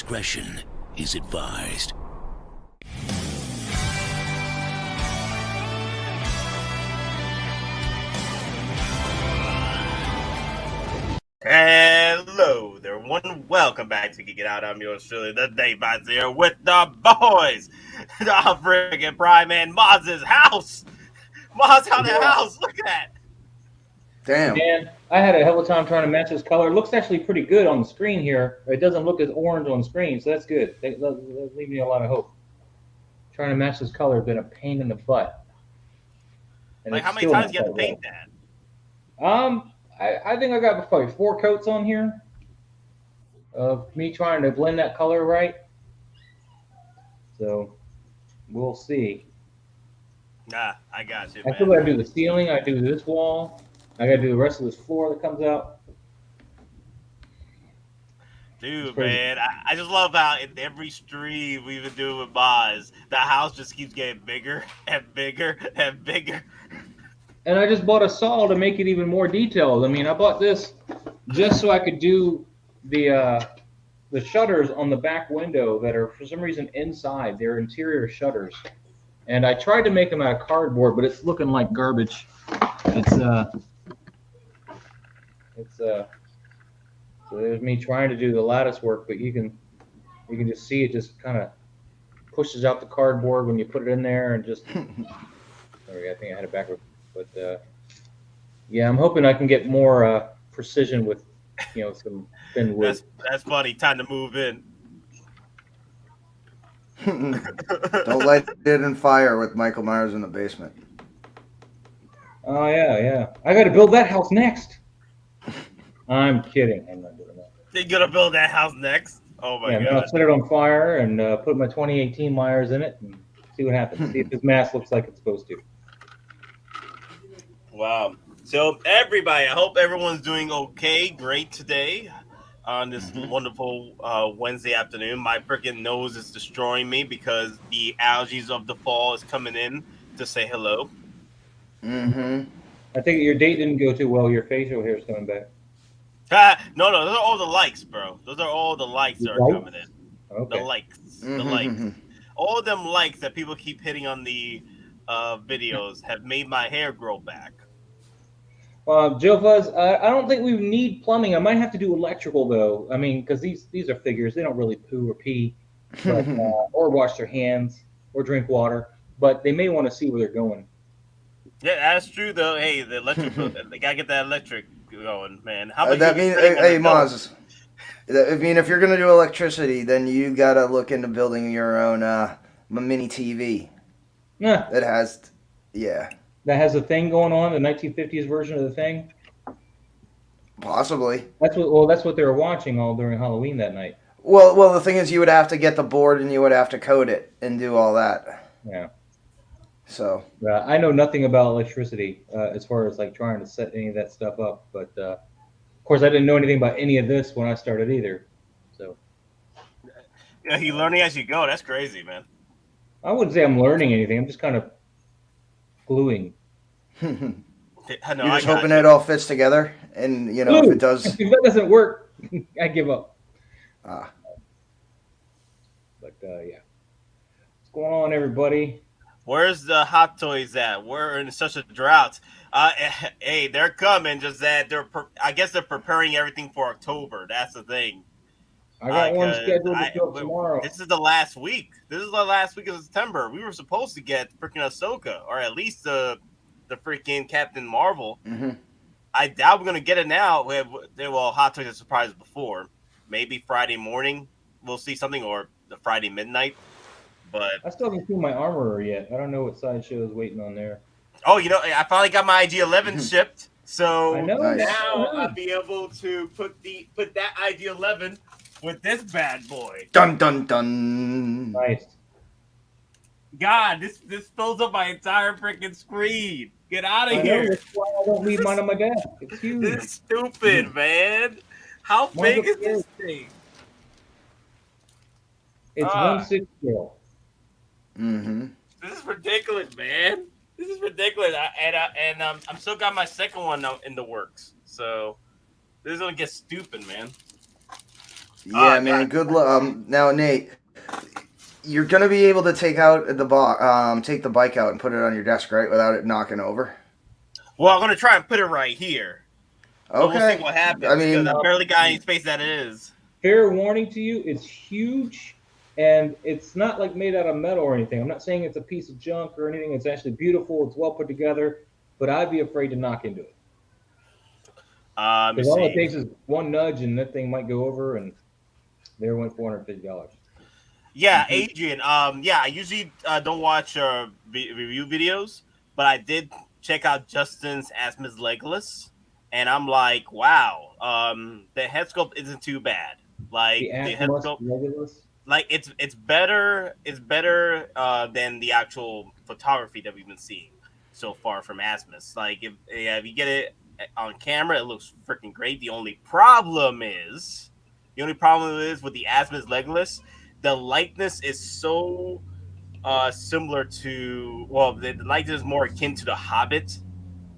discretion is advised. Hello there, everyone. Welcome back to Geek It Out. I'm yours truly, the Daybot here with the boys. The friggin' Prime and Moz's house. Moz out the house. Look at that. Damn. Man, I had a hell of a time trying to match this color. It looks actually pretty good on the screen here. It doesn't look as orange on screen, so that's good. That leaves me a lot of hope. Trying to match this color has been a pain in the butt. And like, how many times you have to paint that? I think I got probably 4 coats on here of me trying to blend that color right. So we'll see. Nah, I got you, I still gotta do the ceiling. I do this wall. I gotta do the rest of this floor that comes out. Dude, man, I just love how in every stream we've been doing with Moz, the house just keeps getting bigger and bigger and bigger. And I just bought a saw to make it even more detailed. I mean, I bought this just so I could do the shutters on the back window that are, for some reason, inside. They're interior shutters. And I tried to make them out of cardboard, but it's looking like garbage. So there's me trying to do the lattice work, but you can just see it just kind of pushes out the cardboard when you put it in there and just. Sorry, I think I had it backwards. But yeah, I'm hoping I can get more precision with, some thin wood. That's funny. Time to move in. Don't light it in fire with Michael Myers in the basement. Oh yeah. I got to build that house next. I'm kidding. I'm not doing that. You're gonna build that house next? Oh my god! I'll set it on fire and put my 2018 Myers in it and see what happens. See if this mask looks like it's supposed to. Wow. So everybody, I hope everyone's doing okay, great today on this wonderful Wednesday afternoon. My freaking nose is destroying me because the allergies of the fall is coming in to say hello. I think your date didn't go too well. Your facial hair is coming back. No, those are all the likes, bro. Those are all the likes that are coming in. Okay. The likes. The likes. All of them likes that people keep hitting on the videos have made my hair grow back. Joe Fuzz, I don't think we need plumbing. I might have to do electrical though. I mean, because these are figures. They don't really poo or pee, but, or wash their hands or drink water. But they may want to see where they're going. Yeah, that's true though. Hey, the electric, they gotta get that electric going, man. How that means, hey, Moz. I mean, if you're gonna do electricity, then you gotta look into building your own mini TV. Yeah. That has, yeah. That has a thing going on, the 1950s version of the thing. Possibly. That's what they were watching all during Halloween that night. Well, the thing is, you would have to get the board and you would have to code it and do all that. Yeah. So. I know nothing about electricity as far as like trying to set any of that stuff up, but of course I didn't know anything about any of this when I started either. So. Yeah, you're learning as you go. That's crazy, man. I wouldn't say I'm learning anything. I'm just kind of gluing. You're just hoping it all fits together, and if it does. If that doesn't work, I give up. But yeah, what's going on, everybody? Where's the Hottoys at? We're in such a drought. Hey, they're coming. Just that I guess they're preparing everything for October. That's the thing. I got one scheduled to show up tomorrow. This is the last week. This is the last week of September. We were supposed to get freaking Ahsoka, or at least the freaking Captain Marvel. I doubt we're gonna get it now. Hottoys has surprised before. Maybe Friday morning we'll see something, or the Friday midnight. But I still haven't seen my armorer yet. I don't know what Sideshow is waiting on there. Oh, I finally got my IG-11 shipped, so I know. now I'll be able to put that IG-11 with this bad boy. Dun dun dun. Nice. God, this fills up my entire freaking screen. Get out of here. That's why I don't leave mine on my desk. It's huge. This is stupid, man. How big is this thing? It's 1/6 scale. This is ridiculous, man. This is ridiculous. I'm still got my second one in the works. So this is gonna get stupid, man. Yeah, man. Good luck. Now, Nate, you're gonna be able to take the bike out and put it on your desk, right, without it knocking over. Well, I'm gonna try and put it right here. But Okay. we'll see what happens. I mean, I barely got any space that it is. Fair warning to you, it's huge, and it's not like made out of metal or anything. I'm not saying it's a piece of junk or anything. It's actually beautiful. It's well put together, but I'd be afraid to knock into it. Because all it takes is one nudge, and that thing might go over, and there went $450. Yeah, Adrian. Yeah, I usually don't watch review videos, but I did check out Justin's Asmus Legolas, and I'm like, wow. The head sculpt isn't too bad. Like the head sculpt, Legolas? like it's better. It's better than the actual photography that we've been seeing so far from Asmus. Like if you get it on camera, it looks freaking great. The only problem is with the Asmus Legolas, the likeness is so similar to the likeness is more akin to the Hobbit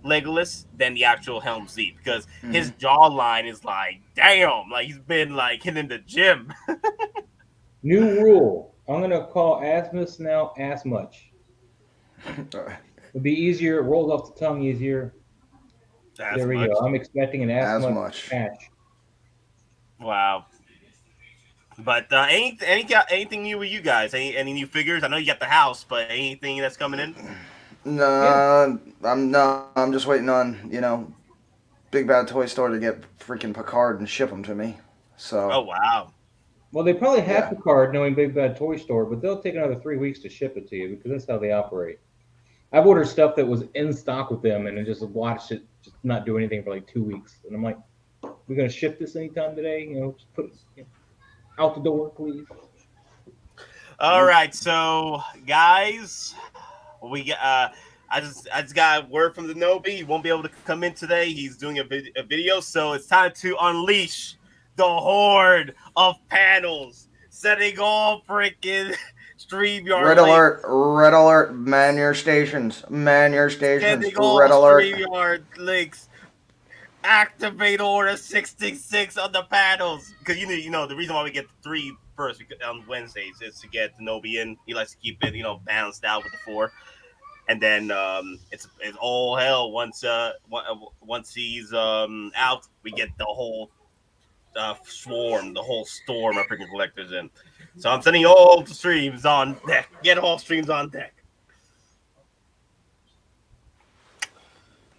Legolas than the actual Helm's Deep, because his jawline is like, damn, like he's been like hitting the gym. New rule. I'm gonna call Asmus now As Much. It'd be easier. It rolls off the tongue easiher. There we go. I'm expecting an As Much patch. Wow. But anything new with you guys? Any new figures? I know you got the house, but anything that's coming in? No, I'm just waiting on Big Bad Toy Store to get freaking Picard and ship them to me. So. Oh wow. Well, they probably have Picard, knowing Big Bad Toy Store, but they'll take another 3 weeks to ship it to you because that's how they operate. I've ordered stuff that was in stock with them and then just watched it just not do anything for like 2 weeks, and I'm like, "We're gonna ship this anytime today? Just put it out the door, please." All right, so guys, we got. I just got word from the Nobi. He won't be able to come in today. He's doing a video, so it's time to unleash the horde of panels, setting all freaking StreamYard. Red alert, man your stations, red alert. StreamYard links. Activate order 666 on the panels, because the reason why we get the 3 first on Wednesdays is to get the Nobi in. He likes to keep it balanced out with the 4. And then it's all hell once he's out. We get the whole storm of freaking collectors in. So I'm sending all the streams on deck. Get all streams on deck.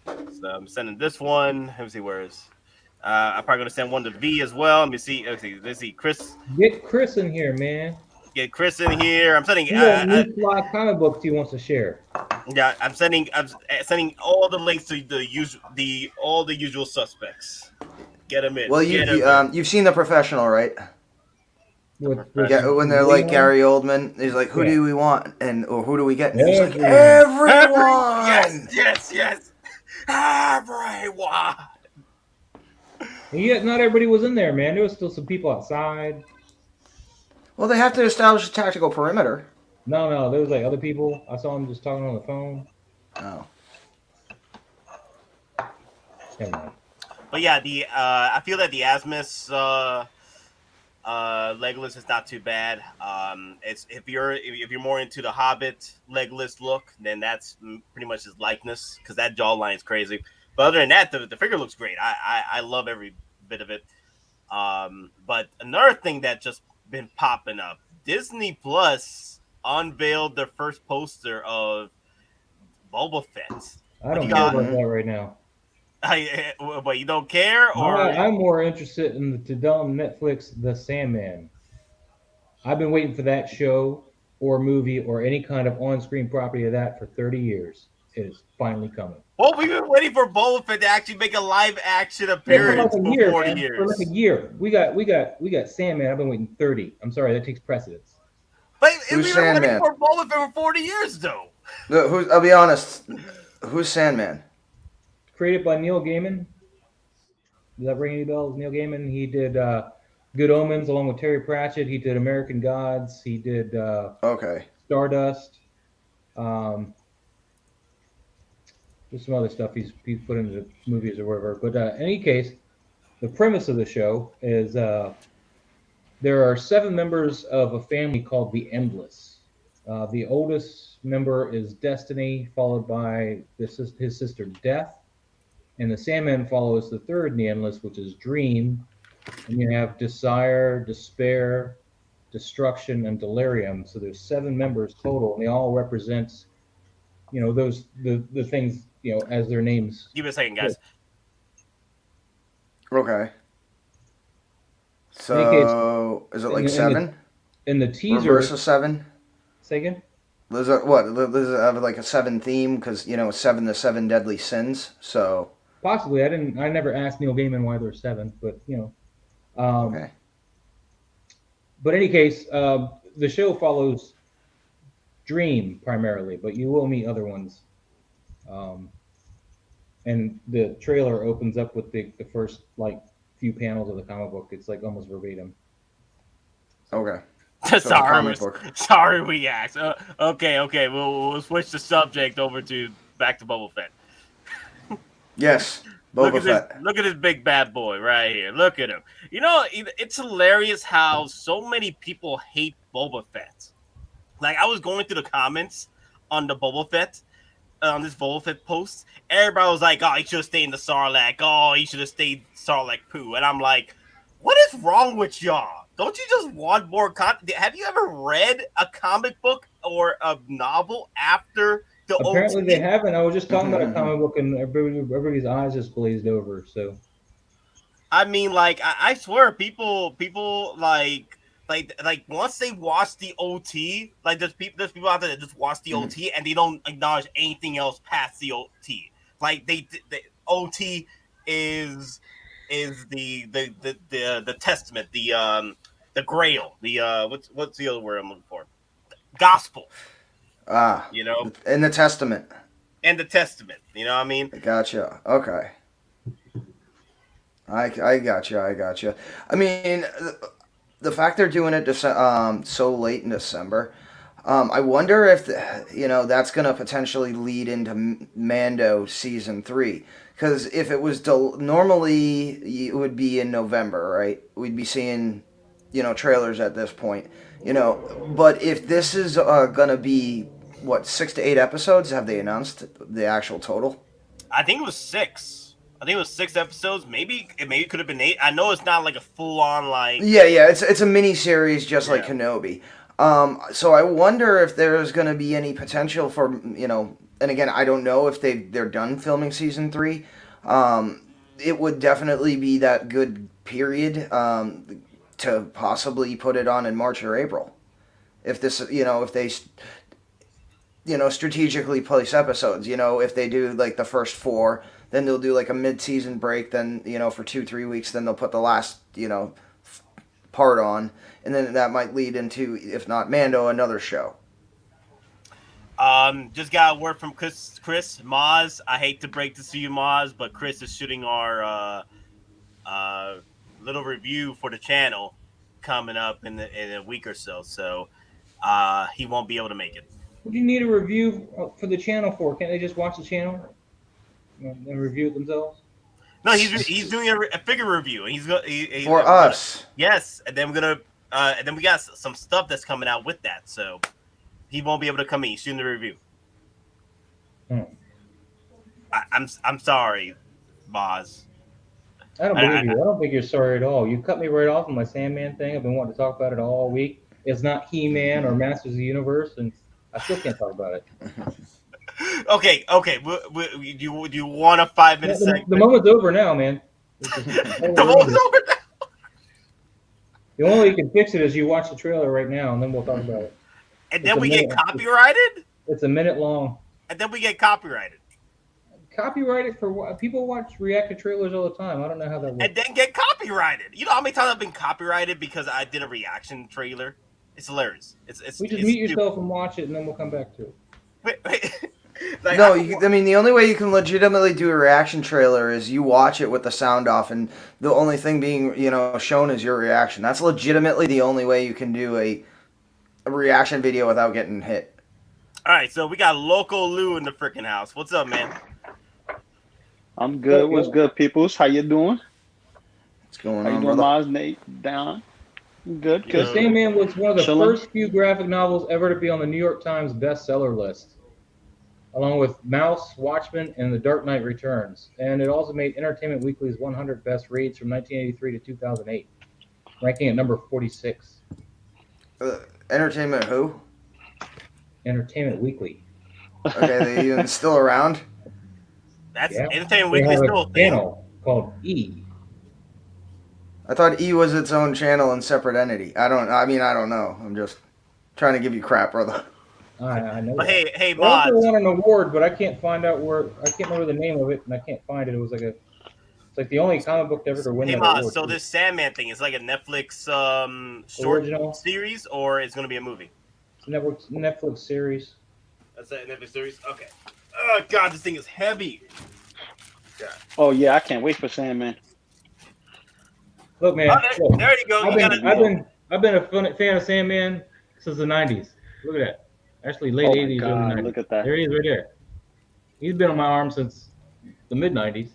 So I'm sending this one. Let me see where is. I'm probably gonna send one to V as well. Let me see. Let's see. Chris. Get Chris in here, man. Get Chris in here. I'm sending. New fly comic books he wants to share. Yeah, I'm sending all the links to all the usual suspects. Get them in. Well, you've seen The Professional, right? When they're like Gary Oldman, he's like, "Who do we want?" or "Who do we get?" And he's like, "Everyone." Yes. Everyone. And yet, not everybody was in there, man. There was still some people outside. Well, they have to establish a tactical perimeter. No, there was like other people. I saw them just talking on the phone. Oh. Never mind. But yeah, I feel that the Asmus Legolas is not too bad. It's if you're more into the Hobbit Legolas look, then that's pretty much his likeness, because that jawline is crazy. But other than that, the figure looks great. I love every bit of it. But another thing that just been popping up, Disney Plus unveiled their first poster of Boba Fett. I don't care about that right now. But you don't care, or I'm more interested in to dumb Netflix The Sandman. I've been waiting for that show or movie or any kind of on-screen property of that for 30 years. It is finally coming. Well, we've been waiting for Boba Fett to actually make a live-action appearance for 40 years. For like a year. We got Sandman. I've been waiting 30. I'm sorry, that takes precedence. But we've been waiting for Boba Fett for 40 years, though. I'll be honest. Who's Sandman? Created by Neil Gaiman. Does that ring any bells? Neil Gaiman. He did Good Omens along with Terry Pratchett. He did American Gods. He did Stardust. There's some other stuff he's put into movies or whatever. But in any case, the premise of the show is there are 7 members of a family called the Endless. The oldest member is Destiny, followed by his sister Death. And the Sandman follows the third in the Endless, which is Dream. And you have Desire, Despair, Destruction, and Delirium. So there's 7 members total, and they all represent, those the things, as their names. Give me a second, guys. Okay. So is it like 7? In the teaser. Reverse of 7? Say again? Does it have like a 7 theme? Because 7 the 7 deadly sins. So possibly. I never asked Neil Gaiman why there's 7, but okay. But in any case, the show follows Dream primarily, but you will meet other ones. And the trailer opens up with the first few panels of the comic book. It's like almost verbatim. Okay. Sorry, we asked. Okay. We'll switch the subject over back to Boba Fett. Yes, Boba Fett. Look at this big bad boy right here. Look at him. It's hilarious how so many people hate Boba Fett. Like, I was going through the comments on the Boba Fett, on this Boba Fett post. Everybody was like, "Oh, he should have stayed in the Sarlacc. Oh, he should have stayed Sarlacc poo." And I'm like, what is wrong with y'all? Don't you just want more content? Have you ever read a comic book or a novel after the Apparently they haven't. I was just talking about a comic book, and everybody's eyes just glazed over. So, I mean, I swear, people like once they watch the OT, there's people out there that just watch the OT and they don't acknowledge anything else past the OT. Like the OT is the testament, the grail, what's the other word I'm looking for? Gospel. In the testament. And the testament, you know what I mean? Gotcha. Okay. I gotcha. I mean, the fact they're doing it so late in December, I wonder if that's going to potentially lead into Mando season 3. Because if it was normally it would be in November, right? We'd be seeing trailers at this point, But if this is going to be 6 to 8 episodes, have they announced the actual total? I think it was 6. I think it was 6 episodes. Maybe it could have been 8. I know it's not like a full on Yeah. It's a mini series, just like Kenobi. So I wonder if there's going to be any potential for And again, I don't know if they're done filming season 3. It would definitely be that good period to possibly put it on in March or April. If this, if they, strategically place episodes. If they do the first 4. Then they'll do a mid-season break. Then for 2-3 weeks. Then they'll put the last part on, and then that might lead into, if not Mando, another show. Just got a word from Chris Maz. I hate to break this to you, Maz, but Chris is shooting our little review for the channel coming up in a week or so. So he won't be able to make it. What do you need a review for the channel for? Can't they just watch the channel and review it themselves? No, he's doing a figure review. He's for us. Yes, and then and then we got some stuff that's coming out with that. So he won't be able to come in. He's shooting the review. I'm sorry, Boz. I don't believe you. I don't think you're sorry at all. You cut me right off on my Sandman thing. I've been wanting to talk about it all week. It's not He-Man or Masters of the Universe, and I still can't talk about it. Okay. Do you want a 5-minute segment? The moment's over now, man. The moment's over now. The only way you can fix it is you watch the trailer right now, and then we'll talk about it. And then we get copyrighted? It's a minute long. And then we get copyrighted. Copyrighted for what? People react to trailers all the time. I don't know how that works. And then get copyrighted. You know how many times I've been copyrighted because I did a reaction trailer? It's hilarious. It's mute yourself and watch it, and then we'll come back to it. Wait. I mean, the only way you can legitimately do a reaction trailer is you watch it with the sound off, and the only thing being, shown is your reaction. That's legitimately the only way you can do a reaction video without getting hit. All right, so we got Loco Lu in the freaking house. What's up, man? I'm good. What's good, peoples? How you doing? What's going on, brother? Maz, Nate, Don? Good, The good. Sandman was one of the Chilling. first few graphic novels ever to be on the New York Times bestseller list, along with Mouse, Watchmen, and The Dark Knight Returns. And it also made Entertainment Weekly's 100 Best Reads from 1983 to 2008, ranking at number 46. Entertainment who? Entertainment Weekly. Okay, they even still around? That's Yeah. Entertainment They Weekly have still a a thing. channel called E. I thought E was its own channel and separate entity. I don't know. I'm just trying to give you crap, brother. I know But that. hey, They also mods. won an award, but I can't find out where. I can't remember the name of it, and I can't find it. It was like it's like the only comic book ever to win Hey, that mods. award. So too. this Sandman thing is like a Netflix short Original. series, or it's gonna be a movie? It's a Netflix series. That's a Netflix series. Okay. Oh God, this thing is heavy. Oh yeah, I can't wait for Sandman. Look, man. Oh, look, there you go. I've been a fan of Sandman since the '90s. Look at that. Actually, late Oh my '80s, God, early '90s. look at that. There he is, right there. He's been on my arm since the mid '90s.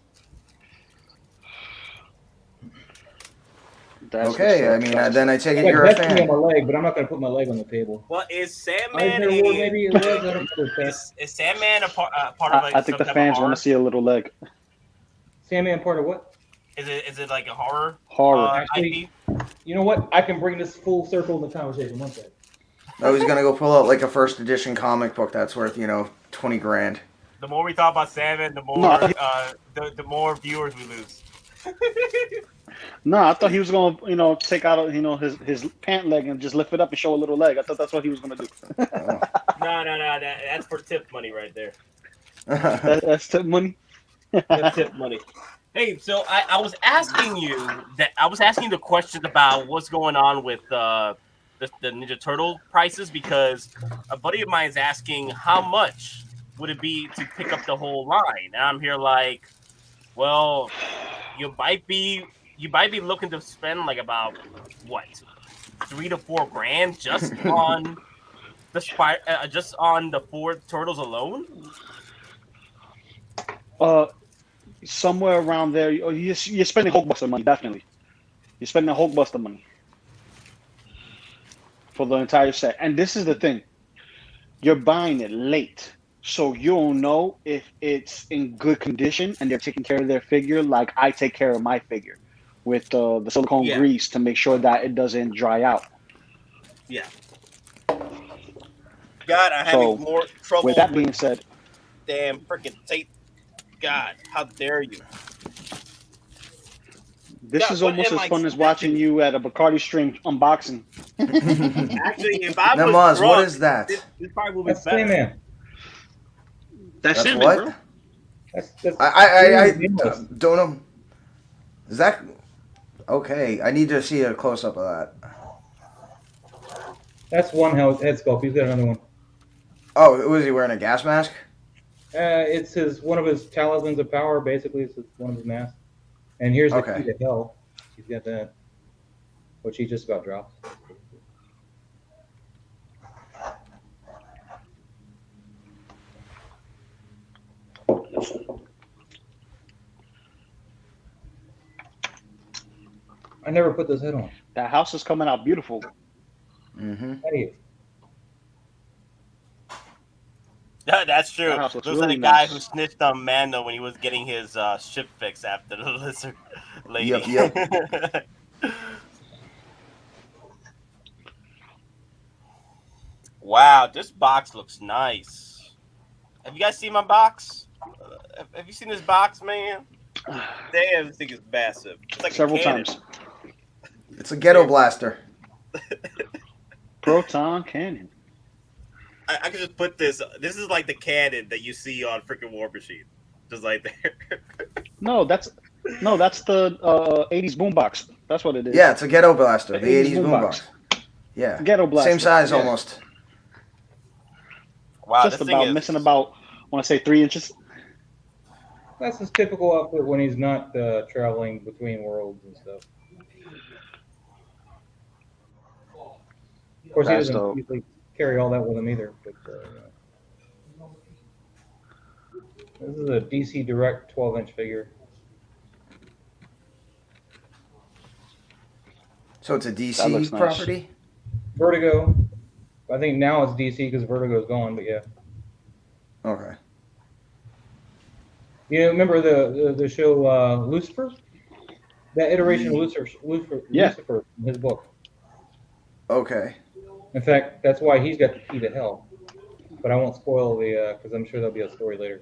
That's Okay, I what's mean, up. then I take it Like you're a Destiny fan. on my leg, but I'm not gonna put my leg on the table. What is Sandman? Eisner Award, maybe it was. I don't know. Is Sandman a part of like I think some the type fans of want horror? to see a little leg. Sandman part of what? Is it like a horror? Horror. Actually, IP? you know what? I can bring this full circle in the conversation. One second. I was gonna go pull out like a first edition comic book that's worth, $20,000. The more we talk about Sandman, the more No. the more viewers we lose. No, I thought he was gonna, take out, his pant leg and just lift it up and show a little leg. I thought that's what he was gonna do. Oh. No, that's for tip money right there. That's tip money. That's tip money. Hey, so I was asking the questions about what's going on with the Ninja Turtle prices, because a buddy of mine is asking how much would it be to pick up the whole line, and I'm here like, well, you might be looking to spend like about what, $3 to $4 grand just on just on the 4 turtles alone. Somewhere around there. You're spending Hulkbuster money, definitely. You're spending Hulkbuster money for the entire set. And this is the thing. You're buying it late. So you don't know if it's in good condition and they're taking care of their figure like I take care of my figure with the silicone grease to make sure that it doesn't dry out. Yeah. God, I'm having more trouble with that being said. Damn freaking tape. God, how dare you? This is almost as fun as watching you at a Bacardi stream unboxing. Actually, if I was Maz, drunk, what is that? this probably would be That's better. Sandman. That's That's it, what? bro. That's I don't know. Is that okay? I need to see a close up of that. That's one head sculpt. He's got another one. Oh, was he wearing a gas mask? It's one of his talismans of power. Basically, it's one of his masks. And here's the Okay. key to hell. He's got that, which he just about dropped. I never put this head on. That house is coming out beautiful. Mm-hmm. How do you? Yeah, that's true. That house Looks looks like really a guy nice. who snitched on Mando when he was getting his ship fixed after the lizard lady. Yep. Wow, this box looks nice. Have you guys seen my box? Have you seen this box, man? Damn, this thing is massive. It's like Several a cannon. times. It's a ghetto blaster. Proton Cannon. I could just put this. This is like the cannon that you see on freaking War Machine, just like there. No, that's the 80s boombox. That's what it is. Yeah, it's a ghetto blaster. The The 80s 80s boombox. Yeah. Ghetto blaster. Same size Yeah. almost. Wow, Just this thing about is missing about, I want to say 3 inches. That's his typical outfit when he's not traveling between worlds and stuff. Of course, he That's doesn't dope. usually carry all that with him either. But this is a DC Direct 12-inch figure. So it's a That DC looks nice. property? Vertigo. I think now it's DC because Vertigo's gone, but yeah. Okay. You remember the show Lucifer? That iteration of Yeah. Lucifer in his book. Okay. In fact, that's why he's got the key to hell. But I won't spoil the because I'm sure there'll be a story later.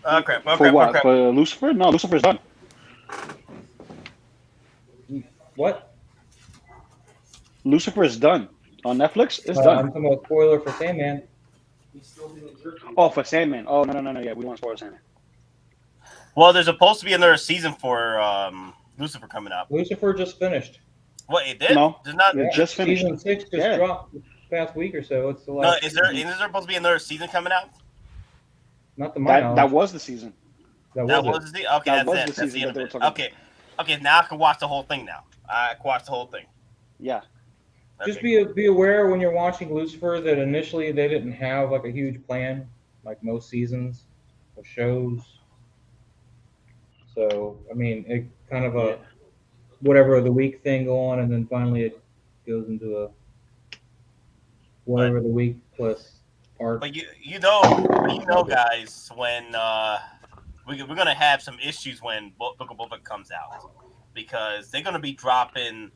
Crap. For what? For Lucifer? No, Lucifer's done. What? Lucifer is done on Netflix. It's I'm done. talking about spoiler for Sandman. Oh, for Sandman. Oh no. Yeah, we don't spoil Sandman. Well, there's supposed to be another season for Lucifer coming up. Lucifer just finished. What, it did? No. There's not. Yeah. Just finished. Season 6 just dropped the past week or so. It's the No, last. is there supposed to be another season coming out? Not the my knowledge. That was the season. That it. was the okay. That That's was it. the That's the season end that of they were it. talking Okay. Okay. Now I can watch the whole thing. Now I can watch the whole thing. Yeah. Just Okay. be aware when you're watching Lucifer that initially they didn't have like a huge plan, like most seasons of shows. So I mean, it kind of a whatever the week thing go on, and then finally it goes into a whatever the week plus arc. But you know, guys, when we're gonna have some issues when Book of Boba comes out because they're gonna be dropping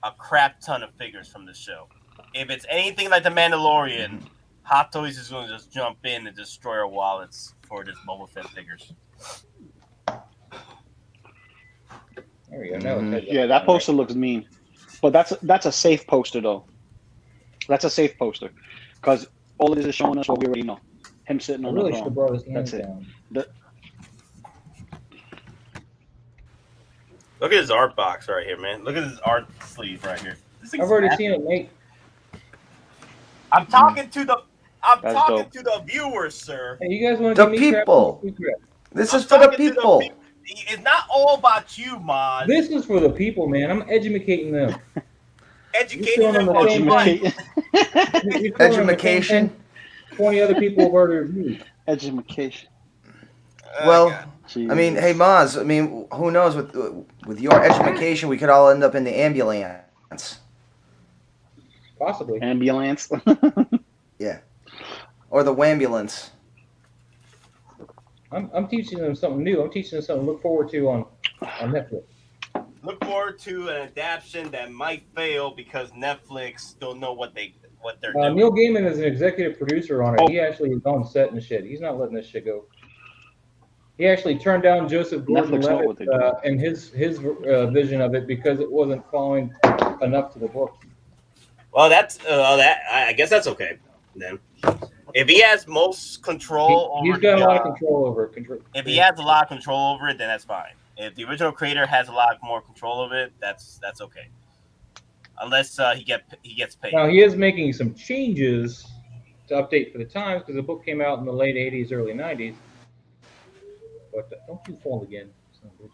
a crap ton of figures from the show. If it's anything like the Mandalorian, Hottoys is gonna just jump in and destroy our wallets for this Boba Fett figures. There we go. Now it's heads up. Yeah, that poster looks mean, but that's a safe poster though. That's a safe poster because all it is showing us what we already know. Him sitting I on really the should have throne. brought his hands That's it. down. Look at his art box right here, man. Look at his art sleeve right here. This thing's I've already massive. seen it, mate. I'm talking to the That's talking dope. to the viewers, sir. Hey, you guys want to The give me people. crap? This I'm is for the talking to people. It's not all about you, Moz. This is for the people, man. I'm educating them. Educating You're them throwing on them what. Education. You're throwing them the same Edumacation. thing 20 other people have already reviewed. Edumacation. Well, God. I mean, hey Maz, I mean, who knows with your education, we could all end up in the ambulance. Possibly. Ambulance. Yeah. Or the wambulance. I'm teaching them something new. I'm teaching them something to look forward to on Netflix. Look forward to an adaptation that might fail because Netflix don't know what they're doing. Neil Gaiman is an executive producer on it. Oh. He actually is on set and shit. He's not letting this shit go. He actually turned down Joseph Netflix know what Gordon-Levitt they're doing. and his vision of it because it wasn't following enough to the book. Well, I guess that's okay then. If he has most control He's over got the, a lot of control over it. if he has a lot of control over it, then that's fine. If the original creator has a lot more control of it, that's okay. Unless he gets paid. Now he is making some changes to update for the times because the book came out in the late '80s, early '90s. But don't you fall again, son of a bitch.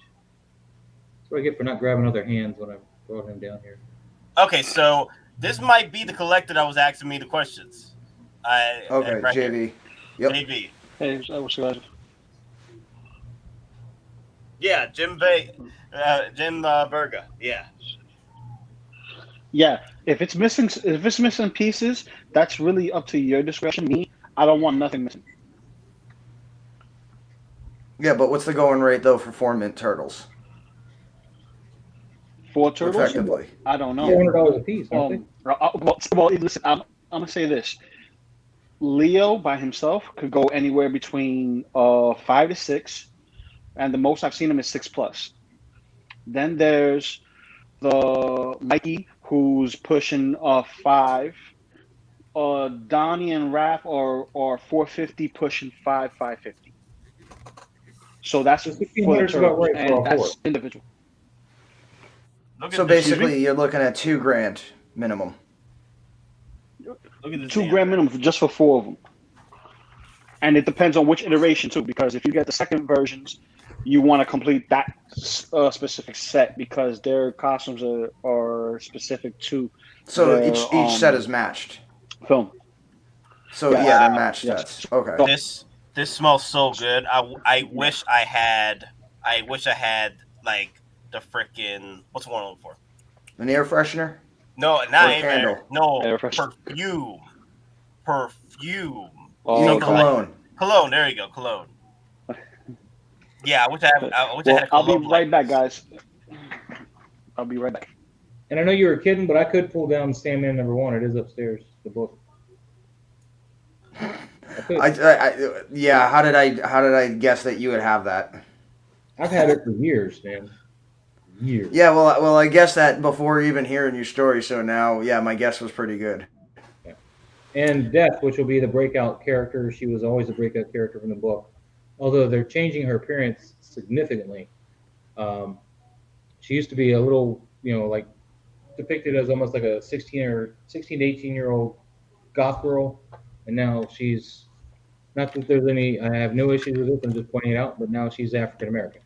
That's what I get for not grabbing other hands when I brought him down here. Okay, so this might be the collector that was asking me the questions. Okay, right here. JV. Yep. JV. Hey, I was glad. Yeah, Jim Berga. Yeah. Yeah, if it's missing pieces, that's really up to your discretion. Me, I don't want nothing missing. Yeah, but what's the going rate though for 4 mint turtles? 4 turtles? Effectively. I don't know. $400 a piece, aren't Well, listen, I'm gonna say this. Leo by himself could go anywhere between 5 to 6, and the most I've seen him is 6+. Then there's the Mikey, who's pushing 5. Donnie and Raph are 450, pushing 550. So that's So for the 1,600 is about turtles, right for and all that's 4. individual. Look So at this. basically, you're looking at $2,000 minimum. Look at this. $2,000 minimum just for 4 of them. And it depends on which iteration too, because if you get the second versions, you want to complete that specific set because their costumes are specific to. So their, each set is matched. Film. So Yeah. yeah, they're matched Yes. sets. Okay. This smells so good. I wish I had like freaking what's the one I'm looking for? An air freshener? No, Or not a even candle? no Air freshener. perfume. You mean Something cologne? Cologne. There you go, cologne. Yeah, I wish I had a Well, I'll be cologne right like back, this. guys. I'll be right back. And I know you were kidding, but I could pull down Sandman #1. It is upstairs, the book. Yeah. How did I guess that you would have that? I've had it for years, man. Years. Yeah. Well, I guess that before even hearing your story. So now, yeah, my guess was pretty good. Yeah. And Death, which will be the breakout character. She was always a breakout character from the book, although they're changing her appearance significantly. She used to be a little, like depicted as almost like a 16 to 18-year-old goth girl, and now she's not that there's any. I have no issues with this. I'm just pointing it out. But now she's African American.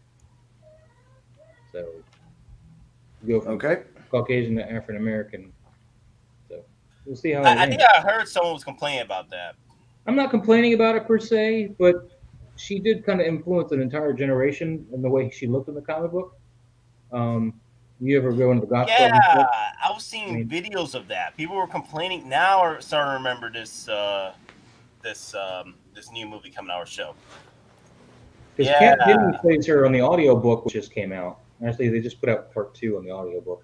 So you go from Caucasian to African American. So we'll see how. I think I heard someone was complaining about that. I'm not complaining about it per se, but she did kind of influence an entire generation in the way she looked in the comic book. You ever go into the goth club? Yeah, I was seeing videos of that. People were complaining. Now are starting to remember this this new movie coming out or show. Because Kat Dennings plays her on the audiobook, which just came out. Actually, they just put out part 2 on the audiobook.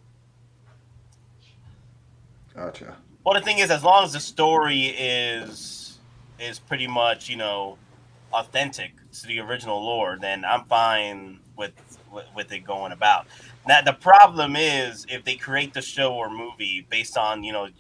Gotcha. Well, the thing is, as long as the story is pretty much authentic to the original lore, then I'm fine with it going about. Now, the problem is if they create the show or movie based on your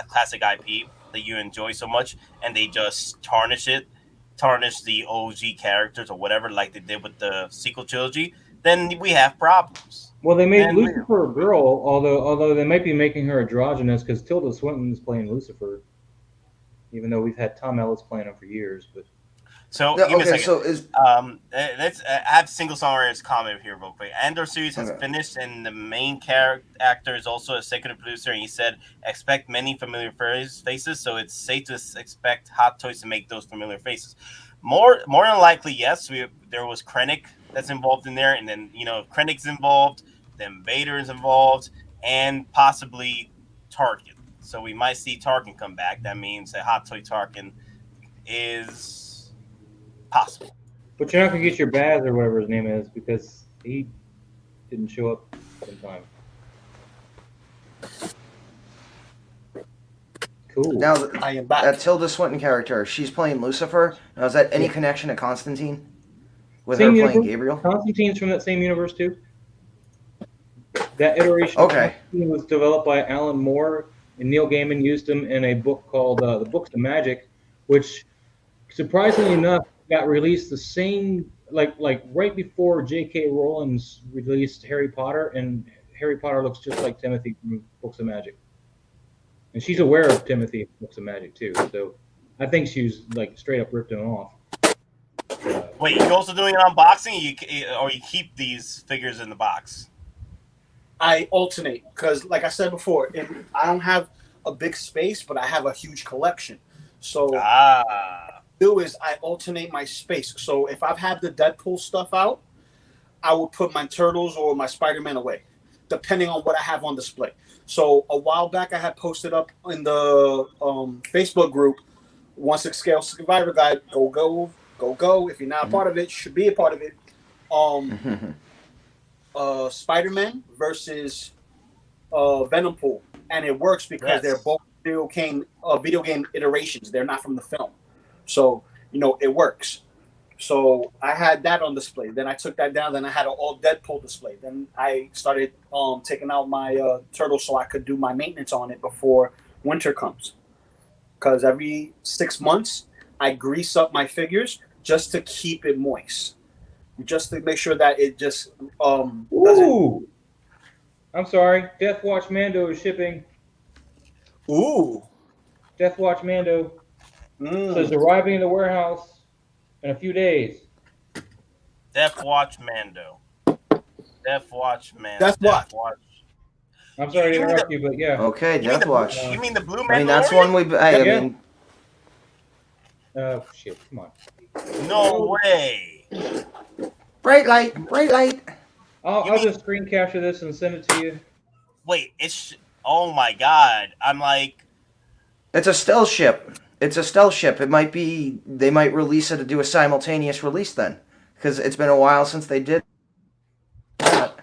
classic IP that you enjoy so much, and they just tarnish the OG characters or whatever, like they did with the sequel trilogy, then we have problems. Well, they made Lucifer a girl, although they might be making her androgynous because Tilda Swinton's playing Lucifer, even though we've had Tom Ellis playing him for years. But so Yeah, give me a okay, second. so Let's I have single songwriter's comment here real quick. Andor series has finished, and the main actor is also a executive producer, and he said expect many familiar faces, so it's safe to expect Hot Toys to make those familiar faces. More than likely, yes. There was Krennic that's involved in there, and then if Krennic's involved, then Vader is involved, and possibly Tarkin. So we might see Tarkin come back. That means that Hot Toy Tarkin is possible. But you're not gonna get your Baz or whatever his name is because he didn't show up in time. Cool. Now, I am back. that Tilda Swinton character, she's playing Lucifer. Now, is that any connection to Constantine? With Same her universe. playing Gabriel? Constantine's from that same universe too. That iteration Okay. of Constantine was developed by Alan Moore, and Neil Gaiman used him in a book called The Books of Magic, which, surprisingly enough, got released the same, like right before J.K. Rowling's released Harry Potter, and Harry Potter looks just like Timothy from Books of Magic. And she's aware of Timothy from Books of Magic too, so I think she's like straight up ripped him off. Wait, you also doing an unboxing, or you keep these figures in the box? I alternate because, like I said before, I don't have a big space, but I have a huge collection. So what I do is I alternate my space. So if I've had the Deadpool stuff out, I will put my Turtles or my Spiderman away, depending on what I have on display. So a while back, I had posted up in the Facebook group, 1/6 Scale Survivor Guide, go. If you're not a part of it, should be a part of it. Spider-Man versus Venompool, and it works because they're both video game iterations. They're not from the film, so it works. So I had that on display. Then I took that down. Then I had an all Deadpool display. Then I started taking out my turtle so I could do my maintenance on it before winter comes. Because every 6 months I grease up my figures just to keep it moist. Just to make sure that it just doesn't. Ooh! I'm sorry. Death Watch Mando is shipping. Ooh! Death Watch Mando says arriving in the warehouse in a few days. Death Watch Mando. Death Watch Mando. Death Watch. I'm sorry to interrupt you, but yeah. Okay, Death Watch. You mean the blue Mandalorian? I mean, that's one we. I mean, Oh shit! Come on. no way. bright light. I'll just screen capture this and send it to you. Wait, oh my god! I'm like, It's a stealth ship. It's a stealth ship. It might be they might release it to do a simultaneous release then, because it's been a while since they did that.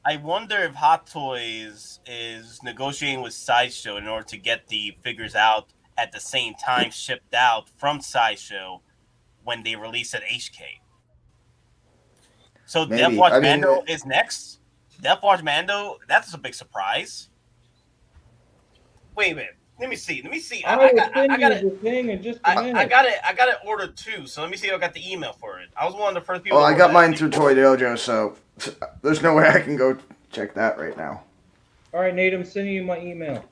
I wonder if Hottoys is negotiating with Sideshow in order to get the figures out at the same time shipped out from Sideshow when they release at HK. So Maybe. Deathwatch Mando is next. Deathwatch Mando, that's a big surprise. Wait a minute. Let me see. I got it ordered too. So let me see if I got the email for it. I was one of the first people. Oh, I got mine through Toy Dojo, so there's no way I can go check that right now. All right, Nate, I'm sending you my email.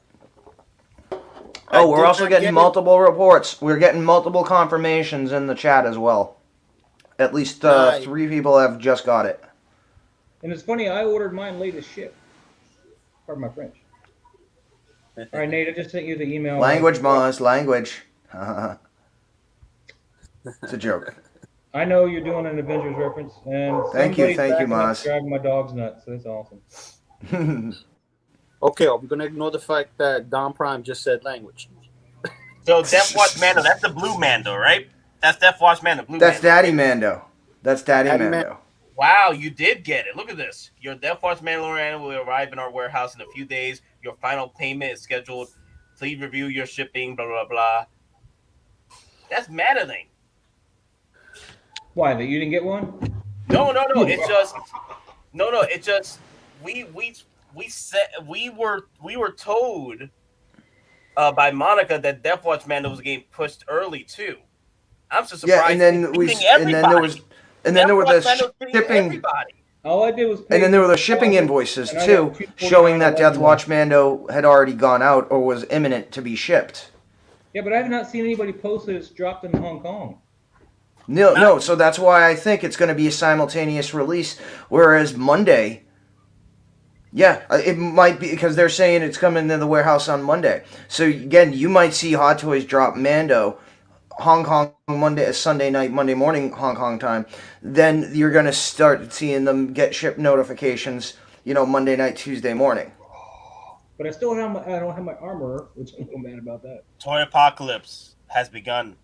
Oh, we're also getting multiple reports. We're getting multiple confirmations in the chat as well. At least 3 people have just got it. And it's funny, I ordered mine late as shit. Pardon my French. All right, Nate, I just sent you the email. Language, Maz, language. It's a joke. I know you're doing an Avengers reference, and thank you, Maz. Dragging my dog's nuts. That's awesome. Okay, I'm gonna ignore the fact that Don Prime just said language. So Deathwatch Mando, that's the blue Mando, right? That's Deathwatch Mando. That's Daddy Mando. That's Daddy Mando. Wow, you did get it. Look at this. Your Deathwatch Mandalorian will arrive in our warehouse in a few days. Your final payment is scheduled. Please review your shipping, blah, blah, blah. That's maddening. Why, that you didn't get one? No. It's just we were told by Monica that Deathwatch Mando was getting pushed early too. I'm so surprised. Yeah, and then there were the shipping. All I did was pay. And then there were the shipping invoices too, showing that Deathwatch Mando had already gone out or was imminent to be shipped. Yeah, but I have not seen anybody post that it's dropped in Hong Kong. No, so that's why I think it's going to be a simultaneous release, whereas Monday, yeah, it might be because they're saying it's coming to the warehouse on Monday. So again, you might see Hot Toys drop Mando Hong Kong Sunday night, Monday morning Hong Kong time. Then you're going to start seeing them get ship notifications, Monday night, Tuesday morning. But I don't have my armor, which I'm a little mad about that. Toy Apocalypse has begun.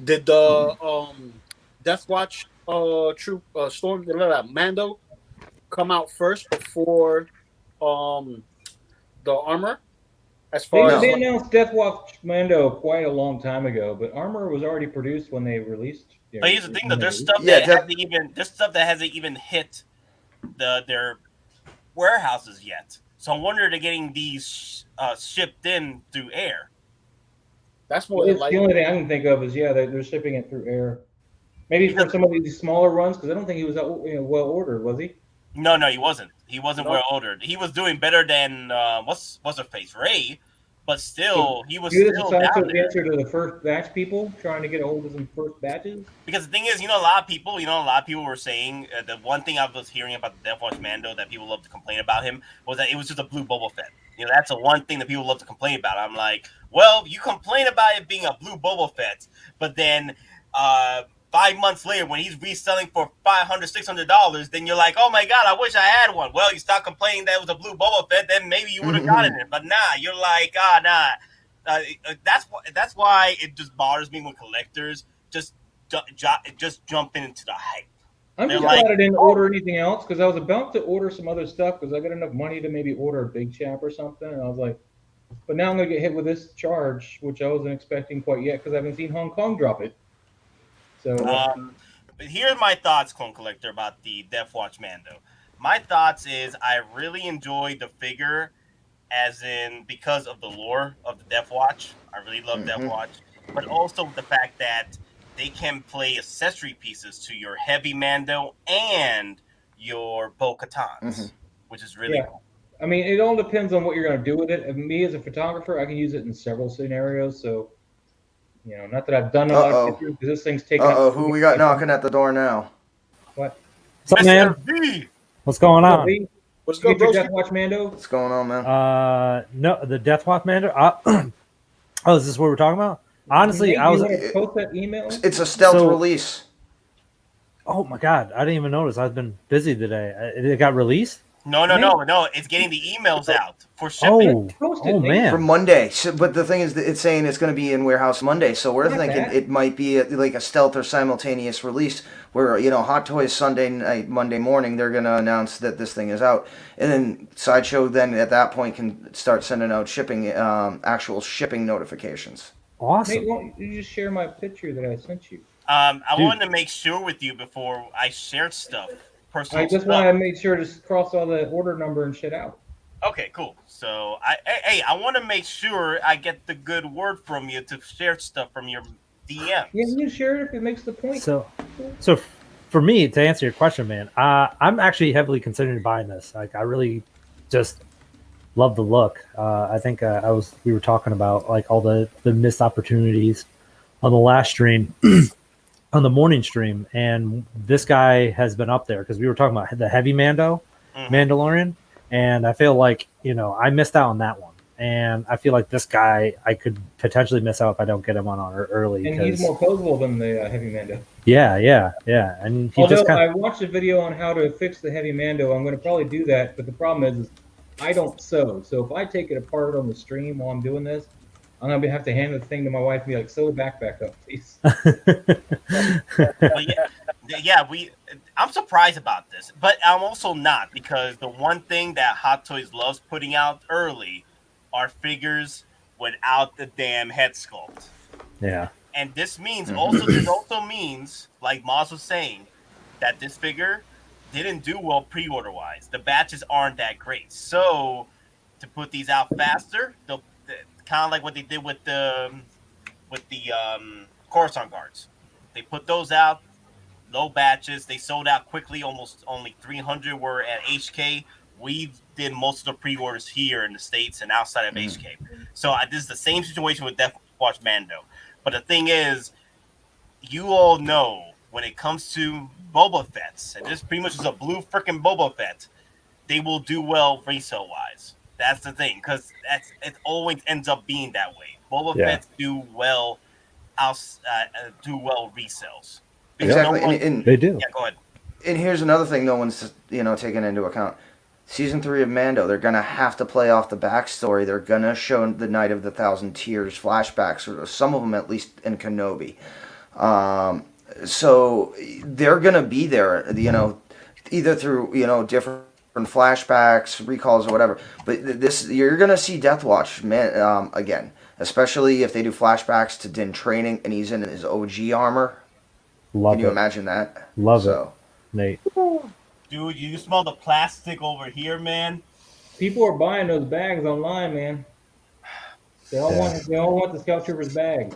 Did the Deathwatch Storm Mando come out first before the armor? As far as they announced Deathwatch Mando quite a long time ago, but armor was already produced when they released. But here's the thing, though: there's stuff that hasn't even hit their warehouses yet. So I wonder if they're getting these shipped in through air. That's more than the only thing I can think of is they're shipping it through air. Maybe for some of these smaller runs, because I don't think he was well ordered, was he? No, he wasn't. He wasn't well ordered. He was doing better than what's her face, Ray, but still he was still down there. The answer to the first batch people trying to get a hold of some first batches. Because the thing is, a lot of people were saying the one thing I was hearing about the Deathwatch Mando that people love to complain about him was that it was just a blue Boba Fett. That's the one thing that people love to complain about. I'm like, well, you complain about it being a blue Boba Fett, but then 5 months later, when he's reselling for $500, $600, then you're like, oh my God, I wish I had one. Well, you stop complaining that it was a blue Boba Fett, then maybe you would have gotten it. But nah, you're like, nah. That's why it just bothers me when collectors just jump into the hype. I'm just glad I didn't order anything else because I was about to order some other stuff because I got enough money to maybe order a Big Chap or something. And I was like, but now I'm going to get hit with this charge, which I wasn't expecting quite yet because I haven't seen Hong Kong drop it. So, but here's my thoughts, Clone Collector, about the Deathwatch Mando. My thoughts is I really enjoyed the figure, as in because of the lore of the Deathwatch. I really love Deathwatch, but also the fact that they can play accessory pieces to your heavy Mando and your Bo-Katans, which is really cool. I mean, it all depends on what you're going to do with it. Me as a photographer, I can use it in several scenarios. So, not that I've done a lot of pictures because this thing's taking. Who we got knocking at the door now? What? What's up, man? What's going on? What's going on, Deathwatch Mando? What's going on, man? No, the Deathwatch Mando. Is this what we're talking about? Honestly, I was post that email. It's a stealth release. Oh my god, I didn't even notice. I've been busy today. It got released. No. It's getting the emails out for shipping. Oh Nate. For man. Monday. So, but the thing is, that it's saying it's going to be in warehouse Monday. So we're Not thinking bad. it might be like a stealth or simultaneous release where, Hot Toys Sunday night, Monday morning, they're going to announce that this thing is out. And then Sideshow then at that point can start sending out shipping, actual shipping notifications. Awesome. Nate, won't you just share my picture that I sent you? I Dude. wanted to make sure with you before I shared stuff. Personal I just stuff. want to make sure to cross all the order number and shit out. Okay, cool. So I want to make sure I get the good word from you to share stuff from your DMs. Yeah, you share it if it makes the point. So for me to answer your question, man, I'm actually heavily considering buying this. Like, I really just love the look. I think we were talking about like all the missed opportunities on the last stream, on the morning stream, and this guy has been up there because we were talking about the heavy Mandalorian, and I feel like I missed out on that one, and I feel like this guy I could potentially miss out if I don't get him on early. And he's more posable than the heavy Mando. Yeah, and he Although just I watched a video on how to fix the heavy Mando, I'm going to probably do that. But the problem is I don't sew. So if I take it apart on the stream while I'm doing this, I'm going to have to hand the thing to my wife and be like, sew the back up, please. But I'm surprised about this, but I'm also not, because the one thing that Hot Toys loves putting out early are figures without the damn head sculpt. Yeah. And this means this also means, like Moz was saying, that this figure didn't do well pre-order wise. The batches aren't that great. So to put these out faster, they'll kind of like what they did with the Coruscant guards. They put those out, low batches. They sold out quickly. Almost only 300 were at HK. We did most of the pre-orders here in the States and outside of HK. So this is the same situation with Death Watch Mando. But the thing is, you all know when it comes to Boba Fett's, and this pretty much is a blue freaking Boba Fett, they will do well resale wise. That's the thing, because it always ends up being that way. Boba Fett do well resales. Exactly, and They do. Yeah, go ahead. And here's another thing no one's taken into account. Season 3 of Mando, they're gonna have to play off the backstory. They're gonna show the Night of the Thousand Tears flashbacks, or some of them at least in Kenobi. So they're gonna be there, either through different flashbacks, recalls, or whatever. But this, you're gonna see Death Watch again, especially if they do flashbacks to Din training and he's in his OG armor. Can you imagine that? Love it, Nate. Dude, you smell the plastic over here, man. People are buying those bags online, man. They all want the Scout Troopers bag.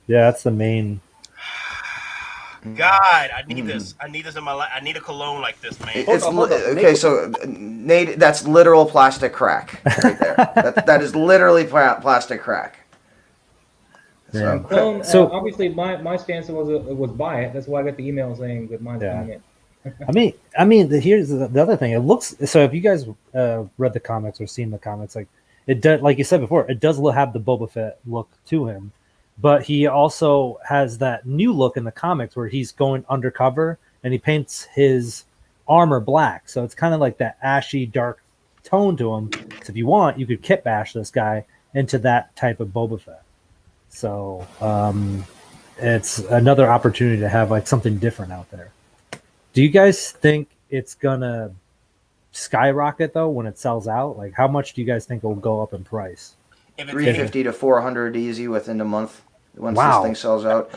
Yeah, that's the main. God, I need this. I need this in my life. I need a cologne like this, man. Okay, so Nate, that's literal plastic crack right there. that is literally plastic crack. So obviously, my stance was buy it. That's why I got the email saying that mine's coming in. Here's the other thing. It looks so. If you guys read the comics or seen the comics, like it does, like you said before, it does have the Boba Fett look to him, but he also has that new look in the comics where he's going undercover and he paints his armor black, so it's kind of like that ashy dark tone to him. So if you want, you could kit bash this guy into that type of Boba Fett. So it's another opportunity to have like something different out there. Do you guys think it's gonna skyrocket though when it sells out? Like, how much do you guys think it will go up in price? $350 to $400 easy within a month once this thing sells out.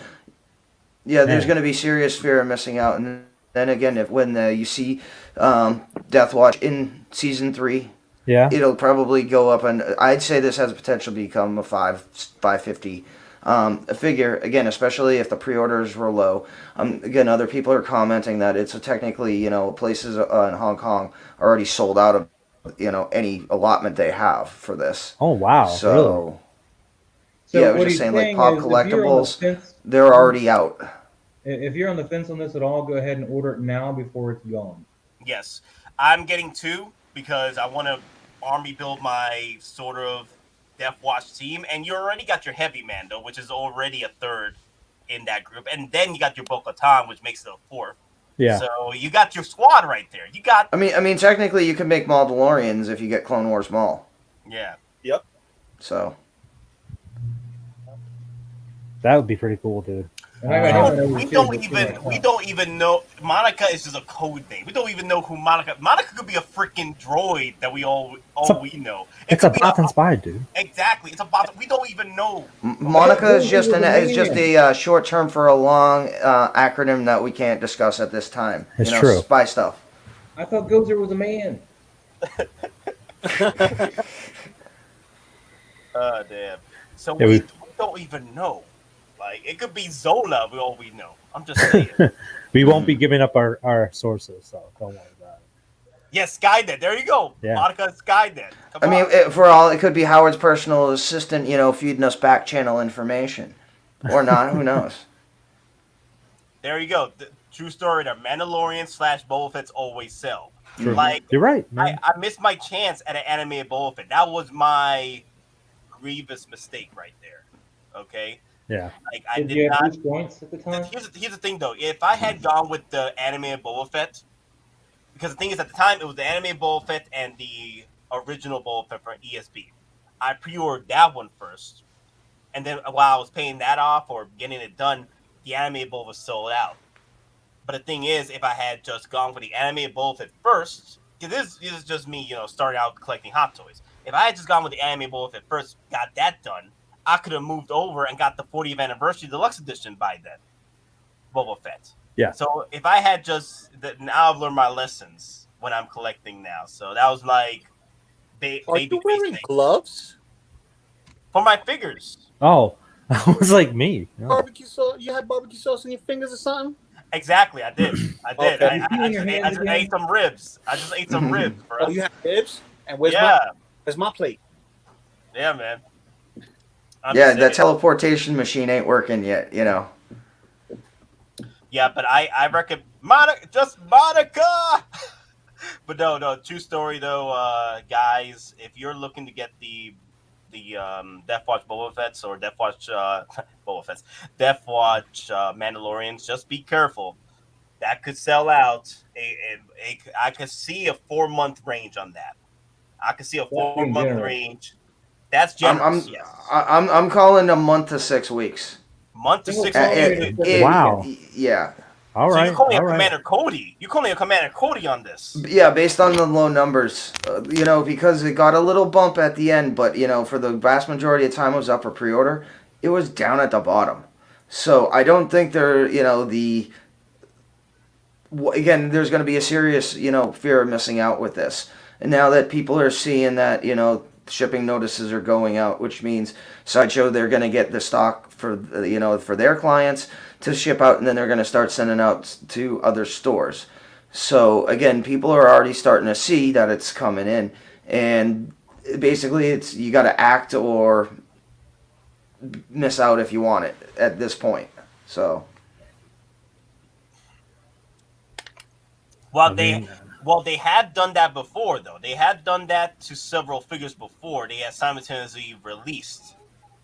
Yeah, there's going to be serious fear of missing out, and then again, when you see Death Watch in season 3, it'll probably go up, and I'd say this has the potential to become a $550 a figure, again, especially if the pre-orders were low. Again, other people are commenting that it's technically, places in Hong Kong are already sold out of, any allotment they have for this. Oh, wow. So, really? Yeah, I was just saying, like, Pop Collectibles, they're already out. If you're on the fence on this at all, go ahead and order it now before it's gone. Yes. I'm getting 2 because I want to army build my sort of Death Watch team, and you already got your heavy Mando, which is already a third in that group, and then you got your Bo-Katan, which makes it a fourth. Yeah. So you got your squad right there. You got. I mean, technically, you can make Mandalorians if you get Clone Wars Maul. Yeah. Yep. So That would be pretty cool, dude. And I got him and We every don't kid even that's we in don't even know. Monica is just a code name. We don't even know who Monica. Monica could be a freaking droid that we all we know. It's a could be Bothan spy, dude. Exactly. It's a Bothan. We don't even know. Monica is just a short term for a long acronym that we can't discuss at this time. It's true. Spy stuff. I thought Gozer was a man. Damn. So Yeah, we don't even know. Like, it could be Zola, for all we know. I'm just saying. We won't be giving up our sources, so don't worry about it. Yes, Skynet. There you go. Yeah. Monica Skynet. Come I mean, on. for all it could be Howard's personal assistant, feeding us back channel information, or not. Who knows? There you go. The true story. The Mandalorian / Boba Fett's always sell. True. Like, You're right, man. I missed my chance at an animated Boba Fett. That was my grievous mistake right there. Okay. Yeah. Like, I Did did you have not. boost points at the time? Here's the thing, though. If I had gone with the animated Boba Fett, because the thing is, at the time, it was the animated Boba Fett and the original Boba Fett for ESB. I pre-ordered that one first, and then while I was paying that off or getting it done, the animated Boba was sold out. But the thing is, if I had just gone for the animated Boba Fett first, because this is just me, starting out collecting Hot Toys. If I had just gone with the animated Boba Fett first, got that done, I could have moved over and got the 40th anniversary deluxe edition by then. Boba Fett. Yeah. So if I had now I've learned my lessons when I'm collecting now. So that was like Are you wearing gloves? for my figures. Oh, I was like me. No. Barbecue sauce? You had barbecue sauce in your fingers or something? Exactly, I did. Okay. I just ate some ribs. I just ate some ribs, bro. Oh, you have ribs? And where's my plate? Yeah, man. The teleportation machine ain't working yet. Yeah, but I reckon Monica. But no, true story though, guys. If you're looking to get the Death Watch Boba Fett's or Death Watch Boba Fett's, Death Watch Mandalorians, just be careful. That could sell out. I could see a 4-month range on that. I could see a 4-month range. That's generous. I'm calling a month to 6 weeks. Month to 6 weeks. Wow. Yeah. All right. So you're calling all a right. Commander Cody. You're calling a Commander Cody on this. Yeah, based on the low numbers, because it got a little bump at the end, but for the vast majority of time it was up for pre-order, it was down at the bottom. So I don't think again, there's going to be a serious, fear of missing out with this. And now that people are seeing that, shipping notices are going out, which means Sideshow, they're going to get the stock for, for their clients to ship out, and then they're going to start sending out to other stores. So again, people are already starting to see that it's coming in, and basically you got to act or miss out if you want it at this point. So. Well, they had done that before, though. They had done that to several figures before. They had simultaneously released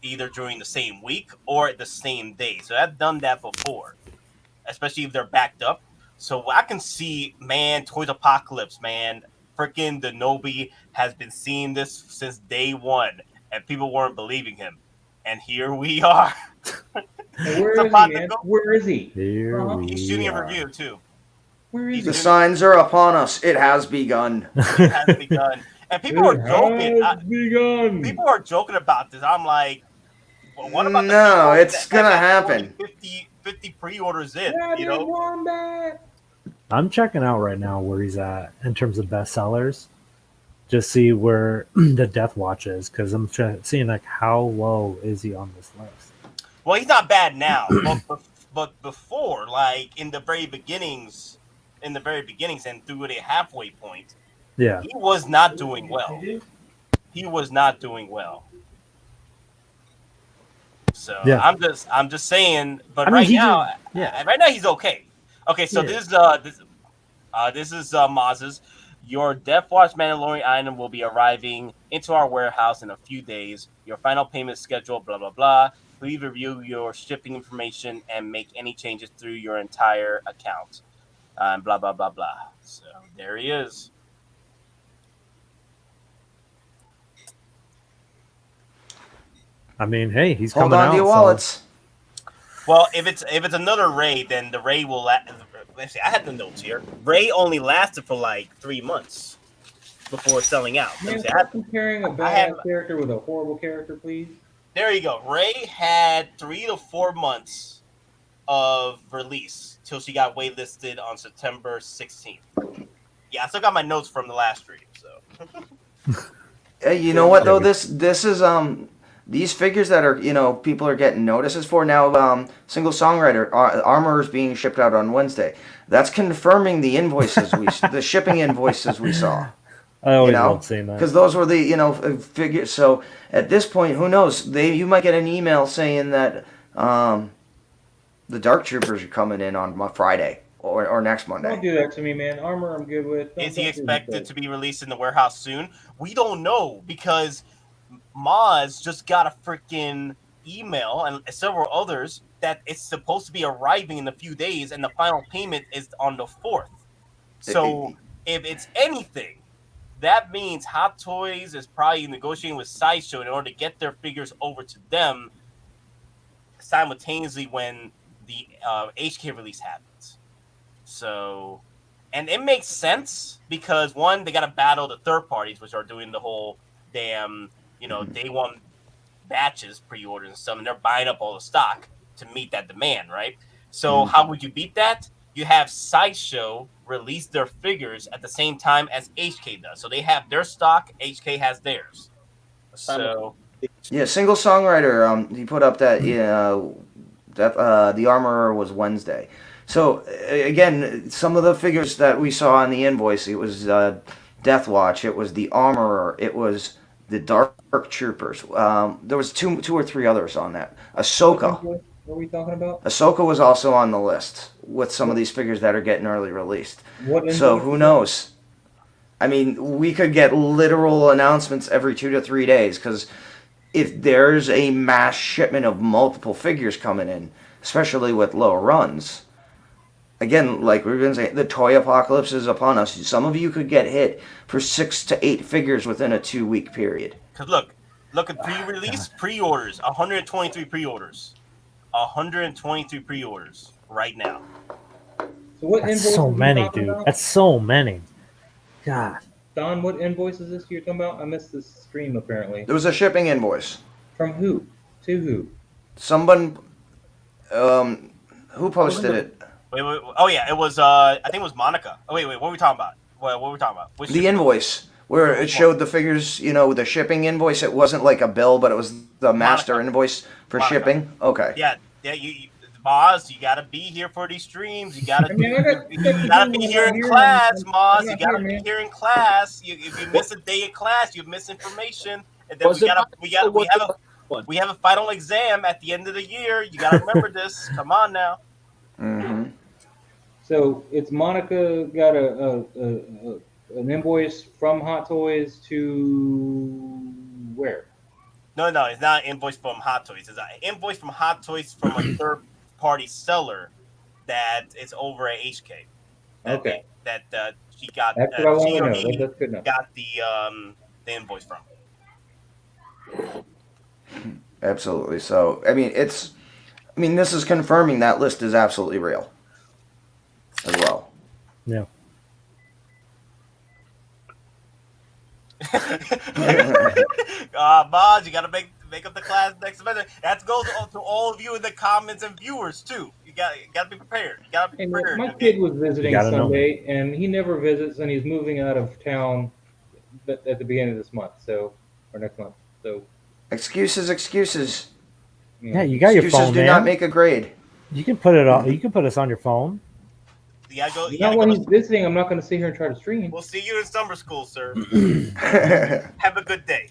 either during the same week or the same day. So they've done that before, especially if they're backed up. So I can see, man, Toys Apocalypse, man, freaking Denobi has been seeing this since day one, and people weren't believing him. And here we are. Where is he, man? Where is he? He's shooting a review, too. Where is The signs are upon us. It has begun. It has begun. And people are joking. People are joking about this. I'm like, well, what about no, it's going to happen. 50 pre-orders in, I'm checking out right now where he's at in terms of bestsellers. Just see where the Death Watch is, because I'm seeing like how low is he on this list. Well, he's not bad now, but before, like in the very beginnings and through the halfway point, yeah, he was not doing well. He was not doing well. So yeah. I'm just saying. But right now he's okay. Okay, so this is Moz's. Your Death Watch Mandalorian item will be arriving into our warehouse in a few days. Your final payment schedule, blah blah blah. Please review your shipping information and make any changes through your entire account. Blah, blah, blah, blah. So there he is. I mean, hey, he's Hold coming on out. to your so- wallets. Well, if it's another Ray, then the Ray will last. Let's see, I had the notes here. Ray only lasted for like 3 months before selling out. Let me Man, see, stop comparing a had- bad character with a horrible character, please. There you go. Ray had 3 to 4 months of release till she got waitlisted on September 16th. Yeah, I still got my notes from the last stream. So Hey, you know what though? This is these figures that are people are getting notices for now. Single songwriter armor is being shipped out on Wednesday. That's confirming the invoices the shipping invoices we saw. I always love seeing that. Because those were the figures. So at this point, who knows? You might get an email saying that the Dark Troopers are coming in on Friday or next Monday. Don't do that to me, man. Armor, I'm good with. is he expected to be released in the warehouse soon? We don't know because Moz just got a freaking email and several others that it's supposed to be arriving in a few days and the final payment is on the 4th. So if it's anything, that means Hot Toys is probably negotiating with Sideshow in order to get their figures over to them simultaneously when the HK release happens. So, and it makes sense because one, they got to battle the third parties, which are doing the whole damn, day one batches, pre-orders and stuff, and they're buying up all the stock to meet that demand, right? So how would you beat that? You have Sideshow release their figures at the same time as HK does. So they have their stock, HK has theirs. So yeah, single songwriter. He put up that that the armorer was Wednesday. So again, some of the figures that we saw on the invoice, it was Death Watch, it was the armorer, it was the Dark Troopers. There was two or three others on that. Ahsoka. What are we talking about? Ahsoka was also on the list with some of these figures that are getting early released. What So who knows? I mean, we could get literal announcements every 2 to 3 days because if there's a mass shipment of multiple figures coming in, especially with low runs, again, like we've been saying, the toy apocalypse is upon us. Some of you could get hit for 6 to 8 figures within a 2-week period. because look at pre-release pre-orders, 123 pre-orders. 123 pre-orders right now. So what That's invoice so are you many, talking dude. about? That's so many. God. Don, what invoice is this you're talking about? I missed this stream apparently. There was a shipping invoice. From who? To who? Someone, who posted it? Wait. Oh yeah, it was. I think it was Monica. Oh wait. What were we talking about? What were we talking about? Which The invoice where it showed the figures, the shipping invoice. It wasn't like a bill, but it was the master Monica. invoice for Monica. shipping. Okay. Yeah. You Moz, you gotta be here for these streams. You gotta, I mean, I got you gotta be here in class, Moz. You gotta be man. here in class. If you miss a day in class, you miss information, and then Was we it have a final exam at the end of the year. You gotta remember this. Come on now. Mm-hmm. So it's Monica got an invoice from Hot Toys to where? No, it's not an invoice from Hot Toys. It's an invoice from Hot Toys from a third-party seller that is over at HK. Okay. That she got. That's what I want she to or know. he That's good enough. got the invoice from. Absolutely. So, I mean, this is confirming that list is absolutely real as well. Yeah. Maz, you gotta make up the class next semester. That goes to all of you in the comments and viewers too. You gotta be prepared. You gotta be Hey, prepared. my kid was visiting You gotta know. Sunday, and he never visits, and he's moving out of town at the beginning of this month, or next month. So, Excuses. Yeah, you got your Excuses phone, do man. not make a grade. You can put it on. You can put us on your phone. You gotta go. You not gotta when go he's visiting. I'm not going to sit here and try to stream. we'll see you in summer school, sir. no, Have a good day.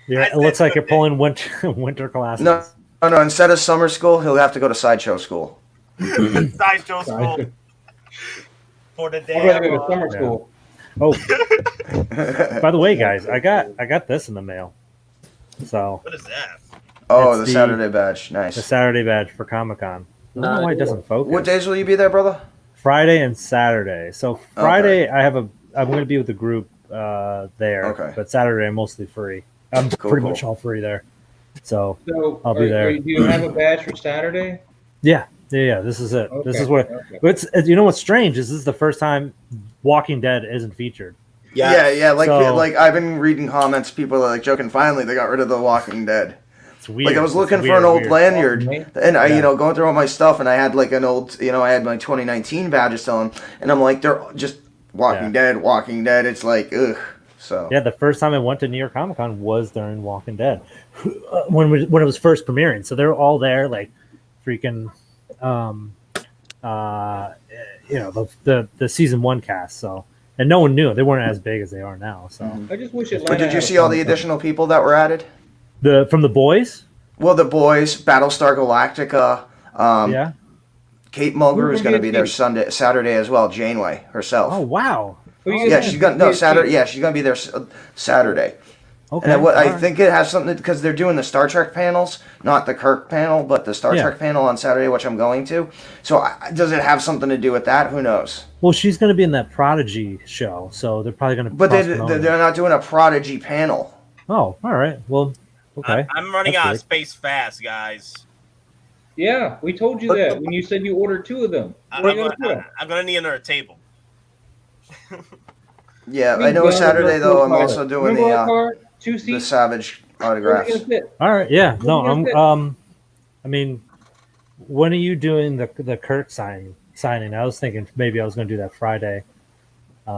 Yeah, it looks like you're pulling winter classes. no. Instead of summer school, he'll have to go to Sideshow school. Sideshow school for the I'm going to day. go to summer Yeah. school. Oh, by the way, guys, I got this in the mail. So What is that? Oh, It's the Saturday badge. The Nice. Saturday badge for Comic-Con. I don't know why it doesn't focus. What days will you be there, brother? Friday and Saturday. So Friday, I'm going to be with the group there. Okay. But Saturday, I'm mostly free. I'm pretty much all free there. So I'll be there. Do you have a badge for Saturday? Yeah. This is it. Okay, This is what. It's you know what's strange is this is the first time Walking Dead isn't featured. Yeah. Like So- like I've been reading comments. People are like joking. Finally, they got rid of the Walking Dead. It's weird. Like I was It's looking for weird, an old weird. lanyard, and I, Yeah. going through all my stuff, and I had like an old, I had my 2019 badges still on, and I'm like, they're just Walking Dead. It's like, ugh. So Yeah, the first time I went to New York Comic Con was during Walking Dead, when it was first premiering. So they were all there, like freaking, the season 1 cast. So and no one knew they weren't as big as they are now. So I just wish Atlanta But did you had see a all the Comic-Con. additional people that were added? from the boys, Well, the boys, Battlestar Galactica, yeah. Kate Mulgrew Who is going to be there did Saturday as well. Janeway herself. Oh wow. Who you Yeah, guys she's got? going Saturday. Yeah, she's going to be there Saturday. Okay. And I alright. think it has something because they're doing the Star Trek panels, not the Kirk panel, but the Star Yeah. Trek panel on Saturday, which I'm going to. So does it have something to do with that? Who knows? Well, she's going to be in that Prodigy show, so they're probably going to. But they're not doing a Prodigy panel. Oh, all right. Well, okay. I'm running That's out weird. of space fast, guys. Yeah, we told you that when you said you ordered 2 of them. I'm What are you gonna do? gonna need another table. Yeah, mean, I know well, Saturday go though. I'm for it. also doing Remember our the car? 2 seats. Savage Where are we autographs. gonna fit? All right. Yeah. No. What do you guys I mean, when are you doing the Kirk signing? I was thinking maybe I was going to do that Friday. When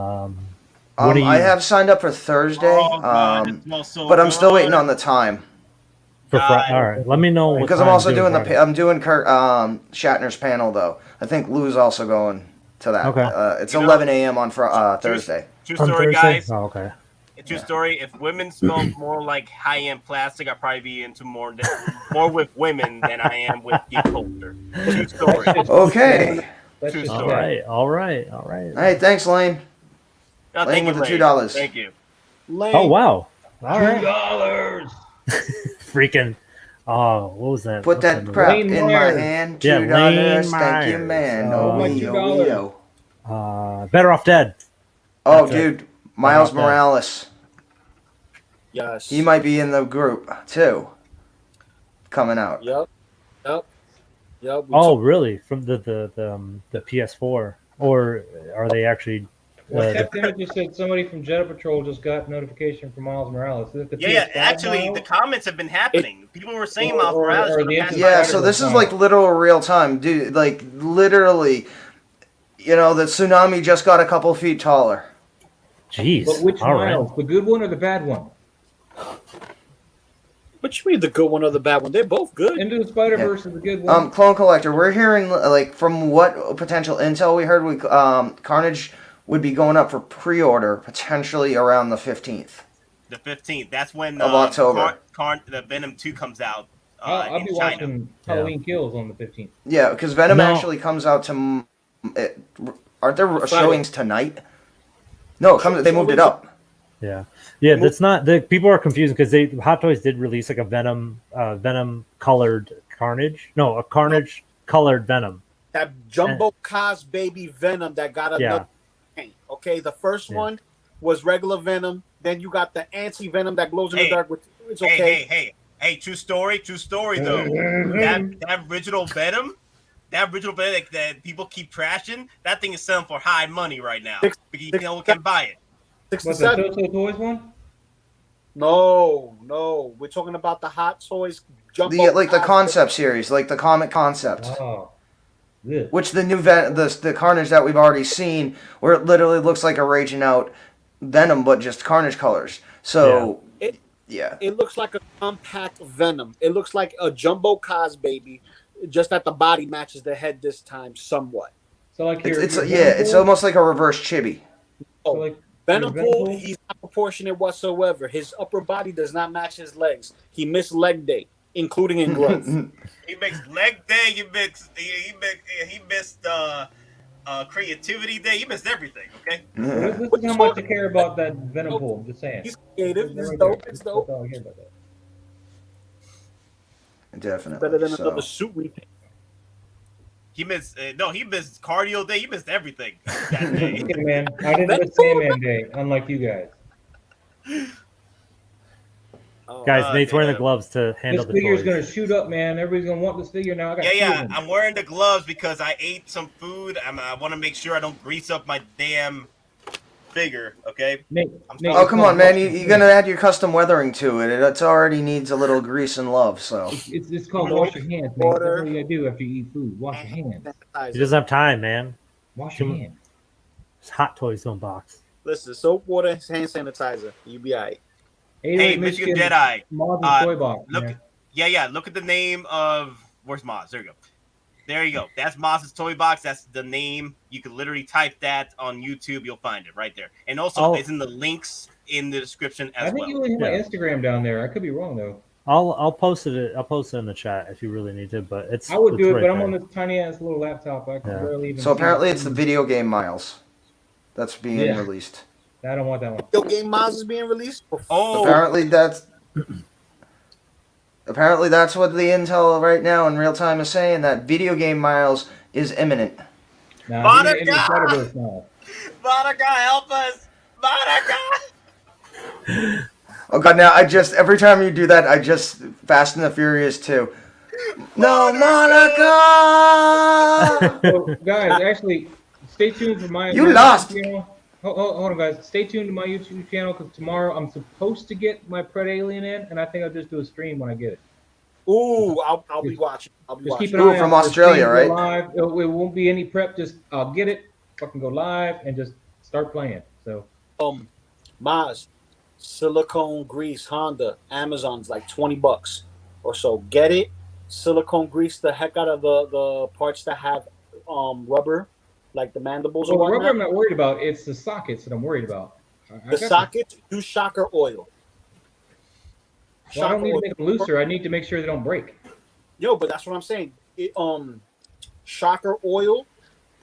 are you? I have signed up for Thursday, Oh, God, it smells so but I'm still good. waiting on the time For all right. Let me know what because I'm time also you're doing Friday. I'm doing Kurt Shatner's panel though. I think Lou's also going to that. Okay. It's 11 a.m. on Thursday. True On story, Thursday? guys. Oh, okay. True story. If women smell more like high-end plastic, I'd probably be into more with women than I am with geek culture. True story. Okay. That's True just story. bad. All right. Hey, thanks, Lane. No, Lane thank you, with the Lane. $2. Thank you. Oh wow. All right. $2. Freaking. Oh, what was that? Put What's that movie? crap Lane in my Myers. hand. Yeah, $2. Lane Thank you, Myers. man. Oh, Oh, my yo, $2. yo. Better Off Dead. Oh, That's it. dude, Miles Better Off Dead. Morales. Yes. He might be in the group too. Coming out. Yep. We Oh, really? From the PS4, or are they actually? Well, Captain just said somebody from Jetta Patrol just got notification from Miles Morales. Is it the Yeah, PS5 actually, Miles? the comments have been happening. People were saying Or- Miles or- Morales. or for the the past anti- Yeah, five so years. this is like literal real time, dude. Like literally, the tsunami just got a couple feet taller. Jeez. But which all right. Miles? The good one or the bad one? What you mean the good one or the bad one? They're both good. Into the Spider Verse is the good one. Clone Collector, we're hearing like from what potential intel we heard, Carnage would be going up for pre-order potentially around the 15th. The 15th. That's when Of October. the Venom 2 comes out I'll in be China. watching Halloween Kills on the 15th. Yeah, because Venom No. actually comes out to. Aren't there showings tonight? No, they moved it up. Yeah. That's not the people are confused because Hot Toys did release like a Venom colored Carnage. No, a Carnage colored Venom. That Jumbo Cos baby Venom that got another Yeah. paint. Okay, the first Yeah. one was regular Venom. Then you got the anti Venom that glows in Hey. the dark. It's okay. Hey, true story though. that original Venom that people keep trashing, that thing is selling for high money right now. Six- Because no one can buy it. What's the 67. Toto Toys one? No. We're talking about the Hot Toys Jumbo. The Cos concept series, like the comic concept. Oh, good. Which the new the Carnage that we've already seen, where it literally looks like a raging out Venom, but just Carnage colors. So, yeah. It looks like a compact Venom. It looks like a Jumbo Cos baby, just that the body matches the head this time somewhat. So like It's almost like a reverse chibi. So like Venom Venom Pool, Pool? he's not proportionate whatsoever. His upper body does not match his legs. He missed leg day, including in gloves. He makes leg day. He missed creativity day. He missed everything. Okay. this is how much I care about that Venom Pool. I'm just saying. He's creative. That's It's right dope. there. It's That's dope. all I care about that. Definitely. Better than so. another suit repaint. He missed he missed cardio day. He missed everything that day. Hey, man, I didn't miss Sandman Day, unlike you guys. Oh, Guys, Nate's wearing the damn. gloves to handle This the figure's toys. gonna shoot up, man. Everybody's gonna want this figure now. I got two of Yeah. them. I'm wearing the gloves because I ate some food. I want to make sure I don't grease up my damn figure. Okay. Nate, Oh, come on, man. You're going to add your custom weathering to it. It already needs a little grease and love, so. It's called wash your hands, man. That's what you gotta do after you eat food. Wash your hands. He doesn't have time, man. Wash your hands. It's Hot Toys don't box. Listen, soap, water, hand sanitizer. You be all right. Hey, Michigan Jedi. Moz toy box. Look, Man. yeah. Look at the name of where's Moz? There you go. There you go. That's Moz's toy box. That's the name. You can literally type that on YouTube. You'll find it right there. And also, it's in the links in the description as I think well. you only have my Instagram down there. I could be wrong though. I'll post it. I'll post it in the chat if you really need to. But it's I would do it, right but I'm there. on this tiny ass little laptop. I can barely even. So see apparently it. it's the video game Miles that's being released. I don't want that one. Video game Maz is being released. Oh, Apparently that's what the intel right now in real time is saying, that video game Miles is imminent. Nah, Monica! he's in the Spider-Verse now. Monica, help us! Monica! Oh god, now every time you do that, I just Fast and the Furious 2. No, Monica! So, guys, actually, stay tuned for my. You my lost! Channel. Hold on, guys. Stay tuned to my YouTube channel because tomorrow I'm supposed to get my Pred Alien in, and I think I'll just do a stream when I get it. Ooh, I'll be watching. Just keep an Ooh, eye from out for Australia, streams, right? go Live. It won't be any prep. Just I'll get it, fucking go live, and just start playing. So Maz, silicone grease, Honda, Amazon's like $20 or so. Get it. Silicone grease the heck out of the parts that have rubber, like the mandibles or well, the whatnot. rubber I'm not worried about. It's the sockets that I'm worried about. The sockets, use shocker oil. Well, I don't need to make them looser. I need to make sure they don't break. Yo, but that's what I'm saying. Shocker oil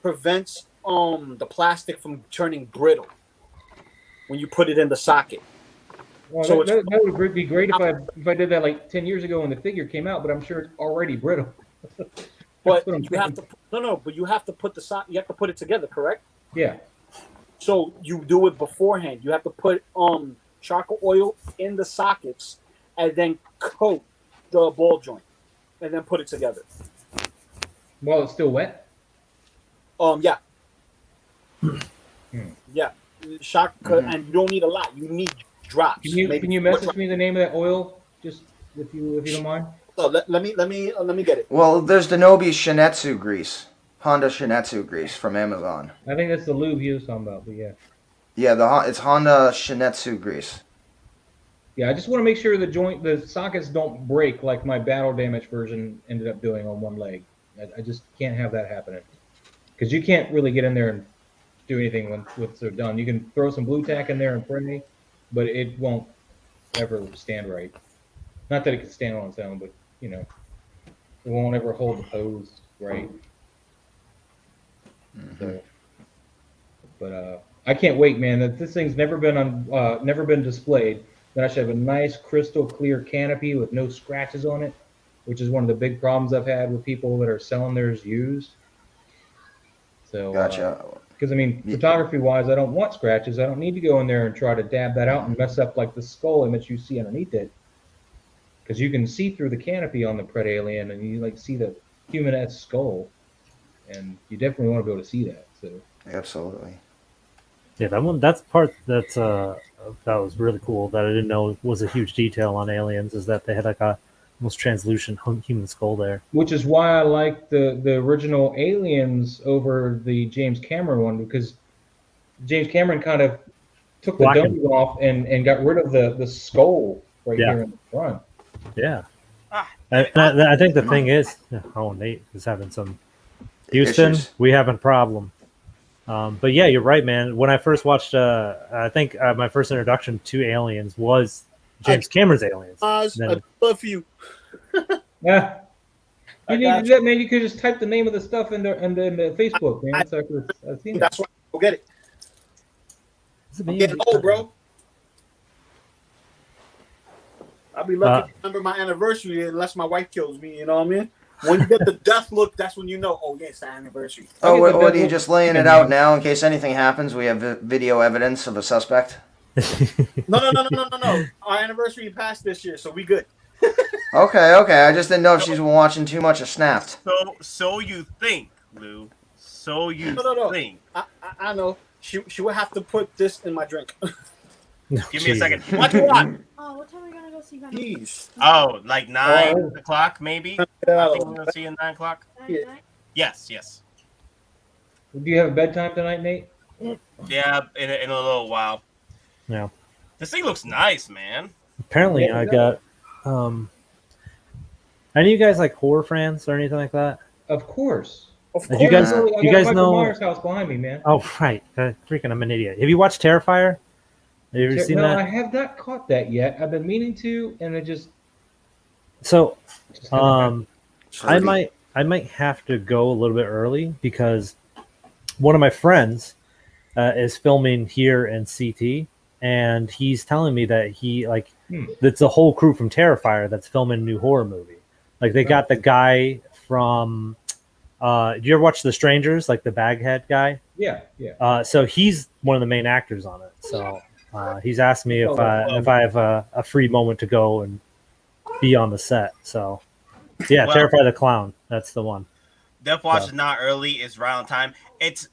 prevents the plastic from turning brittle when you put it in the socket. Well, So that would be great if I did that like 10 years ago when the figure came out, but I'm sure it's already brittle. But you have to but you have to put you have to put it together, correct? Yeah. So you do it beforehand. You have to put charcoal oil in the sockets and then coat the ball joint and then put it together. While it's still wet? Yeah. Yeah. And you don't need a lot. You need drops. Can you message me the name of that oil, just if you don't mind? So let me get it. Well, there's Denobi Shinetsu grease. Honda Shinetsu grease from Amazon. I think that's the lube he was talking about, but yeah. Yeah, it's Honda Shinetsu grease. Yeah, I just want to make sure the sockets don't break like my battle damage version ended up doing on one leg. I just can't have that happening. Because you can't really get in there and do anything once they're done. You can throw some blue tack in there and pray, but it won't ever stand right. Not that it can stand on its own, but, it won't ever hold the pose right. So, but I can't wait, man. That this thing's never been displayed. Then I should have a nice crystal clear canopy with no scratches on it, which is one of the big problems I've had with people that are selling theirs used. So, Gotcha. Because photography wise, I don't want scratches. I don't need to go in there and try to dab that out and mess up like the skull image you see underneath it. Because you can see through the canopy on the Pred Alien, and you see the human-esque skull, and you definitely want to be able to see that. So Absolutely. Yeah, that's part that was really cool that I didn't know was a huge detail on Aliens, is that they had like a almost translucent human skull there. Which is why I like the original Aliens over the James Cameron one, because James Cameron kind of took the dome off and got rid of the skull here in the front. Yeah. I think the thing is, Nate is having some Houston. Issues. We having a problem. But yeah, you're right, man. When I first watched, I think my first introduction to Aliens was James Cameron's Aliens. I love you. Yeah. You need to do that, man. You could just type the name of the stuff in the Facebook, man. So I've seen That's why. Go get it. I'm getting old, bro. I'll be lucky to remember my anniversary unless my wife kills me. You know what I mean? When you get the death look, that's when you know. Oh, yeah, it's the anniversary. Oh, what are you just laying it out now in case anything happens? We have video evidence of a suspect. No. Our anniversary passed this year, so we good. Okay. I just didn't know if she's been watching too much of Snapped. So you think, Lou? So you think? I know. She would have to put this in my drink. Give me a second. What do you want? Oh, what time are we gonna go see Venom? Jeez. Oh, like 9 o'clock, maybe? I think we're gonna see at 9 o'clock. Yes. Do you have a bedtime tonight, Nate? Yeah, in a little while. Yeah. This thing looks nice, man. Apparently, I got. Any of you guys like horror fans or anything like that? Of course. Do you guys know? Myers house behind me, man. Oh, right. Freaking, I'm an idiot. Have you watched Terrifier? Have you ever seen that? No, I have not caught that yet. I've been meaning to, and it just. So, I might have to go a little bit early because one of my friends is filming here in CT, and he's telling me that that's a whole crew from Terrifier that's filming a new horror movie. Like they got the guy from. Did you ever watch The Strangers? Like the Baghead guy? Yeah. So he's one of the main actors on it. So he's asked me if I have a free moment to go and be on the set. So yeah, Terrify the Clown. That's the one. Death Watch is not early. It's right on time. It's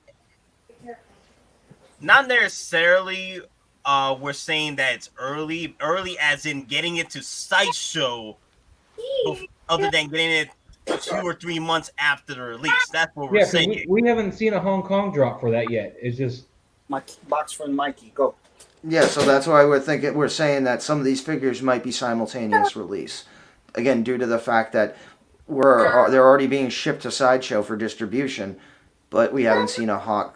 not necessarily we're saying that it's early as in getting it to Sideshow, other than getting it 2 or 3 months after the release. That's what we're saying. We haven't seen a Hong Kong drop for that yet. It's just my box friend Mikey. Go. Yeah, so that's why we're saying that some of these figures might be simultaneous release. Again, due to the fact that they're already being shipped to Sideshow for distribution, but we haven't seen a Hot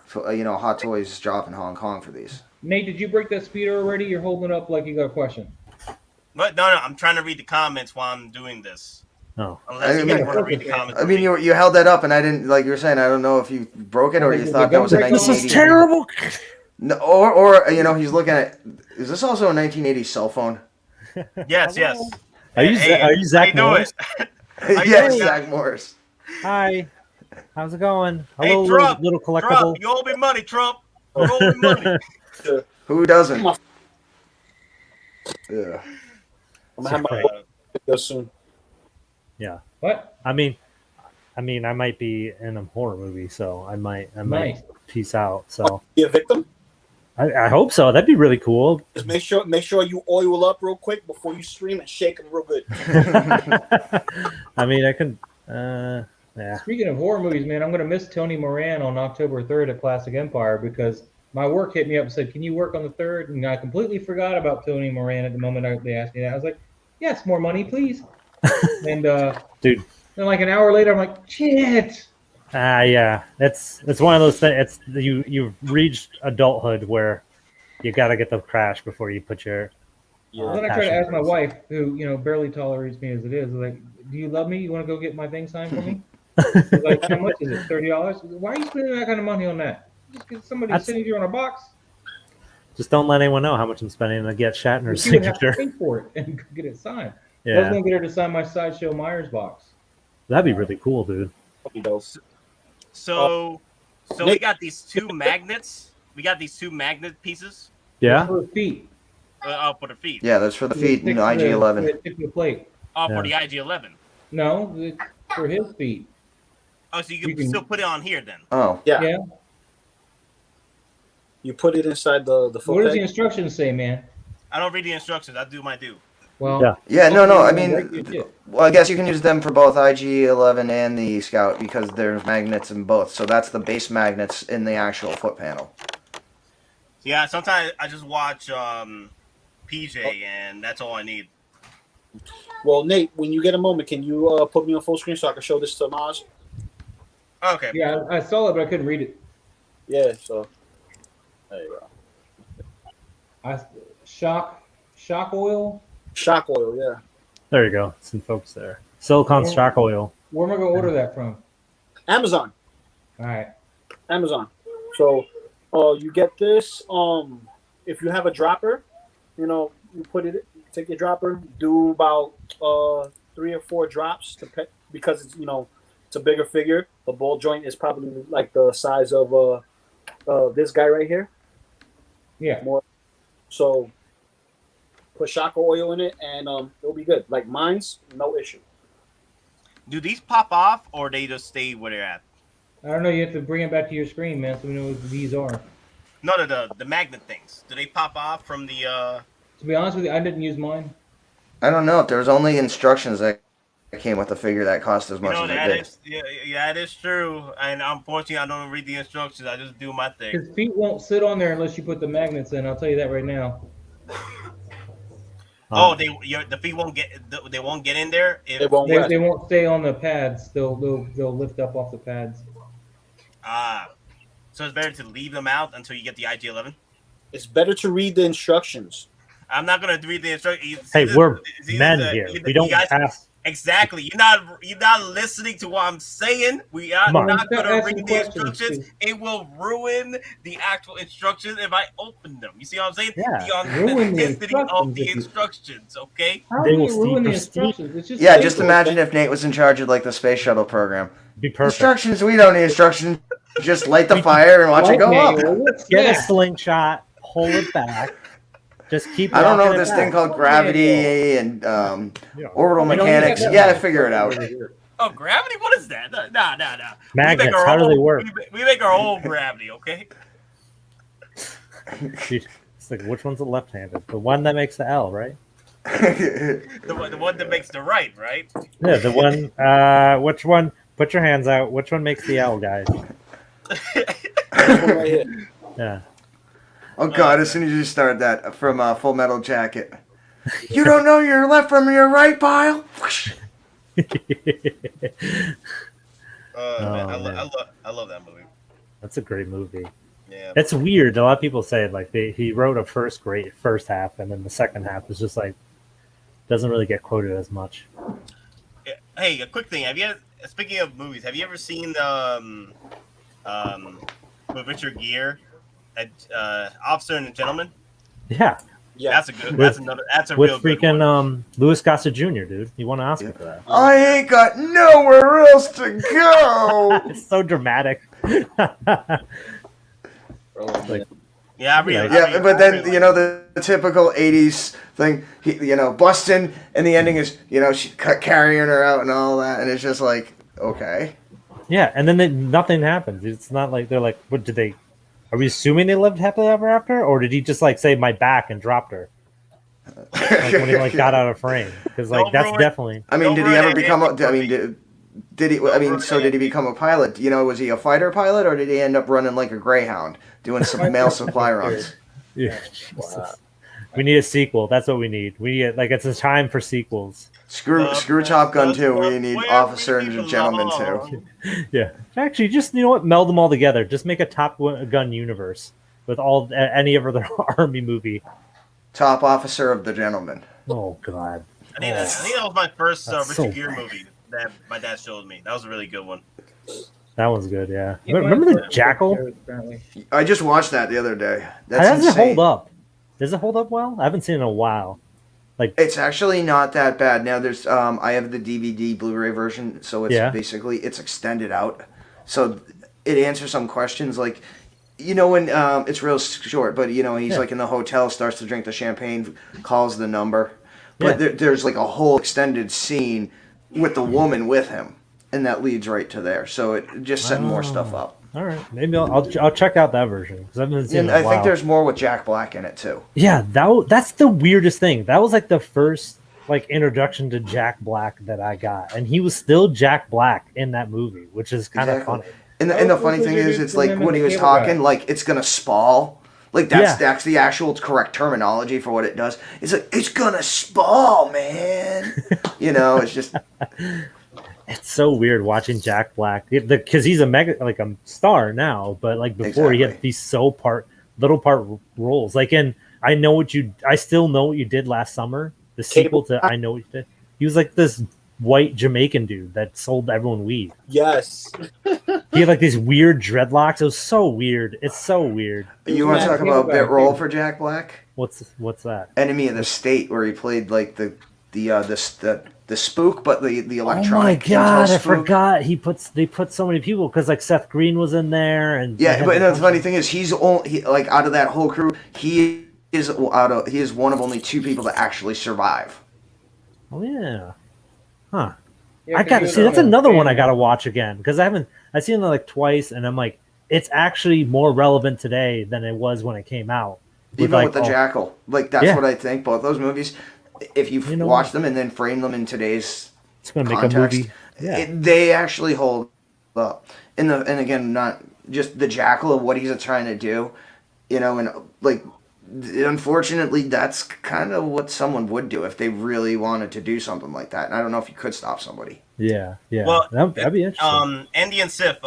Toys drop in Hong Kong for these. Nate, did you break that speeder already? You're holding it up like you got a question. But no, I'm trying to read the comments while I'm doing this. Oh, Unless you guys want to read the comments. I mean, you held that up, and I didn't, like you were saying, I don't know if you broke it or you thought that was a 1980. This is terrible. No, or he's looking at. Is this also a 1980 cell phone? Yes. Are you Zach Morris? Yes, Zach Morris. Hi. How's it going? Hey, Hello, Trump, little collectible. Trump, you owe me money, Trump. You owe me money. Who doesn't? Yeah. I'm gonna have my book soon. Yeah. What? I mean, I might be in a horror movie, so I might peace out. So be a victim. I hope so. That'd be really cool. Just make sure you oil up real quick before you stream and shake them real good. I mean, I can. Yeah. Speaking of horror movies, man, I'm gonna miss Tony Moran on October 3rd at Classic Empire because my work hit me up and said, "Can you work on the 3rd?" And I completely forgot about Tony Moran at the moment they asked me that. I was like, "Yes, more money, please." And dude, then like an hour later, I'm like, "Shit." Yeah, it's one of those things. You've reached adulthood where you got to get the crash before you put your. Then I try to ask my wife, who barely tolerates me as it is, like, "Do you love me? You want to go get my thing signed for me?" Like, how much is it? $30? Why are you spending that kind of money on that? Just because somebody's sitting here on a box. Just don't let anyone know how much I'm spending to get Shatner's signature. You would have to signature. pay for it and get it signed. Yeah. I was gonna get her to sign my Sideshow Myers box. That'd be really cool, dude. So we got these 2 magnets. We got these 2 magnet pieces. Yeah. For the feet. For the feet. Yeah, that's for the feet in IG-11. The plate. For the IG-11. No, it's for his feet. Oh, so you can still put it on here then? Oh. Yeah. You put it inside the full. What does the instructions say, man? I don't read the instructions. I do my due. Well, yeah, no. I mean, I guess you can use them for both IG-11 and the Scout because there's magnets in both. So that's the base magnets in the actual foot panel. Yeah, sometimes I just watch PJ, and that's all I need. Well, Nate, when you get a moment, can you put me on full screen so I can show this to Maz? Okay. Yeah, I saw it, but I couldn't read it. Yeah, so there you go. Shock oil. Shock oil, yeah. There you go. Some folks there. Silicon shock oil. Where am I gonna order that from? Amazon. All right. Amazon. So, you get this. If you have a dropper, you put it take your dropper, do about 3 or 4 drops because it's it's a bigger figure. The ball joint is probably like the size of this guy right here. Yeah. More. So put shaka oil in it, and it'll be good. Like mine's, no issue. Do these pop off, or they just stay where they're at? I don't know. You have to bring it back to your screen, man, so we know what these are. No, the magnet things. Do they pop off from the? To be honest with you, I didn't use mine. I don't know if there's only instructions that came with the figure that cost as much as it that did. is, yeah, that is true. And unfortunately, I don't read the instructions. I just do my thing. His feet won't sit on there unless you put the magnets in. I'll tell you that right now. The feet won't get. They won't get in there. It won't. They won't stay on the pads. They'll lift up off the pads. So it's better to leave them out until you get the IG-11. It's better to read the instructions. I'm not gonna read the instructions. Hey, we're men here. We don't pass. Exactly. You're not listening to what I'm saying. We are not gonna read the instructions. It will ruin the actual instructions if I open them. You see what I'm saying? Yeah. The authenticity of the instructions. Okay. How They do will you ruin the steep your instructions? It's just Yeah, paper. just imagine if Nate was in charge of like the space shuttle program. Be perfect. Instructions, we don't need instructions. Just light the fire and watch it go up. Get a slingshot, hold it back. Just keep. I don't know rocking this it thing back. called gravity and orbital We don't mechanics. get that You gotta much figure it out. Oh, gravity? What is that? Nah. Magnets, how do they work? We make our own gravity. Okay. It's like, which one's the left-handed? The one that makes the L, right? The one that makes the right. Yeah, the one. Which one? Put your hands out. Which one makes the L, guys? Right here. Yeah. Oh god, as soon as you start that from Full Metal Jacket. You don't know your left from your right, pile? Man, man. I love that movie. That's a great movie. Yeah. It's weird. A lot of people say like he wrote a first half, and then the second half is just like doesn't really get quoted as much. Hey, a quick thing. Speaking of movies, have you ever seen with Richard Gere, Officer and a Gentleman? Yeah. Yeah. That's a good. That's a With real good freaking one. Louis Gossett Jr., dude. You want to ask me for that? I ain't got nowhere else to go. It's so dramatic. Like, Yeah, I really. Yeah, but then the typical '80s thing, busting, and the ending is she carrying her out and all that, and it's just like okay. yeah, and then nothing happens. It's not like they're like, what did they? Are we assuming they lived happily ever after, or did he just like say my back and dropped her? Like when he got out of frame, because like that's definitely. I mean, did he ever become a? I mean, did he? I mean, so did he become a pilot? Was he a fighter pilot, or did he end up running like a Greyhound, doing some mail supply runs? Yeah, Jesus. We need a sequel. That's what we need. We need it's a time for sequels. Screw Top Gun 2. We need Officer and Gentleman 2. Yeah, actually, just what, meld them all together. Just make a Top Gun universe with all any of other army movie. Top Officer of the Gentleman. Oh God. I think that was my first Richard Gere bad. movie that my dad showed me. That was a really good one. That one's good. Yeah. Remember the Jackal? I just watched that the other day. How does it hold up? Does it hold up well? I haven't seen it in a while. It's actually not that bad. Now there's I have the DVD Blu-ray version, so it's basically it's extended out. So it answers some questions like when it's real short, but he's like in the hotel, starts to drink the champagne, calls the number. But there's like a whole extended scene with the woman with him, and that leads right to there. So it just set more stuff up. All right, maybe I'll check out that version because I've been seeing. I think there's more with Jack Black in it too. Yeah, that's the weirdest thing. That was like the first introduction to Jack Black that I got, and he was still Jack Black in that movie, which is kind of funny. And the funny thing is, it's like when he was talking, like it's gonna spall. Like that's the actual correct terminology for what it does. It's like it's gonna spall, man. It's just. It's so weird watching Jack Black because he's a star now, but before he had these little part roles. Like in I Still Know What You Did Last Summer, the sequel to I Know What You Did. He was like this white Jamaican dude that sold everyone weed. Yes. He had these weird dreadlocks. It was so weird. It's so weird. You want to talk about bit roll for Jack Black? What's that? Enemy of the State, where he played like the spook, but the electronic. Oh my god, I spook. forgot. They put so many people because like Seth Green was in there, and yeah. But the funny thing is, he's only like out of that whole crew, he is one of only 2 people that actually survive. Oh yeah, huh? Yeah, I 'cause gotta he was see. That's on another one I Cantina. gotta watch again because I've seen it like twice, and I'm like, it's actually more relevant today than it was when it came out. Even with the Jackal, like that's Yeah. what I think. Both those movies, if you know watch what? them and then frame them in today's It's gonna make context, a movie. Yeah. they actually hold up. And again, not just the Jackal of what he's trying to do, and like, unfortunately, that's kind of what someone would do if they really wanted to do something like that. And I don't know if you could stop somebody. Yeah. Well, that'd be interesting. Andy and Sif,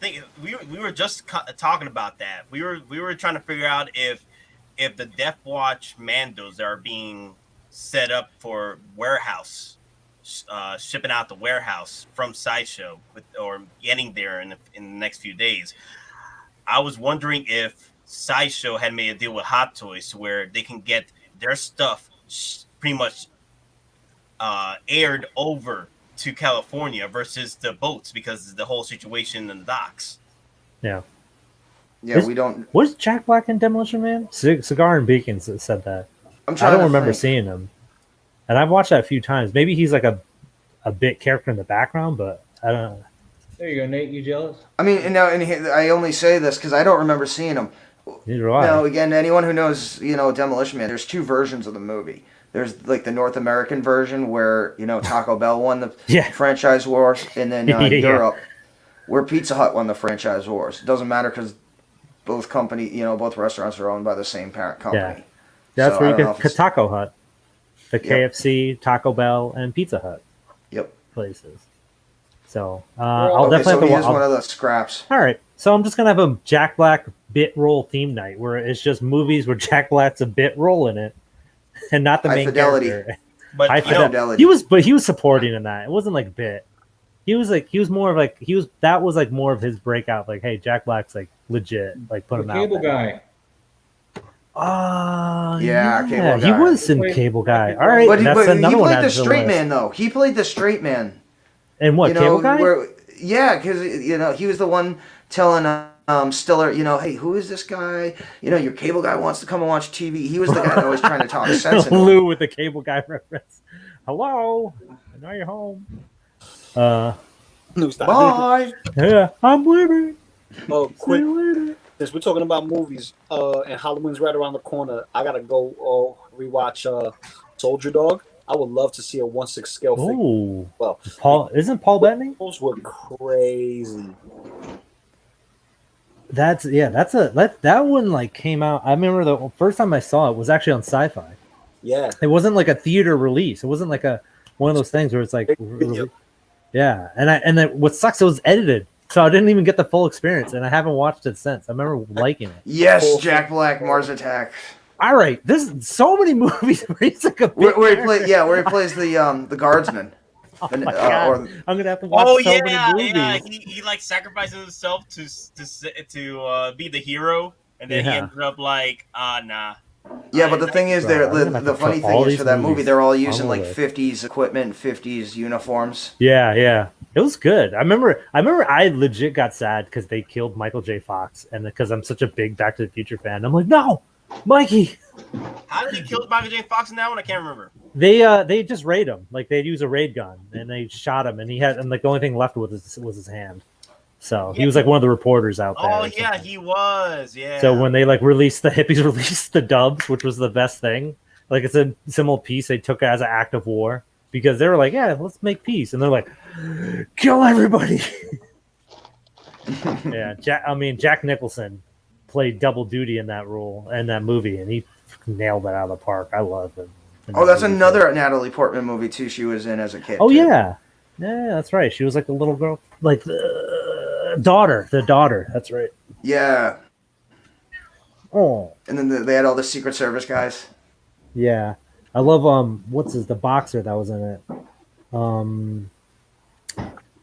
think we were just talking about that. We were trying to figure out if the Death Watch Mandos are being set up for warehouse, shipping out the warehouse from Sideshow, or getting there in the next few days. I was wondering if Sideshow had made a deal with Hottoys where they can get their stuff pretty much aired over to California versus the boats because of the whole situation in the docks. Yeah. Yeah, we don't. Was Jack Black in Demolition Man? Cigar and Beacons that said that. I don't remember seeing him, and I've watched that a few times. Maybe he's like a bit character in the background, but I don't know. There you go, Nate. You jealous? I mean, I only say this because I don't remember seeing him. Neither do I. Now, again, anyone who knows, Demolition Man, there's 2 versions of the movie. There's like the North American version where Taco Bell won the franchise wars, and then Europe where Pizza Hut won the franchise wars. It doesn't matter because both both restaurants are owned by the same parent company. Yeah, that's where you get get Taco Hut, the KFC, Taco Bell, and Pizza Hut. Yep. Places. So I'll definitely. So he is one of the scraps. All right, so I'm just gonna have a Jack Black bit role theme night where it's just movies where Jack Black's a bit role in it, and not the High main fidelity. character. But High fidelity. He was supporting in that. It wasn't like bit. He was more of like that was like more of his breakout. Like, hey, Jack Black's like legit. Like put him out. Cable Guy. Yeah, Cable Guy. He was in Cable Guy. All right, but he played the straight man though. He played the straight man. And what, Cable Guy? Because he was the one telling Stiller, hey, who is this guy? Your Cable Guy wants to come and watch TV. He was the guy that was trying to talk sense into him. Lou with the Cable Guy reference. Hello, I know you're home. Bye. Yeah, I'm leaving. Oh, quick. Since we're talking about movies, and Halloween's right around the corner, I gotta go rewatch Soldier Dog. I would love to see a 1/6 scale figure. Oh, well, isn't Paul Bettany? Those were crazy. That one like came out. I remember the first time I saw it was actually on Sci-Fi. Yeah, it wasn't like a theater release. It wasn't like one of those things where it's like, yeah. And then what sucks, it was edited, so I didn't even get the full experience, and I haven't watched it since. I remember liking it. Yes, Jack Black, Mars Attacks. All right, there's so many movies where he's like where he plays the guardsman. Oh my God. I'm gonna have to watch many movies. Yeah, he like sacrifices himself to be the hero, and then he ended up like, nah. Yeah, but the thing is, the funny thing is for that movie, they're all using like 50s equipment, 50s uniforms. Yeah. It was good. I remember I legit got sad because they killed Michael J. Fox, and because I'm such a big Back to the Future fan, I'm like, no, Mikey. How did they kill Michael J. Fox in that one? I can't remember. They just raid him. Like they'd use a raid gun and they shot him, and like the only thing left was his hand. So he was like one of the reporters out there. Oh yeah, he was. Yeah. So when they like released the dubs, which was the best thing, like it's a similar piece they took as an act of war because they were like, yeah, let's make peace, and they're like, kill everybody. Yeah, Jack Nicholson played double duty in that role in that movie, and he nailed it out of the park. I love him. Oh, that's another Natalie Portman movie too. She was in as a kid. Oh too. yeah, that's right. She was like a little girl, like the daughter. That's right. Yeah. Oh. And then they had all the Secret Service guys. Yeah, I love the boxer that was in it.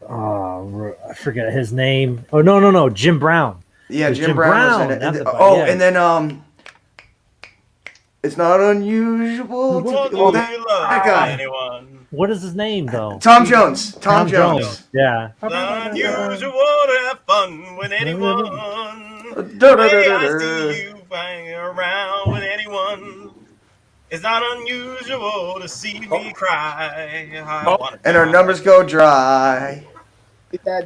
I forget his name. Oh no, Jim Brown. Yeah, Jim Brown was in it. And then It's not unusual. Won't Well, you that love guy. anyone? What is his name though? Tom Jones. Tom Jones. Yeah. It's unusual to have fun with anyone. Da, da, The way da, I da, see you hanging around with anyone. It's not unusual to see me cry. I wanna And our cry. numbers go dry.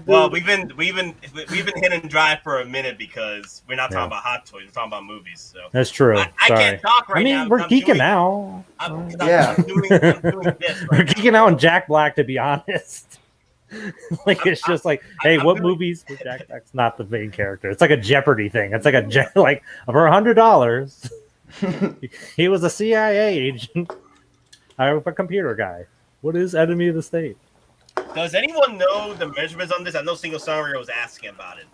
Well, we've been hitting dry for a minute because we're not talking about Hot Toys. We're talking about movies. So That's true. I Sorry. can't talk right now. We're geeking out. Yeah. I'm doing this We're right geeking out on Jack Black, to be honest. Like it's just like, hey, what movies? Jack Black's not the main character. It's like a Jeopardy thing. It's like like for $100, he was a CIA agent. I'm a computer guy. What is Enemy of the State? Does anyone know the measurements on this? I know Single Summer was asking about it.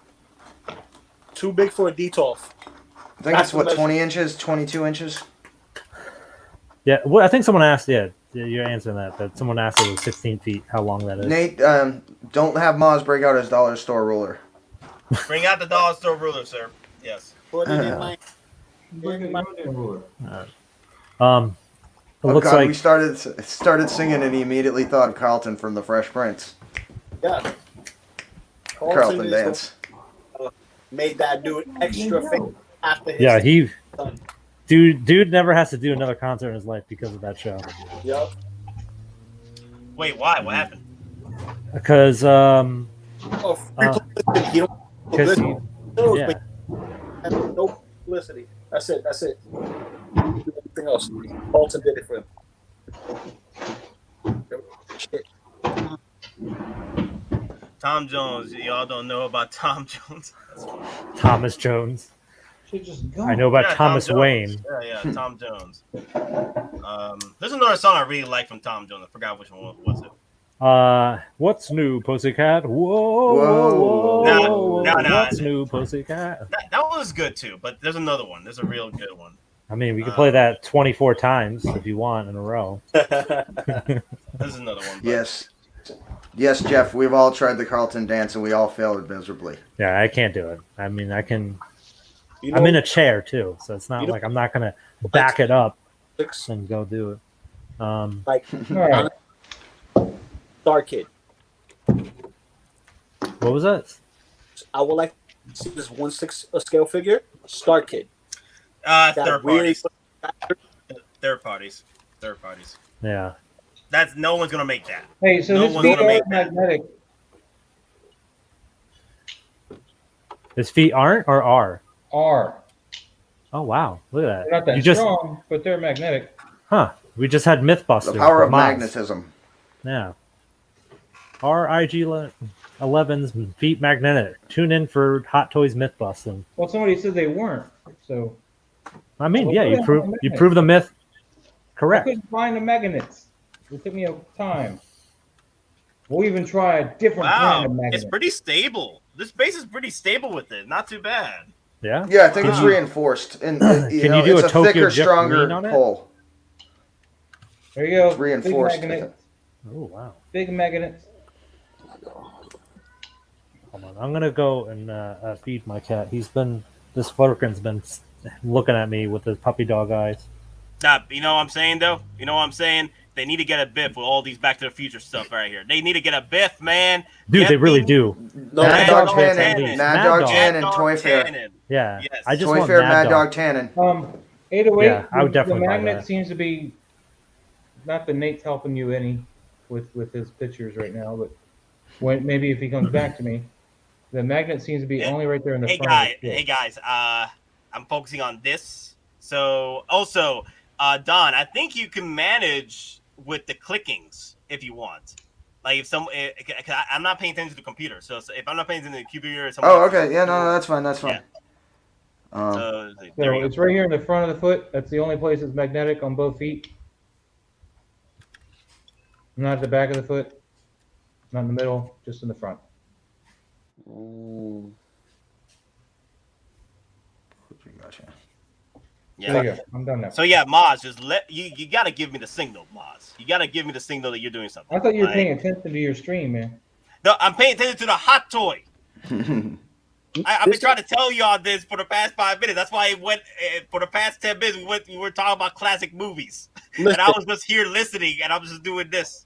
Too big for a DTOF. I think it's what, 20 inches, 22 inches. Yeah, well, I think someone asked. Yeah, you're answering that. That someone asked if it was 16 feet. How long that is? Nate, don't have Maz break out his dollar store ruler. Bring out the dollar store ruler, sir. Yes. Put it in my. It looks God, like we started singing and he immediately thought of Carlton from The Fresh Prince. Yeah. Carlton dance. Made that dude extra famous after his. yeah, done. dude never has to do another concert in his life because of that show. Yep. Wait, why? What happened? Because Oh, free publicity. He don't. because No, no publicity. That's it. That's it. Do anything else? Bolton did it for him. Shit. Tom Jones. Y'all don't know about Tom Jones. That's funny. Thomas Jones. Should just go. I know about Yeah, Thomas Tom Jones. Wayne. Yeah, Tom Jones. There's another song I really like from Tom Jones. I forgot which one was it. What's new, Pussycat? Whoa, whoa, whoa. No. What's new, Pussycat? That one was good too, but there's another one. There's a real good one. I mean, we can play that 24 times if you want in a row. There's another one. But Yes, Jeff, we've all tried the Carlton dance and we all failed miserably. Yeah, I can't do it. I mean, I can. You know, I'm in a chair too, so it's not like I'm not gonna back it up six, and go do it. like All right. Star Kid. What was that? I would like to see this 1/6 scale figure. Star Kid. That Third weird- parties. Third parties. Yeah. That's no one's gonna make that. Hey, so No his one's feet gonna are make that. magnetic. His feet aren't or are? Are. Oh wow! Look at They're that. not that You just, strong, but they're magnetic. huh? We just had MythBusters. The power of Moz. magnetism. Yeah. RIG-11's feet magnetic. Tune in for Hot Toys MythBusting. Well, somebody said they weren't. So I mean, Well, yeah, look at you that. prove the myth I correct. couldn't find the magnets. It took me a time. We'll even try a different kind of Wow, magnet. it's pretty stable. This base is pretty stable with it. Not too bad. Yeah. Yeah, I think it's Can you- reinforced. And Can you do it's a a Tokyo thicker, Jeff stronger Green on it? pole. There you go. It's reinforced. Big magnets. Oh wow. Big magnets. Hold on. I'm gonna go and feed my cat. This Flurkin's been looking at me with his puppy dog eyes. Nah, you know what I'm saying though? You know what I'm saying? They need to get a biff with all these Back to the Future stuff right here. They need to get a biff, man. Dude, Get they really me- do. No, Mad Mad Dog Dog Tannen. Tannen. Mad Dog Dog. Tannen, Dog Toy Fair. Tannen. Yeah. Yes. I just Toy want Fair, Mad Dog. Tannen. 808. Yeah, I would definitely The buy magnet that. seems to be not that Nate's helping you any with his pictures right now, but maybe if he comes back to me, the magnet seems to be only right there in the front. Hey guys, I'm focusing on this. So also, Don, I think you can manage with the clickings if you want. Like if I'm not paying attention to the computer, so if I'm not paying attention to the computer, Oh, okay. Yeah, no, that's fine. That's fine. So, So there you go. it's right here in the front of the foot. That's the only place it's magnetic on both feet. Not at the back of the foot. Not in the middle, just in the front. Gotcha. Yeah. There you go. I'm done now. So yeah, Moz, just you gotta give me the signal, Moz. You gotta give me the signal that you're doing something. I thought you were Like- paying attention to your stream, man. No, I'm paying attention to the hot toy. I've been trying to tell y'all this for the past 5 minutes. That's why it went for the past 10 minutes. We were talking about classic movies, and I was just here listening, and I was just doing this.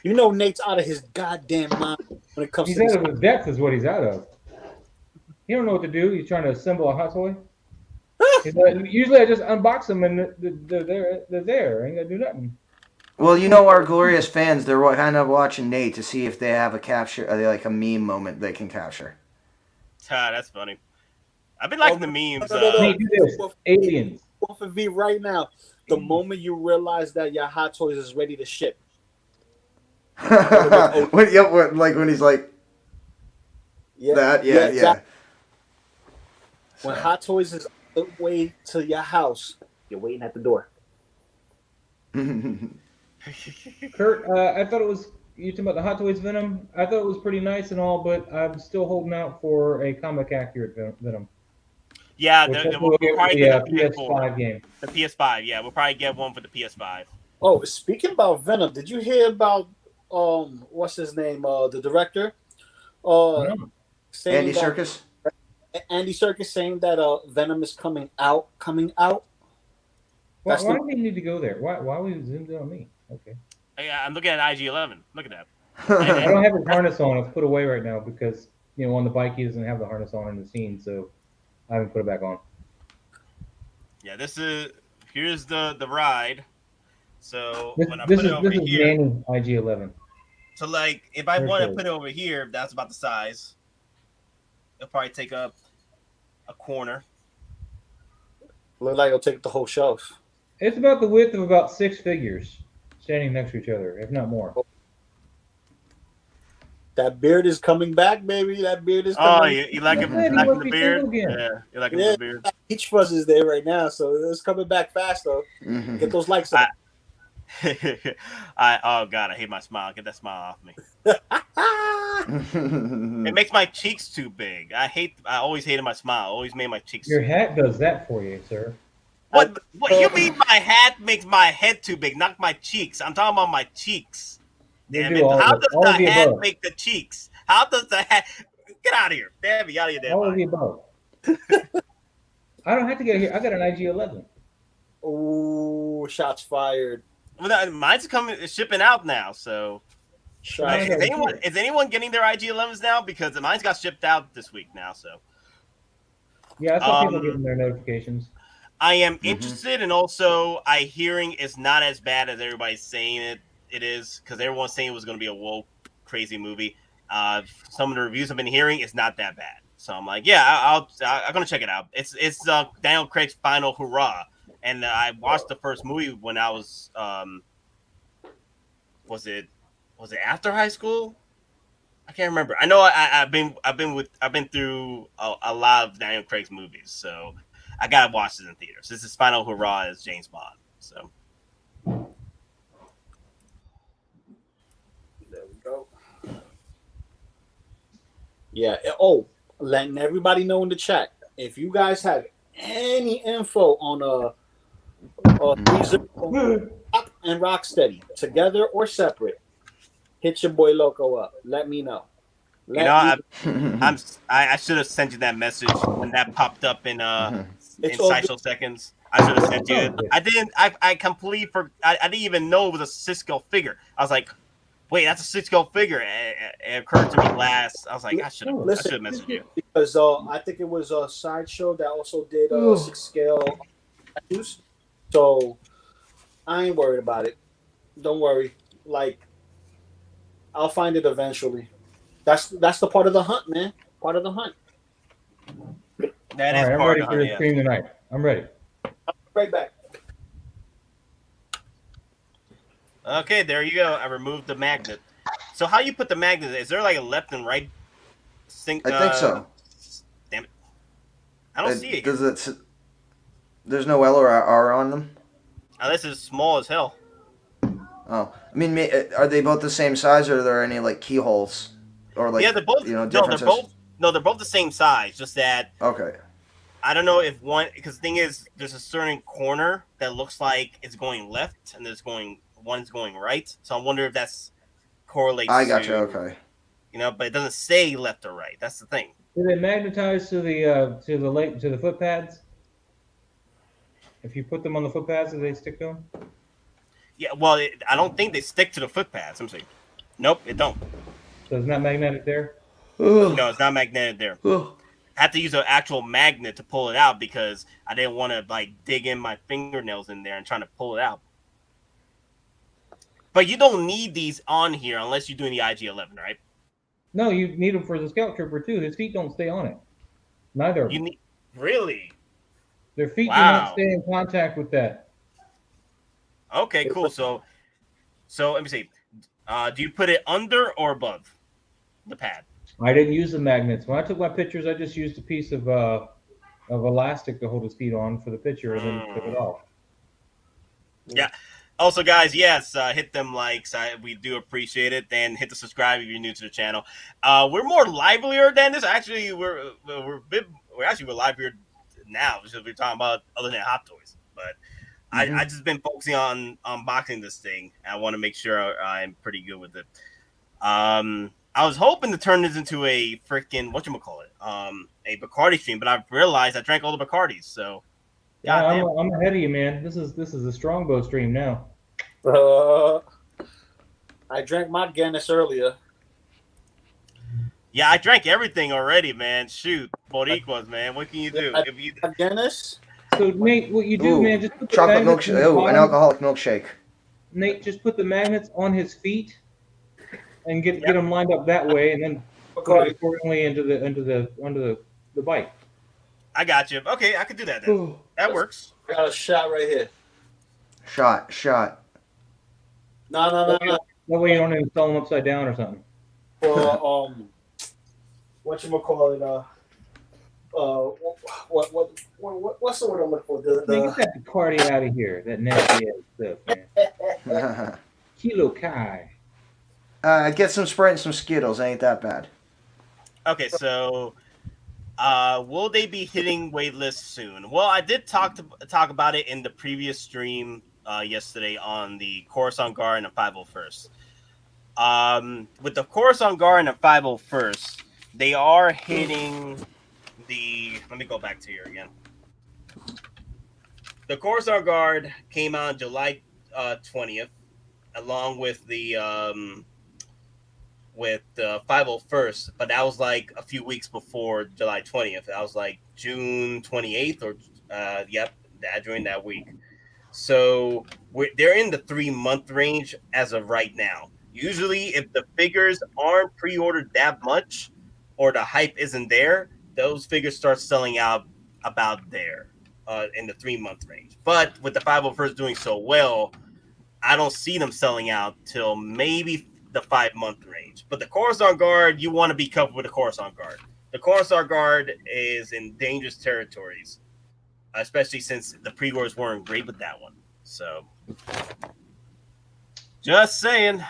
You know, Nate's out of his goddamn mind when it comes He's to out of his depth, is what he's out of. He don't know what to do. He's trying to assemble a hot toy. Usually, I just unbox them and they're there. I ain't gonna do nothing. Well, you know, our glorious fans, they're kind of watching Nate to see if they have a capture, like a meme moment they can capture. That's funny. I've been liking the memes. Nate, do this. Aliens. Both of you right now. The moment you realize that your Hot Toys is ready to ship. When he's like, yeah. Exactly. When Hot Toys is on the way to your house, you're waiting at the door. Kurt, I thought it was, you talking about the Hot Toys Venom? I thought it was pretty nice and all, but I'm still holding out for a comic accurate Venom. Yeah, we'll probably get the PS5 game. The PS5, yeah, we'll probably get one for the PS5. Oh, speaking about Venom, did you hear about what's his name? The director? Andy Serkis? Andy Serkis saying that Venom is coming out. Why do they need to go there? Why we zoomed in on me? Okay. Yeah, I'm looking at IG-11. Look at that. I don't have his harness on. It's put away right now because on the bike he doesn't have the harness on in the scene, so I haven't put it back on. Yeah, here's the ride. So this is here, Manny IG-11. So like, if I want to put it over here, that's about the size. It'll probably take up a corner. Look like it'll take the whole shelf. It's about the width of about 6 figures standing next to each other, if not more. That beard is coming back, baby. That beard is coming. Oh, you like him? The beard? Yeah, you like the beard? Peach Fuzz is there right now, so it's coming back fast, though. Mm-hmm. Get those likes up. Oh God, I hate my smile. Get that smile off me. It makes my cheeks too big. I always hated my smile. Always made my cheeks. Your hat does that for you, sir. What you mean? My hat makes my head too big, not my cheeks. I'm talking about my cheeks. Damn it! How does the hat make the cheeks? How does the hat? Get out of here! Damn it! Out of here! All of the above. I don't have to get here. I got an IG-11. Oh, shots fired. Well, mine's shipping out now. So, is anyone getting their IG-11s now? Because mine's got shipped out this week now. So, yeah, I saw people getting their notifications. I am interested, and also I hearing it's not as bad as everybody's saying it is, because everyone's saying it was going to be a woke, crazy movie. Some of the reviews I've been hearing, it's not that bad. So I'm like, yeah, I'm going to check it out. It's Daniel Craig's final hurrah. And I watched the first movie when I was it after high school? I can't remember. I know I've been through a lot of Daniel Craig's movies, so I gotta watch this in theaters. This is final hurrah as James Bond. So there we go. Yeah. Oh, letting everybody know in the chat, if you guys have any info on and Rocksteady, together or separate, hit your boy Loco up. Let me know. I should have sent you that message when that popped up in Sideshow Seconds. I should have sent you it. I didn't. I completely I didn't even know it was a Cisco figure. I was like, wait, that's a Cisco figure. It occurred to me last. I was like, I should have messaged you because I think it was a Sideshow that also did 6-scale tattoos. So I ain't worried about it. Don't worry. Like, I'll find it eventually. That's the part of the hunt, man. Part of the hunt. That is I'm part ready of for the stream tonight. I'm ready. I'll be right back. Okay, there you go. I removed the magnet. So how you put the magnet? Is there like a left and right sync? I think so. Damn it. I don't see it. Does it? There's no L or R on them? This is small as hell. Oh, I mean, are they both the same size, or are there any like keyholes or like they're both differences? They're both the same size. Just that. Okay. I don't know if one, because the thing is, there's a certain corner that looks like it's going left, and one's going right. So I wonder if that's correlates. I gotcha. Okay. But it doesn't say left or right. That's the thing. Do they magnetize to the foot pads? If you put them on the foot pads, do they stick to them? Yeah, well, I don't think they stick to the foot pads. I'm saying, nope, it don't. So it's not magnetic there. No, it's not magnetic there. I had to use an actual magnet to pull it out because I didn't want to like dig in my fingernails in there and trying to pull it out. But you don't need these on here unless you're doing the IG-11, right? No, you need them for the scout trooper too. His feet don't stay on it. Neither. You need really? Their feet do Wow. not stay in contact with that. Okay, cool. So let me see. Do you put it under or above the pad? I didn't use the magnets. When I took my pictures, I just used a piece of elastic to hold his feet on for the picture and then took it off. Yeah. Also, guys, yes, hit them likes. We do appreciate it. And hit the subscribe if you're new to the channel. We're more livelier than this. Actually, we're livelier now because we're talking about other than Hottoys. But I just been focusing on unboxing this thing. I want to make sure I'm pretty good with it. I was hoping to turn this into a freaking a Bacardi stream, but I've realized I drank all the Bacardis. So yeah, I'm ahead of you, man. This is a strongbow stream now. I drank my Guinness earlier. Yeah, I drank everything already, man. Shoot, Boricuas, man. What can you do? If you Guinness. So Nate, what you do, man? Just put the chocolate magnets milkshake. Oh, an alcoholic milkshake. Nate, just put the magnets on his feet and get them lined up that way, and then put it accordingly into the bike. I got you. Okay, I could do that then. That works. I got a shot right here. Shot. No. That way you don't install them upside down or something. Or what's the word I'm looking for? Man, get that Bacardi out of here. That nasty ass stuff, man. Kilo Kai. Get some Sprite and some Skittles. Ain't that bad. Okay, so will they be hitting waitlist soon? Well, I did talk about it in the previous stream yesterday on the Coruscant Guard and the 501st. With the Coruscant Guard and the 501st, they are hitting the. Let me go back to here again. The Coruscant Guard came out July 20th, along with the 501st, but that was like a few weeks before July 20th. That was like June 28th or during that week. So they're in the 3-month range as of right now. Usually, if the figures aren't pre-ordered that much or the hype isn't there, those figures start selling out about there in the 3-month range. But with the 501st doing so well, I don't see them selling out till maybe the 5-month range. But the Coruscant Guard, you want to be careful with the Coruscant Guard. The Coruscant Guard is in dangerous territories, especially since the pre-orders weren't great with that one. So, just saying.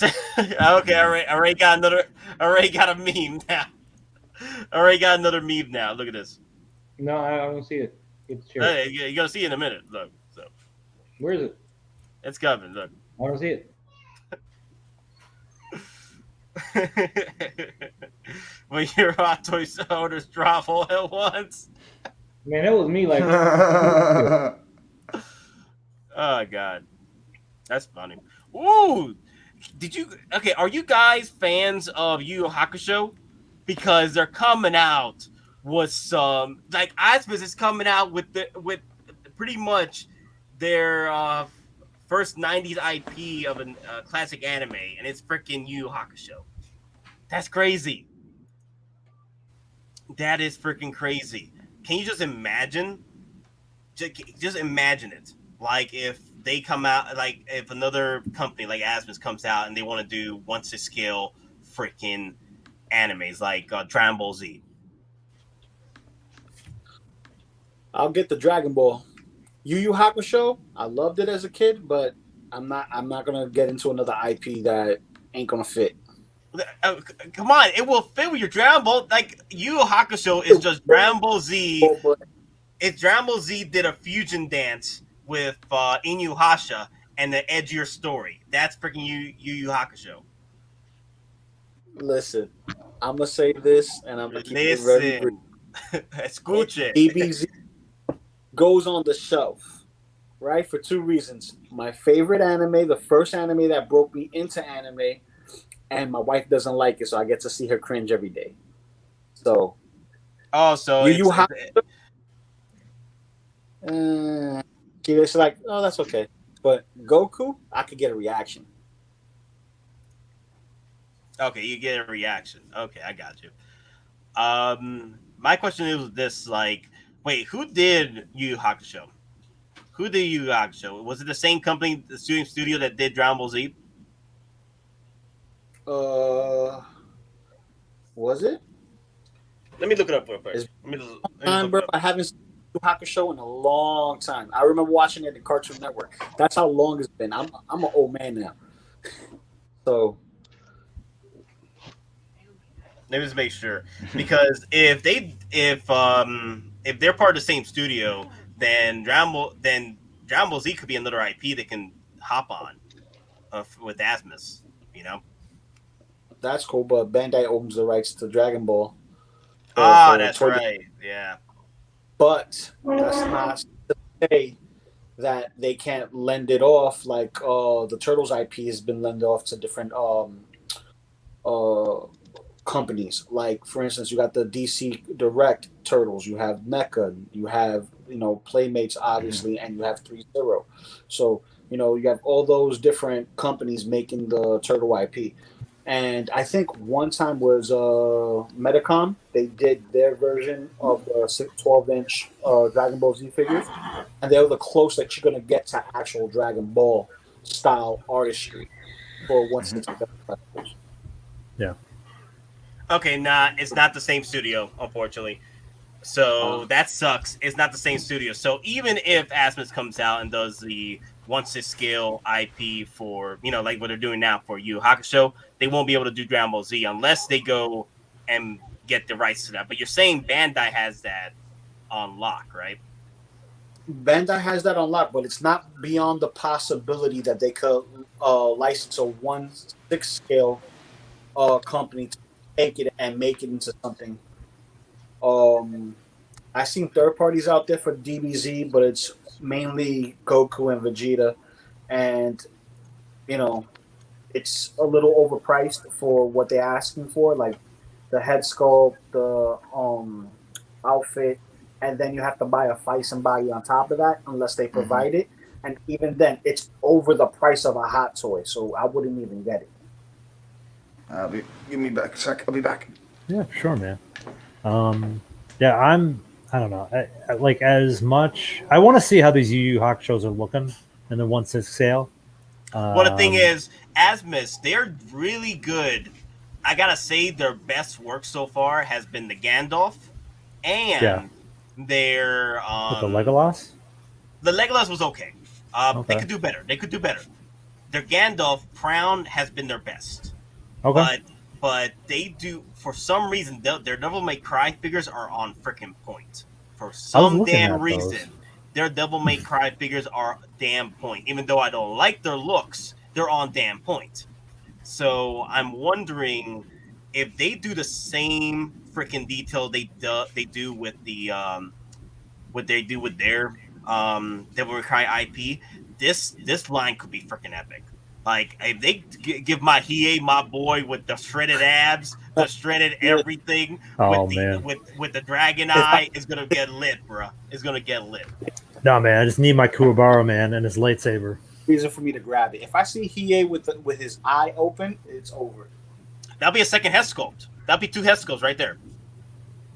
Okay, I already got a meme now. Look at this. No, I don't see it. Hey, you're gonna see it in a minute. Look, so where is it? It's coming. Look. I don't see it. When your Hot Toys orders drop all at once. Man, that was me like. Oh God, that's funny. Ooh, are you guys fans of Yu Yu Hakusho? Because they're coming out with some like Asmus is coming out with pretty much their first 90s IP of a classic anime, and it's freaking Yu Yu Hakusho. That's crazy. That is freaking crazy. Can you just imagine? Just imagine it. Like if they come out, like if another company like Asmus comes out and they want to do once to scale freaking animes like Dragon Ball Z. I'll get the Dragon Ball. Yu Yu Hakusho, I loved it as a kid, but I'm not gonna get into another IP that ain't gonna fit. Come on, it will fit with your Dragon Ball. Like Yu Yu Hakusho is just Dragon Ball Z. If Dragon Ball Z did a fusion dance with Inuyasha and the edgier story, that's freaking Yu Yu Hakusho. Listen, I'm gonna say this, and I'm gonna keep it very brief. Listen, escuche. DBZ goes on the shelf, right? For two reasons. My favorite anime, the first anime that broke me into anime, and my wife doesn't like it, so I get to see her cringe every day. So, so you have. It's like, oh, that's okay. But Goku, I could get a reaction. Okay, you get a reaction. Okay, I got you. My question is this: like, wait, who did Yu Yu Hakusho? Who did Yu Yu Hakusho? Was it the same company, the studio that did Dragon Ball Z? Was it? Let me look it up real quick. I haven't seen Yu Yu Hakusho in a long time. I remember watching it at the Cartoon Network. That's how long it's been. I'm an old man now. So let me just make sure, because if they're part of the same studio, then Dragon Ball Z could be another IP they can hop on with Asmus. You know, that's cool. But Bandai owns the rights to Dragon Ball. That's right. Yeah, but that's not to say that they can't lend it off. Like the Turtles IP has been lent off to different companies. Like, for instance, you got the DC Direct Turtles, you have NECA, you have, Playmates, obviously, and you have 3-0. So, you have all those different companies making the Turtle IP. And I think one time was Metacom. They did their version of the 12-inch Dragon Ball Z figures, and they were the closest that you're going to get to actual Dragon Ball style artistry for 160 collectibles. Yeah. Okay, it's not the same studio, unfortunately. So that sucks. It's not the same studio. So even if Asmus comes out and does the 1/6 scale IP for, like what they're doing now for Yu Yu Hakusho, they won't be able to do Dragon Ball Z unless they go and get the rights to that. But you're saying Bandai has that on lock, right? Bandai has that on lock, but it's not beyond the possibility that they could license a 1/6 scale company to take it and make it into something. I've seen third parties out there for DBZ, but it's mainly Goku and Vegeta, and it's a little overpriced for what they're asking for, like the head sculpt, the outfit, and then you have to buy a Fison body on top of that unless they provide it, and even then it's over the price of a hot toy, so I wouldn't even get it. Give me back a sec. I'll be back. Yeah, sure, man. Yeah, I don't know. I like as much. I want to see how these Yu Yu Hakushos are looking in the 1/6 scale. Well, the thing is, Asmus, they're really good. I gotta say, their best work so far has been the Gandalf and their with the Legolas. The Legolas was okay. They could do better. Their Gandalf Crown has been their best. Okay. But they do, for some reason, their Devil May Cry figures are on freaking point. For some damn reason, their Devil May Cry figures are damn point. Even though I don't like their looks, they're on damn point. So I'm wondering if they do the same freaking detail they do with the what they do with their Devil May Cry IP. This line could be freaking epic. Like, if they give my Hiei, my boy, with the shredded abs, the shredded everything, with the dragon eye, it's gonna get lit, bro. It's gonna get lit. No, man, I just need my Kuwabara, man, and his lightsaber. Reason for me to grab it. If I see Hiei with his eye open, it's over. That'll be a second head sculpt. That'll be 2 head sculpts right there.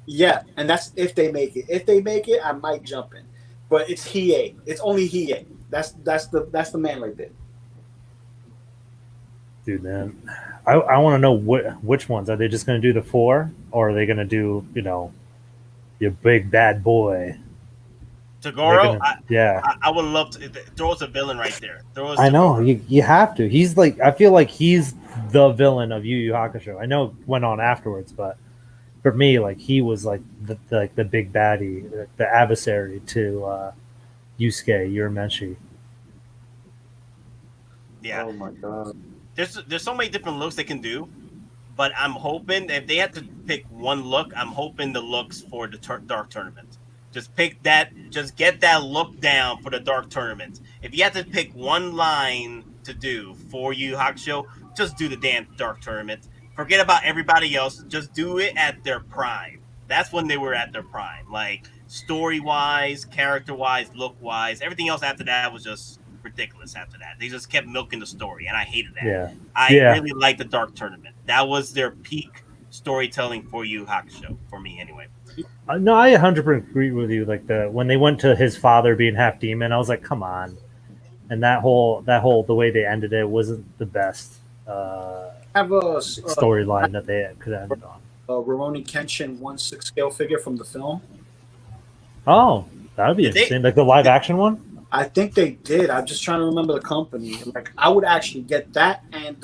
Yeah, and that's if they make it. If they make it, I might jump in. But it's Hiei. It's only Hiei. That's the man right there. Dude, man, I want to know which ones. Are they just going to do the 4, or are they going to do, your big bad boy? Togoro? Yeah. I would love to. Throw us a villain right there. I know. You have to. He's like, I feel like he's the villain of Yu Yu Hakusho. I know it went on afterwards, but for me, like, he was like the big baddie, the adversary to Yusuke Urameshi. Yeah. Oh my god. There's so many different looks they can do, But I'm hoping if they have to pick one look, I'm hoping the looks for the Dark Tournament. Just pick that. Just get that look down for the Dark Tournament. If you have to pick one line to do for Yu Hakusho, just do the damn Dark Tournament. Forget about everybody else. Just do it at their prime. That's when they were at their prime. Like story-wise, character-wise, look-wise. Everything else after that was just ridiculous after that. They just kept milking the story, and I hated that. Yeah. I really liked the Dark Tournament. That was their peak storytelling for Yu Hakusho, for me anyway. No, I 100% agree with you. Like when they went to his father being half demon, I was like, come on. And that whole the way they ended it wasn't the best Have a storyline that they could have ended on. Rurouni Kenshin 1/6 scale figure from the film. Oh, that would be interesting. Like the live action one? I think they did. I'm just trying to remember the company. Like I would actually get that and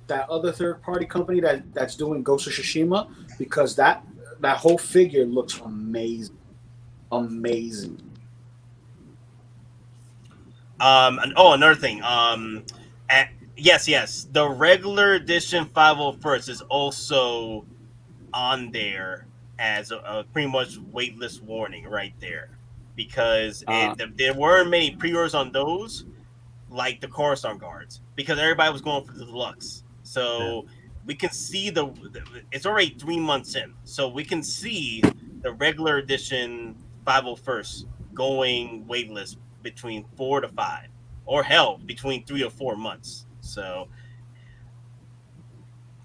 that other third party company that's doing Ghost of Tsushima, because that whole figure looks amazing. Amazing. Another thing. Yes. The regular edition 501st is also on there as a pretty much waitlist warning right there, because there weren't many pre-orders on those, like the Coruscant guards, because everybody was going for the deluxe. So we can see it's already 3 months in, so we can see the regular edition 501st going waitlist between 4 to 5, or hell, between 3 or 4 months. So,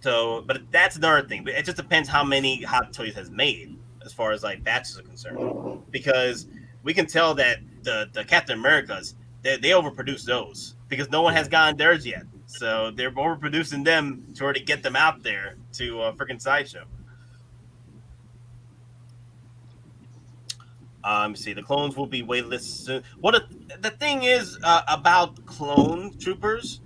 but that's another thing. It just depends how many Hot Toys has made as far as like batches are concerned, because we can tell that the Captain Americas they overproduce those because no one has gotten theirs yet. So they're overproducing them to already get them out there to freaking Sideshow. See, the clones will be waitlisted soon. The thing is about clone troopers,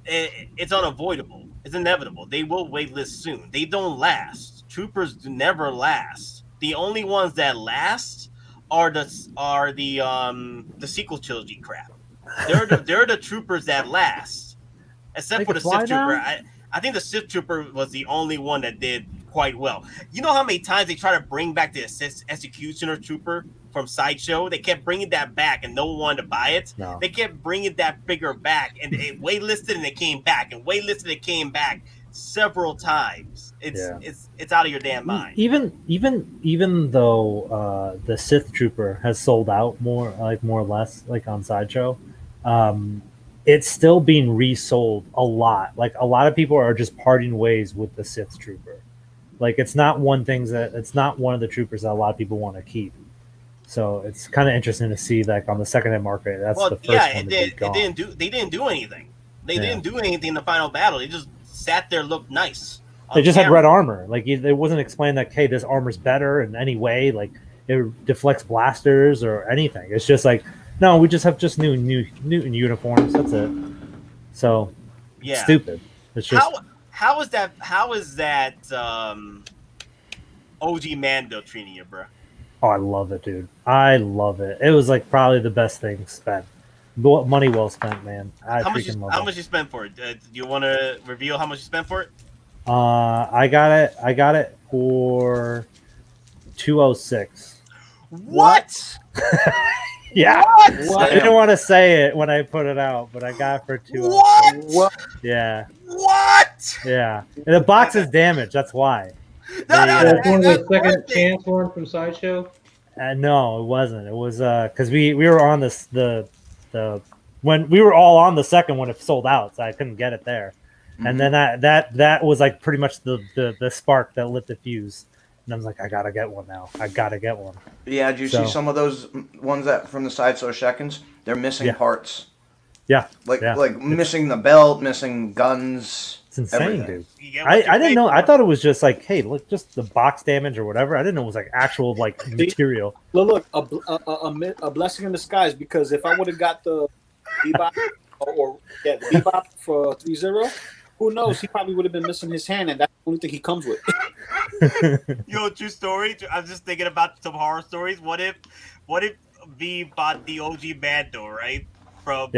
it's unavoidable. It's inevitable. They will waitlist soon. They don't last. Troopers never last. The only ones that last are the sequel trilogy crap. They're the troopers that last, except for the Sith Trooper. I think the Sith Trooper was the only one that did quite well. You know how many times they try to bring back the Executioner Trooper from Sideshow? They kept bringing that back, and no one wanted to buy it. No. They kept bringing that figure back, and it waitlisted, and it came back, and waitlisted, it came back several times. It's out of your damn mind. Even though the Sith Trooper has sold out more or less like on Sideshow, it's still being resold a lot. Like a lot of people are just parting ways with the Sith Trooper. Like it's not one of the troopers that a lot of people want to keep. So it's kind of interesting to see like on the secondhand market. That's the first one. They didn't do anything. They didn't do anything in the final battle. They just sat there, looked nice. They just had red armor. Like it wasn't explained that hey, this armor's better in any way. Like it deflects blasters or anything. It's just like no, we just have new uniforms. That's it. So stupid. It's just how is that OG Mando treating you, bro? Oh, I love it, dude. I love it. It was like probably the best thing spent. Money well spent, man. How much you spent for it? Do you want to reveal how much you spent for it? I got it for $206. What? Yeah. What? I didn't want to say it when I put it out, but I got it for $206. What? Yeah. What? Yeah. And the box is damaged. That's why. That's one of the second chance one from Sideshow. No, it wasn't. It was because we were on the when we were all on the second when it sold out, so I couldn't get it there. Mm-hmm. And then that was like pretty much the spark that lit the fuse. And I was like, I gotta get one now. I gotta get one. Yeah, did you see some of those ones that from the Sideshow seconds? They're missing parts. Yeah, like missing the belt, missing guns. It's insane, dude. I didn't know. I thought it was just like, hey, look, just the box damage or whatever. I didn't know it was like actual like material. Look, a blessing in disguise, because if I would have got the Bebop the Bebop for 3-0, who knows? He probably would have been missing his hand, and that's the only thing he comes with. Yo, true story. I was just thinking about some horror stories. What if V bought the OG Mando, right? From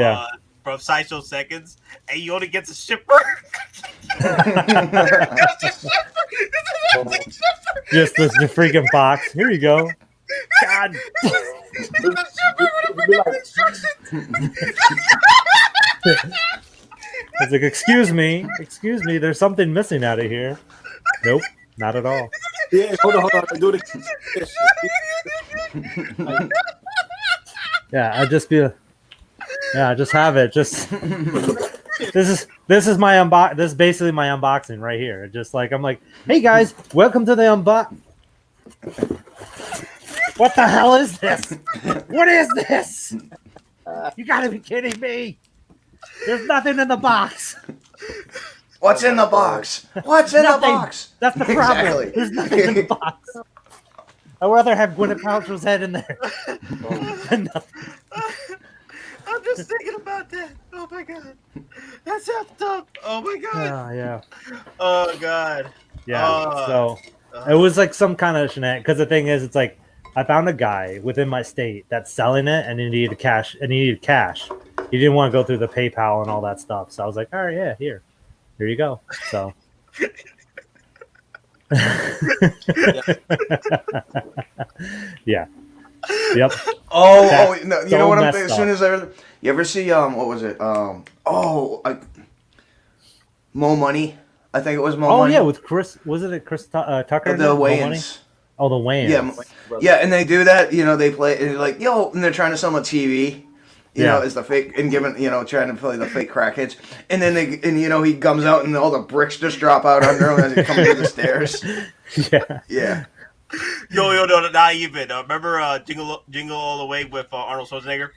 from Sideshow Seconds, and you only get the shipper. Just the freaking box. Here you go. God. I was like, excuse me, there's something missing out of here. Nope, not at all. Yeah, hold on. Do it. Yeah, I just feel. Yeah, just have it. Just this is my unbox. This is basically my unboxing right here. Just like I'm like, hey guys, welcome to the unbox. What the hell is this? What is this? You gotta be kidding me! There's nothing in the box. What's in the box? What's in the box? That's the problem. Exactly. There's nothing in the box. I'd rather have Gwyneth Paltrow's head in there. Than nothing. I'm just thinking about that. Oh my god, that's effed up. Oh my god. Yeah. Oh god. Yeah. So it was like some kind of shenanigans. Because the thing is, it's like I found a guy within my state that's selling it, and he needed cash. He didn't want to go through the PayPal and all that stuff. So I was like, all right, yeah, here you go. So. Yeah. Yep. Oh, no, you so know what I'm messed thinking? As soon as you ever see what was it? Mo Money. I think it was Mo Money. Oh yeah, with Chris. Wasn't it Chris Tucker? The Wayans. Oh, the Wayans. Yeah, and they do that. You know, they play and like and they're trying to sell a TV. You know, as the fake and giving trying to play the fake crackheads, and then he comes out and all the bricks just drop out under him as he comes through the stairs. Yeah. Yo, no, not even. Remember Jingle All the Way with Arnold Schwarzenegger?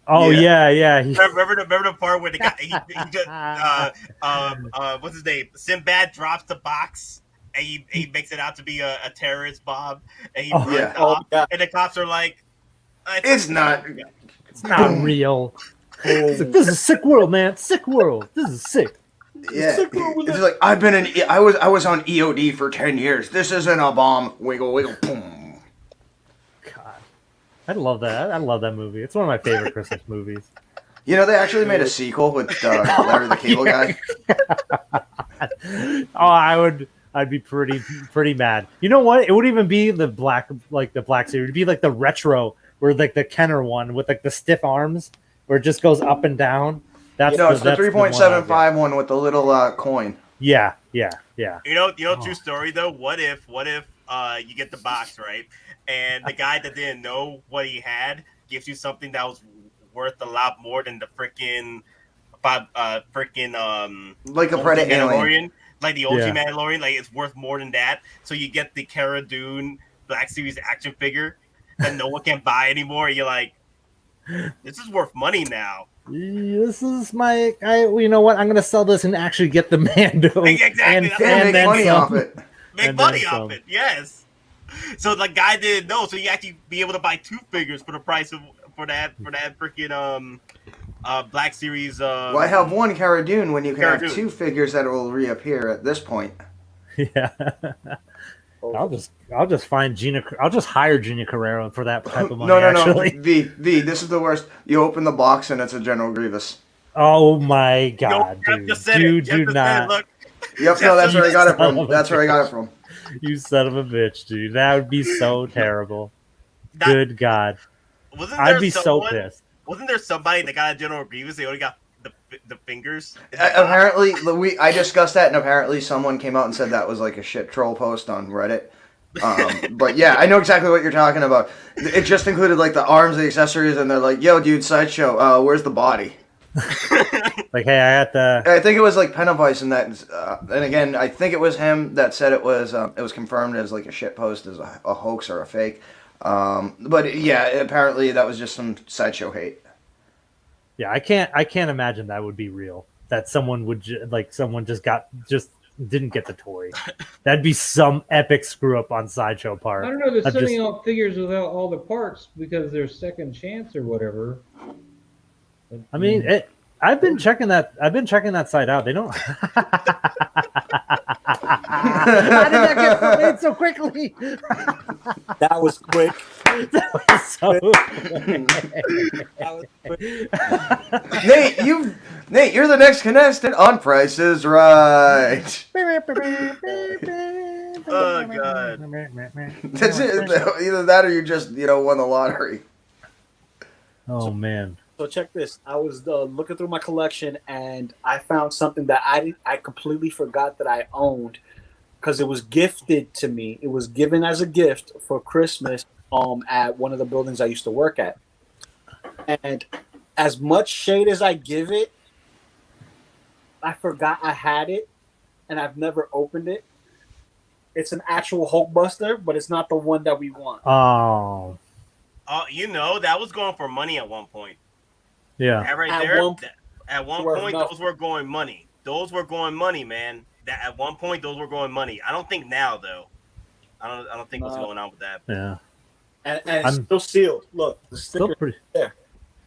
Oh yeah. Remember the part where the guy he just what's his name? Sinbad drops the box and he makes it out to be a terrorist bomb and he runs off, and the cops are like, it's not real. It's like, this is a sick world, man. Sick world. This is sick. Yeah, it's like I was on EOD for 10 years. This isn't a bomb. Wiggle, wiggle, boom. God, I love that. I love that movie. It's one of my favorite Christmas movies. You know, they actually made a sequel with Larry the Cable Guy. I'd be pretty mad. You know what? It wouldn't even be the black series. It'd be like the retro, where like the Kenner one with like the stiff arms, where it just goes up and down. It's the 3.75 one with the little coin. Yeah. You know, true story though. What if you get the box, right, and the guy that didn't know what he had gives you something that was worth a lot more than the freaking like a Predator Mandalorian, like the OG Mandalorian, like it's worth more than that. So you get the Cara Dune Black Series action figure that no one can buy anymore. You're like, this is worth money now. This is you know what? I'm gonna sell this and actually get the Mando exactly. and make money off it. Make money off it. Yes. So the guy didn't know. So you actually be able to buy two figures for the price of for that freaking Black Series. Why have one Cara Dune when you can have two figures that will reappear at this point? Yeah. I'll just find Gina. I'll just hire Gina Carrero for that type of money. No. V, this is the worst. You open the box and it's a General Grievous. Oh my god, dude! Do not. Yep, no, that's where I got it from. That's where I got it from. You son of a bitch, dude! That would be so terrible. Good God, I'd be so pissed. Wasn't there somebody that got a General Grievous? They only got the fingers. Apparently, I discussed that, and apparently someone came out and said that was like a shit troll post on Reddit. But yeah, I know exactly what you're talking about. It just included like the arms, the accessories, and they're like, "Yo, dude, Sideshow, where's the body?" Like, hey, I got the. I think it was like Pennywise and that. And again, I think it was him that said it was confirmed as like a shit post, as a hoax or a fake. But yeah, apparently that was just some Sideshow hate. Yeah, I can't imagine that would be real. That someone would someone just didn't get the toy. That'd be some epic screw up on Sideshow part. I don't know. They're sending out figures without all the parts because there's second chance or whatever. I mean, I've been checking that site out. They don't. How did that get made so quickly? That was quick. So- Nate, you're the next contestant on Price is Right. Oh god. That's it. Either that or you just won the lottery. Oh man. So check this. I was looking through my collection and I found something that I completely forgot that I owned because it was gifted to me. It was given as a gift for Christmas at one of the buildings I used to work at. And as much shade as I give it, I forgot I had it and I've never opened it. It's an actual Hulkbuster, but it's not the one that we want. Oh. That was going for money at one point. Yeah. That right At there. one- At one worth point, nothing. those were going money. Those were going money, man. That at one point, those were going money. I don't think now, though. I don't think what's No. going on with that. Yeah. And it's I'm- still sealed. Look, the Still sticker pretty. there.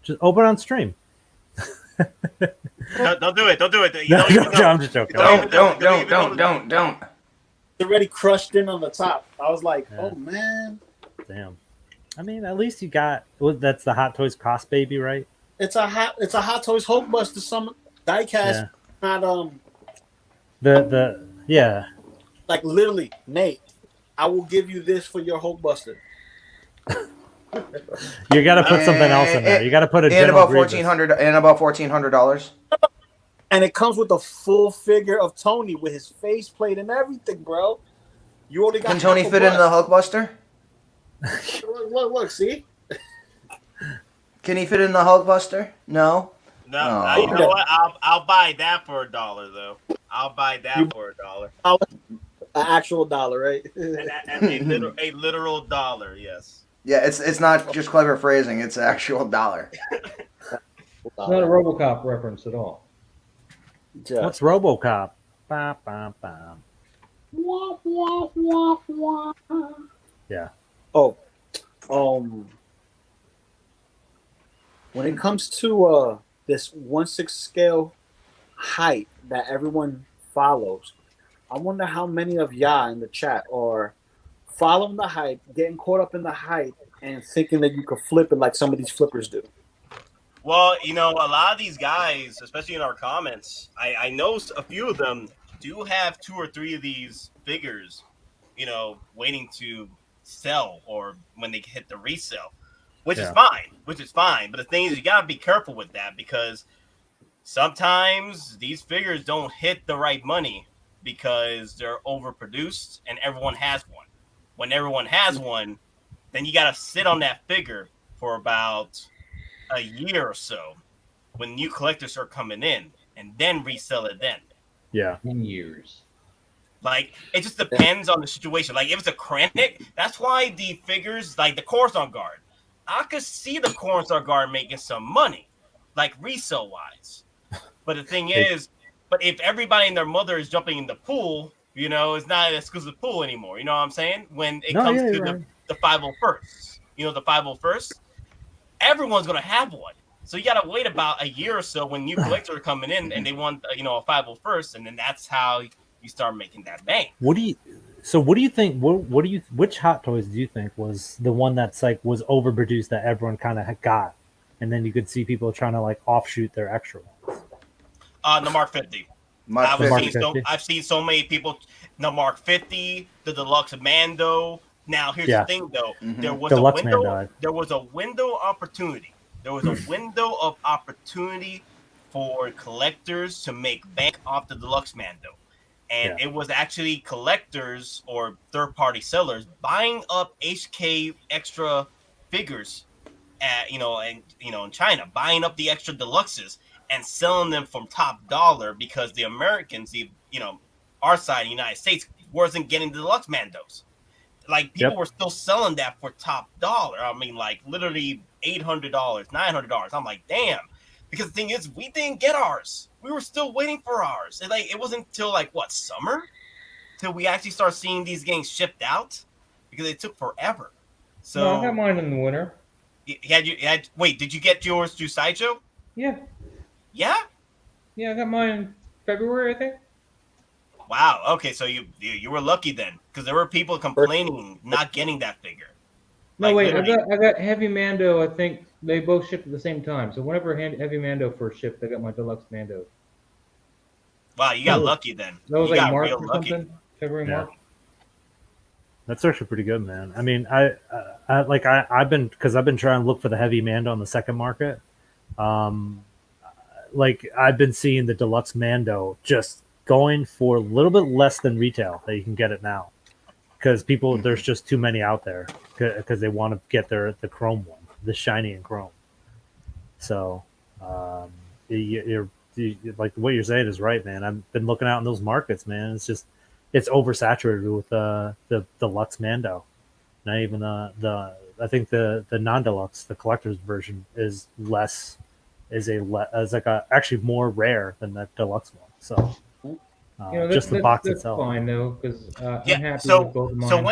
Just open on stream. Don't do it. Don't do it. You No, don't even know. I'm just joking. Don't. It's already crushed in on the top. I was like, Yeah. oh man, Damn. I mean, at least you got. Well, that's the Hot Toys Cross Baby, right? it's a Hot Toys Hulkbuster. Some diecast, Yeah. not Yeah. like literally, Nate. I will give you this for your Hulkbuster. You got to put something else in there. You got to put a And General about Grievous. $1,400. And it comes with a full figure of Tony with his faceplate and everything, bro. You only got Can Tony half a fit into the bust. Hulkbuster? Look, see? Can he fit in the Hulkbuster? No. No, Oh. you know what? I'll buy that for $1 though. I'll buy that for $1. An actual dollar, right? A literal dollar, yes. Yeah, it's not just clever phrasing. It's actual dollar. It's not a RoboCop reference at all. Just- What's RoboCop? Ba, ba, ba. Yeah. Oh, when it comes to this 1/6 scale height that everyone follows, I wonder how many of y'all in the chat are following the hype, getting caught up in the hype, and thinking that you could flip it like some of these flippers do. Well, a lot of these guys, especially in our comments, I know a few of them do have 2 or 3 of these figures, waiting to sell or when they hit the resale, which is fine. But the thing is, you gotta be careful with that because sometimes these figures don't hit the right money because they're overproduced and everyone has one. When everyone has one, then you gotta sit on that figure for about a year or so when new collectors are coming in and then resell it then. Yeah. 10 years. Like, it just depends on the situation. Like, if it's a Krennic, that's why the figures, like the Coruscant Guard, I could see the Coruscant Guard making some money, like resale-wise. But the thing is, if everybody and their mother is jumping in the pool, it's not an exclusive pool anymore. You know what I'm saying? When it comes to the 501st, the 501st, everyone's going to have one. So you got to wait about a year or so when new collectors are coming in and they want, a 501st, and then that's how you start making that bank. What do you think? Which Hot Toys do you think was the one that's like was overproduced that everyone kind of got, and then you could see people trying to like offshoot their extra ones? The Mark 50. I've seen so many people. The Mark 50, the Deluxe Mando. Now here's the thing, though. Mm-hmm. There was Deluxe a window. Mando. There was a window opportunity. There was a window of opportunity for collectors to make bank off the Deluxe Mando. And it was actually collectors or third-party sellers buying up HK extra figures, in China, buying up the extra deluxes and selling them from top dollar because the Americans, our side, the United States, wasn't getting the Deluxe Mandos. Like people were still selling that for top dollar. I mean, like literally $800, $900. I'm like, damn. Because the thing is, we didn't get ours. We were still waiting for ours. It wasn't until summer, till we actually start seeing these games shipped out, because it took forever. So No, I got mine in the winter. Wait, did you get yours through Sideshow? Yeah. Yeah. Yeah, I got mine in February, I think. Wow. Okay, so you were lucky then, because there were people complaining not getting that figure. No, Like, wait, literally. I got Heavy Mando. I think they both shipped at the same time. So whenever Heavy Mando first shipped, I got my deluxe Mando. Wow, you That got was, lucky then. that was You like got March real or lucky. something. February, Yeah. March. That's actually pretty good, man. I mean, I've been trying to look for the Heavy Mando on the second market. Like I've been seeing the deluxe Mando just going for a little bit less than retail that you can get it now, because there's just too many out there because they want to get the chrome one, the shiny and chrome. So you're like what you're saying is right, man. I've been looking out in those markets, man. It's oversaturated with the deluxe Mando. Not even I think the non-deluxe, the collector's version is actually more rare than the deluxe one. So just the box that's itself. fine though, because I'm Yeah. happy So with both of mine. so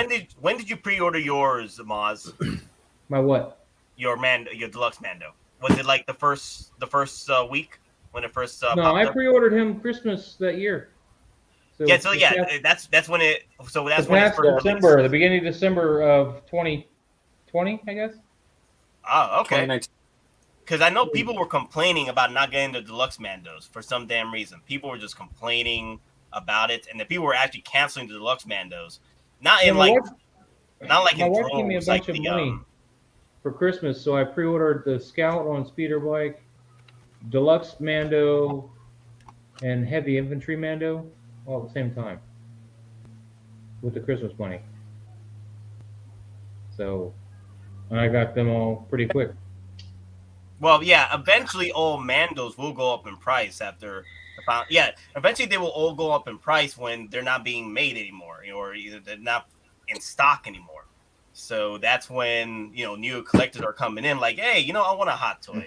when did you pre-order yours, Moz? My what? Your deluxe Mando. Was it like the first week when it first No, popped I up? pre-ordered him Christmas that year. So Yeah. So yeah, that's when it. So that's the when it's past first December, released. the beginning of December of 2020, I guess. Oh, okay. 2019. Because I know people were complaining about not getting the deluxe Mandos for some damn reason. People were just complaining about it, and the people were actually canceling the deluxe Mandos. Not in my not my in wife gave me a droves, like bunch of the money for Christmas, so I pre-ordered the Scout on speeder bike, deluxe Mando, and heavy infantry Mando all at the same time with the Christmas money. So, and I got them all pretty quick. Well, yeah. Eventually, all Mandos will go up in price after. Eventually they will all go up in price when they're not being made anymore, or either they're not in stock anymore. So that's when new collectors are coming in, like, hey, I want a hot toy.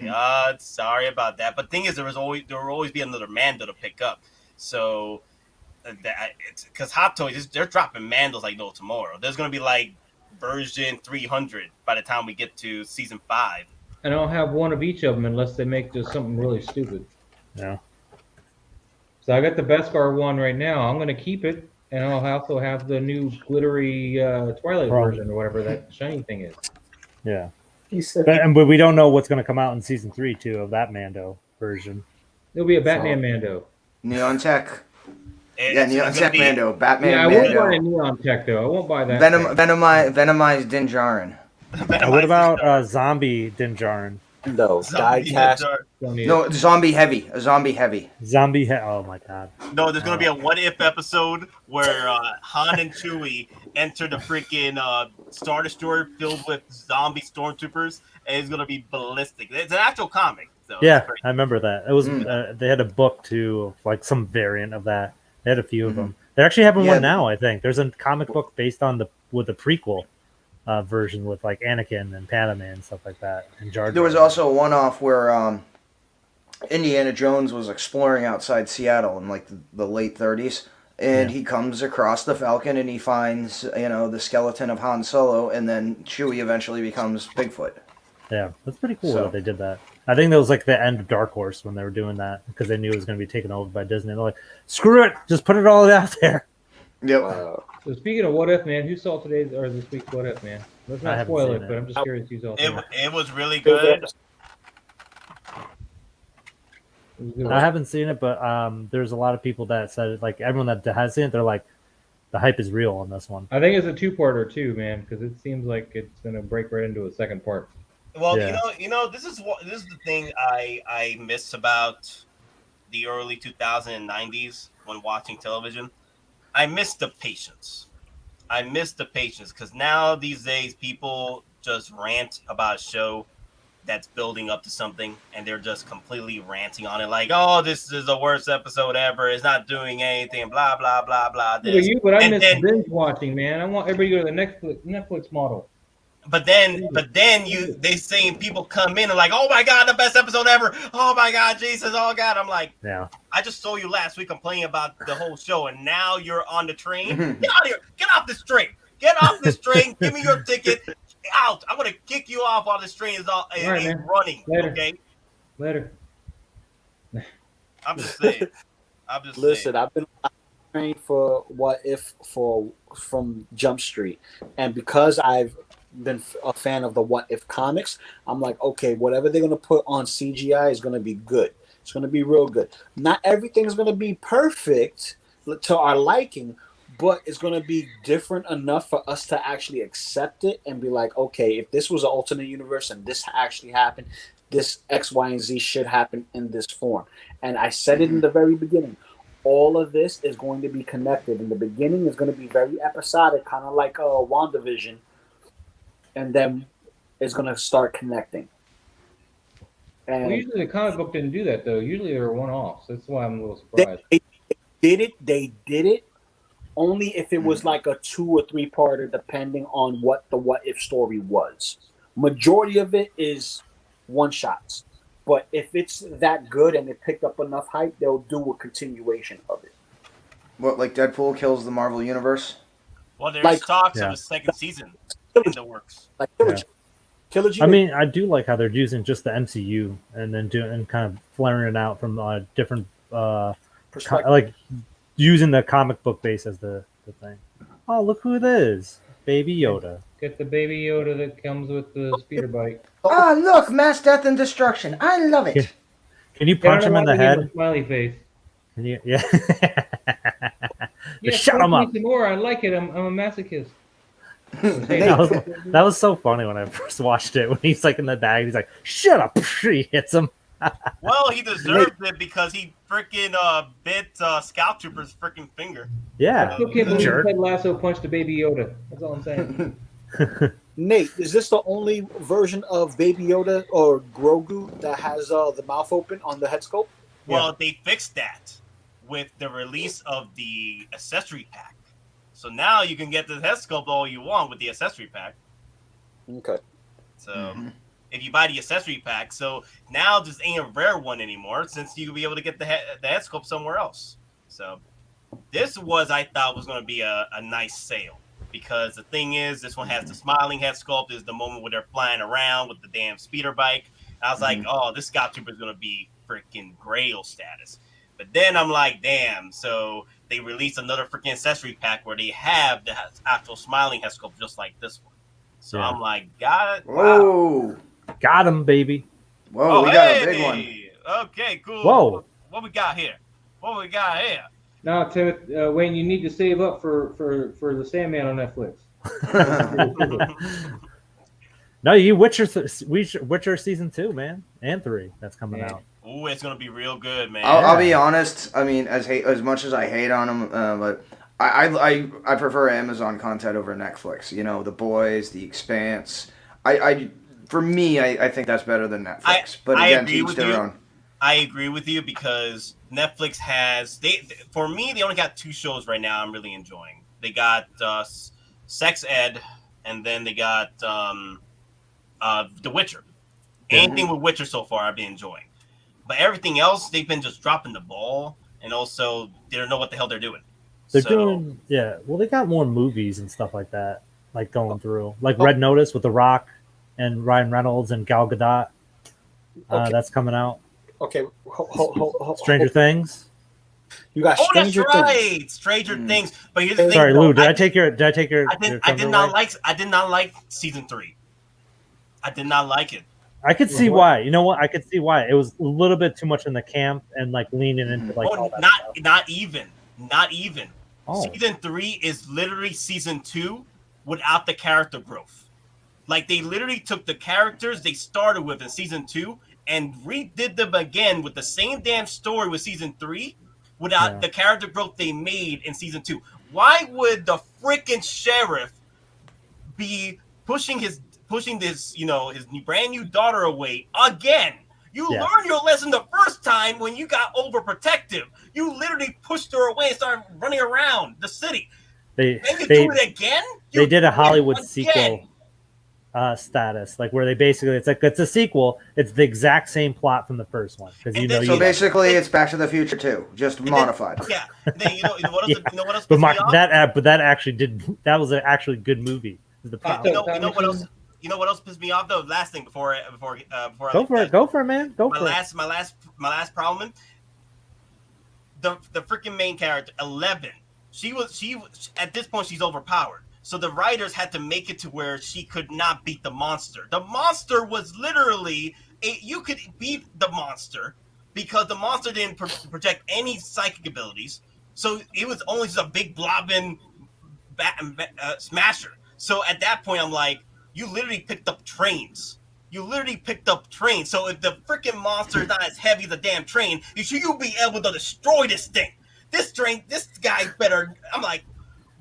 Sorry about that, but thing is, there will always be another Mando to pick up. So it's because Hot Toys they're dropping Mandos like no tomorrow. There's gonna be like version 300 by the time we get to season 5. And I'll have one of each of them unless they make just something really stupid. Yeah. So I got the Beskar one right now. I'm gonna keep it, and I'll also have the new glittery Twilight version or whatever that shiny thing is. Yeah. He said But we don't know what's going to come out in season 3 too of that Mando version. It'll be a Batman Mando. Neon Tech. It's Neon gonna Tech be- Mando. Batman Yeah, I won't Mando. buy a Neon Tech though. I won't buy that. Venomized Din Djarin. What about Zombie Din Djarin? no, Zombie diecast. Djarin. Don't need No, it. Zombie Heavy. A Zombie Heavy. Oh my god. No, there's gonna be a what if episode where Han and Chewie enter the freaking Star Destroyer filled with zombie stormtroopers, and it's gonna be ballistic. It's an actual comic. So Yeah, it's great. I remember that. It was they had a book too, like some variant of that. They had a few of them. They're actually having Yeah. one now. I think there's a comic book based on the prequel version with like Anakin and Padme and stuff like that. And Jar Jar. There was also a one-off where Indiana Jones was exploring outside Seattle in like the late 30s, and he comes across the Falcon and he finds the skeleton of Han Solo, and then Chewie eventually becomes Bigfoot. Yeah, that's pretty cool So- that they did that. I think that was like the end of Dark Horse when they were doing that because they knew it was going to be taken over by Disney. They're like, screw it, just put it all out there. Yep. So speaking of what if, man, who saw today's or this week's what if, man? Let's I not haven't spoil seen it, it. but I'm just curious who saw it. It was really good. I haven't seen it, but there's a lot of people that said like everyone that has seen it, they're like, the hype is real on this one. I think it's a two-parter too, man, because it seems like it's gonna break right into a second part. Well, Yeah. this is the thing I miss about the early 2090s when watching television. I miss the patience. Because now these days people just rant about a show that's building up to something, and they're just completely ranting on it, like, "Oh, this is the worst episode ever. It's not doing anything." Blah blah blah blah. This. But I And miss then- binge watching, man. I want everybody to go to the Netflix model. But then they saying people come in and like, "Oh my god, the best episode ever! Oh my god, Jesus! Oh god!" I'm like, Yeah. I just saw you last week complaining about the whole show, and now you're on the train. Mhm. Get out of here! Get off this train! Get off this train! Give me your ticket! Out! I'm gonna kick you off while this train is right, man. running. Later. Okay? Later. I'm just saying. Listen, I've been trained for what if from Jump Street, and because I've been a fan of the What If comics. I'm like, okay, whatever they're gonna put on CGI is gonna be good. It's gonna be real good. Not everything is gonna be perfect to our liking, but it's gonna be different enough for us to actually accept it and be like, okay, if this was an alternate universe and this actually happened, this X, Y, and Z should happen in this form. And I said it in the very beginning. All of this is going to be connected. In the beginning, it's going to be very episodic, kind of like WandaVision, and then it's going to start connecting. And Well, usually the comic book didn't do that though. Usually they were one-offs. That's why I'm a little surprised. They did it only if it was like a 2 or 3 parter, depending on what the What If story was. Majority of it is one shots. But if it's that good and it picked up enough hype, they'll do a continuation of it. What, like Deadpool kills the Marvel Universe? Well, there's Like- talks Yeah. of a second season in the works. Like Yeah. Trilogy. I mean, I do like how they're using just the MCU and then doing and kind of flaring it out from different, perspective. like using the comic book base as the thing. Oh, look who it is, Baby Yoda. Get the Baby Yoda that comes with the speeder bike. Ah, look, mass death and destruction. I love it. Yeah. Can you punch him in the head? Smiley face. Can you? Yeah. Yeah, Just shut him punch me up. some more. I like it. I'm a masochist. That was so funny when I first watched it. When he's like in the bag, he's like, "Shut up!" He hits him. Well, he deserved it because he freaking bit Scout Trooper's freaking finger. Yeah. I still can't believe Jerk. Ted Lasso punched a Baby Yoda. That's all I'm saying. Nate, is this the only version of Baby Yoda or Grogu that has the mouth open on the head sculpt? Well, they fixed that with the release of the accessory pack. So now you can get the head sculpt all you want with the accessory pack. Okay. So if you buy the accessory pack, so now this ain't a rare one anymore since you will be able to get the head sculpt somewhere else. So this I thought was going to be a nice sale. Because the thing is, this one has the smiling head sculpt. Is the moment where they're flying around with the damn speeder bike. And I was like, oh, this Scout Trooper is going to be freaking Grail status. But then I'm like, damn. So they released another freaking accessory pack where they have the actual smiling head sculpt just like this one. So Yeah. I'm like, got it. Wow. Whoa. Got him, baby. Whoa, we got a big one. Okay, cool. Whoa. What we got here? What we got here? Now, Wayne, you need to save up for the Sandman on Netflix. No, you Witcher season 2, man, and 3 that's coming Yeah. out. Ooh, it's gonna be real good, man. I'll be honest. I mean, as much as I hate on them, but I prefer Amazon content over Netflix. You know, The Boys, The Expanse. For me, I think that's better than Netflix. But I again, agree to each with their you. own. I agree with you because Netflix has for me they only got 2 shows right now I'm really enjoying. They got Sex Ed and then they got The Witcher. Anything with Witcher so far I've been enjoying. But everything else they've been just dropping the ball and also they don't know what the hell they're doing. They're doing well, they got more movies and stuff like that, like going through. Like Red Notice with The Rock and Ryan Reynolds and Gal Gadot. That's coming out. Okay. Stranger Things. You got Oh, Stranger that's right. Things. Stranger Things. But here's the thing. Sorry, though, Lou. Did I take your? I did not like season 3. I did not like it. I could see why. You know what? I could see why. It was a little bit too much in the camp and like leaning into like all that stuff. Not even. Oh. Season 3 is literally season 2 without the character growth. Like they literally took the characters they started with in season 2 and redid them again with the same damn story with season 3 without the character growth they made in season 2. Why would the freaking sheriff be pushing this, his brand new daughter away again? You learned your lesson the first time when you got overprotective. You literally pushed her away and started running around the city. They do it again? They did a Hollywood sequel status, like where they basically it's a sequel. It's the exact same plot from the first one because So basically, it's Back to the Future 2, just modified. Then, you know what else? But pissed Mark, me off? that was an actually good movie. Is the problem. You know what else? You know what else pissed me off though? Last thing before Go for it, man. Go for it. My last problem. The freaking main character 11. She was at this point she's overpowered So the writers had to make it to where she could not beat the monster. The monster was literally you could beat the monster because the monster didn't project any psychic abilities. So it was only just a big blobbing smasher. So at that point, I'm like, you literally picked up trains. So if the freaking monster is not as heavy as a damn train, you'll be able to destroy this thing. This guy better. I'm like,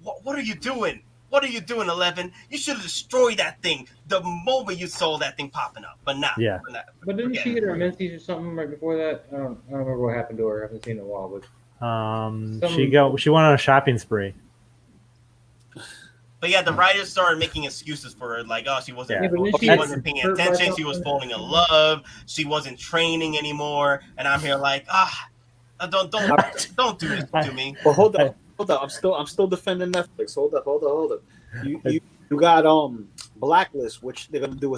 what are you doing? What are you doing, 11? You should have destroyed that thing the moment you saw that thing popping up. But not. Yeah. But didn't she get her menses or something right before that? I don't remember what happened to her. I haven't seen it in a while. But she went on a shopping spree. But yeah, the writers started making excuses for her, like, oh, she wasn't paying attention, she was falling in love, she wasn't training anymore, and I'm here like, don't do this to me. But hold up. I'm still defending Netflix. Hold up. You got Blacklist, which they're gonna do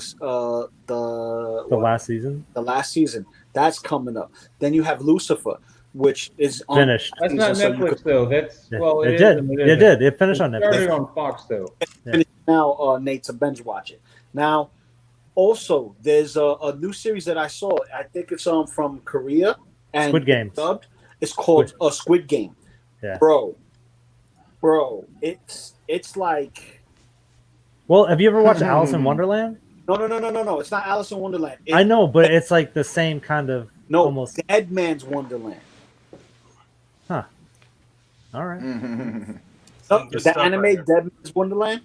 the last season. The last season that's coming up. Then you have Lucifer, which is finished. That's not Netflix though. That's it did. It finished on Netflix. Started on Fox though. Now Nate to binge watch it. Now, also there's a new series that I saw. I think it's from Korea and Squid Game. It's called Squid Game. Yeah. Bro, it's like. Well, have you ever watched Alice in Wonderland? No. It's not Alice in Wonderland. I know, but it's like the same kind of. No, almost. Dead Man's Wonderland. Huh. All right. The anime Dead Man's Wonderland?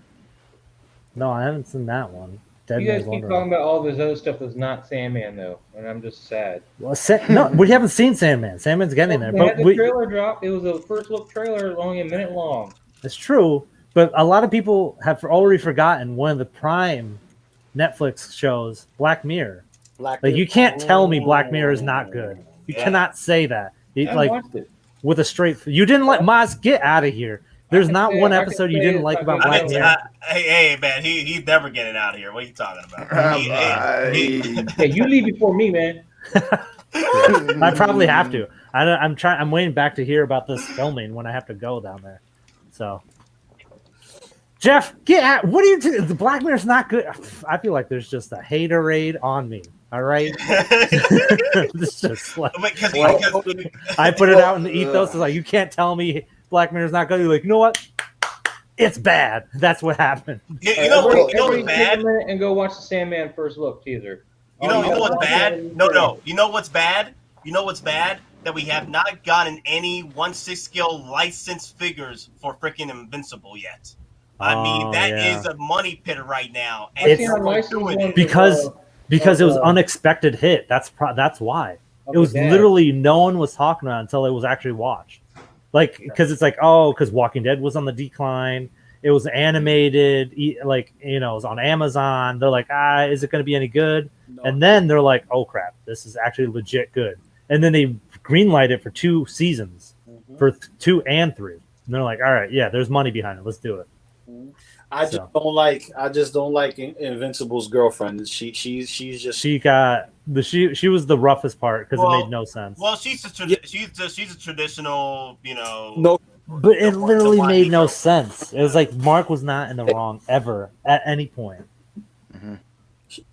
No, I haven't seen that one. You guys keep talking about all this other stuff that's not Sandman though, and I'm just sad. Well, no, we haven't seen Sandman. Sandman's getting there, but the trailer dropped. It was a first look trailer, only a minute long. It's true, but a lot of people have already forgotten one of the prime Netflix shows, Black Mirror. You can't tell me Black Mirror is not good. You cannot say that. I watched it. With a straight. You didn't let Maz get out of here. There's not one episode you didn't like about Black Mirror. Hey, man, he's never getting out of here. What are you talking about? Hey, you leave before me, man. I probably have to. I'm waiting back to hear about this filming when I have to go down there. So, Jeff, get out. What are you doing? The Black Mirror's not good. I feel like there's just a haterade on me. All right. It's just like, I put it out in the ethos. It's like, you can't tell me Black Mirror's not good. You're like, you know what? It's bad. That's what happened. You know what's bad? Take a minute and go watch the Sandman first look teaser. You know what's bad? No. You know what's bad? That we have not gotten any 1/6 scale licensed figures for freaking Invincible yet. I mean, that is a money pit right now. And it's because it was unexpected hit. That's why. It was literally no one was talking about it until it was actually watched. Like, because it's like, because Walking Dead was on the decline. It was animated, like, it was on Amazon. They're like, is it going to be any good? No. And then they're like, oh crap, this is actually legit good. And then they greenlight it for 2 seasons, for 2 and 3. And they're like, all right, yeah, there's money behind it. Let's do it. I just don't like Invincible's girlfriend. She's just she was the roughest part because it made no sense. Well, she's a traditional, No, but it literally made no sense. It was like Mark was not in the wrong ever at any point. Mm-hmm.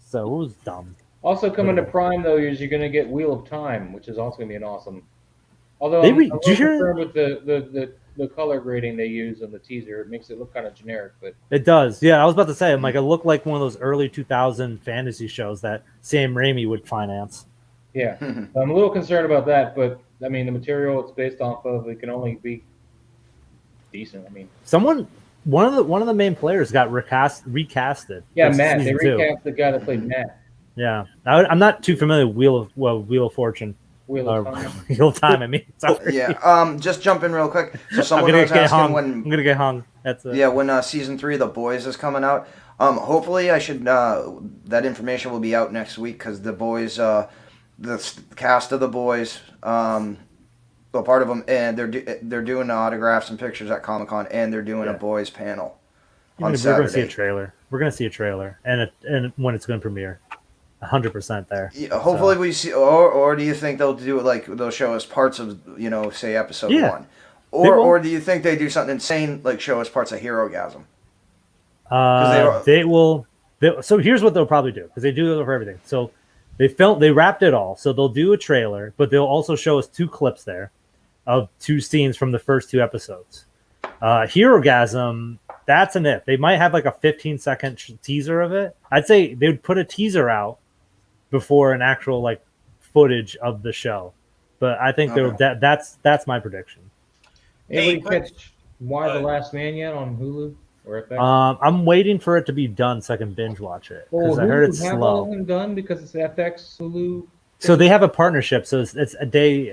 So it was dumb. Also coming to Prime though is you're going to get Wheel of Time, which is also going to be an awesome. Although I'm concerned with the color grading they use on the teaser, it makes it look kind of generic. But it does. Yeah, I was about to say, I'm like, it looked like one of those early 2000 fantasy shows that Sam Raimi would finance. Yeah, I'm a little concerned about that, but I mean, the material it's based off of, it can only be decent. I mean, one of the main players got recasted. Yeah, Matt. They recast the guy that played Matt. Yeah, I'm not too familiar with Wheel of Fortune. Wheel of Time. I mean, sorry. Yeah. Just jump in real quick. So someone was asking when I'm gonna get hung. That's it. Yeah, when season 3 of The Boys is coming out. Hopefully, I should. That information will be out next week because The Boys, the cast of The Boys, well, part of them, and they're doing autographs and pictures at Comic-Con, and they're doing a Boys panel on Saturday. We're gonna see a trailer. We're gonna see a trailer, and when it's gonna premiere. 100% there. Yeah, hopefully we see, or do you think they'll do it like they'll show us parts of, say episode 1, or do you think they do something insane like show us parts of Hero Gasm? They will. So here's what they'll probably do, because they do it for everything. So they wrapped it all. So they'll do a trailer, but they'll also show us 2 clips there of 2 scenes from the first 2 episodes. Herogasm, that's an if. They might have like a 15-second teaser of it. I'd say they would put a teaser out before an actual like footage of the show. But I think that's my prediction. Anybody catch Why the Last Man yet on Hulu or FX? I'm waiting for it to be done so I can binge watch it, because I heard it's have slow. All of them done because it's FX Hulu. So they have a partnership. So it's a day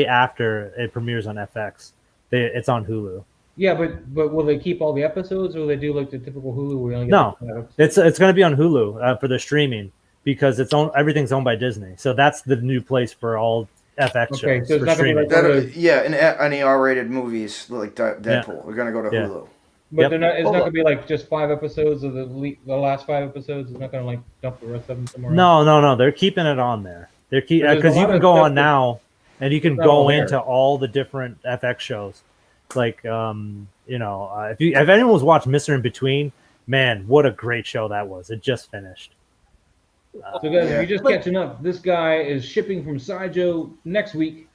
after it premieres on FX. It's on Hulu. Yeah, but will they keep all the episodes, or will they do like the typical Hulu where you only get No, it's going to be on Hulu for the streaming, because everything's owned by Disney. So that's the new place for all FX shows. Okay, so it's for not going to streaming. be like and any R-rated movies like Deadpool, we're gonna go to Hulu. But they're not. It's not going to be like just 5 episodes of the last 5 episodes. It's not going to like dump the rest of them somewhere. No. They're keeping it on there. They're because you can go on now, and you can go into all the different FX shows. Like if anyone's watched Mr. In Between, man, what a great show that was. It just finished. So guys, if you're just catching up, this guy is shipping from Sideshow next week.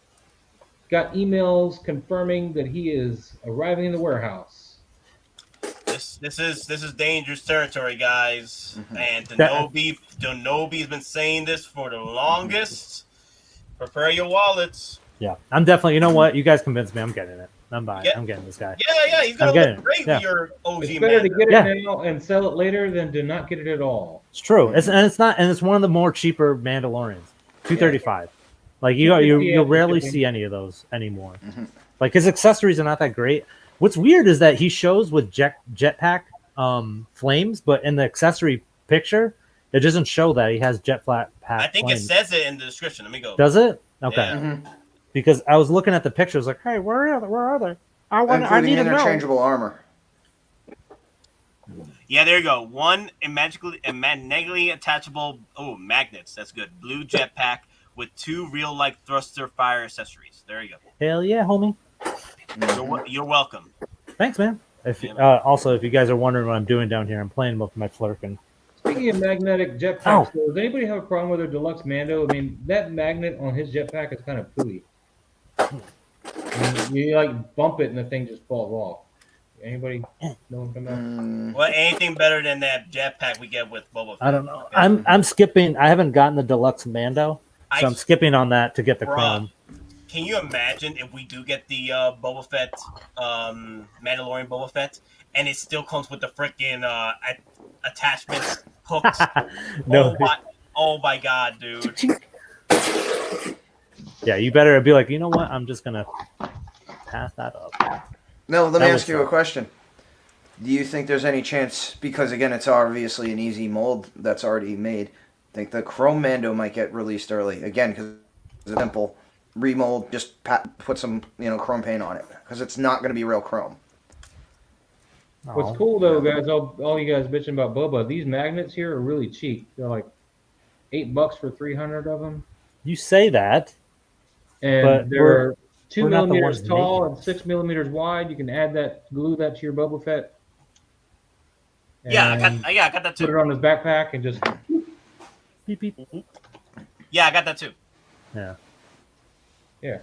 Got emails confirming that he is arriving in the warehouse. This is dangerous territory, guys. And Denobi's been saying this for the longest. Prepare your wallets. Yeah, I'm definitely. You know what? You guys convinced me. I'm getting it. I'm buying. I'm getting this guy. Yeah. He's gonna look great with your OG. It's better to get it now and sell it later than to not get it at all. It's true. It's one of the more cheaper Mandalorians. $235. Like you'll rarely see any of those anymore. Like his accessories are not that great. What's weird is that he shows with jetpack flames, but in the accessory picture, it doesn't show that he has jetpack. I think flames. It says it in the description. Let me go. Does it? Okay. Yeah. Because I was looking at the pictures, like, hey, where are they? I need interchangeable armor. Yeah, there you go. One magnetically attachable. Oh, magnets. That's good. Blue jetpack with 2 real-like thruster fire accessories. There you go. Hell yeah, homie. You're welcome. Thanks, man. Also, if you guys are wondering what I'm doing down here, I'm playing with my Flurkin. Speaking of magnetic jetpacks, does anybody have a problem with their deluxe Mando? I mean, that magnet on his jetpack is kind of pooey. I mean, you like bump it and the thing just falls off. Anybody know what I'm talking about? Well, anything better than that jetpack we get with Boba Fett? I don't know. I'm skipping. I haven't gotten the deluxe Mando, so I'm skipping on that to get the Chrome. Can you imagine if we do get the Boba Fett, Mandalorian Boba Fett, and it still comes with the freaking attachments, hooks? No. Oh my god, dude. Yeah, you better be like, you know what? I'm just gonna pass that up. No, let me ask you a question. Do you think there's any chance, because again, it's obviously an easy mold that's already made, think the Chrome Mando might get released early? Again, because it's simple. Remold, just put some chrome paint on it, because it's not going to be real chrome. What's cool though, guys, all you guys bitching about Boba, these magnets here are really cheap. They're like $8 for 300 of them. You say that, and but they're 2 millimeters tall and 6 millimeters wide. You can glue that to your Boba Fett. Yeah, I got that too. Put it on his backpack and just beep beep. Yeah, I got that too. Yeah. Yeah.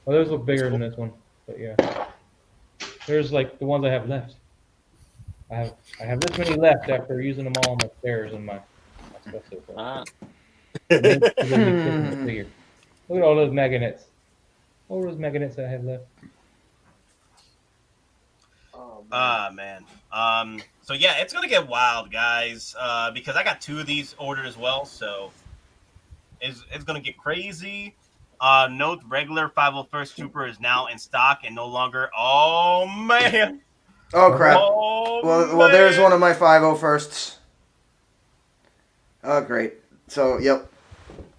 Well, those look bigger than this one, but yeah. There's like the ones I have left. I have this many left after using them all on my stairs and my stuff so far. Look at all those magnets. All those magnets I have left. Man. So yeah, it's gonna get wild, guys. Because I got 2 of these ordered as well, so it's gonna get crazy. Note: regular 501st Trooper is now in stock and no longer. Oh man! Oh crap! Oh, well, there's one of my 501sts. Oh great! So yep,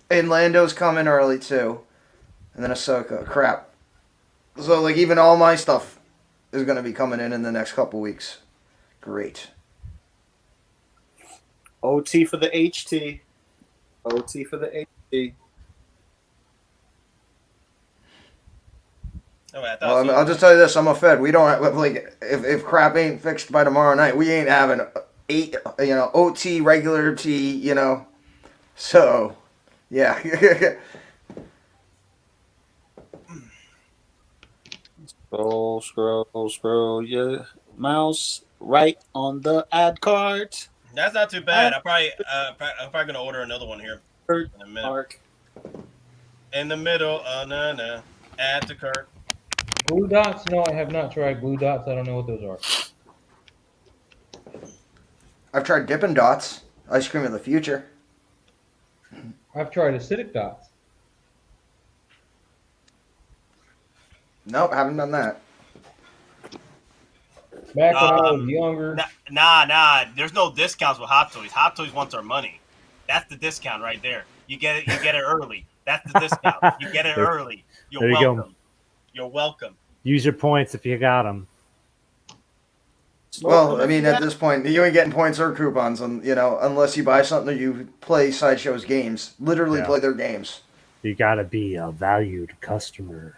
and Lando's coming early too, and then Ahsoka. Crap! So like even all my stuff is gonna be coming in the next couple weeks. Great. OT for the HT. OT for the HT. Oh, I thought Well, I mean, so. I'll just tell you this: I'm a Fed. We don't have, like if crap ain't fixed by tomorrow night, we ain't having 8, OT regular T, So, yeah. Scroll your mouse right on the ad card. That's not too bad. I'm probably gonna order another one here in a minute. Arc. In the middle, no. Add to cart. Blue dots? No, I have not tried blue dots. I don't know what those are. I've tried Dippin' Dots, ice cream of the future. I've tried acidic dots. Nope, haven't done that. Back when I was younger. Nah. There's no discounts with Hot Toys. Hot Toys wants our money. That's the discount right there. You get it. You get it early. That's the discount. You get it early. You're welcome. Go. You're welcome. Use your points if you got them. Well, I mean, at this point, you ain't getting points or coupons, unless you buy something or you play Sideshow's games. Literally play their games. You gotta be a valued customer.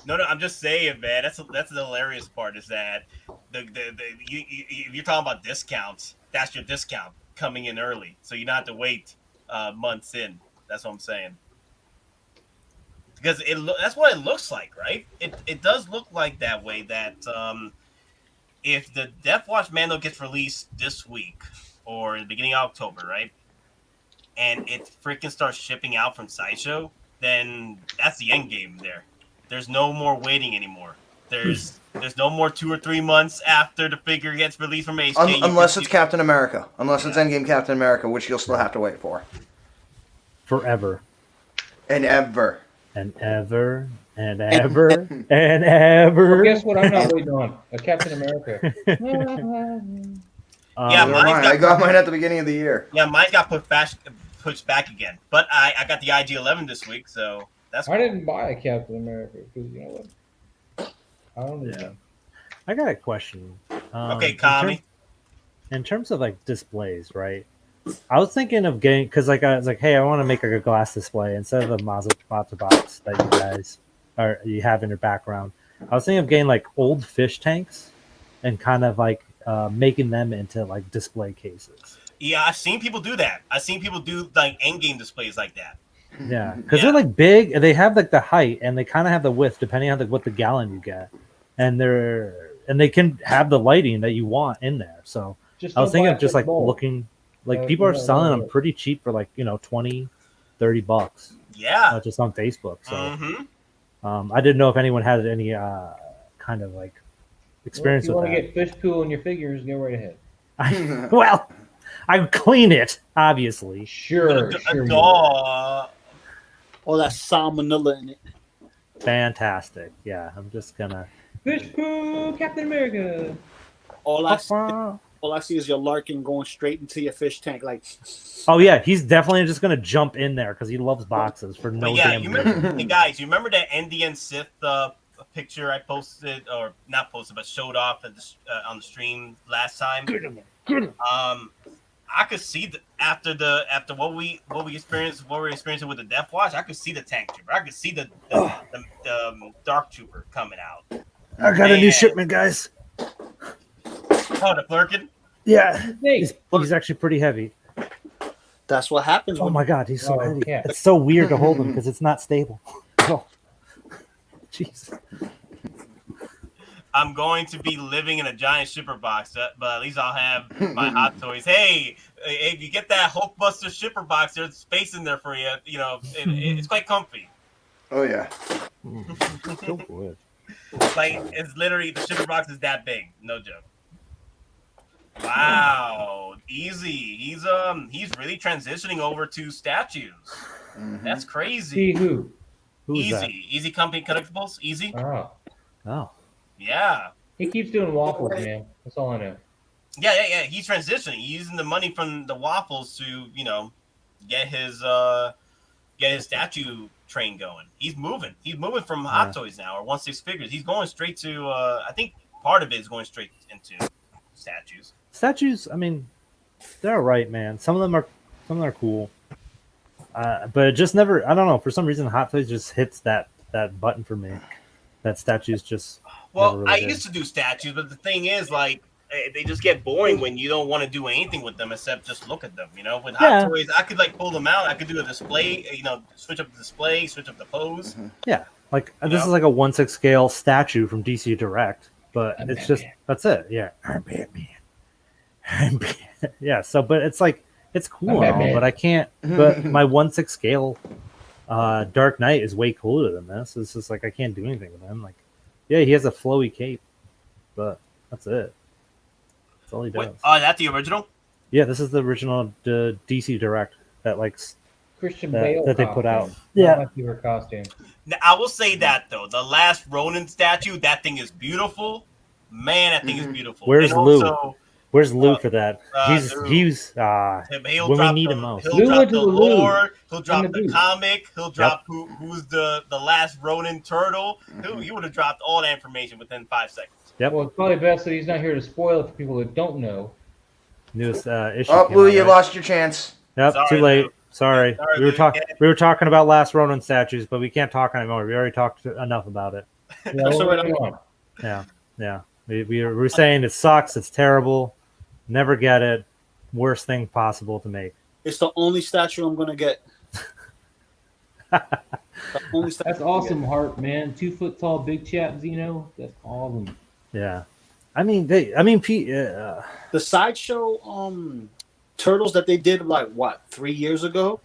No, I'm just saying, man. That's the hilarious part is that you're talking about discounts. That's your discount coming in early, so you don't have to wait months in. That's what I'm saying. Because that's what it looks like, right? It does look like that way. That if the Death Watch Mando gets released this week or the beginning of October, right, and it freaking starts shipping out from Sideshow, then that's the end game there. There's no more waiting anymore. There's no more 2 or 3 months after the figure gets released from HK. Unless it's Captain America. Unless it's Endgame Captain America, which you'll still have to wait for. Forever. And ever. And ever. And ever. And ever. Well, guess what? I'm not waiting on a Captain America. I got mine at the beginning of the year. Yeah, mine got pushed back again. But I got the IG-11 this week, so that's cool. I didn't buy a Captain America because you know what? I don't need them. I got a question. Okay, Kami. In terms of like displays, right? I was thinking of getting because I was like, hey, I want to make like a glass display instead of the Mazda box that you have in your background. I was thinking of getting like old fish tanks and kind of like making them into like display cases. Yeah, I've seen people do that. I've seen people do like endgame displays like that. Yeah, because they're like big and they have like the height and they kind of have the width depending on what the gallon you get, and they can have the lighting that you want in there. So I was thinking of just like looking. Like people are selling them pretty cheap for like $20-$30. Yeah, just on Facebook. So I didn't know if anyone had any kind of like experience with that. If you want to get fish poo in your figures, go right ahead. I clean it, obviously. Sure. All that salmonella in it. Fantastic. Yeah, I'm just gonna fish poo, Captain America. All I see is your Larkin going straight into your fish tank, like. Oh yeah, he's definitely just gonna jump in there because he loves boxes for no damn reason. Hey guys, you remember that NDN Sith picture I posted, or not posted, but showed off on the stream last time? I could see after what we experienced, what we're experiencing with the Death Watch, I could see the tank trooper. I could see the Dark Trooper coming out. I got a new shipment, guys. Oh, the Flurkin? Yeah, he's actually pretty heavy. That's what happens. Oh my god, he's so heavy. Yeah. It's so weird to hold him because it's not stable. Oh, jeez. I'm going to be living in a giant shipper box, but at least I'll have my Hot Toys. Hey, if you get that Hulkbuster shipper box, there's space in there for you. You know, it's quite comfy. Oh yeah. So good. Like it's literally the shipper box is that big. No joke. Wow, easy. He's really transitioning over to statues. That's crazy. See who? Easy, that? Easy Company Collectibles. Easy. Oh. Yeah. He keeps doing waffles, man. That's all I know. Yeah. He's transitioning. He's using the money from the waffles to, get his statue train going. He's moving. He's moving from Hot Toys now, or 1/6 figures. He's going straight to. I think part of it is going straight into statues. Statues, I mean, they're all right, man. Some of them are cool, but it just never. I don't know. For some reason, Hot Toys just hits that button for me. that statues just. Well, never really I did. used to do statues, but the thing is, like, they just get boring when you don't want to do anything with them except just look at them. You know, with Yeah. Hot Toys, I could like pull them out. I could do a display. You know, switch up the display, switch up the pose. Yeah, like You this know? is like a 1/6 scale statue from DC Direct, but I'm it's Batman. just that's it. Yeah, I'm Batman. I'm Batman. Yeah. So, but it's like it's cool I'm and all, Batman. but I can't. But my 1/6 scale Dark Knight is way cooler than this. It's just like I can't do anything with him. Like, yeah, he has a flowy cape, but that's it. That's all he does. Wait, oh, that's the original. Yeah, this is the original DC Direct that like Christian that, Bale that they put out. costume. Yeah. Not my favorite costume. Now, I will say that though, the last Ronin statue, that thing is beautiful. Man, that thing is beautiful. Where's And Lou? also, Where's Lou for that? Lou. He's he'll when we drop need the, him most. He'll Lou drop went the to the Lou. lore. He'll drop In the the booth. comic. He'll drop who's the last Ronin turtle. He would have dropped all that information within 5 seconds. Yep. Well, it's probably best that he's not here to spoil it for people that don't know. Newest issue. Oh, came Lou, out, you right? lost your chance. Yep, Sorry, too late. Lou. Sorry. Sorry, we were Lou. we were talking about Last Ronin statues, but we can't talk anymore. We already talked enough about it. Yeah, That's we're all right. moving on. Yeah. We're saying it sucks. It's terrible. Never get it. Worst thing possible to make. It's the only statue I'm gonna get. The only statue That's I'm gonna awesome, Hart, man. 2 foot tall, big chap, Zeno. That's awesome. Yeah. Pete. get. The Sideshow turtles that they did like what 3 years ago,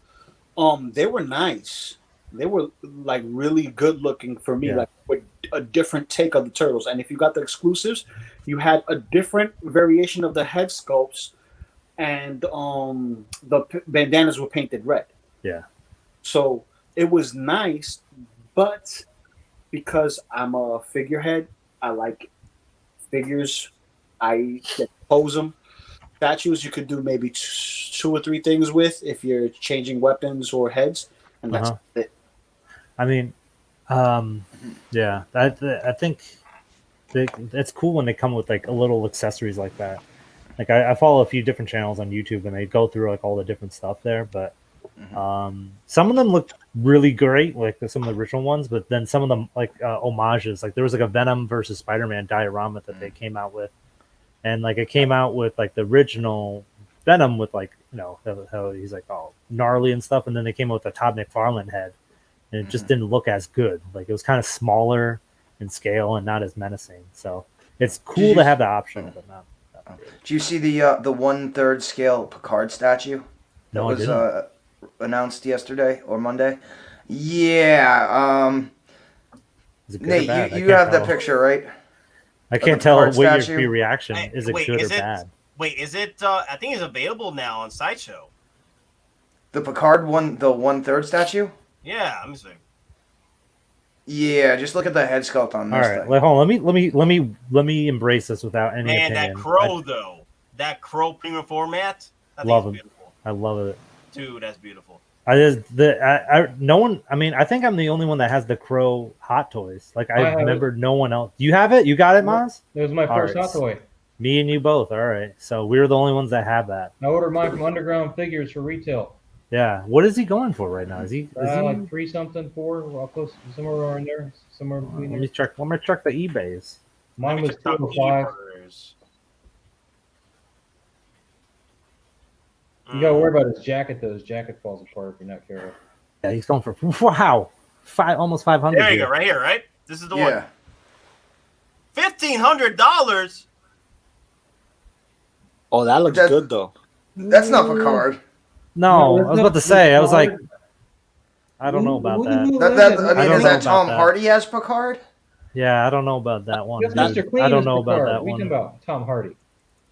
they were nice. They were like really good looking for me, Yeah. like with a different take of the turtles. And if you got the exclusives, you had a different variation of the head sculpts, and bandanas were painted red. Yeah. So it was nice, but because I'm a figurehead, I like figures. I can pose them. Statues you could do maybe 2 or 3 things with if you're changing weapons or heads, and that's it. I mean, yeah, I think it's cool when they come with like a little accessories like that. Like I follow a few different channels on YouTube and they go through like all the different stuff there, but some of them look really great, like some of the original ones, but then some of them like homages. Like there was like a Venom versus Spider-Man diorama that they came out with, and like it came out with like the original Venom with like how he's like all gnarly and stuff, and then they came out with a Todd McFarlane head, and it just didn't look as good. Like it was kind of smaller in scale and not as menacing. So it's cool to have the option, but not. Do you see the 1/3 scale Picard statue that No, I was didn't. announced yesterday or Monday? Yeah. Is it good or Nate, bad? I you can't have the tell. picture, right? I the can't tell Picard what statue? your reaction Hey, is. It wait, good is or it- bad? Wait, is it? I think it's available now on Sideshow. The Picard one, the 1/3 statue. Yeah, I'm saying. Yeah, just look at the head sculpt on All this right, thing. like, hold on. Let me embrace this without any Man, opinion. that crow though, that crow premium format. I think Love it's him. beautiful. I love it. Dude, that's beautiful. No one. I mean, I think I'm the only one that has the crow Hot Toys. Like I I have remember no one else. You have it? You got it, Maz? It was my All first right. hot toy. Me and you both. All right. So we're the only ones that have that. I ordered mine from Underground Figures for retail. Yeah. What is he going for right now? Is he? Like 3 something, 4, well, close, somewhere around there, somewhere between Let there. me check the eBay's. Mine was Let me check out 205. Evers. You gotta worry about his jacket though. His jacket falls apart if you're not careful. Yeah, he's going for wow, almost 500. There you here. go, right here, right? This is the one. Yeah. $1,500. Oh, that looks That- good though. That's not Picard. No, No, I was about to say. I was like, Picard. I don't know about that. I I mean, don't is know that Tom about that. Hardy as Picard? Yeah, I don't know about that one. That's dude. Mr. Clean I don't as know about Picard. that What are you one. talking about? Tom Hardy.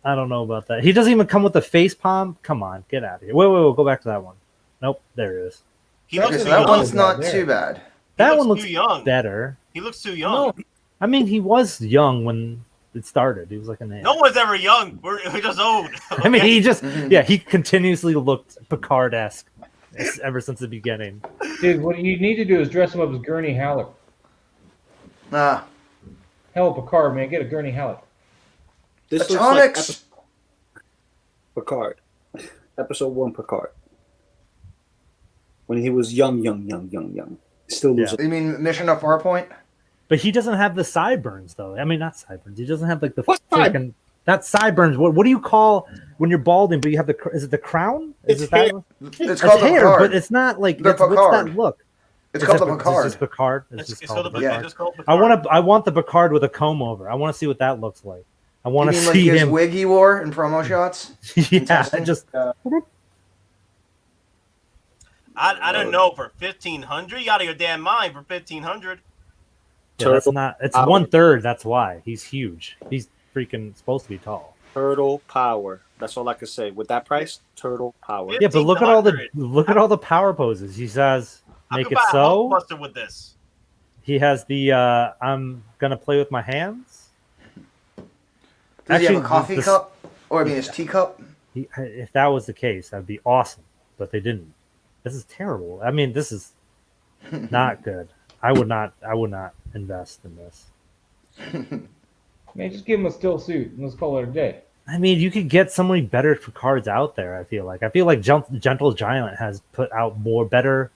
I don't know about that. He doesn't even come with the face palm. Come on, get out of here. Wait, go back to that one. Nope, there it is. He looks Okay, too so that young. one's young. not There. too bad. That looks one looks too young. better. He looks too young. I mean, he was young when it started. He was like an age. No one's ever young. We're just old. I mean, he just Mhm. he continuously looked Picard-esque ever since the beginning. Dude, what you need to do is dress him up as Gurney Halleck. Ah, Hell, Picard, man, get a Gurney Halleck. This looks like Pheonix. Picard, episode 1 Picard, when he was young. Still looks. You mean Mission of Farpoint? But he doesn't have the sideburns, though. I mean, not sideburns. He doesn't have like the What's freaking not sideburns. What do you call when you're balding? But you have the is it the crown? Is It's it that? hair. It's called the hair, Picard. but it's not like The what's Picard. that look? It's called the It's Picard. just Picard. It's just called called the Picard. Picard. It's called Picard. I want the Picard with a comb over. I want to see what that looks like. I want You to mean see like his him. wig he wore in promo shots? Yeah, Testing? just I don't know, for 1,500, you out of your damn mind for 1,500. yeah, that's not. It's Power. 1/3. That's why he's huge. He's freaking supposed to be tall. Turtle power. That's all I can say. With that price, turtle power. Yeah. Yeah, but look at all the 1,500. power poses. He says, I "Make could it buy a so." Hulkbuster with this. He has the I'm gonna play with my hands. Does he have a Actually, coffee the- cup? Or I mean his teacup? If that was the case, that'd be awesome. But they didn't. This is terrible. I mean, this is not good. I would not invest in this. Man, just give him a still suit and let's call it a day. I mean, you could get so many better cards out there. I feel like Gentle Giant has put out more better,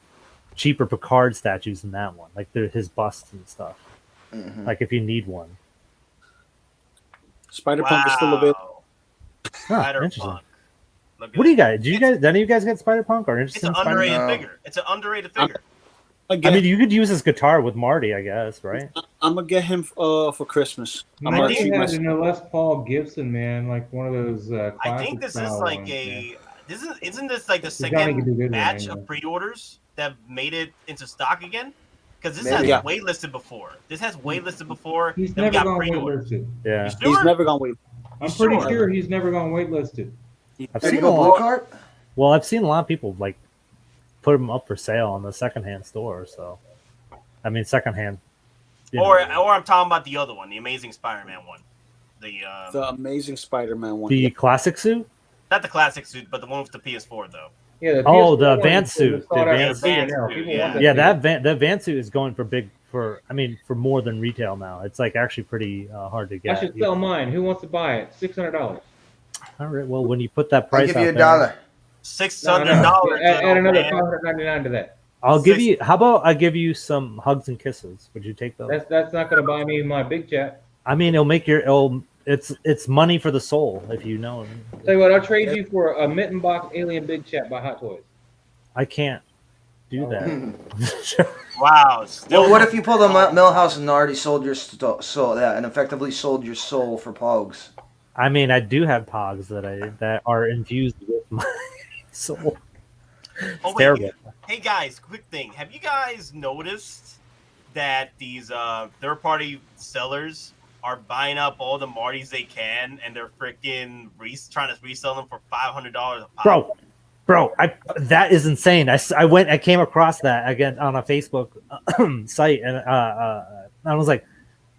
cheaper Picard statues than that one. Like his busts and stuff. Mhm. Like if you need one. Spider-Punk is still available. Spider interesting. Punk. Look at What do you it. guys? Do you guys? Any of you guys get Spider Punk or It's interested an in Spider? underrated No. figure. It's an underrated figure. I mean, you could use his guitar with Marty, I guess, right? I'm gonna get him for Christmas. I'm Man, gonna he treat had myself. an Les Paul Gibson, man, like one of those. I think this is classic like style a. ones, Isn't this like the Johnny could do second good, batch man, of pre-orders that made it into stock again? Because this Maybe. has Yeah. waitlisted before. This has waitlisted before. He's Then we never got gone pre-orders. waitlisted. Yeah. You He's sure? never gonna wait. I'm pretty Sure. sure he's never gone waitlisted. I've There you seen go, a blue lot. card? Well, I've seen a lot of people like put them up for sale on the secondhand store. So, I mean, secondhand. you Or know, I'm talking about the other one, the Amazing Spider-Man one. The Amazing Spider-Man one. the classic suit. Not the classic suit, but the one with the PS4 though. Yeah, the Oh, PS4 the one advanced is suit. sought The after advanced figure suit, now. People yeah. want Yeah, that that van suit is going for more than retail now. It's like actually pretty hard to figure. get. I should sell mine. Who wants to buy it? $600. All right. Well, when you put that I'll price give out you there, $1. $600. Add another man. $599 to that. I'll give Six- you. How about I give you some hugs and kisses? Would you take those? That's not going to buy me my big chat. I mean, it's money for the soul, if you know. Tell you what, I'll trade you for a mitten box alien big chat by Hot Toys. I can't do Oh. that. Wow. Still Well, what if you pulled a Millhouse and already sold your soul, and effectively sold your soul for Pogs? I mean, I do have pogs that are infused with my soul. Oh, wait. Terrible. Hey guys, quick thing. Have you guys noticed that these third-party sellers are buying up all the Martys they can, and they're freaking trying to resell them for $500 a pop? Bro, that is insane. I came across that again on a Facebook site, and I was like,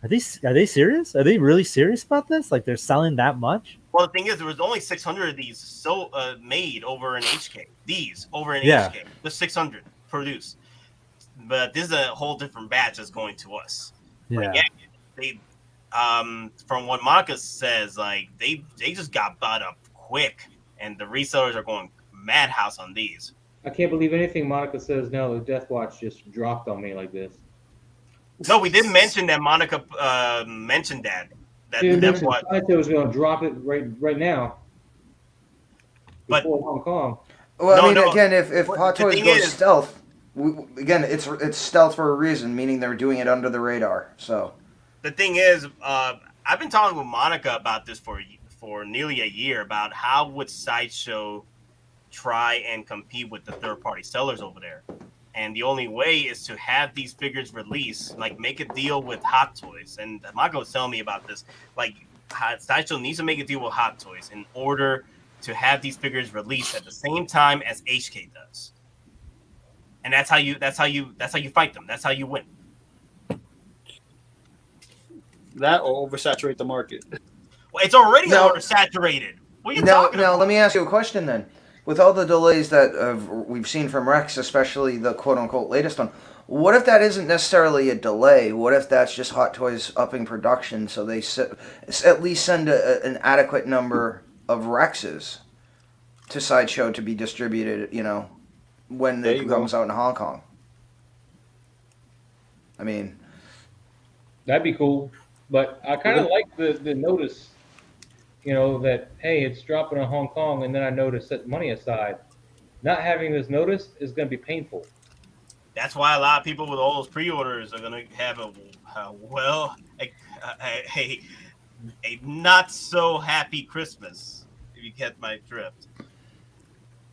are they serious? Are they really serious about this? Like they're selling that much? Well, the thing is, there was only 600 of these made over in HK. These over in Yeah. HK. There's 600 produced. But this is a whole different batch that's going to us. Yeah. Yeah, they from what Monica says, like they just got bought up quick, and the resellers are going madhouse on these. I can't believe anything Monica says now. The Death Watch just dropped on me like this. No, we didn't mention that Monica mentioned that. Dude, That's what. I was going to drop it right now. But- Before Hong Kong. Well, No, I mean, no. again, if What- Hot the Toys thing goes is- stealth, again, it's stealth for a reason, meaning they're doing it under the radar. So, The thing is, I've been talking with Monica about this for nearly a year about how would Sideshow try and compete with the third-party sellers over there. And the only way is to have these figures released, like make a deal with Hot Toys. And Monica was telling me about this. Like, Sideshow needs to make a deal with Hot Toys in order to have these figures released at the same time as HK does. And that's how you fight them. That's how you win. That or oversaturate the market. Well, it's already No. oversaturated. What are you now, talking now about? let me ask you a question then. With all the delays that we've seen from Rex, especially the quote-unquote latest one, what if that isn't necessarily a delay? What if that's just Hot Toys upping production so they at least send an adequate number of Rexes to Sideshow to be distributed, when There it you comes out in Hong Kong? I mean, That'd be cool. But I kind of like the notice, that, hey, it's dropping in Hong Kong, and then I know to set money aside. Not having this notice is going to be painful. That's why a lot of people with all those pre-orders are going to have a not so happy Christmas, if you get my drift.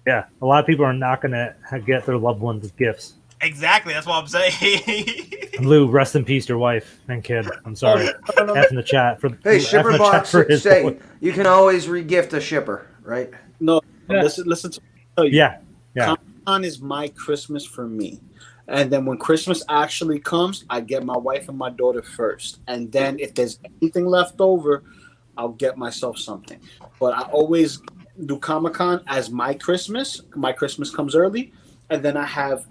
Yeah, a lot of people are not going to get their loved ones gifts. Exactly, that's what I'm saying. Lou, rest in peace, your wife and kid. I'm sorry. F in the chat for Hey, F in the Shipper chat for his say boy. you can always re-gift a shipper, right? No, Yeah. listen to you. Yeah. Comic-Con is my Christmas for me. And then when Christmas actually comes, I get my wife and my daughter first. And then if there's anything left over, I'll get myself something. But I always do Comic-Con as my Christmas. My Christmas comes early. And then I have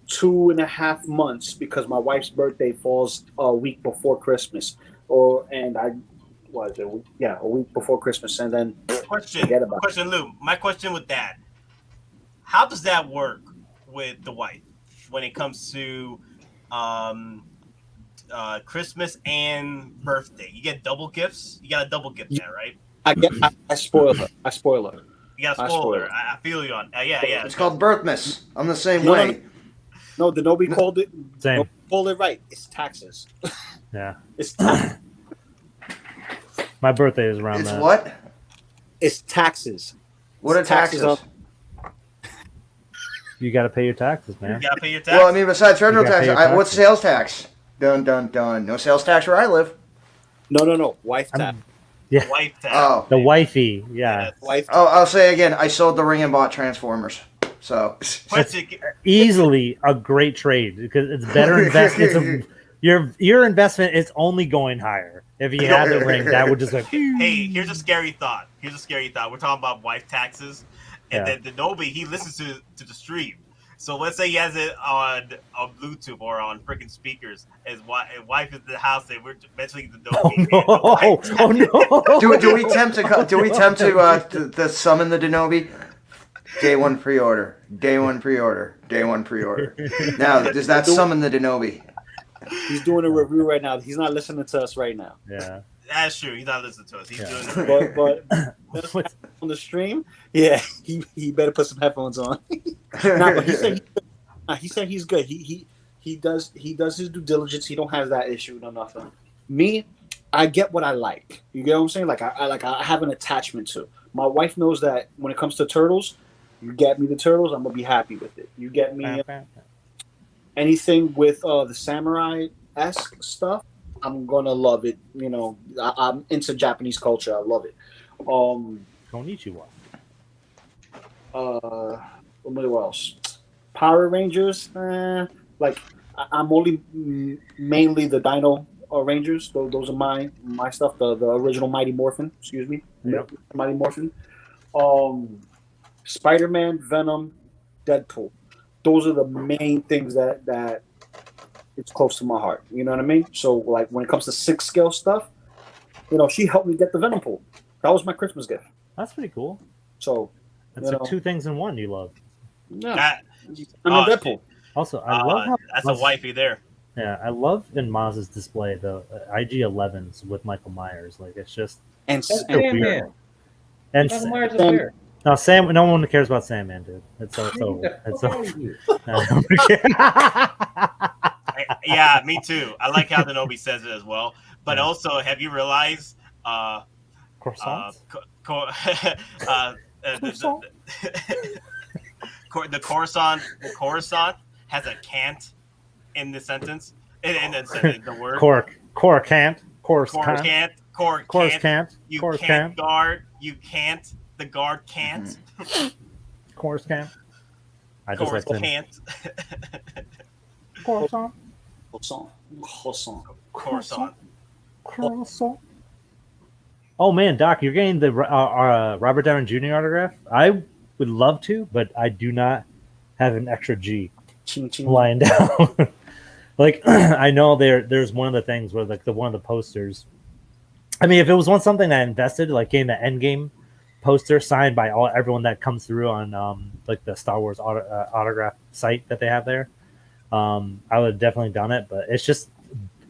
2.5 months because my wife's birthday falls a week before Christmas. A week before Christmas. And then Question, Lou. My question with that, how does that work with the wife when it comes to Christmas and birthday? You get double gifts? You got a double gift there, right? I spoil her. You got a spoiler. I feel you on. Yeah. It's called Birthmas. I'm the same way. No, the Nobi called it. Same. Nobi called it right. It's taxes. Yeah. It's taxes. My birthday is around It's that. what? It's taxes. What are taxes? You got to pay your taxes, man. You gotta pay your tax. Well, I mean, besides federal You gotta tax, pay your what's taxes. sales tax? Dun, dun, dun. No sales tax where I live. No. Wife tax. Yeah. Wife tax. Oh. The wifey. Yeah. Wife. Oh, I'll say again, I sold the ring and bought Transformers. So, Question, Easily a great trade because it's better investment. Your investment is only going higher. If you had the ring, that would just like. hey, here's a scary thought. We're talking about wife taxes, and then the Nobi, he listens to the stream. So let's say he has it on Bluetooth or on freaking speakers. His wife is in the house, and we're mentioning the Nobi. Oh no! do we attempt to summon the Denobi? Day one pre-order. Now, does that summon the Denobi? He's doing a review right now. He's not listening to us right now. Yeah. That's true. He's not listening to us. He's doing it. But on the stream, yeah, he better put some headphones on. Nah, but he said he's good. He does his due diligence. He don't have that issue. No nothing. Me, I get what I like. You get what I'm saying? Like I have an attachment to. My wife knows that when it comes to turtles, you get me the turtles, I'm gonna be happy with it. You get me anything with the samurai-esque stuff, I'm gonna love it. I'm into Japanese culture. I love it. Konnichiwa. What else? Power Rangers. I'm only mainly the Dino Rangers. Those are my stuff. The original Mighty Morphin. Excuse me. Yep. Mighty Morphin. Spider-Man, Venom, Deadpool. Those are the main things that it's close to my heart. You know what I mean? So like when it comes to 6 scale stuff, she helped me get the Venom pool. That was my Christmas gift. That's pretty cool. So that's like 2 things in one you love. Yeah. Deadpool. Also, I love how that's a wifey there. Yeah, I love in Maz's display the IG-11s with Michael Myers. Like it's just and weird. And Michael Myers is there. no, Sam. No one cares about Sandman, dude. It's over. It's over. Yeah, me too. I like how the Nobi says it as well. But also, have you realized? Croissants? The Coruscant has a can't in the sentence. In the word. Coruscant. You can't guard. You can't. The guard can't. Coruscant. I just like to. Can't. Coruscant. Croissant. Oh man, Doc, you're getting the Robert Downey Jr. autograph. I would love to, but I do not have an extra G lying down. Like I know there's one of the things where like one of the posters. I mean, if it was something that I invested, like getting the EndGame poster signed by everyone that comes through on like the Star Wars autograph site that they have there, I would have definitely done it. But it's just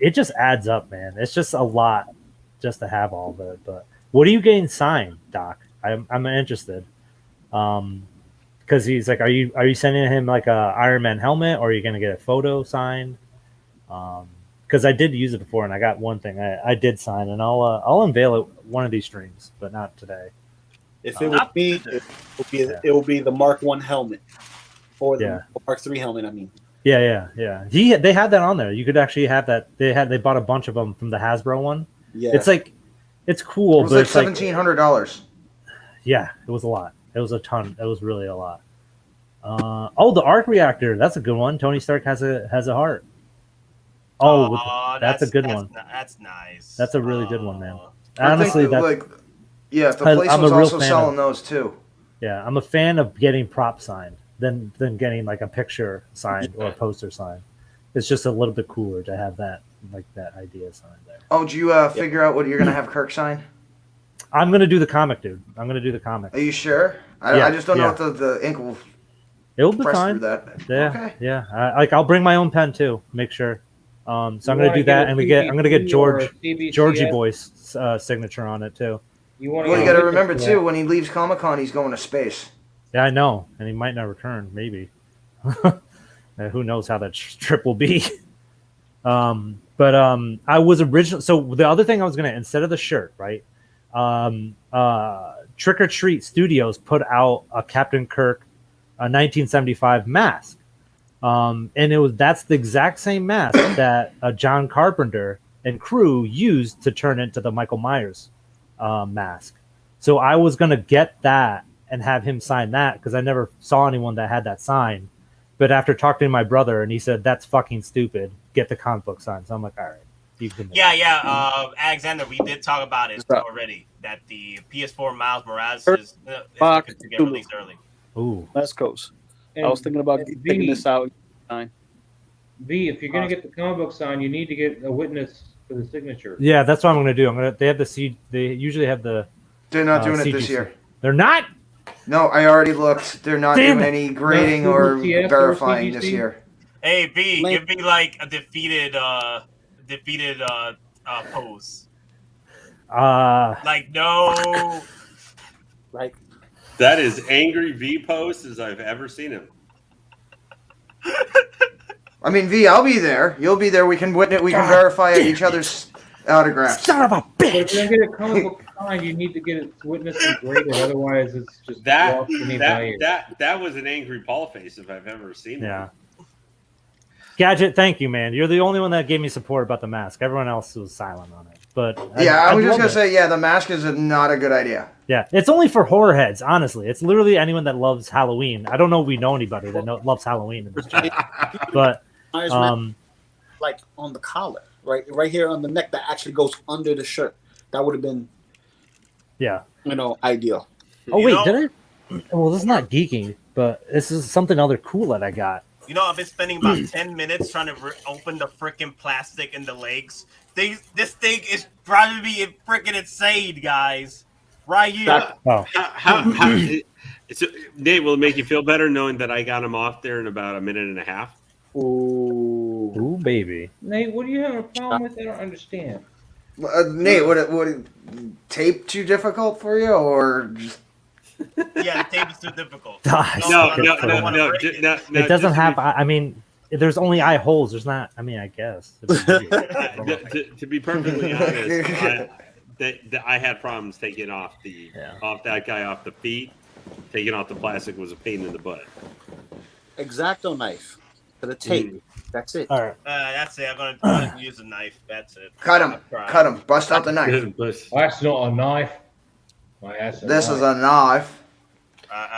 it just adds up, man. It's just a lot just to have all of it. But what are you getting signed, Doc? I'm interested. Because he's like, are you sending him like a Iron Man helmet, or are you gonna get a photo signed? Because I did use it before, and I got one thing I did sign, and I'll unveil it one of these streams, but not today. If it would be, it will be the Mark 1 helmet, or the Mark 3 helmet. I mean. Yeah. They had that on there. You could actually have that. They bought a bunch of them from the Hasbro one. Yeah. It's like, it's cool. It was like $1,700. Yeah, it was a lot. It was a ton. It was really a lot. The arc reactor. That's a good one. Tony Stark has a heart. That's a good one. That's nice. That's a really good one, man. Honestly, the place was also selling those too. Yeah, I'm a fan of getting prop signed than getting like a picture signed or a poster signed. It's just a little bit cooler to have that idea signed there. Oh, did you figure out what you're gonna have Kirk sign? I'm gonna do the comic, dude. I'm gonna do the comic. Are you sure? I just don't know if the ink will. It'll be press fine. through that. Yeah, okay. yeah. I'll bring my own pen too. Make sure. So I'm gonna do that, and I'm gonna get Georgie Boy's signature on it too. You got to remember too, when he leaves Comic-Con, he's going to space. Yeah, I know, and he might not return. Maybe. Who knows how that trip will be? But I was original. So the other thing I was gonna, instead of the shirt, right? Trick or Treat Studios put out a Captain Kirk 1975 mask. And that's the exact same mask that John Carpenter and crew used to turn into the Michael Myers mask. So I was gonna get that and have him sign that, because I never saw anyone that had that sign. But after talking to my brother, and he said that's fucking stupid, get the comic book sign. So I'm like, all right, you can. Alexander, we did talk about it already. That the PS4 Miles Morales is to get released early. Ooh, West Coast. I was thinking about taking this out. V, if you're gonna get the comic book sign, you need to get a witness for the signature. Yeah, that's what I'm gonna do. They have the C. They usually have the. They're not doing it CGC. this year. They're not. No, I already looked. They're not doing any grading or verifying this year. Hey B, give me like a defeated pose. Like no. Like that is angry V post as I've ever seen him. I mean, V, I'll be there. You'll be there. We can witness. We can verify each other's autographs. Son of a bitch! If you're gonna get a comic book sign, you need to get it witnessed and graded. Otherwise, it's just that was an angry Paul face if I've ever seen it. Yeah. Gadget, thank you, man. You're the only one that gave me support about the mask. Everyone else was silent on it. But I was just gonna say, the mask is not a good idea. Yeah, it's only for horror heads. Honestly, it's literally anyone that loves Halloween. I don't know if we know anybody that loves Halloween in this chat, but like on the collar, right here on the neck, that actually goes under the shirt. That would have been, ideal. Oh wait, did I? Well, this is not geeking, but this is something other cool that I got. You know, I've been spending about 10 minutes trying to open the freaking plastic in the legs. This thing is probably freaking insane, guys. Right here. Nate, will it make you feel better knowing that I got him off there in about a minute and a half? Ooh, baby. Nate, what do you have a problem with? I don't understand. Nate, would tape too difficult for you, or just... Yeah, the tape is too difficult. No. It doesn't have. I mean, there's only eye holes. There's not. I mean, I guess. To be perfectly honest, I had problems taking off that guy off the feet. Taking off the plastic was a pain in the butt. X-Acto knife for the tape. That's it. All right. That's it. I'm gonna use a knife. That's it. Cut him. Bust out the knife. That's not a knife. This is a knife.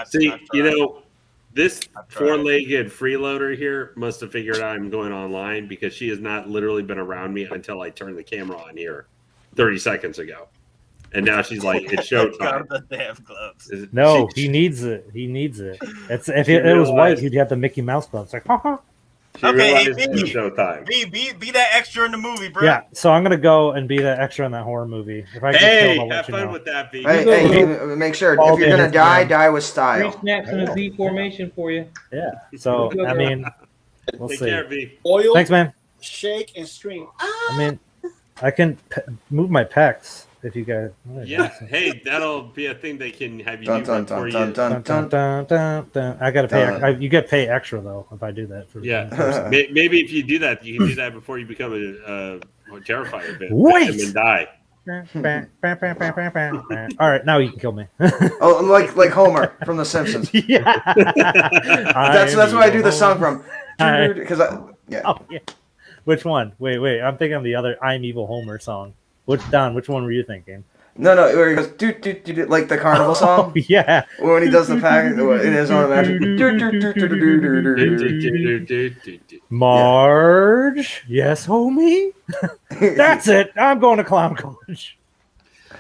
See, this four-legged freeloader here must have figured out I'm going online, because she has not literally been around me until I turned the camera on here 30 seconds ago. And now she's like, it's showtime. the damn gloves. No, he needs it. He needs it. If it was white, he'd have the Mickey Mouse gloves. Like, Okay, hey, showtime. Be that extra in the movie, bro. Yeah, so I'm gonna go and be the extra in that horror movie. If I get killed, I'll have let fun you know. with that, B. Hey, make sure if you're gonna die with style. 3 snaps in a Z formation for you. Yeah. So I mean, we'll Take see. care, B. Oil. Thanks, man. shake and scream. I mean, I can move my pecs if you guys. Yeah, hey, that'll be a thing they can have you Dun, do dun, before dun, you. dun, dun, dun. I gotta pay. Dun. You get pay extra though if I do that. For Yeah, maybe if you do that, you can do that before you become a Terrifier bit. Wait! And then die. All right, now you can kill me. Oh, like Homer from The Simpsons. Yeah, That's where I do the song from. Because yeah. Oh yeah. Which one? Wait. I'm thinking of the other "I'm Evil Homer" song. Which one were you thinking? No, where he goes do do do like the carnival song. Oh, yeah. When he does the pack in his own imagination. Marge, yes, homie. That's it. I'm going to clown college.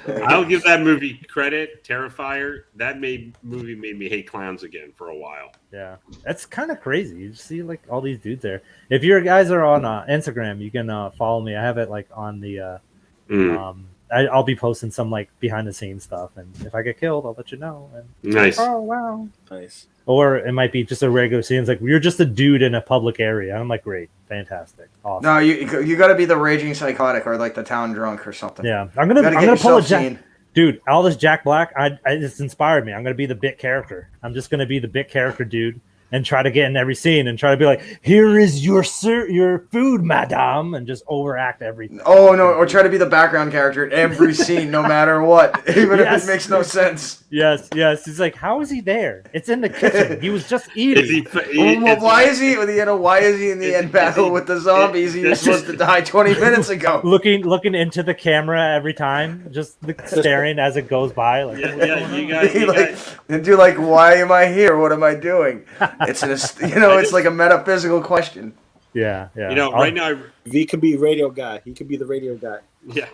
I'll give that movie credit. Terrifier. That movie made me hate clowns again for a while. Yeah, that's kind of crazy. You see, like all these dudes there. If you guys are on Instagram, you can follow me. I have it like on the. I'll be posting some like behind the scenes stuff, and if I get killed, I'll let you know. And, nice. Oh wow. Nice. Or it might be just a regular scene. It's like you're just a dude in a public area. I'm like, great, fantastic, awesome. No, you got to be the raging psychotic or like the town drunk or something. Yeah, I'm gonna pull a Jack. Seen. Dude, all this Jack Black, it's inspired me. I'm gonna be the bit character. I'm just gonna be the bit character, dude, and try to get in every scene and try to be like, here is your food, madame, and just overact everything. Oh no, or try to be the background character in every scene, no matter what, even if it makes no sense. Yes. He's like, how is he there? It's in the kitchen. He was just eating. Why is he in the end battle with the zombies? He was supposed to die 20 minutes ago. Looking into the camera every time, just staring as it goes by. Like, you guys. And do like, why am I here? What am I doing? It's it's like a metaphysical question. Yeah. Right now, V could be radio guy. He could be the radio guy. Yeah.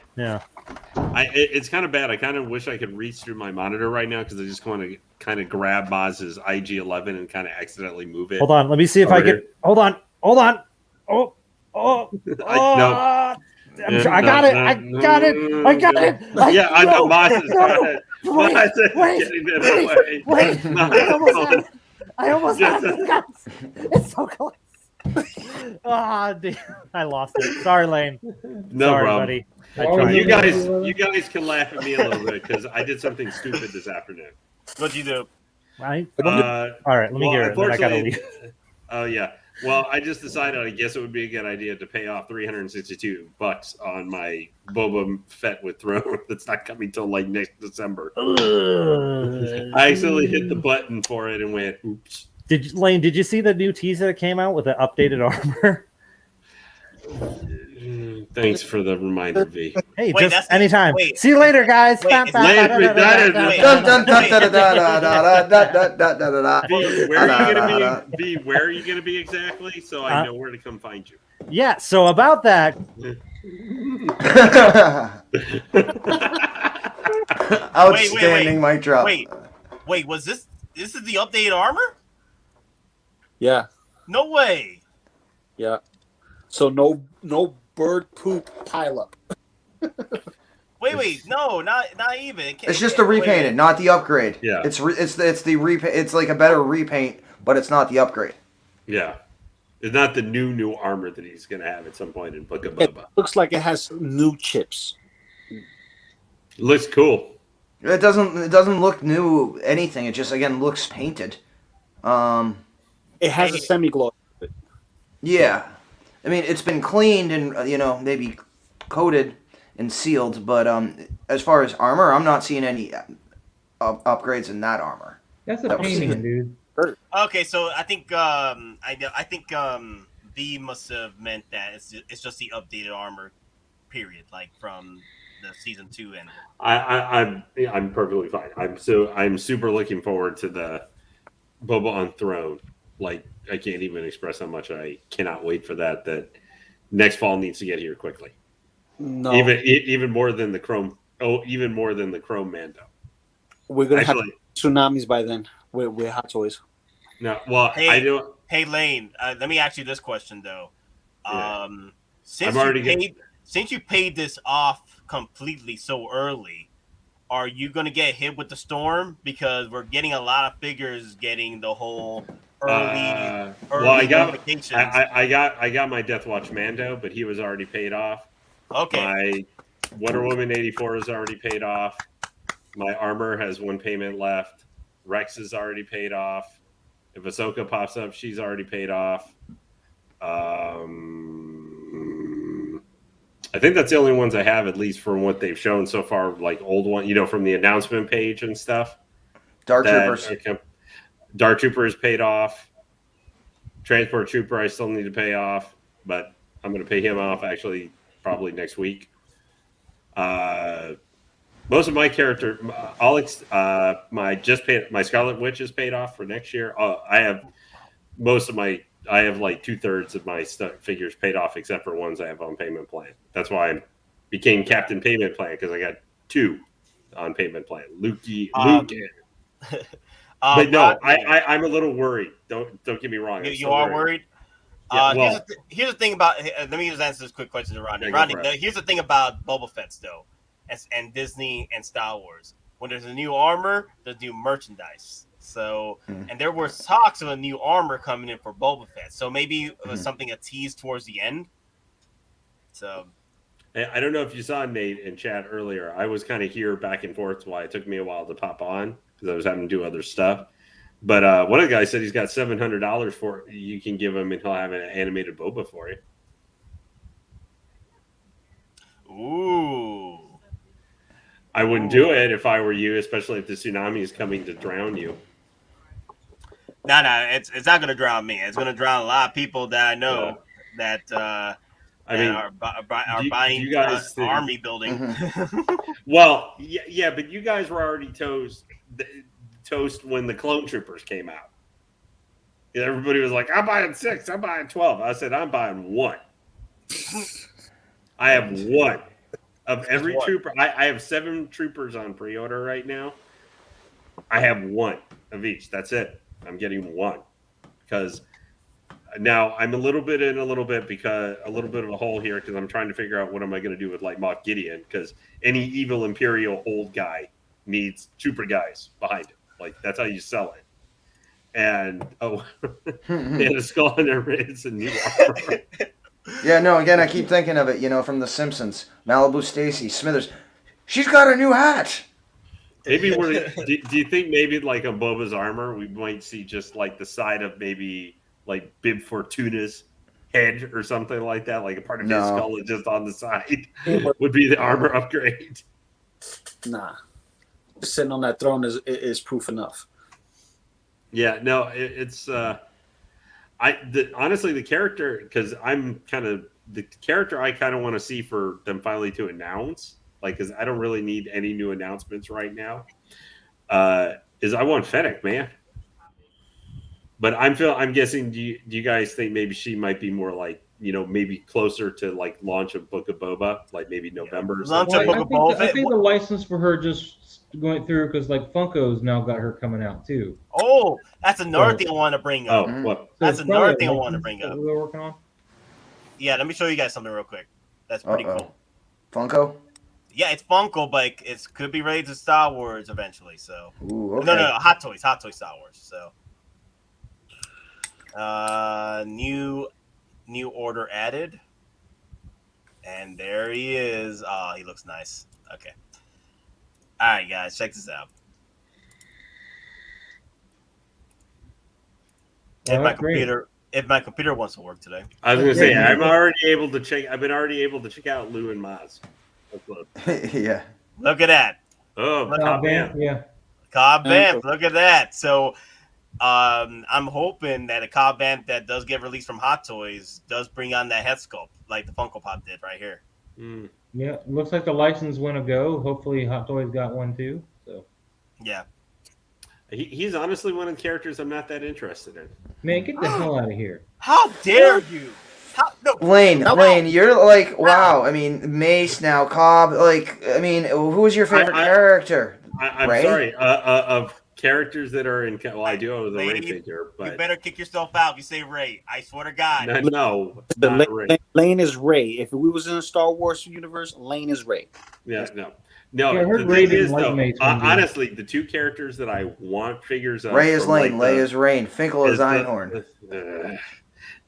It's kind of bad. I kind of wish I could reach through my monitor right now because I just want to kind of grab Moz's IG-11 and kind of accidentally move it. Hold on, let me see if I get. Hold on. Oh. No. I got it. I got it. Yeah, I know Moz's getting it away. Wait. I almost had it. It's so close. Dude, I lost it. Sorry, Lane. No Sorry, problem. buddy. You guys can laugh at me a little bit because I did something stupid this afternoon. What'd you do? All right, let me hear it. Then I gotta leave. Oh yeah. Well, I just decided. I guess it would be a good idea to pay off $362 on my Boba Fett with Throne. That's not coming till like next December. I accidentally hit the button for it and went, "Oops." Lane, did you see the new teaser that came out with the updated armor? Thanks for the reminder, V. Hey, just anytime. See you later, guys. Where are you going to be exactly? So I know where to come find you. Yeah. So about that. Outstanding mic drop. Wait. Was this is the updated armor? Yeah. No way. Yeah. So no bird poop pileup. Wait, no, not even. It's just the repainted, not the upgrade. Yeah, it's the repaint. It's like a better repaint, but it's not the upgrade. Yeah, it's not the new armor that he's gonna have at some point in Book of Boba. It looks like it has new chips. It looks cool. It doesn't look new anything. It just again looks painted. It has a semi-glow. Yeah. I mean, it's been cleaned and maybe coated and sealed, but as far as armor, I'm not seeing any upgrades in that armor. That's a painting, dude. Okay, so I think V must have meant that it's just the updated armor, period, like from the season 2 end. I'm perfectly fine. I'm super looking forward to the Boba on Throne. Like, I can't even express how much I cannot wait for that. That next fall needs to get here quickly. No, even more than the Chrome. Oh, even more than the Chrome Mando. We're gonna have tsunamis by then. We're Hot Toys. No, well, I do. Hey, Lane, let me ask you this question though. Yeah. Since you paid this off completely so early, are you gonna get hit with the storm? Because we're getting a lot of figures getting the whole early well, I got notifications. I got my Death Watch Mando, but he was already paid off. Okay. My Wonder Woman 84 is already paid off. My Armor has one payment left. Rex is already paid off. If Ahsoka pops up, she's already paid off. I think that's the only ones I have, at least from what they've shown so far, like old one, from the announcement page and stuff. Dark Troopers. Dark Trooper is paid off. Transport Trooper, I still need to pay off, but I'm going to pay him off actually probably next week. Most of my character, Alex, my Scarlet Witch is paid off for next year. I have like 2/3 of my figures paid off, except for ones I have on payment plan. That's why I became Captain Payment Plan, because I got 2 on payment plan. Luke. But no, I'm a little worried. Don't get me wrong. You are worried? Yeah, here's the thing about. Let me just answer this quick question to Rodney. Yeah, Rodney, here's the thing about Boba Fett's though, and Disney and Star Wars. When there's a new armor, there's new merchandise. So, and there were talks of a new armor coming in for Boba Fett. So maybe it was something a tease towards the end. So, I don't know if you saw Nate in chat earlier. I was kind of here back and forth, why it took me a while to pop on because I was having to do other stuff. But one of the guys said he's got $700 for it. You can give him, and he'll have an animated Boba for you. Ooh. I wouldn't do it if I were you, especially if the tsunami is coming to drown you. No, it's not going to drown me. It's going to drown a lot of people that I know that are buying you guys army building. Well, yeah, but you guys were already toast when the Clone Troopers came out. Everybody was like, I'm buying 6, I'm buying 12. I said, I'm buying 1. I have 1. Of every trooper, I have 7 troopers on pre-order right now. I have 1 of each. That's it. I'm getting 1 because now I'm a little bit of a hole here because I'm trying to figure out what am I going to do with like Moff Gideon, because any evil Imperial old guy needs trooper guys behind him. Like that's how you sell it. And they had a skull on their wrist and new armor. Yeah, no, again, I keep thinking of it, from The Simpsons. Malibu Stacy, Smithers. She's got a new hat. Maybe do you think maybe like on Boba's armor, we might see just like the side of maybe like Bib Fortuna's head or something like that? Like a part of his skull is just on the side would be the armor upgrade. Nah. Sitting on that throne is proof enough. Yeah, no, it's... honestly, the character, because I'm kind of the character I kind of want to see for them finally to announce, like, because I don't really need any new announcements right now. Is I want Fennec, man. But I'm guessing. Do you guys think maybe she might be more like maybe closer to like launch of Book of Boba, like maybe November? Or something? I think the license for her just going through because like Funko's now got her coming out too. Oh, that's another thing I want to bring up. Oh, what? That's another thing I want to bring up. We're working on. Yeah, let me show you guys something real quick. That's pretty cool. Funko? Yeah, it's Funko, but it could be related to Star Wars eventually. So Ooh, okay. No, Hot Toys Star Wars. So new order added, and there he is. Oh, he looks nice. Okay. All right, guys, check this out. If my computer wants to work today. I was gonna say I've been already able to check out Lou and Maz. Yeah. Look at that. Oh, Cobb Vanth, yeah. Cobb Vanth, look at that. So I'm hoping that a Cobb Vanth that does get released from Hot Toys does bring on that head sculpt like the Funko Pop did right here. Mm. Yeah, looks like the license went a go. Hopefully Hot Toys got one too. So yeah. He's honestly one of the characters I'm not that interested in. Man, get the hell out of here. How dare you? Lane, you're like, wow. I mean, Mace now, Cobb. Like, I mean, who's your favorite character? I'm sorry. Of characters that are in... Well, I do have the Ray figure, but... You better kick yourself out if you say Ray. I swear to God. No, not Ray. Lane is Ray. If we was in a Star Wars universe, Lane is Ray. Yeah, no. No, Yeah, I heard the Ray thing is, didn't like though, Mace Windu. honestly, the two characters that I want figures of Ray is from, Lane, like, Lay is Rain, Finkel is the- Einhorn.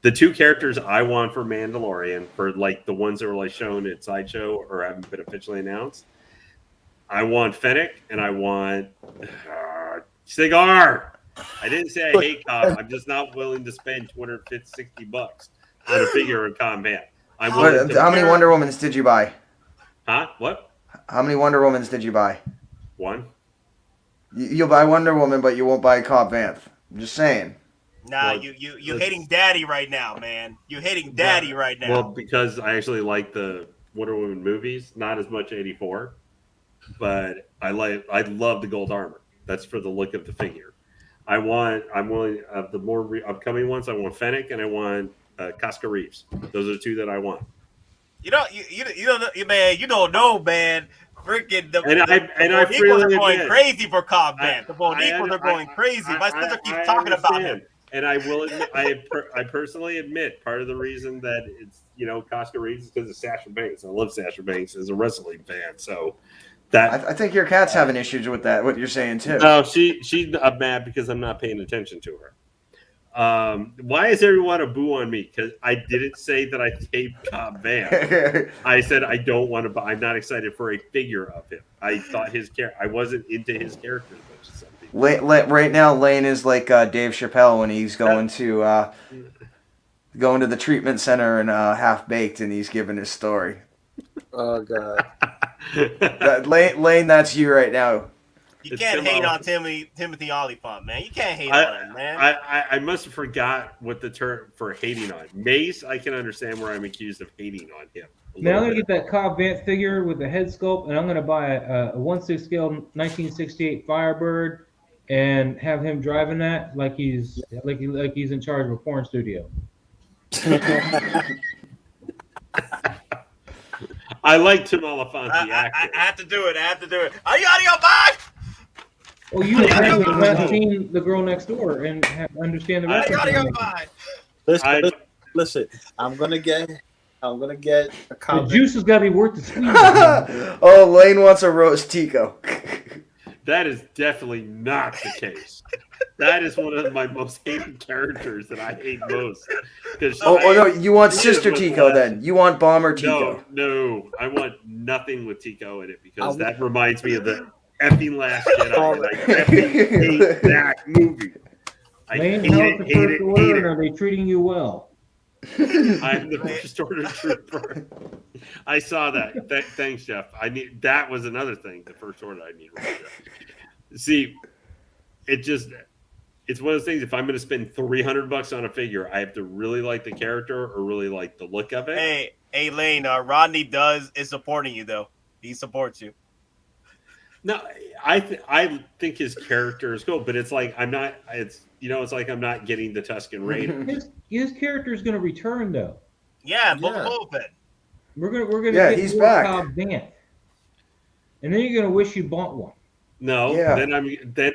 the two characters I want for Mandalorian, for like the ones that were like shown at Sideshow or haven't been officially announced, I want Fennec and I want Cigar. I didn't say I hate Cobb. I'm just not willing to spend $250-$60 on a figure of Cobb Van. How many Wonder Womans did you buy? Huh? What? How many Wonder Womans did you buy? One. You'll buy Wonder Woman, but you won't buy Cobb Vanth. I'm just saying. Nah, Well, you hating daddy right now, man. You hating daddy right now. Well, because I actually like the Wonder Woman movies, not as much 84, but I love the gold armor. That's for the look of the figure. I'm willing of the more upcoming ones. I want Fennec and I want Casca Reeves. Those are the two that I want. You don't know, man. You don't know, man. Freaking the I Boniquas freely are going admit, crazy for Cobb Van. The Boniquas I- are going crazy. My sister keeps talking about understand. him. And I will admit, I personally admit part of the reason that it's Casca Reeves is because of Sasha Banks. I love Sasha Banks as a wrestling fan, so that I think your cat's having issues with that. What you're saying too. no, she's mad because I'm not paying attention to her. Why is everyone a boo on me? Because I didn't say that I hate Cobb Van. I said I don't want to buy. I'm not excited for a figure of him. I thought I wasn't into his character as much as some people. Right now, Lane is like Dave Chappelle when he's going to the treatment center and Half Baked, and he's giving his story. Oh god. Lane, that's you right now. You It's can't Tim hate on Oliphant. Timothy Oliphant, man. You can't hate on him, man. I must have forgot what the term for hating on. Mace, I can understand where I'm accused of hating on him. Now I'm gonna get that Cobb Vanth figure with the head sculpt, and I'm gonna buy a 1/6 scale 1968 Firebird, and have him driving that like he's in charge of a porn studio. I like Tim Oliphant, the I actor. have to do it. Are you out of your mind? Oh, you have not seen The Girl Next Door and understand the Are you out of your reference. mind? Listen. I'm gonna get a The comment. juice has got to be worth the squeeze. Oh, Lane wants a roast Tico. That is definitely not the case. That is one of my most hated characters that I hate most. Oh no, you want Sister was Tico left. then? You want Bomber Tico? No, I want nothing with Tico in it because that reminds me of the effing Last Jedi. And I effing hate that movie. I Lane, hate how's it, the hate first it, order, hate and it. are they treating you well? I'm the first order trooper. I saw that. Thanks, Jeff. That was another thing. The first order I need. See, it's one of those things. If I'm going to spend $300 on a figure, I have to really like the character or really like the look of it. Hey, Lane. Rodney is supporting you though. He supports you. No, I think his character is cool, but it's like I'm not. It's like I'm not getting the Tusken Raider. His character is going to return though. Yeah, Boba Fett. We're gonna Yeah, get he's more back. Cobb Vanth. And then you're gonna wish you bought one. No, Yeah. then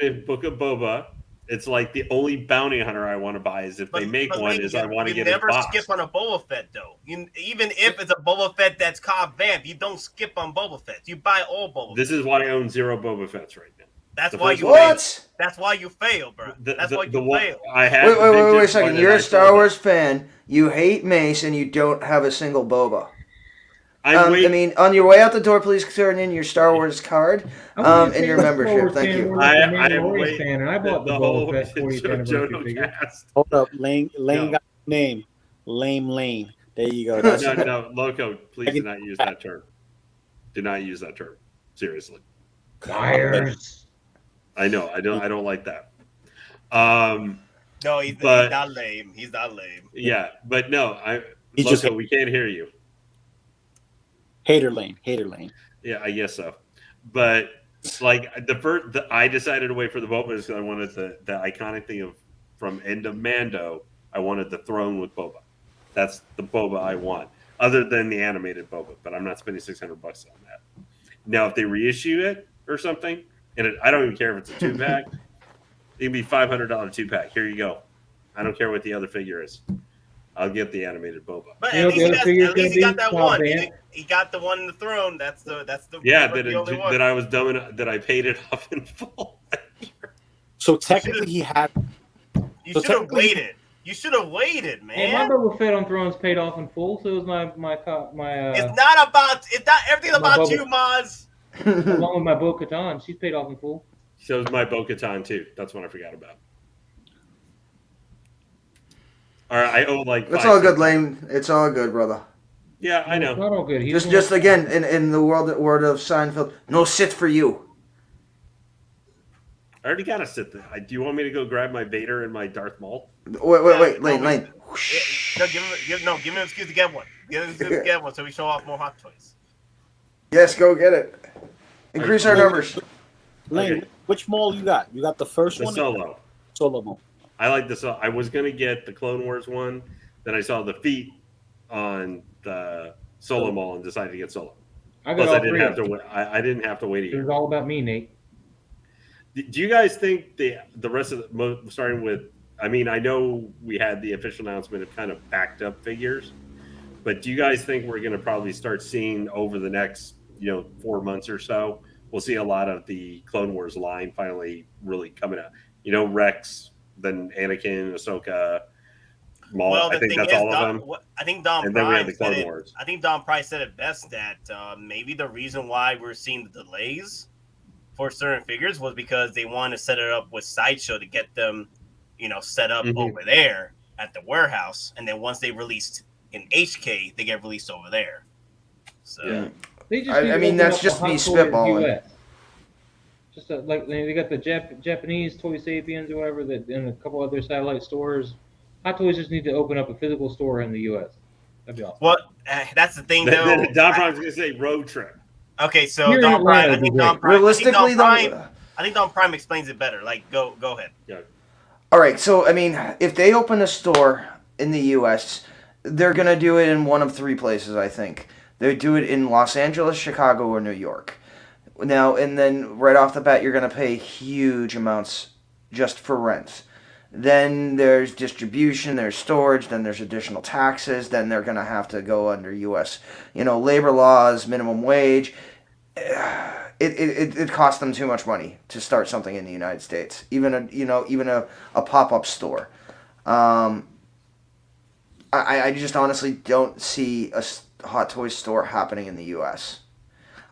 in Book of Boba, it's like the only bounty hunter I want to buy is if they make one. Lane, Is I want to you get his never box. skip on a Boba Fett though. Even if it's a Boba Fett that's Cobb Vanth, you don't skip on Boba Fett. You buy all Boba. This is why I own 0 Boba Fetts right now. That's the why first you one. fail. What? That's why you fail, bro. That's why you fail. I have. Wait a second. You're a Star Wars fan. You hate Mace, and you don't have a single Boba. I mean, on your way out the door, please turn in your Star Wars card and your membership. Thank you. I am a fan, and I bought the Boba Fett 40th anniversary figure. Hold up, Lane got a name. Lame. There you go. That's No, Loco, please do not use that term. Do not use that term. Seriously. Liars. I know. I don't like that. No, he's not lame. He's not lame. Yeah, but no, He's Loco, just- we can't hear you. Hater Lane. Yeah, I guess so. But like I decided to wait for the Boba because I wanted the iconic thing from End of Mando. I wanted the throne with Boba. That's the Boba I want, other than the animated Boba. But I'm not spending $600 on that. Now, if they reissue it or something, and I don't even care if it's a 2-pack, it can be $500 2-pack. Here you go. I don't care what the other figure is. I'll get the animated Boba. But You know, at least, the other figure's at least he gonna got be that Bob one. Vance. He got the one in the throne. That's the Yeah, the only one. that I was dumb enough that I paid it off in full. So technically, he had. You So should have technically- waited. You should have waited, Hey, my man. Boba Fett on Thrones paid off in full. So was my It's not everything my about Boba- you, Maz. along with my Bo-Katan. She's paid off in full. So was my Bo-Katan too. That's one I forgot about. All right, I owe like. It's 5 all good, cents. Lane. It's all good, brother. Yeah, I It's know. not all good. He's Just again, in the word of Seinfeld, no sit for you. I already got to sit there. Do you want me to go grab my Vader and my Darth Maul? Wait, Lane. No, give him an excuse to get one. Give him an excuse to get one so we show off more Hot Toys. Yes, go get it. Increase our numbers. Lane, Okay. which mall you got? You got the first The one? Solo. Solo mall. I like this. I was gonna get the Clone Wars one, then I saw the feet on the Solo Mall and decided to get Solo. I got Plus, all I didn't three. have to. I didn't have to wait a It year. was all about me, Nate. Do you guys think the rest of starting with? I mean, I know we had the official announcement of kind of backed up figures, but do you guys think we're going to probably start seeing over the next 4 months or so? We'll see a lot of the Clone Wars line finally really coming out. Rex, then Anakin, Ahsoka, Maul. Well, I think that's all of them. I think Don And then we have Prime the Clone said it. Wars. I think Don Price said it best that maybe the reason why we're seeing the delays for certain figures was because they want to set it up with Sideshow to get them, set up over there at the warehouse, and then once they released in HK, they get released over there. So Yeah. They just I need to mean, open that's up just a me Hot Toys spitballing. US. Just like they got the Japanese Toy Sapiens or whatever that, and a couple other satellite stores. Hot Toys just need to open up a physical store in the U.S. That'd be awesome. well, that's the thing though. Then Don Prime's going to say road trip. Okay, so Here in Don Prime. Atlanta I would be think Don great. Prime. Realistically, I think Don Prime explains it better. Like, go ahead. Yeah. All right, so I mean, if they open a store in the U.S., they're gonna do it in one of three places. I think they do it in Los Angeles, Chicago, or New York. Now, and then right off the bat, you're gonna pay huge amounts just for rent. Then there's distribution, there's storage, then there's additional taxes. Then they're gonna have to go under U.S. Labor laws, minimum wage. It costs them too much money to start something in the United States, even a pop-up store. I just honestly don't see a Hot Toys store happening in the U.S.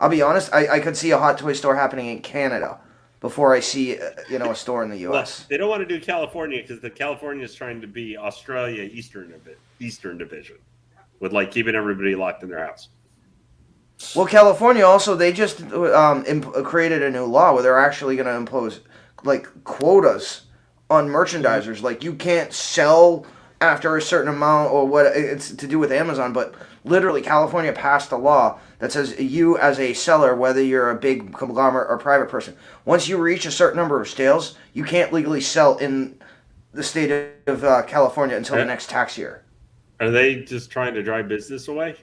I'll be honest, I could see a Hot Toy store happening in Canada before I see a store in the Well, U.S. they don't want to do California because the California is trying to be Australia Eastern Division, with like keeping everybody locked in their house. Well, California also, they just created a new law where they're actually going to impose like quotas on merchandisers. Like you can't sell after a certain amount, or what it's to do with Amazon, but literally California passed a law that says you as a seller, whether you're a big conglomerate or private person, once you reach a certain number of sales, you can't legally sell in the state of California until the next tax year. Are they just trying to drive business away?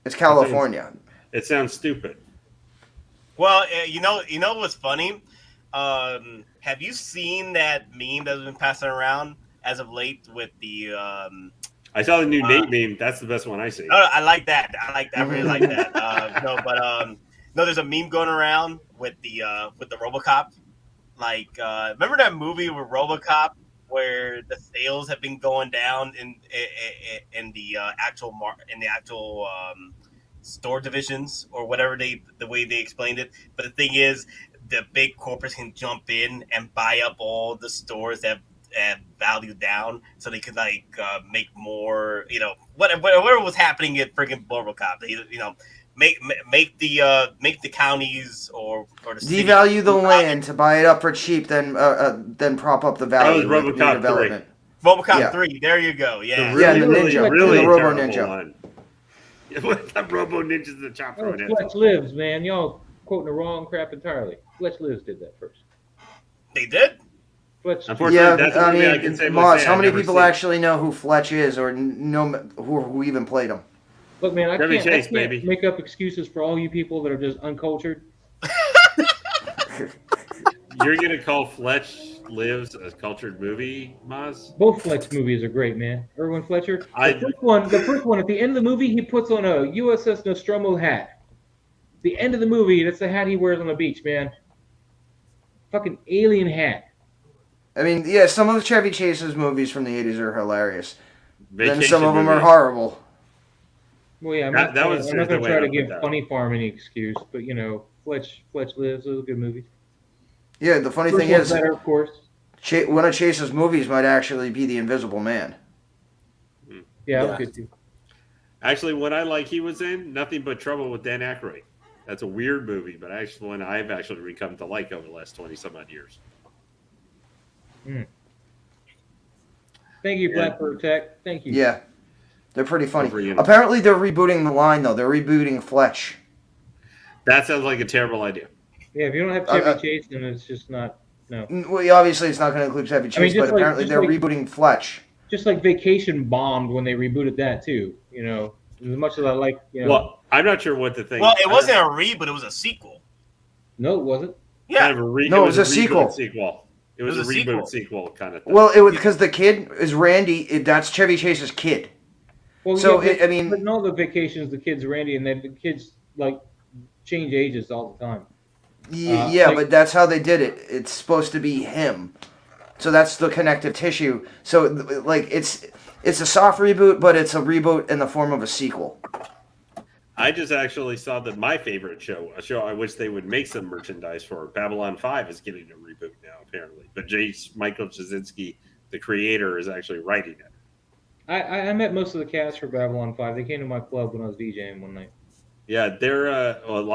It's California. It sounds stupid. Well, you know what's funny? Have you seen that meme that's been passing around as of late with the? I saw the new Nate meme. That's the best one I see. I like that. I really like that. No, there's a meme going around with the RoboCop. Like, remember that movie with RoboCop where the sales have been going down in the actual store divisions or whatever the way they explained it. But the thing is, the big corporates can jump in and buy up all the stores that have value down, so they could make more. Whatever was happening at freaking RoboCop. They make the counties or the city Devalue the land to buy it up for cheap, then prop up the value. That was with RoboCop redevelopment. 3. RoboCop Yeah. 3. There you go. Yeah. Yeah, the ninja. really The Robo terrible Ninja. one. That Robo Ninja's the chop Oh, right Fletch Lives, man. Y'all quoting the wrong crap entirely. Fletch Lives did that first. They did. Fletch. Unfortunately, Yeah, that's the I only thing mean, can say. Moss, how I've many never people seen. actually know who Fletch is, or know who even played him? Look, man, I Chevy can't Chase, baby. make up excuses for all you people that are just uncultured. You're gonna call Fletch Lives, a cultured movie, Maz? Both Fletch movies are great, man. Erwin Fletcher. I- The first one, at the end of the movie, he puts on a USS Nostromo hat. The end of the movie, that's the hat he wears on the beach, man. Fucking alien hat. I mean, yeah, some of Chevy Chase's movies from the 80s are hilarious. Then Vacation some of them are movies. horrible. Well, yeah, I'm That not was going the to way try I to put give that. Funny Farm any excuse, but, you know, Fletch Lives, those are good movies. Yeah, the funny First thing one's is, better, of course. one of Chase's movies might actually be The Invisible Man. Yeah, that Yeah. was good, too. Actually, what I like he was in, Nothing But Trouble with Dan Aykroyd. That's a weird movie, but actually one I've actually come to like over the last 20-some-odd years. Thank you, Yeah. Blackbird Tech. Thank you. Yeah, they're pretty funny. Overunion. Apparently, they're rebooting the line, though. They're rebooting Fletch. That sounds like a terrible idea. Yeah, if you don't have Chevy Chase, then it's just not, no. Well, obviously, it's not going to include Chevy Chase, just but apparently they're rebooting Fletch. Just like Vacation bombed when they rebooted that, too. You know, as much as I like, you know. Well, I'm not sure what to think. Well, it wasn't a reboot; it was a sequel. No, it wasn't. Yeah, Kind of a No, it was a reboot sequel. sequel. It was a reboot sequel kind of thing. Well, it was because the kid is Randy. That's Chevy Chase's kid. Well, So, yeah, I mean- but in all the vacations, the kids Randy, and then the kids like change ages all the time. Yeah, like- but that's how they did it. It's supposed to be him. So that's the connective tissue. So, like, it's a soft reboot, but it's a reboot in the form of a sequel. I just actually saw that my favorite show, a show I wish they would make some merchandise for, Babylon 5 is getting a reboot now, apparently. But Michael Jasinski, the creator, is actually writing it. I met most of the cast for Babylon 5. They came to my club when I was DJing one night. Yeah, they're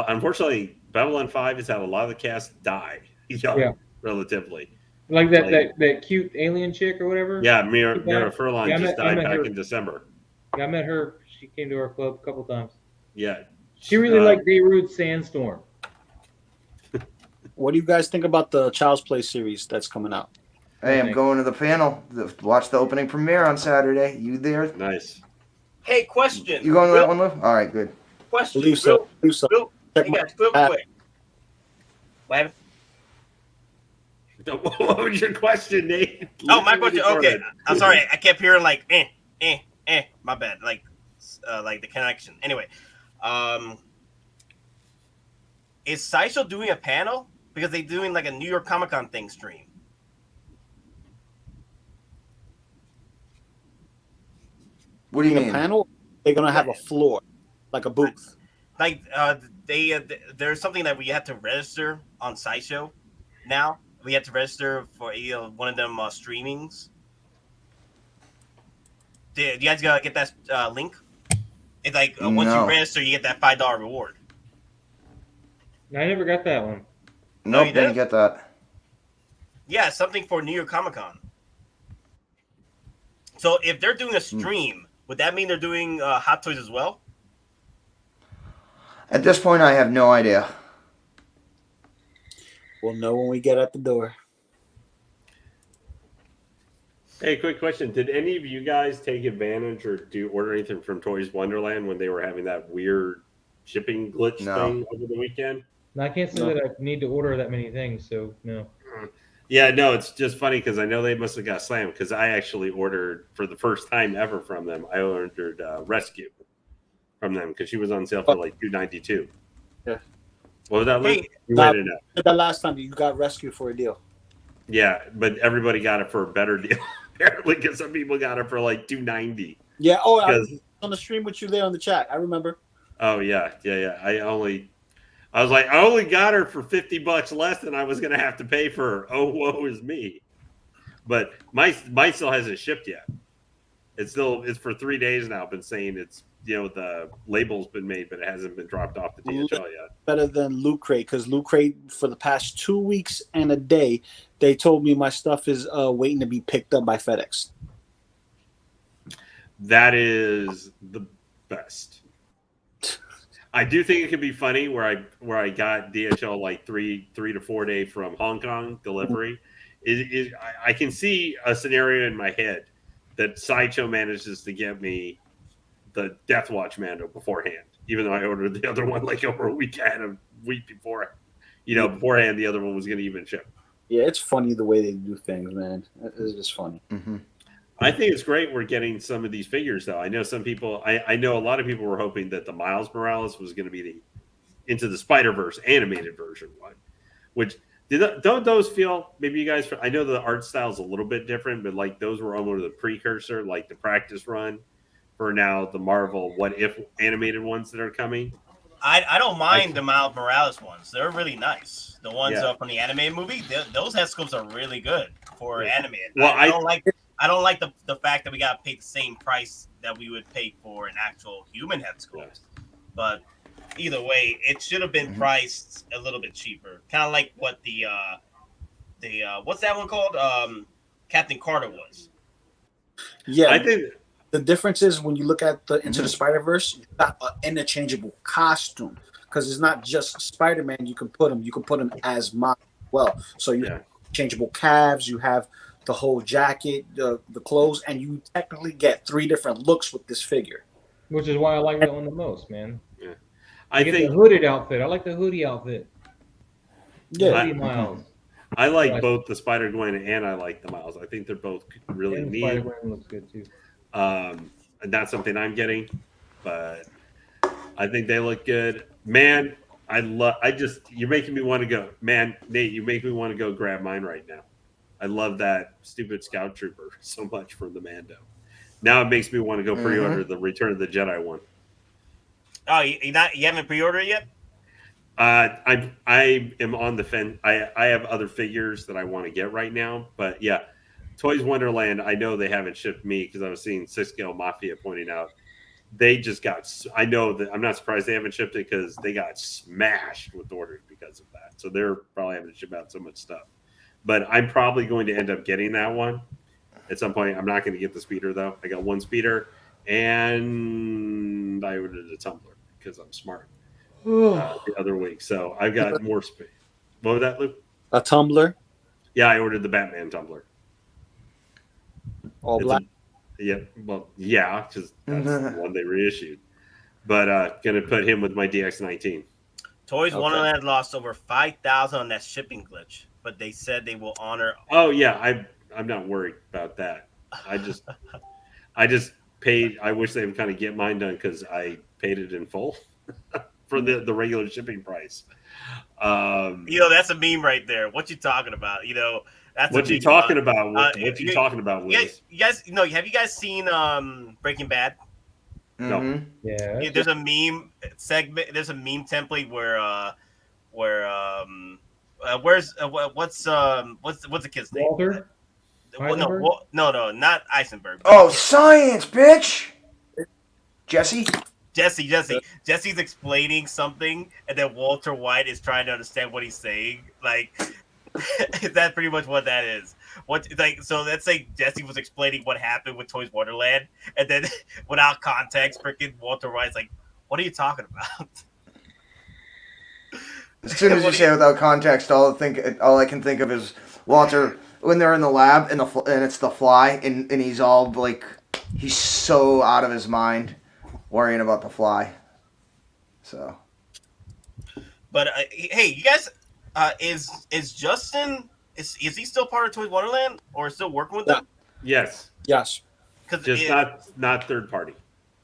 unfortunately Babylon 5 has had a lot of the cast die young, Yeah. relatively. Like that cute alien chick or whatever? Yeah, Mira Yeah. Furlan Yeah, I just met- I died met back her. in December. Yeah, I met her. She came to our club a couple times. Yeah. She really liked Beirut's Sandstorm. What do you guys think about the Child's Play series that's coming out? Hey, I'm Thanks. going to the panel. Watch the opening premiere on Saturday. You there? Nice. Hey, question. You going to that one, Lou? All right, good. Question. Believe so. Real, Check hey my- guys, real quick. What happened? What was your question, Nate? Oh, my question. Okay, I'm sorry. I kept hearing like my bad. Like the connection. Anyway, is Sideshow doing a panel because they're doing like a New York Comic Con thing stream? What do you A mean? panel? They're gonna have a floor, like a booth. Like there's something that we have to register on Sideshow now. We have to register for one of them streamings. Do you guys gotta get that link? It's like once No. you register, you get that $5 reward. I never got that one. Nope, you didn't did? get that. Yeah, something for New York Comic Con. So if they're doing a stream, would that mean they're doing Hot Toys as well? At this point, I have no idea. We'll know when we get at the door. Hey, quick question. Did any of you guys take advantage or order anything from Toys Wonderland when they were having that weird shipping glitch No. thing over the weekend? And I can't say No. that I need to order that many things, so no. Yeah, no, it's just funny because I know they must have got slammed because I actually ordered for the first time ever from them. I ordered Rescue from them because she was on sale for like $2.92. Yeah. What was that? Luke? Hey, You Bob- waited out. The last time you got rescued for a deal. Yeah, but everybody got it for a better deal apparently because some people got it for like $2.90. Yeah. Oh, I Because was on the stream with you there on the chat. I remember. oh yeah. I was like, I only got her for $50 less than I was going to have to pay for her. Oh, woe is me. But mine still hasn't shipped yet. It's for 3 days now. I've been saying it's, the label's been made, but it hasn't been dropped off the DHL yet. Better than Loot Crate, because Loot Crate for the past 2 weeks and a day, they told me my stuff is waiting to be picked up by FedEx. That is the best. I do think it could be funny where I got DHL like 3 to 4 day from Hong Kong delivery. I can see a scenario in my head that Sideshow manages to get me the Death Watch Mando beforehand, even though I ordered the other one like over a week before. Beforehand the other one was going to even ship. Yeah, it's funny the way they do things, man. It's just funny. Mm-hmm. I think it's great we're getting some of these figures, though. I know some people, I know a lot of people were hoping that the Miles Morales was going to be the Into the Spider-Verse animated version one, which don't those feel, maybe you guys, I know the art style is a little bit different, but like those were almost the precursor, like the practice run for now the Marvel What If animated ones that are coming. I don't mind the Miles Morales ones. They're really nice. The ones Yeah. from the animated movie, those head sculpts are really good for animated. Well, I don't like the fact that we got to pay the same price that we would pay for an actual human head sculpt. But either way, it should have been priced a little bit cheaper. Kind of like what the what's that one called? Captain Carter was. Yeah, I think the difference is when you look at the Into the Spider-Verse, you got an interchangeable costume because it's not just Spider-Man. You can put him as Miles as well. So you have changeable calves, you have the whole jacket, the clothes, and you technically get 3 different looks with this figure. Which is why I like that one the most, man. Yeah. I get the hooded outfit. I like the hoodie outfit. Yeah. Hoodie Miles. I like both the Spider-Gwen and I like the Miles. I think they're both really And neat. Spider-Man looks good too. And that's something I'm getting, but I think they look good. Man, you're making me want to go. Man, Nate, you make me want to go grab mine right now. I love that stupid Scout Trooper so much from the Mando. Now it makes me want to go pre-order the Return of the Jedi one. Oh, you haven't pre-ordered yet? I am on the fence. I have other figures that I want to get right now, but yeah, Toys Wonderland. I know they haven't shipped me because I was seeing Six Scale Mafia pointing out they just got. I know that I'm not surprised they haven't shipped it because they got smashed with orders because of that. So they're probably having to ship out so much stuff. But I'm probably going to end up getting that one at some point. I'm not going to get the speeder though. I got one speeder and I ordered a tumbler because I'm smart. The other week, so I've got more space. What was that, Luke? A tumbler? Yeah, I ordered the Batman tumbler. All black? Yeah, well, yeah, because that's the one they reissued. But gonna put him with my DX19. Toys Wonderland lost over 5,000 on that shipping glitch, but they said they will honor. Oh yeah, I'm not worried about that. I just paid. I wish they would kind of get mine done because I paid it in full. For the regular shipping price. That's a meme right there. What you talking about? That's what you talking about. What you talking about, Wiz? You guys, have you guys seen Breaking Bad? No. Yeah. There's a meme segment. There's a meme template what's the kid's name? Walter? No, not Eisenberg. Oh, science, bitch! Jesse? Jesse's explaining something, and then Walter White is trying to understand what he's saying. Like, that's pretty much what that is. So let's say Jesse was explaining what happened with Toys Wonderland, and then without context, freaking Walter White's like, "What are you talking about?" As soon as you say it without context, all I can think of is Walter when they're in the lab and it's the Fly, and he's all like, he's so out of his mind, worrying about the Fly. So, but hey, you guys, is Justin is he still part of Toys Wonderland or still working with them? Yes. Just not third party.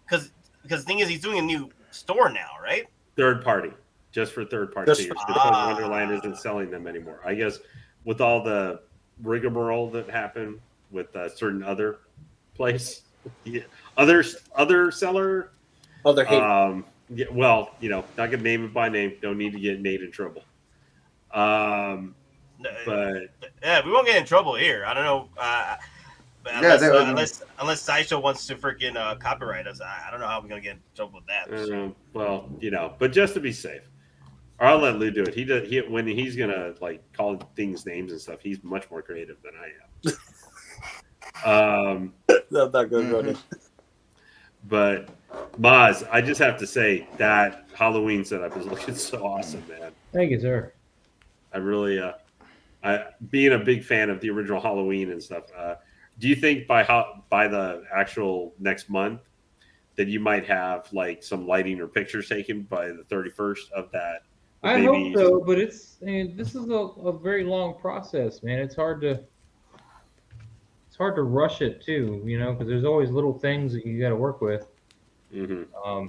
Because the thing is, he's doing a new store now, right? Third party, just for third party figures. Toys Wonderland isn't selling them anymore. I guess with all the rigmarole that happened with a certain other place, other seller. Other hate. Yeah, well, not gonna name it by name. Don't need to get Nate in trouble. But yeah, we won't get in trouble here. I don't know. Unless Sideshow wants to freaking copyright us, I don't know how we're gonna get in trouble with that. Well, but just to be safe, or I'll let Lou do it. He when he's gonna like call things names and stuff, he's much more creative than I am. That's not good, brother. But Maz, I just have to say that Halloween setup is looking so awesome, man. Thank you, sir. I really, being a big fan of the original Halloween and stuff. Do you think by the actual next month that you might have like some lighting or pictures taken by the 31st of that I hope so, but I mean, this is a very long process, man. It's hard to rush it too, because there's always little things that you got to work with. Mm-hmm.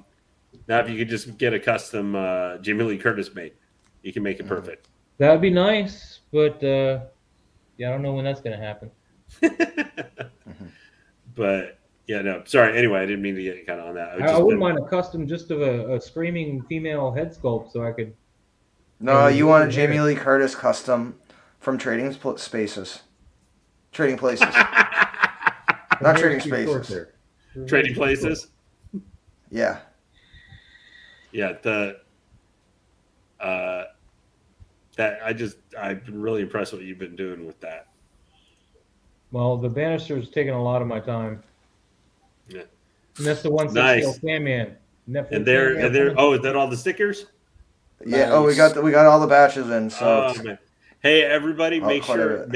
Now, if you could just get a custom Jamie Lee Curtis made, you can make it perfect. That would be nice, but I don't know when that's going to happen. But yeah, no, sorry. Anyway, I didn't mean to get kind of on that. I wouldn't mind a custom just of a screaming female head sculpt, so I could. No, you want a Jamie Lee Curtis custom from Trading Places. Not Trading Spaces. Trading Places. Yeah. Yeah. I've been really impressed with what you've been doing with that. Well, the Banister's taken a lot of my time. Yeah. And that's the one Nice. Sandman. And they're oh, is that all the stickers? Yeah. Nice. Oh, we got all the batches in. So. Man. Hey, everybody, make sure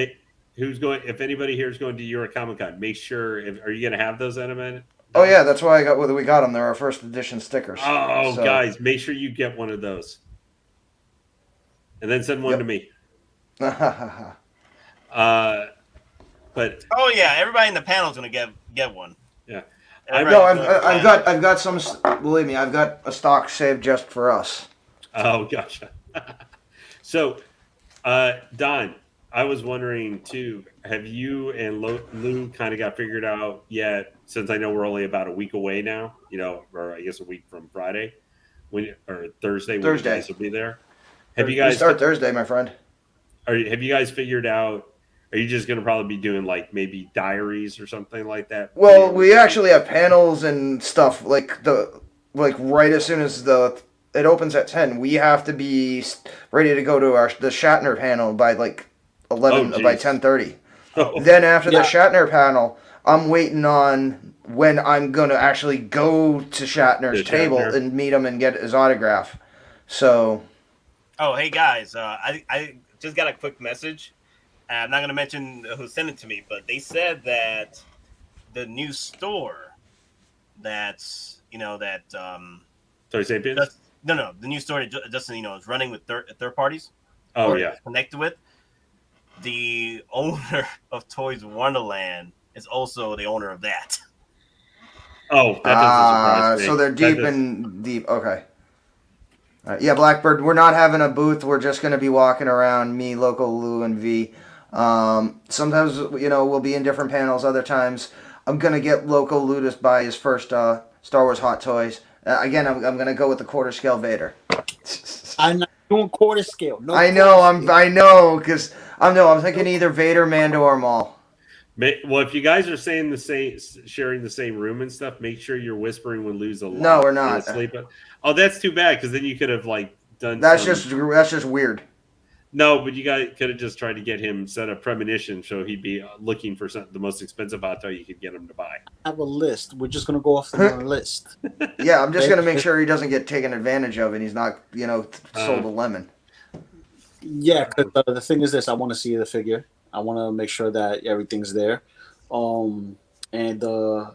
who's going. If anybody here is going to Euro Comic Con, make sure. Are you going to have those in a minute? Oh yeah, that's why we got them. They're our first edition stickers. Oh, guys, make sure you get one of those, and then send one to me. But oh yeah, everybody in the panel is going to get one. Yeah. I've got some. Believe me, I've got a stock saved just for us. Oh, gotcha. So, Don, I was wondering too. Have you and Lou kind of got figured out yet? Since I know we're only about a week away now, or I guess a week from Friday, or Thursday. When you guys will be there. Have you guys we start Thursday, my friend? Have you guys figured out? Are you just going to probably be doing like maybe diaries or something like that? Well, we actually have panels and stuff like right as soon as it opens at 10, we have to be ready to go to the Shatner panel by like 11 by 10:30. Oh. Then after the Shatner panel, I'm waiting on when I'm going to actually go to Shatner's table and meet him and get his autograph. So. Oh, hey guys, I just got a quick message. I'm not going to mention who sent it to me, but they said that the new store that's, Toy Sapiens? No, the new store that Justin, is running with third parties. Oh, yeah. Connected with. The owner of Toys Wonderland is also the owner of that. Oh, that doesn't surprise me. So they're deep. Okay. Yeah, Blackbird, we're not having a booth. We're just going to be walking around, me, Loco Lu, and V. Sometimes, we'll be in different panels. Other times, I'm going to get Loco Lu to buy his first Star Wars Hot Toys. Again, I'm going to go with the quarter scale Vader. I'm not doing quarter scale. No, I know, because I'm thinking either Vader, Mando, or Maul. Well, if you guys are sharing the same room and stuff, make sure you're whispering when Lou's alive. No, we're not. Oh, that's too bad, because then you could have done. That's just weird. No, but you guys could have just tried to get him set a premonition, so he'd be looking for the most expensive hot toy you could get him to buy. I have a list. We're just gonna go off the list. Yeah, I'm just gonna make sure he doesn't get taken advantage of, and he's not, sold a lemon. Yeah, because the thing is this: I want to see the figure. I want to make sure that everything's there. And the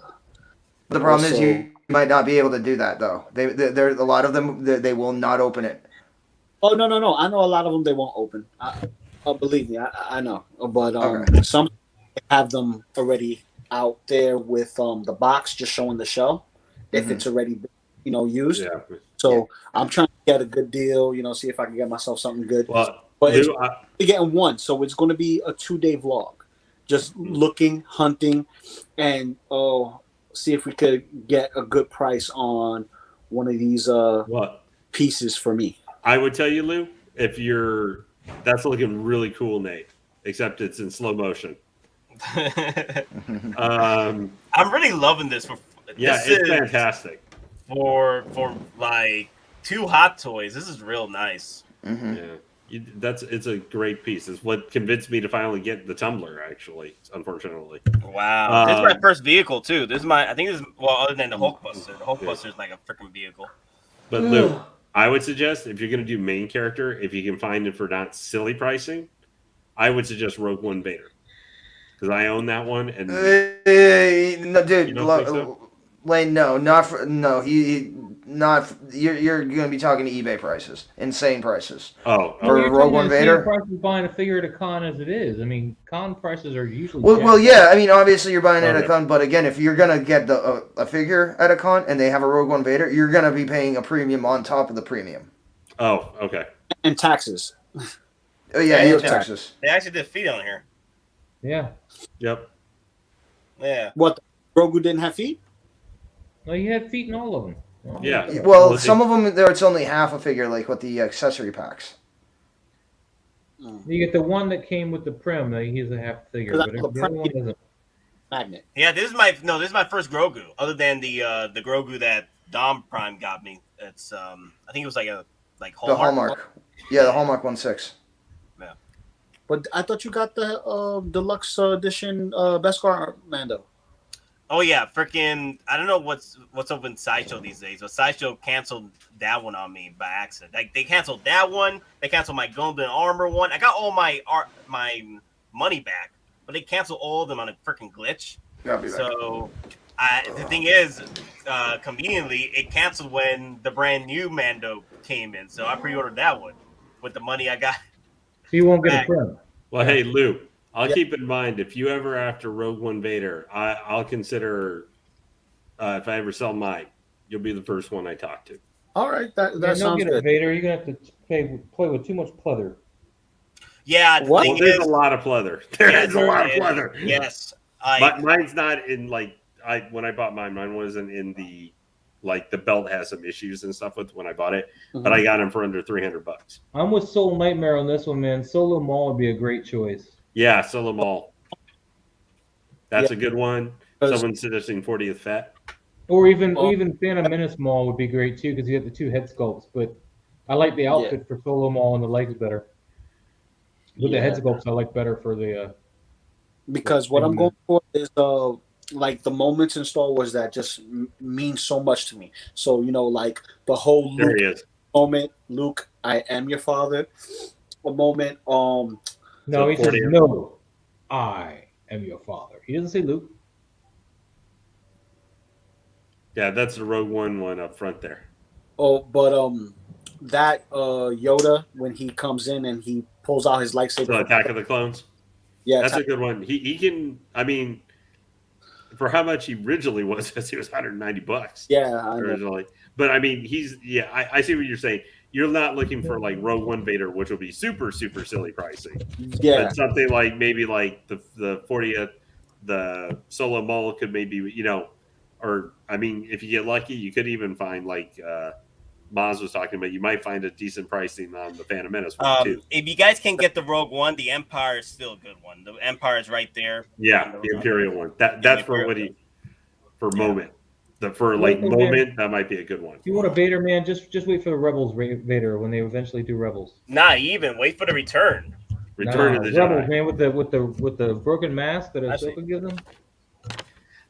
problem is you might not be able to do that though. There a lot of them they will not open it. Oh no! I know a lot of them they won't open. Believe me, I know. But some have them already out there with the box just showing the shell if it's already used. Yeah. So I'm trying to get a good deal. See if I can get myself something good. Well, but we're getting one, so it's going to be a 2-day vlog. Just looking, hunting, and see if we could get a good price on one of these pieces for me. I would tell you, Lou, that's looking really cool, Nate. Except it's in slow motion. I'm really loving this. It's fantastic. For like 2 hot toys, this is real nice. Mm-hmm. Yeah. It's a great piece. It's what convinced me to finally get the tumbler. Actually, unfortunately. Wow, this is my first vehicle too. Other than the Hulkbuster. The Hulkbuster is like a freaking vehicle. But Lou, I would suggest if you're going to do main character, if you can find it for not silly pricing, I would suggest Rogue One Vader because I own that one. And no, dude, Lane, no, not for no. not you're going to be talking to eBay prices, insane prices. Oh, For you're Rogue talking One the same Vader? price as buying a figure at a con as it is. I mean, con prices are usually Well, jacked yeah. up. I mean, obviously you're buying it at a Okay. con, but again, if you're going to get a figure at a con and they have a Rogue One Vader, you're going to be paying a premium on top of the premium. Oh, okay. And taxes. Oh yeah, And and tax. taxes. They actually did feet on here. Yeah. Yep. Yeah. What? Grogu didn't have feet? Well, you had feet in all of them. Yeah. Well, some of them there it's only half a figure, like with the accessory packs. You get the one that came with the prim. He's a half figure, Because but I- the other one isn't. Magnet. Yeah, this is my first Grogu, other than the Grogu that Dom Prime got me. It's I think it was like The Hallmark. Hallmark. Yeah, the Hallmark 1/6. But I thought you got the deluxe edition Beskar Mando. Oh yeah, freaking! I don't know what's up in Sideshow these days, but Sideshow canceled that one on me by accident. Like they canceled that one, they canceled my Golden Armor one. I got all my money back, but they canceled all of them on a freaking glitch. I'll be back. So the thing is, conveniently, it canceled when the brand new Mando came in. So I pre-ordered that one with the money I got. So you won't get Back. a prim. Well, hey, Lou, I'll Yeah. keep in mind if you ever after Rogue One Vader, I'll consider if I ever sell mine, you'll be the first one I talk to. All right, that Don't sounds get a good. Vader. You're gonna have to play with too much pleather. Yeah, the What? thing Well, there's is, a lot of pleather. There's a lot of is. pleather. Yes, Mine's not in when I bought mine wasn't in the the belt has some issues and stuff with when I bought it, but I got them for under $300. I'm with Soul Nightmare on this one, man. Solo Maul would be a great choice. Yeah, sell them all. That's Yeah. a good one. Because- Someone's suggesting 40th Fett. Or even Oh. Phantom Menace Maul would be great too, because you have the two head sculpts. But I like the outfit for Solo Maul and the legs better. With the head sculpts, I like better for the. Because what I'm going for is like the moments in Star Wars that just mean so much to me. So like the whole There Luke he is. moment, Luke, I am your father. A moment. No, So he says 40. no. I am your father. He doesn't say Luke. Yeah, that's the Rogue One up front there. Oh, but that Yoda when he comes in and he pulls out his lightsaber. So Attack of the Clones. Yeah, That's a good one. He can. I mean, for how much he originally was, he was $190 yeah. I know. originally. But I mean, he's I see what you're saying. You're not looking for like Rogue One Vader, which will be super super pricey. Yeah, But something like maybe like the 40th, the Solo Maul could maybe or I mean, if you get lucky, you could even find like Maz was talking about. You might find a decent pricing on the Phantom Menace one too. if you guys can get the Rogue One, the Empire is still a good one. The Empire is right there. Yeah, the Imperial one. That's for what he for moment. For Okay. moment, that might be a good one. If you want a Vader, man, just wait for the Rebels Vader when they eventually do Rebels. Not even wait for the return. Return of the Rebels, Jedi. man, with the broken mask that I see. Ahsoka gives them.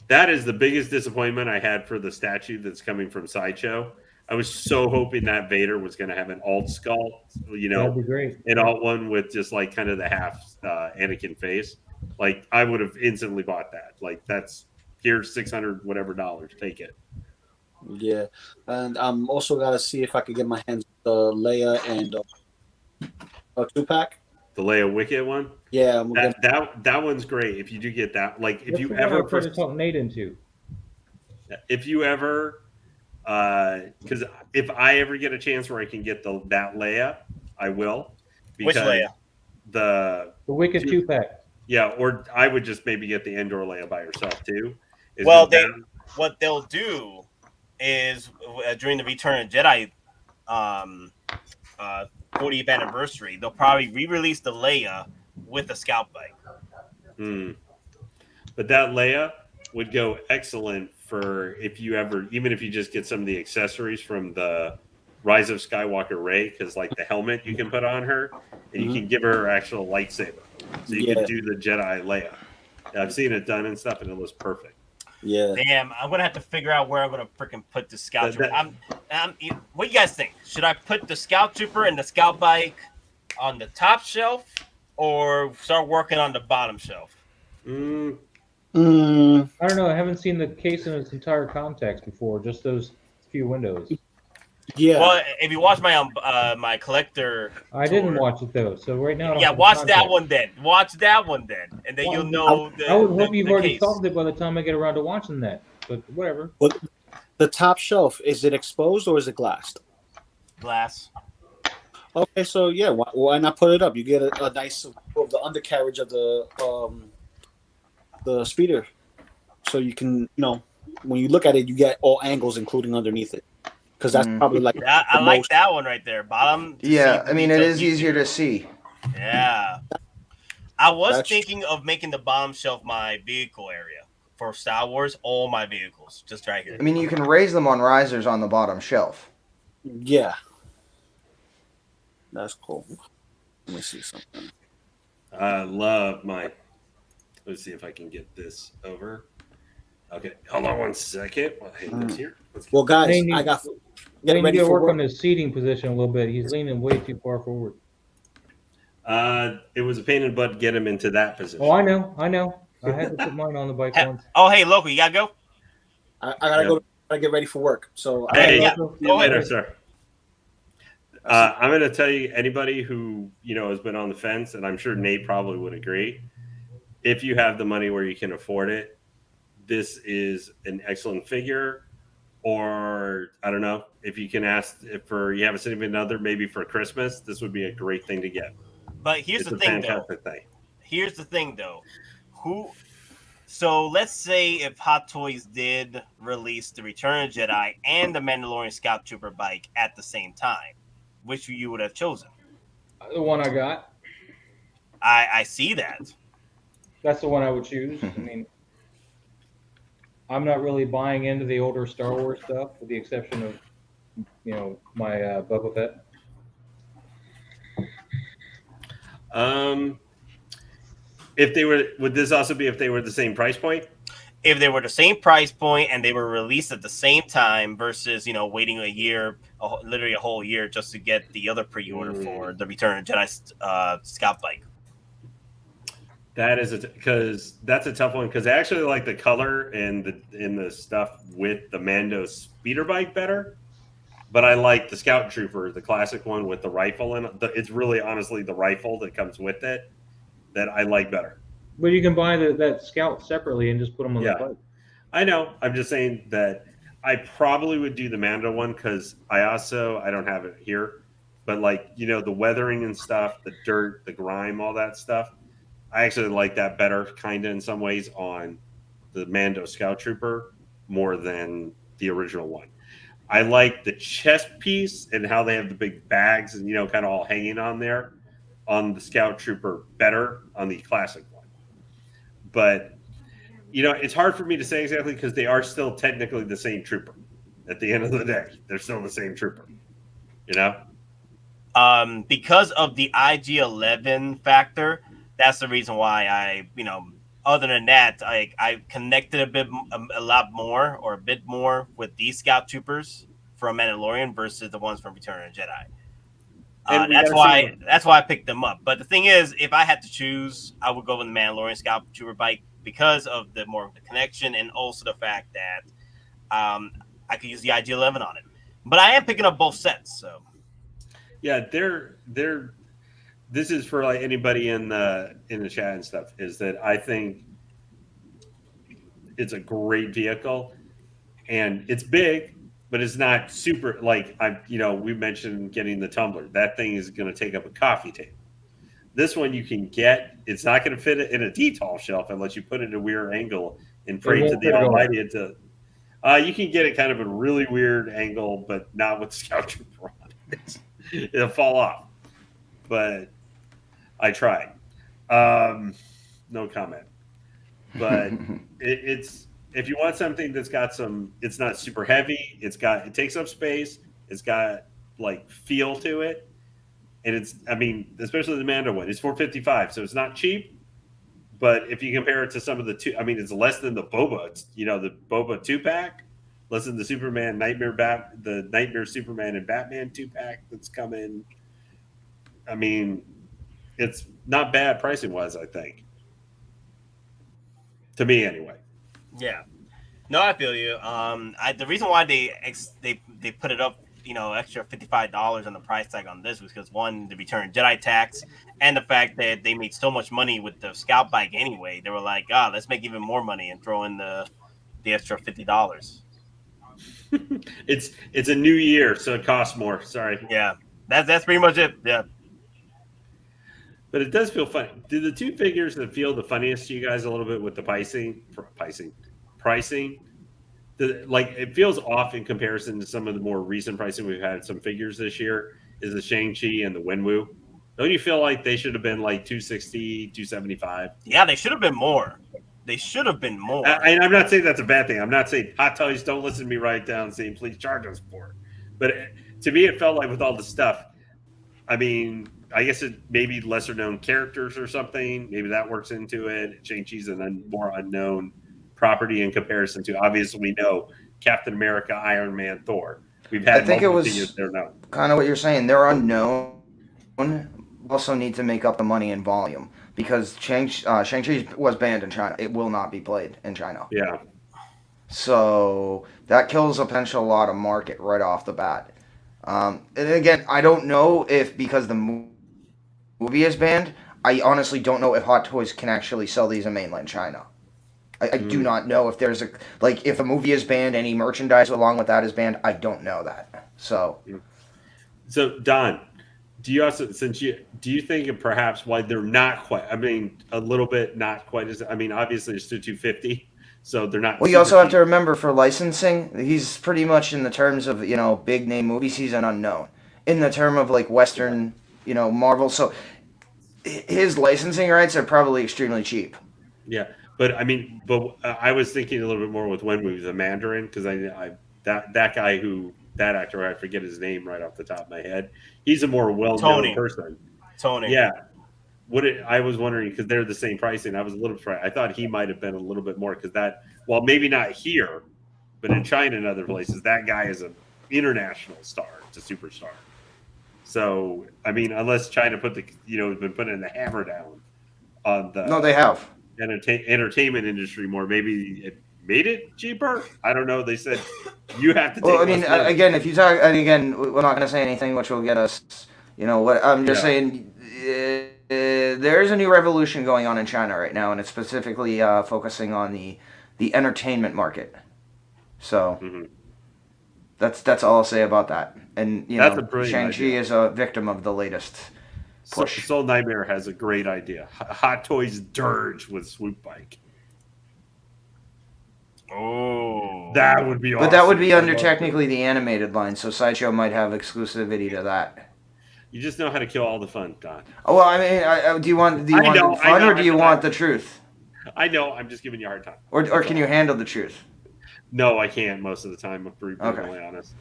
That is the biggest disappointment I had for the statue that's coming from Sideshow. I was so hoping that Vader was going to have an alt skull, That'd be great. an alt one with just like kind of the half Anakin face. Like I would have instantly bought that. Like that's here's $600 whatever dollars. Take it. yeah. And I'm also gotta see if I could get my hands on Leia and a 2-pack. The Leia Wicket one. Yeah, I'm gonna That one's great. If you do get that, like if That's you the one ever I tried to talk Nate into. if you ever because if I ever get a chance where I can get that Leia, I will. Which Leia? The Wicked 2-pack. yeah, or I would just maybe get the Endor Leia by herself too. Well, what they'll do is during the Return of Jedi 40th anniversary, they'll probably re-release the Leia with the Scout Bike. But that Leia would go excellent for if you ever, even if you just get some of the accessories from the Rise of Skywalker Rey, because like the helmet you can put on her, and you can give her actual lightsaber, so you can do the Jedi Leia. I've seen it done and stuff, and it looks perfect. Yeah. Damn, I'm gonna have to figure out where I'm gonna freaking put the Scout Trooper. That- What do you guys think? Should I put the Scout Trooper and the Scout Bike on the top shelf, or start working on the bottom shelf? I don't know. I haven't seen the case in its entire context before. Just those few windows. Yeah. Well, if you watch my my collector, I didn't watch it though, so right now. I don't yeah, have watch context. that one then. Watch that one then, and then Well, you'll know. I would hope you've already case. solved it by the time I get around to watching that. But whatever. Well, the top shelf, is it exposed or is it glassed? Glass. Okay, so yeah, why not put it up? You get a nice of the undercarriage of the speeder, so you can, when you look at it, you get all angles, including underneath it, because that's probably like I like that one right there, bottom. Yeah, I mean it is easier to see. Yeah, I was thinking of making the bottom shelf my vehicle area for Star Wars. All my vehicles, just right here. I mean, you can raise them on risers on the bottom shelf. Yeah, that's cool. Let me see something. I love my. Let's see if I can get this over. Okay, hold on one second. Well, hang this here. Well, guys, I got. Get ready to work on his seating position a little bit. He's leaning way too far forward. It was a pain in the butt to get him into that position. Oh, I know. I had to put mine on the bike once. Oh, hey, Loco, you gotta go. I gotta go. I get ready for work. So hey, go later, ahead, sir. I'm going to tell you, anybody who has been on the fence, and I'm sure Nate probably would agree. If you have the money where you can afford it, this is an excellent figure. Or I don't know if you can ask you have a significant other, maybe for Christmas, this would be a great thing to get. But here's the thing, though. Here's the thing, though. So let's say if Hot Toys did release the Return of the Jedi and the Mandalorian Scout Trooper bike at the same time, which you would have chosen? The one I got. I see that. That's the one I would choose. I mean, I'm not really buying into the older Star Wars stuff, with the exception of, my Boba Fett. Would this also be if they were the same price point? If they were the same price point and they were released at the same time versus, waiting a year, literally a whole year just to get the other pre-order for the Return of the Jedi Scout bike. That is because that's a tough one because I actually like the color and the stuff with the Mando speeder bike better, but I like the Scout Trooper, the classic one with the rifle in it. It's really honestly the rifle that comes with it that I like better. But you can buy that Scout separately and just put them on the bike. I know. I'm just saying that I probably would do the Mando one because I don't have it here, but the weathering and stuff, the dirt, the grime, all that stuff. I actually like that better, kind of in some ways, on the Mando Scout Trooper more than the original one. I like the chest piece and how they have the big bags and kind of all hanging on there on the Scout Trooper better on the classic one. But it's hard for me to say exactly because they are still technically the same trooper. At the end of the day, they're still the same trooper. Because of the IG-11 factor. That's the reason why I, other than that, I connected a lot more with these Scout Troopers from Mandalorian versus the ones from Return of the Jedi. That's why I picked them up. But the thing is, if I had to choose, I would go with the Mandalorian Scout Trooper bike because of the connection and also the fact that I could use the IG-11 on it. But I am picking up both sets, so. Yeah, they're. This is for anybody in the chat and stuff. Is that I think it's a great vehicle, and it's big, but it's not super. We mentioned getting the tumbler. That thing is going to take up a coffee table. This one you can get. It's not going to fit in a D-tall shelf unless you put it in a weird angle and pray to the Almighty. You can get it kind of a really weird angle, but not with Scout Trooper on it. It'll fall off, but. I tried. No comment. But it's if you want something that's got it's not super heavy. It takes up space. It's got feel to it, and especially the Mando one. It's $455, so it's not cheap. But if you compare it to some of the two, it's less than the Boba. It's, the Boba 2-pack, less than the Superman the Nightmare Superman and Batman 2-pack that's coming. It's not bad pricing wise, I think. To me, anyway. Yeah. No, I feel you. The reason why they put it up extra $55 on the price tag on this was because one, the return of Jedi tax, and the fact that they made so much money with the Scout bike anyway. They were like, let's make even more money and throw in the extra $50. It's a new year, so it costs more. Sorry. Yeah, that's pretty much it. Yeah. But it does feel funny. Do the two figures that feel the funniest to you guys a little bit with the pricing? Like it feels off in comparison to some of the more recent pricing we've had some figures this year is the Shang-Chi and the Wenwu. Don't you feel like they should have been like 260, 275? Yeah, they should have been more. They should have been more. And I'm not saying that's a bad thing. I'm not saying Hot Toys don't listen to me right down saying please charge us for it. But to me, it felt like with all the stuff, I mean, I guess it maybe lesser known characters or something. Maybe that works into it. Shang-Chi's a more unknown property in comparison to, obviously, we know Captain America, Iron Man, Thor. We've had. I think it was kind of what you're saying. They're unknown. Also need to make up the money in volume because Shang-Chi was banned in China. It will not be played in China. Yeah. So that kills a potential lot of market right off the bat. And again, I don't know if because the movie is banned, I honestly don't know if Hot Toys can actually sell these in mainland China. I do not know if there's if the movie is banned, any merchandise along with that is banned. I don't know that. So Don, do you also do you think perhaps why they're not quite? I mean, a little bit not quite as. I mean, obviously it's still 250, so they're not. Well, you also have to remember for licensing, he's pretty much in the terms of big name movies, he's an unknown. In the term of like Western, Marvel, so his licensing rights are probably extremely cheap. Yeah. But I mean, I was thinking a little bit more with Wenwu, the Mandarin, because that actor, I forget his name right off the top of my head. He's a more well-known person. Tony. Yeah. I was wondering because they're the same pricing. I was a little surprised. I thought he might have been a little bit more because while maybe not here, but in China and other places, that guy is an international star. It's a superstar. So I mean, unless China been putting the hammer down on the. No, they have. Entertainment industry more. Maybe it made it cheaper. I don't know. They said you have to. Well, I mean, again, if you talk, and again, we're not going to say anything which will get us. What I'm just saying. There's a new revolution going on in China right now, and it's specifically focusing on the entertainment market. So that's all I'll say about that. And Shang-Chi is a victim of the latest. Soul Nightmare has a great idea. Hot Toys Dirge with Swoop Bike. Oh, that would be awesome. But that would be under technically the animated line, so Sideshow might have exclusivity to that. You just know how to kill all the fun, Don. Oh, well, I mean, do you want the fun or do you want the truth? I know. I'm just giving you a hard time. Or can you handle the truth? No, I can't most of the time. I'm brutally honest.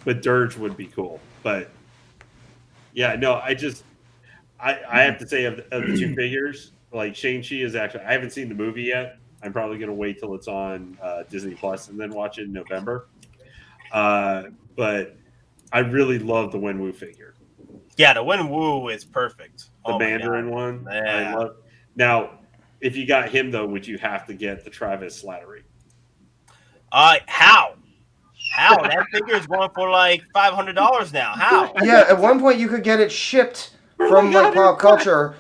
But Dirge would be cool. But yeah, no, I have to say of the two figures, like Shang-Chi is actually, I haven't seen the movie yet. I'm probably going to wait till it's on Disney Plus and then watch it in November. But I really love the Wenwu figure. Yeah, the Wenwu is perfect. The Mandarin one. Yeah. Now, if you got him though, would you have to get the Travis Slattery? How? That figure is going for like $500 now. How? Yeah, at one point you could get it shipped from Popcultcha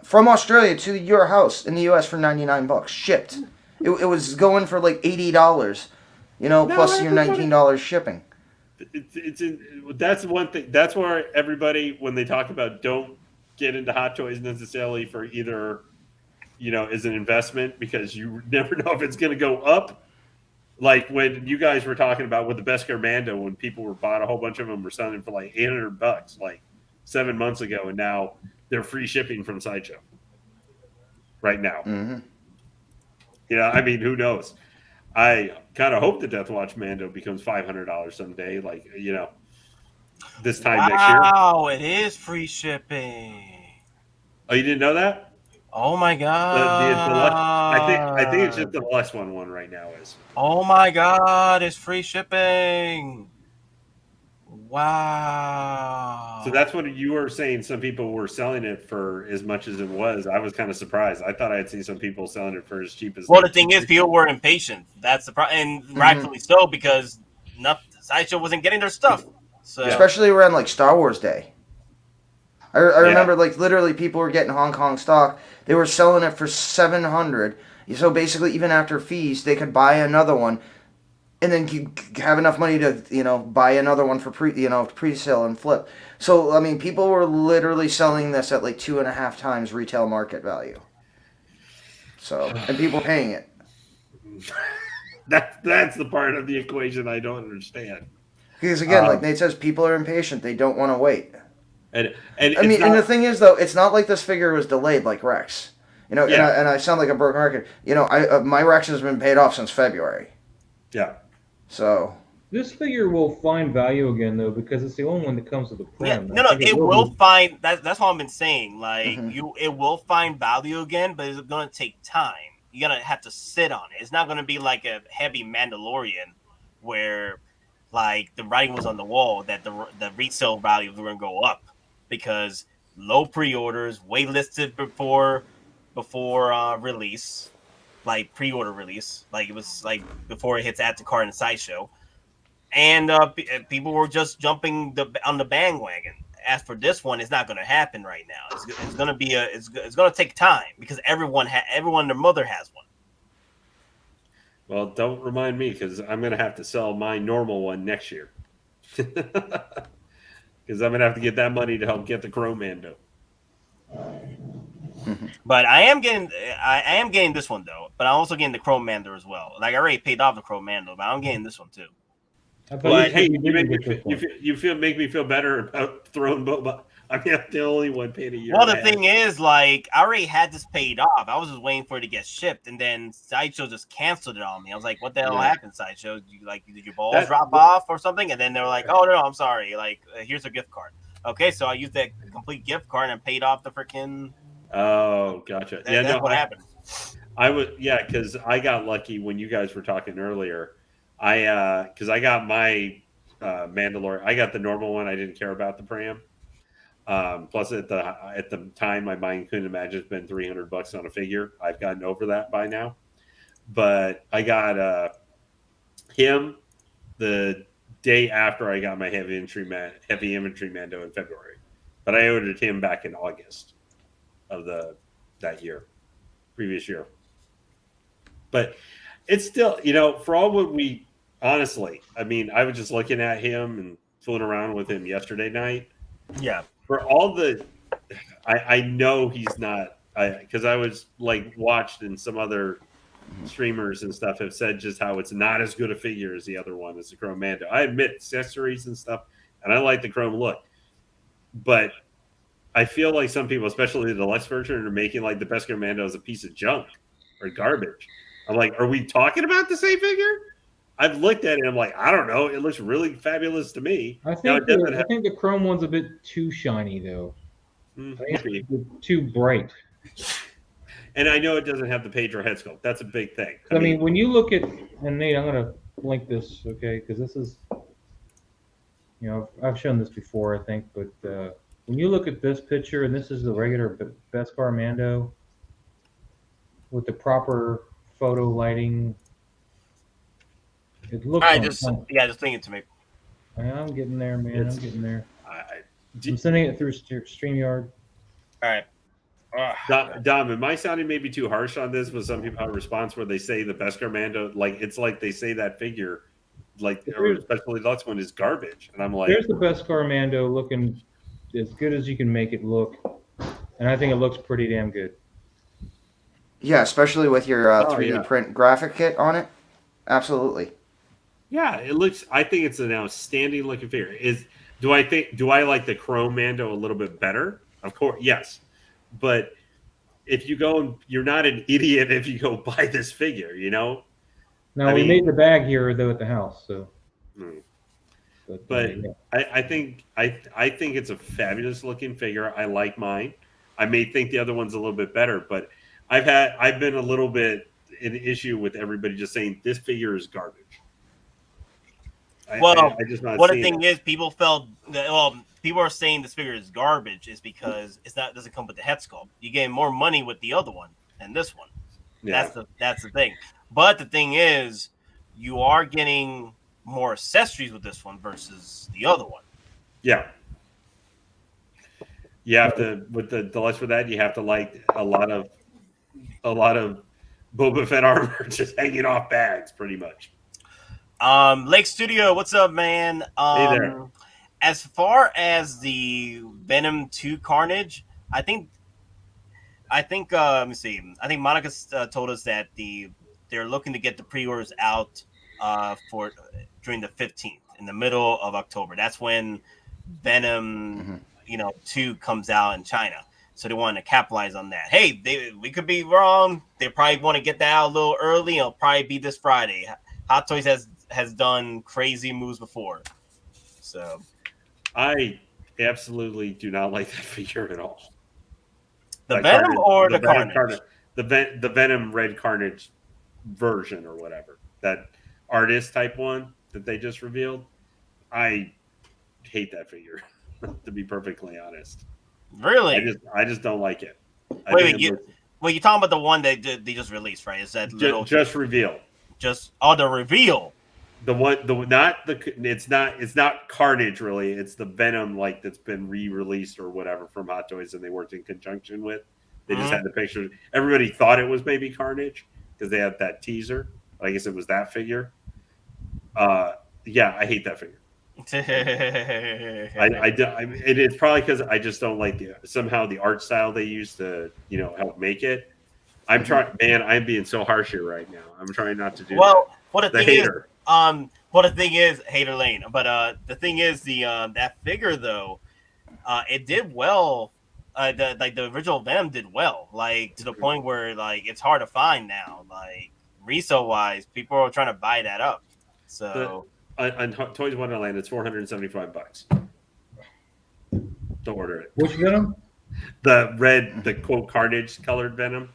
from Australia to your house in the US for $99 shipped. It was going for like $80, plus your $19 shipping. That's one thing. That's where everybody, when they talk about don't get into Hot Toys necessarily for either, as an investment because you never know if it's going to go up. Like when you guys were talking about with the Beskar Mando, when people were bought a whole bunch of them were selling for like $800 like 7 months ago, and now they're free shipping from Sideshow right now. Mm-hmm. I mean, who knows? I kind of hope the Death Watch Mando becomes $500 someday, this time next year. Wow, it is free shipping. Oh, you didn't know that? Oh my god! I think it's just the Deluxe one right now is. Oh my god! It's free shipping. Wow. So that's what you were saying. Some people were selling it for as much as it was. I was kind of surprised. I thought I had seen some people selling it for as cheap as. Well, the thing is, people were impatient. That's the problem, and rightfully so, because Sideshow wasn't getting their stuff. So especially around like Star Wars Day. I remember like literally people were getting Hong Kong stock. They were selling it for $700. So basically, even after fees, they could buy another one, and then have enough money to buy another one for pre-sale and flip. So I mean, people were literally selling this at like 2.5 times retail market value. So and people paying it. That's the part of the equation I don't understand. Because again, like Nate says, people are impatient. They don't want to wait. And I mean, and the thing is, though, it's not like this figure was delayed like Rex. And I sound like a broken record. My Rex has been paid off since February. Yeah. So this figure will find value again, though, because it's the only one that comes with the prim. Yeah, it will find. That's what I've been saying. Like it will find value again, but it's going to take time. You're gonna have to sit on it. It's not going to be like a heavy Mandalorian, where like the writing was on the wall that the resale value was going to go up because low pre-orders, waitlisted before release, like pre-order release, like it was like before it hits Add to Cart and Sideshow, and people were just jumping on the bandwagon. As for this one, it's not going to happen right now. It's going to be it's going to take time because everyone and their mother has one. Well, don't remind me because I'm going to have to sell my normal one next year. Because I'm going to have to get that money to help get the Chrome Mando. But I am getting this one though. But I'm also getting the Chrome Mando as well. Like I already paid off the Chrome Mando, but I'm getting this one too. But hey, you make me feel better about throwing Boba. I mean, I'm the only one paid a year. Well, the thing is, like, I already had this paid off. I was just waiting for it to get shipped, and then Sideshow just canceled it on me. I was like, "What the hell happened, Sideshow? Did your balls drop off or something?" And then they were like, "Oh no, I'm sorry. Like, here's a gift card." Okay, so I used that complete gift card and paid off the freaking. Oh, gotcha. That's what happened. Because I got lucky when you guys were talking earlier. Because I got my Mandalorian. I got the normal one. I didn't care about the Pram. Plus, at the time, my mind couldn't imagine spending $300 on a figure. I've gotten over that by now. But I got him the day after I got my heavy infantry Mando in February. But I ordered him back in August of previous year. But it's still, for all what we honestly, I mean, I was just looking at him and fooling around with him yesterday night. Yeah. For all I know he's not, because I was like watched and some other streamers and stuff have said just how it's not as good a figure as the other one, as the Chrome Mando. I admit accessories and stuff, and I like the Chrome look. But I feel like some people, especially the deluxe version, are making like the Beskar Mando as a piece of junk or garbage. I'm like, are we talking about the same figure? I've looked at it and I'm like, I don't know. It looks really fabulous to me. I think the Chrome one's a bit too shiny, though. Too bright. And I know it doesn't have the Pedro head sculpt. That's a big thing. I mean, when you look at, and Nate, I'm going to link this, okay? Because this is, I've shown this before, I think, but when you look at this picture, and this is the regular Beskar Mando with the proper photo lighting, it looks. Just think it to me. I'm getting there, man. I'm getting there. I'm sending it through StreamYard. All right. Dom, am I sounding maybe too harsh on this? With some people have a response where they say the Beskar Mando, like it's like they say that figure, like especially the deluxe one, is garbage, and I'm like, there's the Beskar Mando looking as good as you can make it look, and I think it looks pretty damn good. Yeah, especially with your 3D print graphic kit on it. Absolutely. Yeah, it looks. I think it's an outstanding looking figure. Do I like the Chrome Mando a little bit better? Of course, yes. But if you go, you're not an idiot if you go buy this figure, No, we made the bag here though at the house, so. But I think it's a fabulous looking figure. I like mine. I may think the other one's a little bit better, but I've been a little bit an issue with everybody just saying this figure is garbage. The thing is, people felt that, people are saying this figure is garbage is because doesn't come with the head sculpt. You gain more money with the other one than this one. Yeah. That's the thing. But the thing is, you are getting more accessories with this one versus the other one. Yeah. You have to, with the deluxe for that, you have to like a lot of Boba Fett armor just hanging off bags, pretty much. Lake Studio, what's up, man? Hey there. As far as the Venom 2 Carnage, I think let me see. I think Monica told us that they're looking to get the pre-orders out for during the 15th, in the middle of October. That's when Venom, 2 comes out in China. So they want to capitalize on that. Hey, we could be wrong. They probably want to get that out a little early. It'll probably be this Friday. Hot Toys has done crazy moves before. So I absolutely do not like that figure at all. The Venom Carnage, or the Carnage? The Venom Red Carnage version or whatever. That artist type one that they just revealed. I hate that figure, to be perfectly honest. Really? I just don't like it. Wait, you're talking about the one they just released, right? Is that just revealed? The reveal. It's not Carnage really. It's the Venom that's been re-released or whatever from Hot Toys, and they worked in conjunction with. They just had the picture. Everybody thought it was maybe Carnage because they had that teaser. I guess it was that figure. Yeah, I hate that figure. It's probably because I just don't like somehow the art style they use to help make it. I'm trying, man. I'm being so harsh here right now. I'm trying not to do. Well, that. the thing is, hater lane. But the thing is, that figure though, it did well. The original Venom did well, to the point where it's hard to find now. Resale wise, people are trying to buy that up. So. On Toys Wonderland, it's $475. Don't order it. Which Venom? The quote Carnage colored Venom,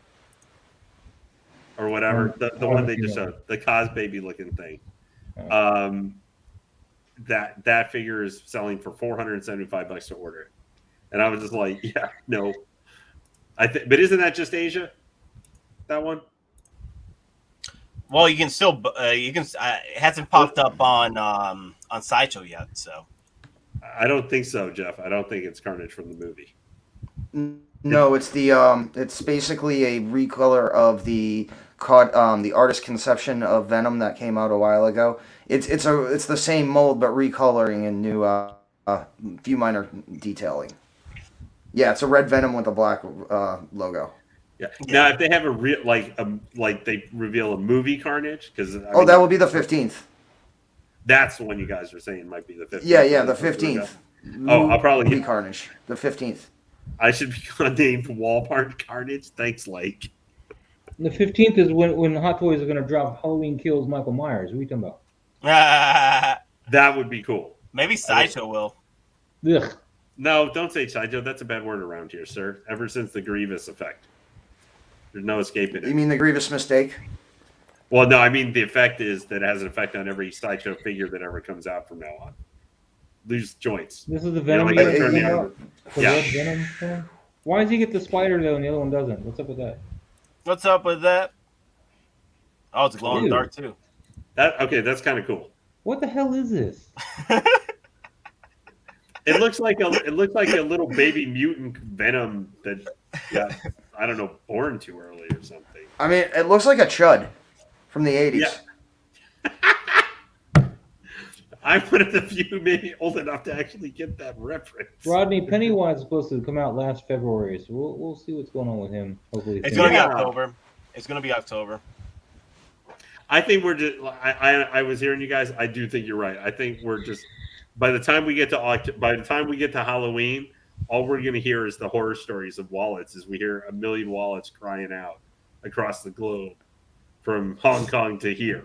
or whatever. The one they just showed, the Cos baby looking thing. That figure is selling for $475 to order it, and I was just like, yeah, no. But isn't that just Asia? That one. Well, you can still it hasn't popped up on Sideshow yet, so I don't think so, Jeff. I don't think it's Carnage from the movie. No, it's it's basically a recolor of the artist conception of Venom that came out a while ago. It's the same mold but recoloring and new few minor detailing. Yeah, it's a red Venom with a black logo. Yeah. Now, if they have a real they reveal a movie Carnage, because that will be the 15th. That's the one you guys are saying might be the 15th. Yeah, the 15th. I'll probably get Carnage. The 15th. I should be named Walmart Carnage. Thanks, Lake. The 15th is when Hot Toys are going to drop Halloween Kills Michael Myers. What are you talking about? That would be cool. Maybe Sideshow will. Ugh. No, don't say Sideshow. That's a bad word around here, sir. Ever since the Grievous effect. There's no escaping it. You mean the Grievous mistake? Well, no, I mean the effect is that it has an effect on every Sideshow figure that ever comes out from now on. Loose joints. This is the Venom. Red Venom thing? Why does he get the spider though and the other one doesn't? What's up with that? What's up with that? Oh, it's glow in the dark too. That's kind of cool. What the hell is this? It looks like a little baby mutant Venom that got, I don't know, born too early or something. I mean, it looks like a Chud from the 80s. Yeah. I'm one of the few maybe old enough to actually get that reference. Rodney Pennywise is supposed to come out last February, so we'll see what's going on with him. Hopefully, it's going to be October. It's going to be October. I think we're just. I was hearing you guys. I do think you're right. I think we're just. By the time we get to Halloween, all we're going to hear is the horror stories of wallets. As we hear a million wallets crying out across the globe, from Hong Kong to here,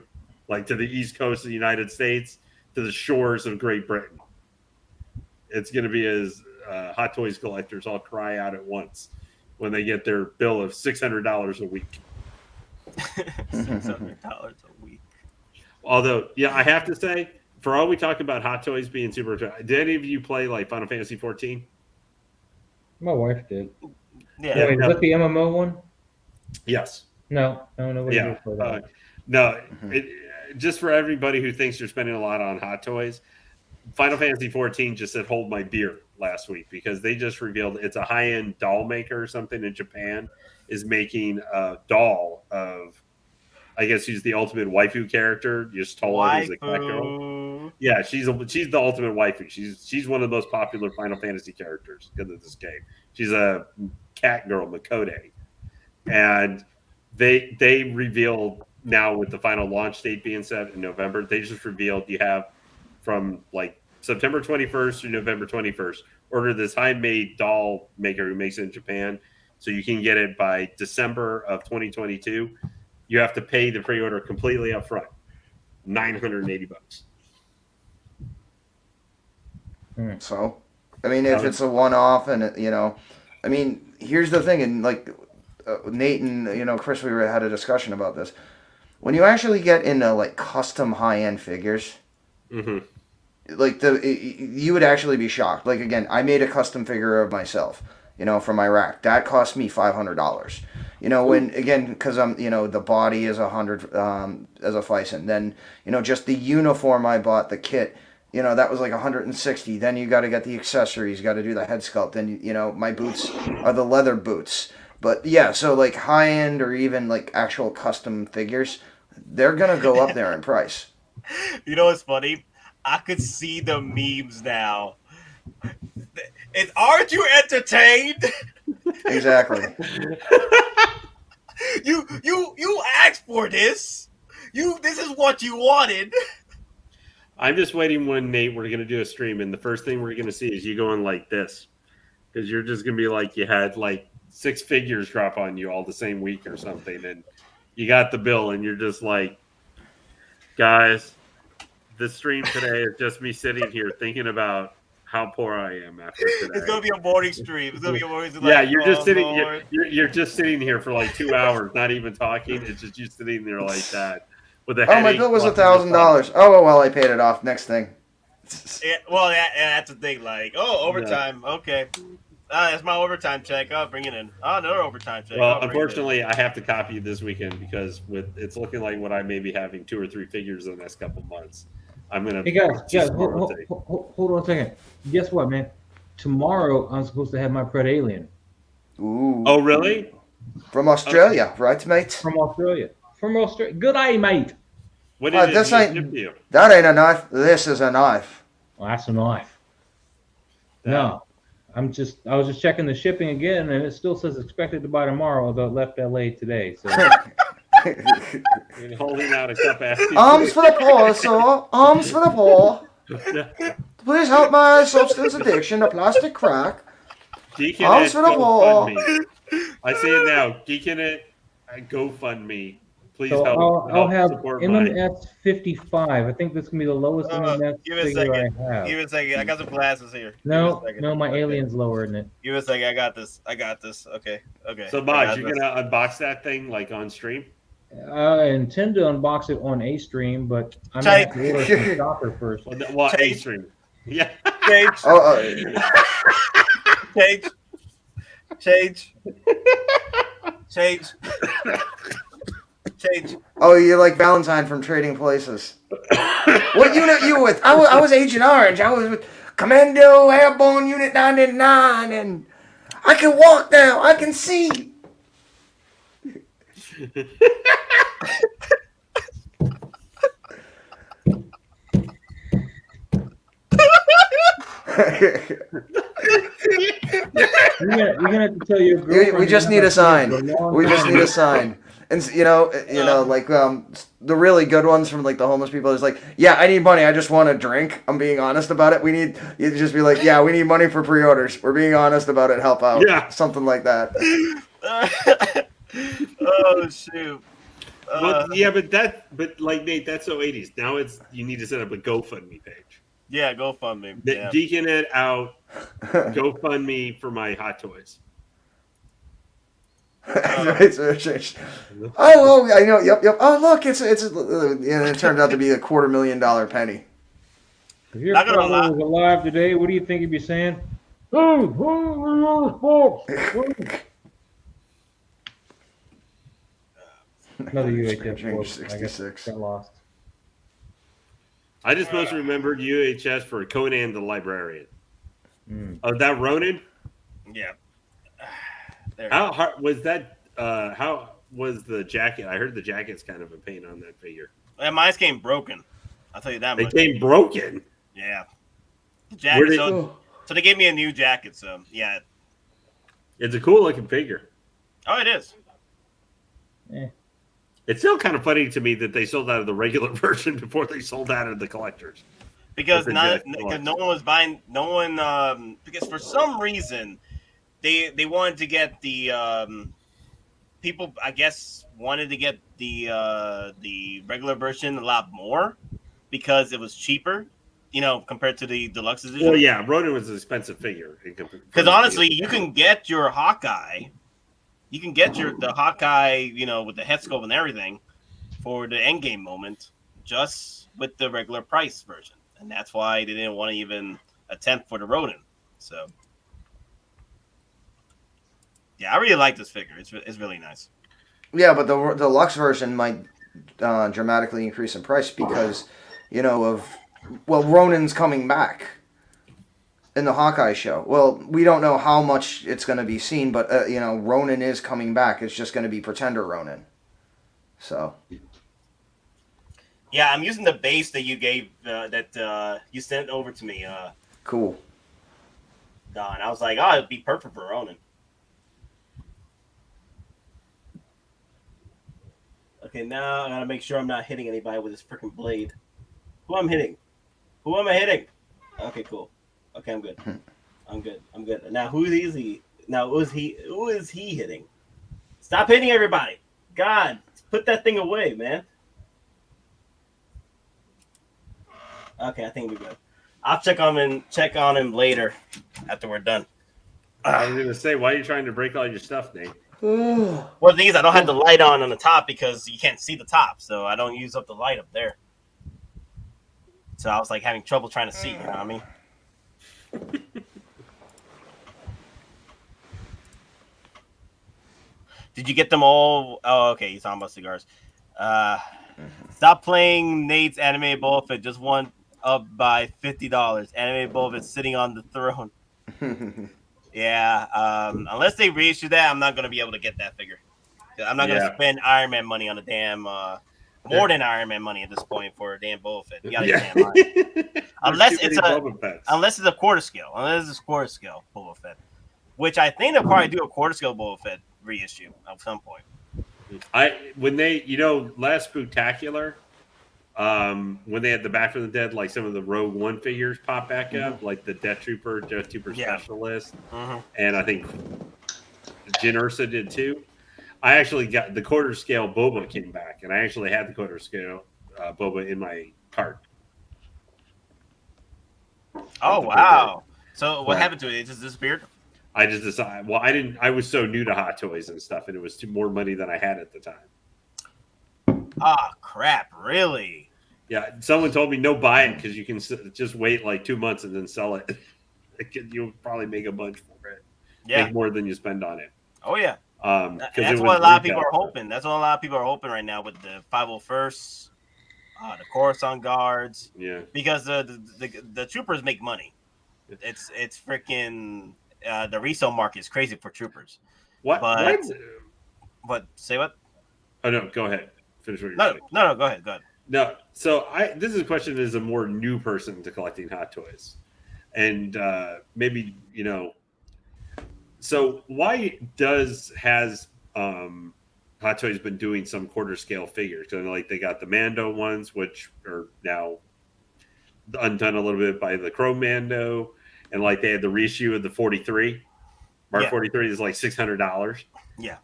to the East Coast of the United States to the shores of Great Britain. It's going to be as Hot Toys collectors all cry out at once when they get their bill of $600 a week. $600 a week. Although, yeah, I have to say, for all we talk about Hot Toys being super, did any of you play Final Fantasy 14? My wife did. Yeah. Wait, is that the MMO one? Yes. No. Yeah. No, just for everybody who thinks you're spending a lot on Hot Toys, Final Fantasy 14 just said hold my beer last week because they just revealed it's a high-end doll maker or something in Japan is making a doll of, I guess she's the ultimate waifu character. Just told her who's a cat girl. Yeah, she's the ultimate waifu. She's one of the most popular Final Fantasy characters because of this game. She's a cat girl, Makode. And they revealed now with the final launch date being set in November, they just revealed you have from like September 21st through November 21st, order this high-made doll maker who makes it in Japan so you can get it by December of 2022. You have to pay the pre-order completely up front, $980. So, I mean, if it's a one-off and, I mean, here's the thing, and like Nate and, Chris, we had a discussion about this. When you actually get into like custom high-end figures, like you would actually be shocked. Like, again, I made a custom figure of myself, from Iraq. That cost me $500. When, again, because I'm, the body is $100 as a Fison. Then, just the uniform I bought, the kit, that was like $160. Then you got to get the accessories, got to do the head sculpt. Then, my boots are the leather boots. But yeah, so like high end or even like actual custom figures, they're going to go up there in price. You know what's funny? I could see the memes now. Aren't you entertained? Exactly. You asked for this. This is what you wanted. I'm just waiting when Nate we're gonna do a stream, and the first thing we're gonna see is you going like this, because you're just gonna be like you had like 6 figures drop on you all the same week or something, and you got the bill, and you're just like, guys, the stream today is just me sitting here thinking about how poor I am after today. It's gonna be a morning stream. It's gonna be a morning stream. Yeah, you're just sitting. You're just sitting here for like 2 hours, not even talking. It's just you sitting there like that with a headache. Oh, my bill was $1,000. Oh well, I paid it off. Next thing. Yeah, well, that's the thing. Like, overtime. Yeah. Okay, that's my overtime check. I'll bring it in. Another overtime check. Well, unfortunately, I have to copy this weekend because it's looking like what I may be having 2 or 3 figures in the next couple months. I'm gonna. Hey guys, hold on a second. Guess what, man? Tomorrow I'm supposed to have my Pred Alien. Ooh. Oh, really? From Australia, right, mate? From Australia. Good eye, mate. What did this ain't you? That ain't a knife. This is a knife. Well, that's a knife. No, I was just checking the shipping again, and it still says expected to buy tomorrow, although it left LA today. So. You're holding out a cup of Arms for the poor, sir. Arms for the poor. Please help my substance addiction to plastic crack. Arms for the poor. I say it now. Geeking it. GoFundMe. Please so help. I'll have MMS 55. I think this can be the lowest MMS figure I have. Give me a second. I got some glasses here. No, my alien's lower than it. Give me a second. I got this. Okay. So, Maj, you're gonna unbox that thing like on stream? I intend to unbox it on a stream, but I'm gonna have to order some stopper first. Well, a stream. Yeah. Change. Oh, you're like Valentine from Trading Places. What unit you with? I was Agent Orange. I was with Commando Airborne Unit 99, and I can walk now. I can see. We're gonna have to tell your girlfriend. We just need a sign. We just need a sign. And like the really good ones from like the homeless people is like, yeah, I need money. I just want a drink. I'm being honest about it. You just be like, yeah, we need money for pre-orders. We're being honest about it. Help out. Yeah, something like that. Oh shoot. But like Nate, that's so 80s. Now you need to set up a GoFundMe page. Yeah, GoFundMe. Yeah. Geeking it out. GoFundMe for my Hot Toys. Oh, I know. Yep. Oh, look, it turned out to be a $250,000 penny. If your father was alive today, what do you think he'd be saying? Another UHF 66. got lost. I just mostly remembered UHS for Conan the Librarian. Oh, that Ronin? Yeah. How hard was that? How was the jacket? I heard the jacket's kind of a pain on that figure. And mine's came broken. I'll tell you that much. They came broken? Yeah. The jacket, They, so they gave me a new jacket, so yeah. It's a cool looking figure. Oh, it is. Yeah. It's still kind of funny to me that they sold out of the regular version before they sold out of the collectors. Because no one was buying. No one. Because for some reason, they wanted to get the people. I guess wanted to get the regular version a lot more because it was cheaper. Compared to the deluxe edition. Well, yeah, Ronin was an expensive figure. Because honestly, you can get your Hawkeye. You can get the Hawkeye, with the head sculpt and everything for the endgame moment just with the regular price version. And that's why they didn't want to even attempt for the Ronin. So, yeah, I really like this figure. It's really nice. Yeah, but the deluxe version might dramatically increase in price because, Ronin's coming back in the Hawkeye show. Well, we don't know how much it's going to be seen, but, Ronin is coming back. It's just going to be Pretender Ronin. So. Yeah, I'm using the base that you gave, that you sent over to me. Cool. Don. I was like, oh, it'd be perfect for Ronin. Okay, now I gotta make sure I'm not hitting anybody with this freaking blade. Who am I hitting? Okay, cool. Okay, I'm good. I'm good. Now who is he? Who is he hitting? Stop hitting everybody. God, put that thing away, man. Okay, I think we're good. I'll check on him later after we're done. I was gonna say, why are you trying to break all your stuff, Nate? Well, the thing is, I don't have the light on the top because you can't see the top, so I don't use up the light up there. So I was like having trouble trying to see. You know what I mean? Did you get them all? Oh, okay. You're talking about cigars. Stop playing Nate's anime Boba Fett. Just won up by $50. Anime Boba Fett sitting on the throne. Yeah. Unless they reissue that, I'm not gonna be able to get that figure. I'm not gonna spend Iron Man money on a damn more than Iron Man money at this point for a damn Boba Fett. You gotta get damn Iron. unless it's a quarter scale. Unless it's quarter scale Boba Fett, which I think they'll probably do a quarter scale Boba Fett reissue at some point. When they last Spooktacular, when they had the Back from the Dead, like some of the Rogue One figures pop back up, like the Death Trooper Specialist, and I think Jyn Erso did too. I actually got the quarter scale Boba came back, and I actually had the quarter scale Boba in my cart. Oh wow! So what happened to it? It just disappeared. I just decided. Well, I was so new to Hot Toys and stuff, and it was more money than I had at the time. Ah, crap! Really? Yeah. Someone told me no, buy it because you can just wait like 2 months and then sell it. You'll probably make a bunch for it. Yeah, make more than you spend on it. Oh yeah. That's what a lot of people are hoping. That's what a lot of people are hoping right now with the 501st, the Coruscant guards. Yeah. Because the troopers make money. It's freaking the resale market is crazy for troopers. What? But say what? Oh no, go ahead. Finish what you're saying. No, go ahead. No, so this is a question as a more new person to collecting Hot Toys, and maybe So why has Hot Toys been doing some quarter scale figures? Because like they got the Mando ones, which are now undone a little bit by the Chrome Mando, and like they had the reissue of the 43. Mark 43 is like $600. Yeah.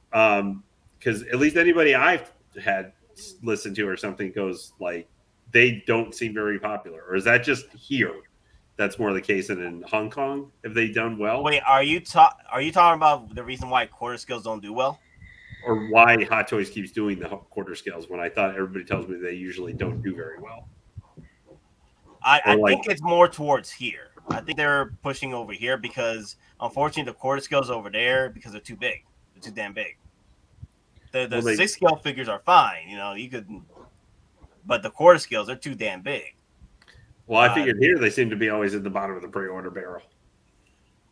Because at least anybody I've had listened to or something goes like they don't seem very popular, or is that just here? That's more the case than in Hong Kong. Have they done well? Wait, are you talking about the reason why quarter scales don't do well, or why Hot Toys keeps doing the quarter scales when I thought everybody tells me they usually don't do very well? I think it's more towards here. I think they're pushing over here because unfortunately the quarter scales over there because they're too big. They're too damn big. The 6 scale figures are fine, you could, but the quarter scales are too damn big. Well, I figured here they seem to be always at the bottom of the pre-order barrel.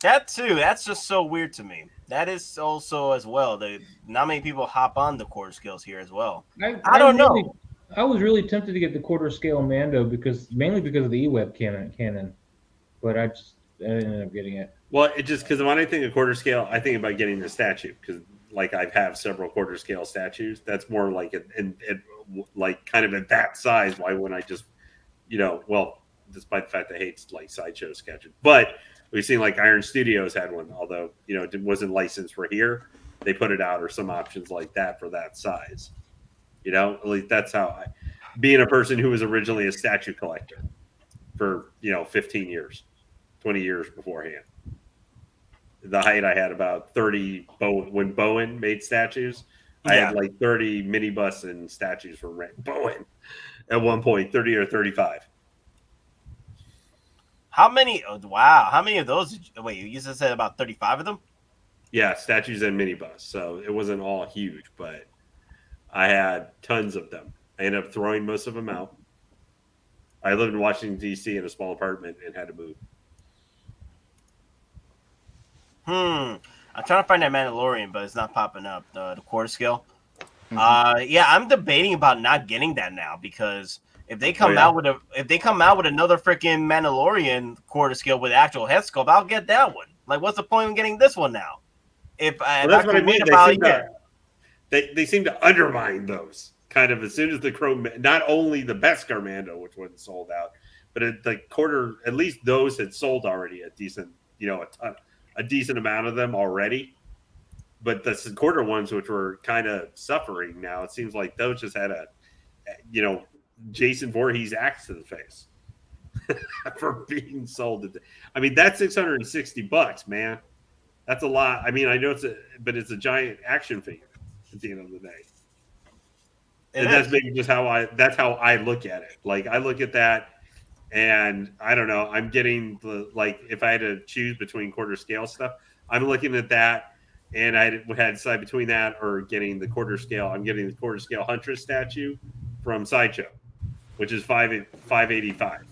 That too. That's just so weird to me. That is also as well. Not many people hop on the quarter scales here as well. I don't know. I was really tempted to get the quarter scale Mando mainly because of the E-Web canon, but I ended up getting it. Well, it just because when I think of quarter scale, I think about getting the statue because like I have several quarter scale statues. That's more like like kind of at that size. Why wouldn't I just, despite the fact I hate like sideshow sketches, but we've seen like Iron Studios had one, although it wasn't licensed for here. They put it out or some options like that for that size. Like that's how being a person who was originally a statue collector for 15 years, 20 years beforehand. The height I had about 30 when Bowen made statues. I had like 30 minibus and statues for Bowen at one point, 30 or 35. How many? Oh, wow. How many of those? Wait, you just said about 35 of them? Yeah, statues and minibus. So it wasn't all huge, but I had tons of them. I ended up throwing most of them out. I lived in Washington, D.C. in a small apartment and had to move. I'm trying to find that Mandalorian, but it's not popping up, the quarter scale. Yeah, I'm debating about not getting that now because if they come out with another freaking Mandalorian quarter scale with actual head sculpt, I'll get that one. Like, what's the point of getting this one now? That's what I mean. They seem to undermine those kind of as soon as the Crow, not only the Beskar Mando, which wasn't sold out, but at least those had sold already a decent, a decent amount of them already. But the quarter ones, which were kind of suffering now, it seems like those just had Jason Voorhees axe to the face for being sold. I mean, that's $660, man. That's a lot. I mean, I know it's a giant action figure at the end of the day. And that's maybe just how I look at it. Like I look at that and I don't know, I'm getting if I had to choose between quarter scale stuff, I'm looking at that and I had to decide between that or getting the quarter scale. I'm getting the quarter scale Huntress statue from Sideshow, which is $585.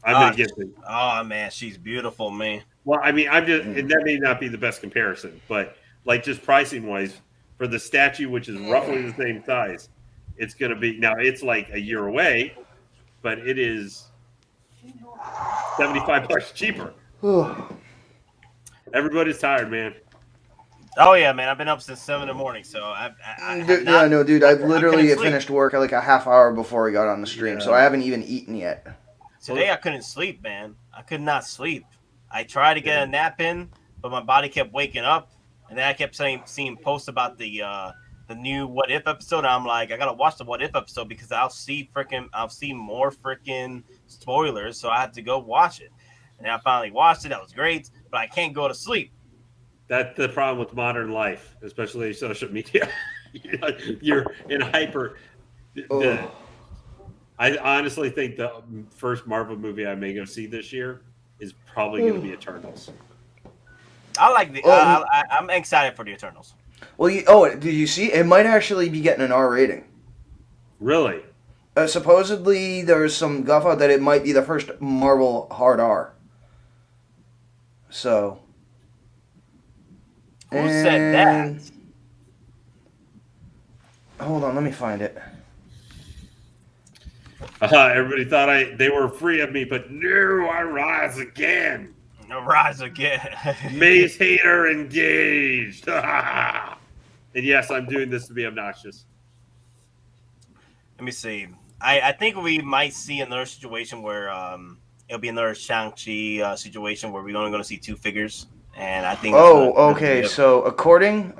I'm gonna get the. Oh man, she's beautiful, man. Well, I mean, that may not be the best comparison, but like just pricing wise, for the statue, which is roughly the same size, it's gonna be now. It's like a year away, but it is $75 cheaper. Everybody's tired, man. Oh yeah, man! I've been up since 7 in the morning, so dude. I literally finished work like a half hour before we got on the stream, so I haven't even eaten yet. Today I couldn't sleep, man. I could not sleep. I tried to get a nap in, but my body kept waking up, and then I kept seeing posts about the new What If episode. And I'm like, I gotta watch the What If episode because I'll see more freaking spoilers, so I had to go watch it. And I finally watched it. That was great, but I can't go to sleep. That's the problem with modern life, especially social media. You're in hyper. I honestly think the first Marvel movie I may go see this year is probably going to be Eternals. I like I'm excited for the Eternals. Well, did you see? It might actually be getting an R rating. Really? Supposedly, there's some guff out that it might be the first Marvel hard R. So. Who said that? Hold on, let me find it. Everybody thought they were free of me, but no, I rise again. Rise again. Maze hater engaged. And yes, I'm doing this to be obnoxious. Let me see. I think we might see another situation where it'll be another Shang-Chi situation where we're only going to see 2 figures. And I think. Okay. So according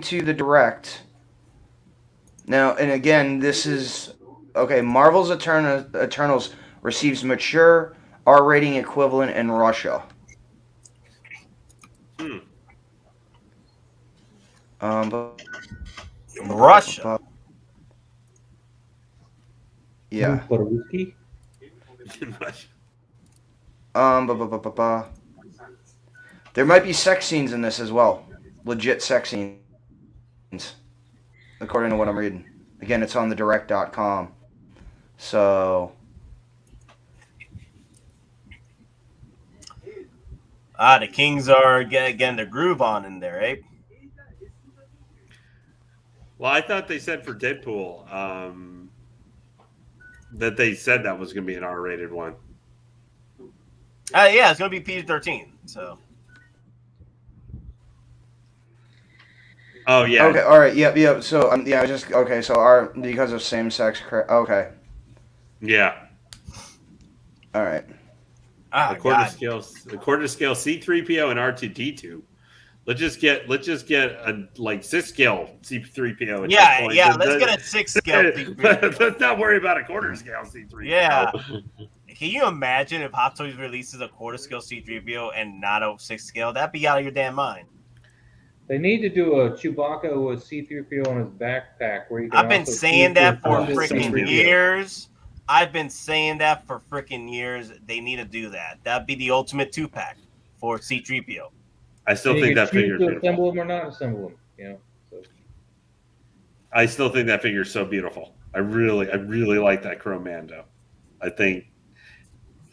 to the direct. Now, and again, this is okay. Marvel's Eternals receives mature R rating equivalent in Russia. Russia. Yeah. There might be sex scenes in this as well. Legit sex scenes. According to what I'm reading. Again, it's on the direct.com. So. The Kings are getting their groove on in there, eh? Well, I thought they said for Deadpool that they said that was going to be an R-rated one. Yeah, it's going to be PG-13. So. Oh yeah. Okay. All right. Yep. So yeah, just okay. So because of same-sex. Okay. Yeah. All right. The quarter scale C-3PO and R2-D2. Let's just get a like 6-scale C-3PO. Yeah. Let's get a 6-scale C-3PO. Let's not worry about a quarter scale C-3PO. Yeah. Can you imagine if Hot Toys releases a quarter scale C-3PO and not a 6-scale? That'd be out of your damn mind. They need to do a Chewbacca with C-3PO on his backpack where you can. I've been saying that for freaking years. They need to do that. That'd be the ultimate 2-pack for C-3PO. I still think that figure to assemble them or not assemble them. You know. So. I still think that figure is so beautiful. I really like that Chrome Mando. I think.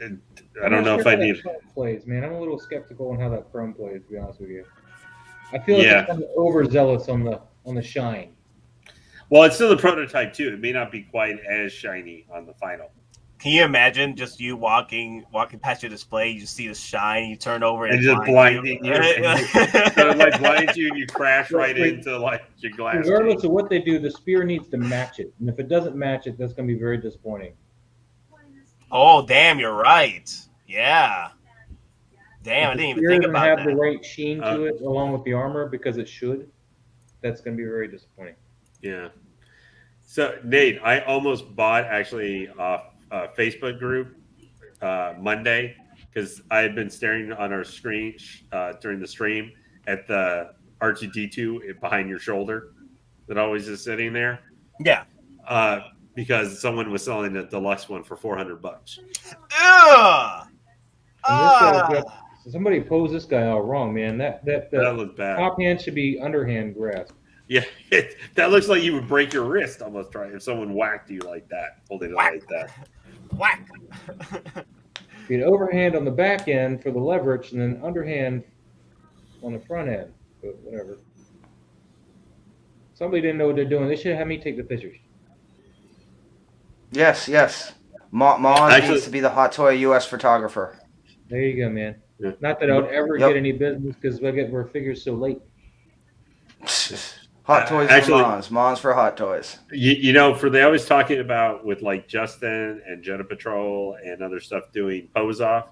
I don't know if I need. Plays, man. I'm a little skeptical on how that Chrome plays. To be honest with you. I feel like it's kind of overzealous on the shine. Well, it's still a prototype too. It may not be quite as shiny on the final. Can you imagine just you walking past your display, you just see the shine, you turn over and just blinding you, so it like blinds you, and you crash right into like your glass. Regardless of what they do, the spear needs to match it, and if it doesn't match it, that's going to be very disappointing. Oh, damn! You're right. Yeah. Damn, I didn't even think about that. Have the right sheen to it along with the armor because it should. That's going to be very disappointing. Yeah. So Nate, I almost bought actually a Facebook group Monday because I had been staring on our screen during the stream at the R2-D2 behind your shoulder that always is sitting there. Yeah. Because someone was selling the deluxe one for $400. Somebody posed this guy all wrong, man. That looks bad. Top hand should be underhand grasp. Yeah, that looks like you would break your wrist almost trying if someone whacked you like that, holding it like that. Whack. You had overhand on the back end for the leverage, and then underhand on the front end. But whatever. Somebody didn't know what they're doing. They should have me take the pictures. Yes. Moz needs to be the Hot Toy U.S. photographer. There you go, man. Yeah. Not that I would ever get any business because we're figures so late. Hot Toys for Moz for Hot Toys. You know, they always talking about with like Justin and Jetta Patrol and other stuff doing pose off.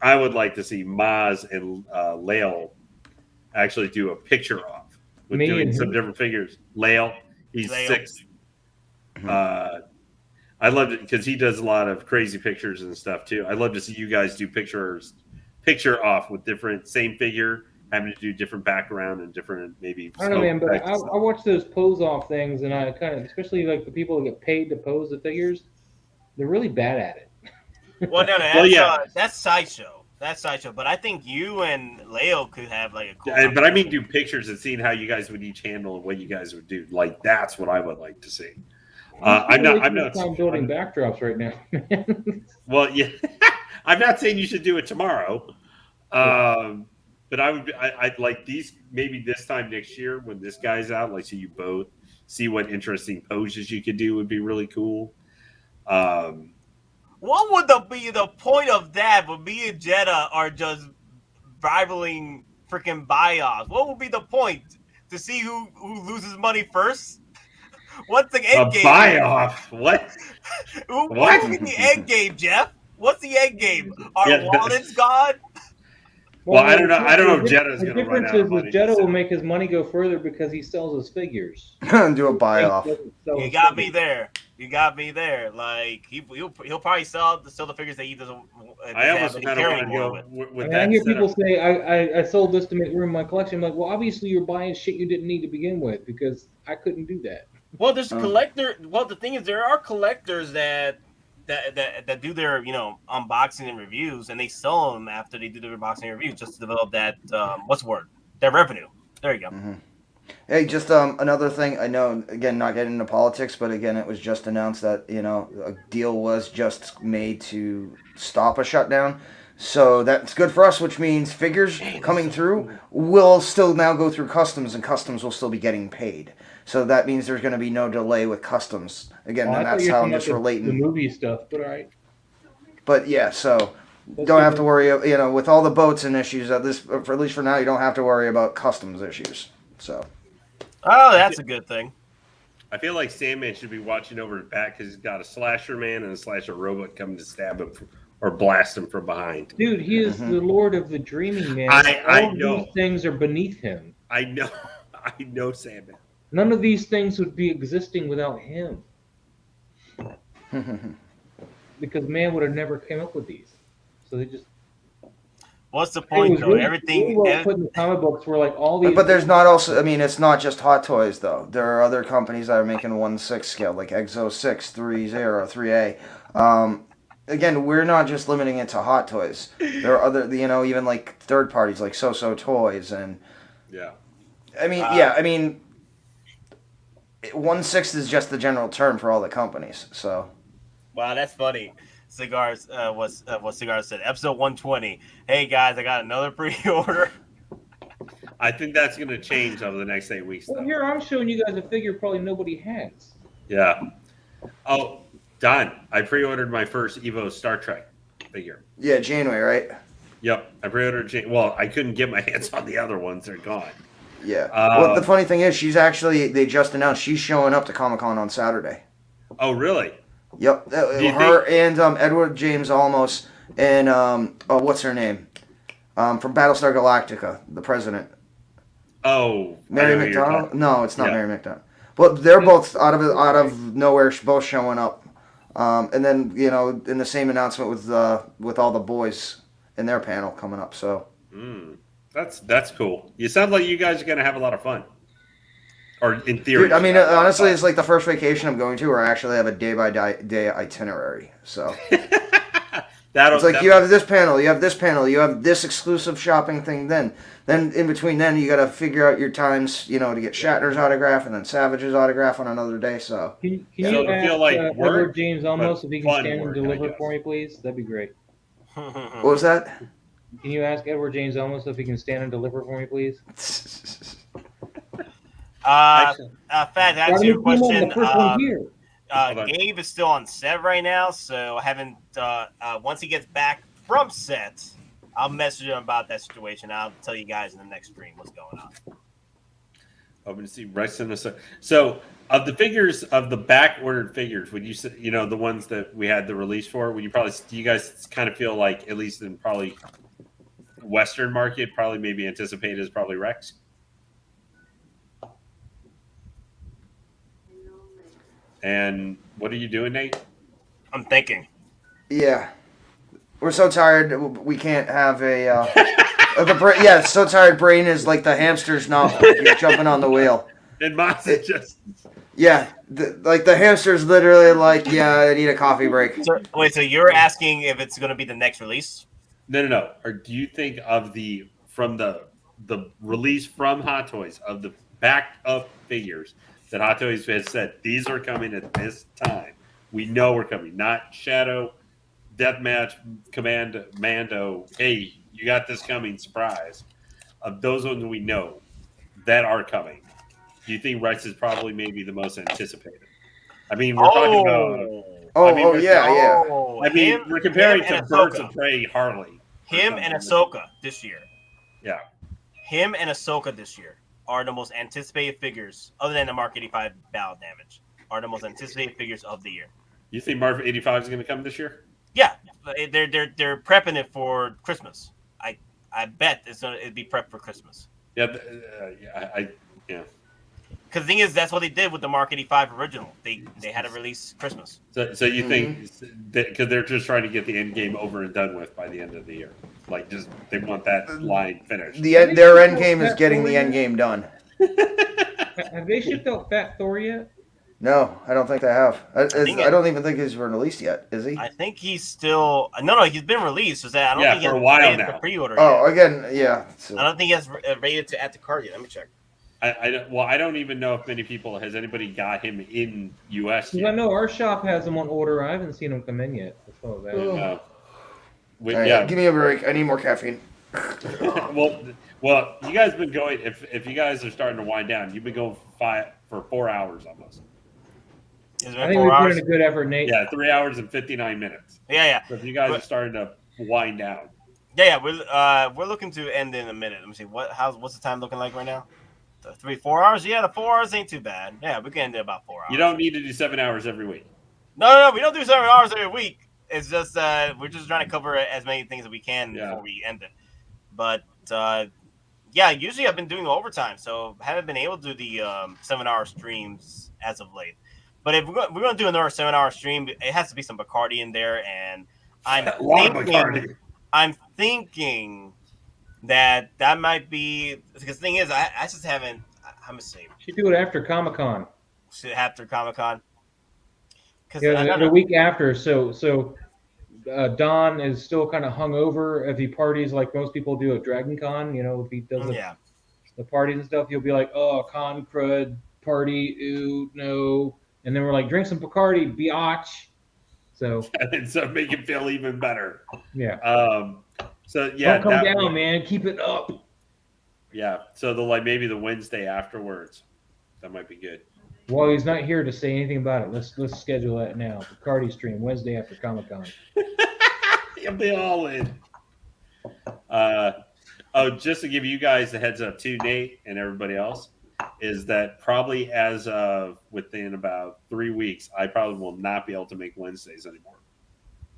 I would like to see Maz and Lael actually do a picture off with doing some different figures. Lael, he's 6. Mm-hmm. I love it because he does a lot of crazy pictures and stuff too. I'd love to see you guys do picture off with different same figure, having to do different background and different maybe. I don't know, man, but I watch those pose off things, and I kind of, especially like the people that get paid to pose the figures, they're really bad at it. Well, that's Sideshow. That's Sideshow. But I think you and Leo could have like a cool. But I mean, do pictures and seeing how you guys would each handle and what you guys would do. Like that's what I would like to see. I'm not building backdrops right now. Well, yeah, I'm not saying you should do it tomorrow, but I'd like these maybe this time next year when this guy's out. Like, so you both see what interesting poses you could do would be really cool. What would be the point of that? When me and Jetta are just rivaling freaking buy-offs, what would be the point? To see who loses money first? What's the end game? Buy-off? What? What's the end game, Jeff? What's the end game? Our wallet's gone? Well, I don't know. I don't know if Jetta's going to run out of money. The difference is Jetta will make his money go further because he sells his figures. Do a buy-off. You got me there. Like he'll probably sell the figures that he doesn't. I almost kind of want to go with that. I hear people say I sold this to make room in my collection. I'm like, well, obviously you're buying shit you didn't need to begin with because I couldn't do that. Well, there's a collector. Well, the thing is, there are collectors that do their unboxing and reviews, and they sell them after they do their unboxing and reviews just to develop that that revenue. There you go. Mm-hmm. Hey, just another thing. I know, again, not getting into politics, but again, it was just announced that a deal was just made to stop a shutdown. So that's good for us, which means figures coming through will still now go through customs, and customs will still be getting paid. So that means there's going to be no delay with customs. Again, Well, and I thought that's you were how I'm talking just about relating. the movie stuff, but all right. But yeah, so don't have to worry. You know, with all the boats and issues, at least for now, you don't have to worry about customs issues. So. Oh, that's a good thing. I feel like Sandman should be watching over his back because he's got a slasher man and a slasher robot coming to stab him or blast him from behind. Dude, he is the Lord of the Dreaming Man. I know. These things are beneath him. I know Sandman. None of these things would be existing without him. Because man would have never came up with these. So they just... What's the point, though? Really, Everything... really well put in the comic books were like all these... But there's not also... I mean, it's not just Hot Toys, though. There are other companies that are making 1/6 scale, like Exo 6, 3.0, 3A. Again, we're not just limiting it to Hot Toys. There are other, even like third parties like So Toys and... Yeah. I mean, 1/6 is just the general term for all the companies, so... Wow, that's funny. Cigars, what Cigar said. Episode 120. Hey, guys, I got another pre-order. I think that's going to change over the next 8 weeks. Well, here I'm showing you guys a figure probably nobody has. Yeah. Oh, Don, I pre-ordered my first Evo Star Trek figure. Yeah, Janeway, right? Yep, I pre-ordered. Well, I couldn't get my hands on the other ones; they're gone. Yeah. Well, the funny thing is, they just announced she's showing up to Comic-Con on Saturday. Oh, really? Yep. Her and Edward James Olmos and what's her name? From Battlestar Galactica, the president. Oh, Mary McDonald? No, it's not Mary McDonald. But they're both out of nowhere, both showing up. And then in the same announcement with all the boys in their panel coming up. So. That's cool. You sound like you guys are gonna have a lot of fun. Or in theory. Dude, I mean, honestly, it's like the first vacation I'm going to where I actually have a day-by-day itinerary. So it's like you have this panel, you have this panel, you have this exclusive shopping thing. Then in between, you got to figure out your times, to get Shatner's autograph and then Savage's autograph on another day. So can you ask Edward James almost if he can stand and deliver for me, please? That'd be great. What was that? Can you ask Edward James almost if he can stand and deliver for me, please? Fat, to answer your question, Gabe Gabe is still on set right now, so I haven't. Once he gets back from set, I'll message him about that situation. I'll tell you guys in the next stream what's going on. Hoping to see Rex in the so of the figures of the back ordered figures. Would you say the ones that we had the release for? Would you do you guys kind of feel like at least in probably Western market, probably maybe anticipated as probably Rex? And what are you doing, Nate? I'm thinking. Yeah. We're so tired we can't have a... so tired brain is like the hamster's not you're jumping on the wheel. And Moz just... Yeah. The hamster's literally like, I need a coffee break. So you're asking if it's going to be the next release? No. Or do you think of from the release from Hot Toys of the back of figures that Hot Toys has said, these are coming at this time. We know we're coming. Not Shadow, Deathmatch, Mando. Hey, you got this coming, surprise. Of those ones we know that are coming, do you think Rex is probably maybe the most anticipated? I mean, we're talking about... yeah. I mean, we're comparing to Birds of Prey Harley. Him and Ahsoka this year. Yeah. Him and Ahsoka this year are the most anticipated figures, other than the Mark 85 Battle Damage, are the most anticipated figures of the year. You think Mark 85 is going to come this year? Yeah, they're prepping it for Christmas. I bet it'd be prepped for Christmas. Yeah, Because the thing is, that's what they did with the Mark 85 original. They had to release Christmas. So you think because they're just trying to get the EndGame over and done with by the end of the year, like just they want that line finished. Their EndGame is getting the EndGame done. Have they shipped out Fat Thor yet? No, I don't think they have. I don't even think he's been released yet. Is he? I think he's still no. He's been released. So I don't think for he's a while rated now. for pre-order. Oh, yet. again, yeah. So. I don't think he has rated to add to cart yet. Let me check. I don't even know if many people has anybody got him in US yet. I know our shop has them on order. I haven't seen them come in yet. All right, give me a break. I need more caffeine. well, you guys been going. If you guys are starting to wind down, you've been going for 4 hours almost. I think we put in a good effort, Nate. Yeah, 3 hours and 59 minutes. Yeah. So if you guys are starting to wind down. Yeah. We're looking to end in a minute. Let me see what's the time looking like right now. 4 hours. Yeah, the 4 hours ain't too bad. Yeah, we can end in about 4 hours. You don't need to do 7 hours every week. No, we don't do 7 hours every week. It's just we're just trying to cover as many things as we can before we end it. But yeah, usually I've been doing overtime, so haven't been able to do the 7-hour streams as of late. But if we're going to do another 7-hour stream, it has to be some Bacardi in there, and I'm thinking that might be because the thing is I just haven't. I'm gonna say should do it after Comic-Con. After Comic-Con. Yeah, the week after. So Don is still kind of hungover if he parties like most people do at Dragon Con. You know, if he does the parties and stuff, he'll be like, "Oh, con crud party, ooh no," and then we're like, "Drink some Bacardi, biatch." So and so make it feel even better. Yeah. So yeah, don't come down, man. Keep it up. Yeah. So maybe the Wednesday afterwards, that might be good. Well, he's not here to say anything about it. Let's schedule that now. Bacardi stream Wednesday after Comic-Con. You'll be all in. Just to give you guys a heads up too, Nate and everybody else, is that probably as of within about 3 weeks, I probably will not be able to make Wednesdays anymore.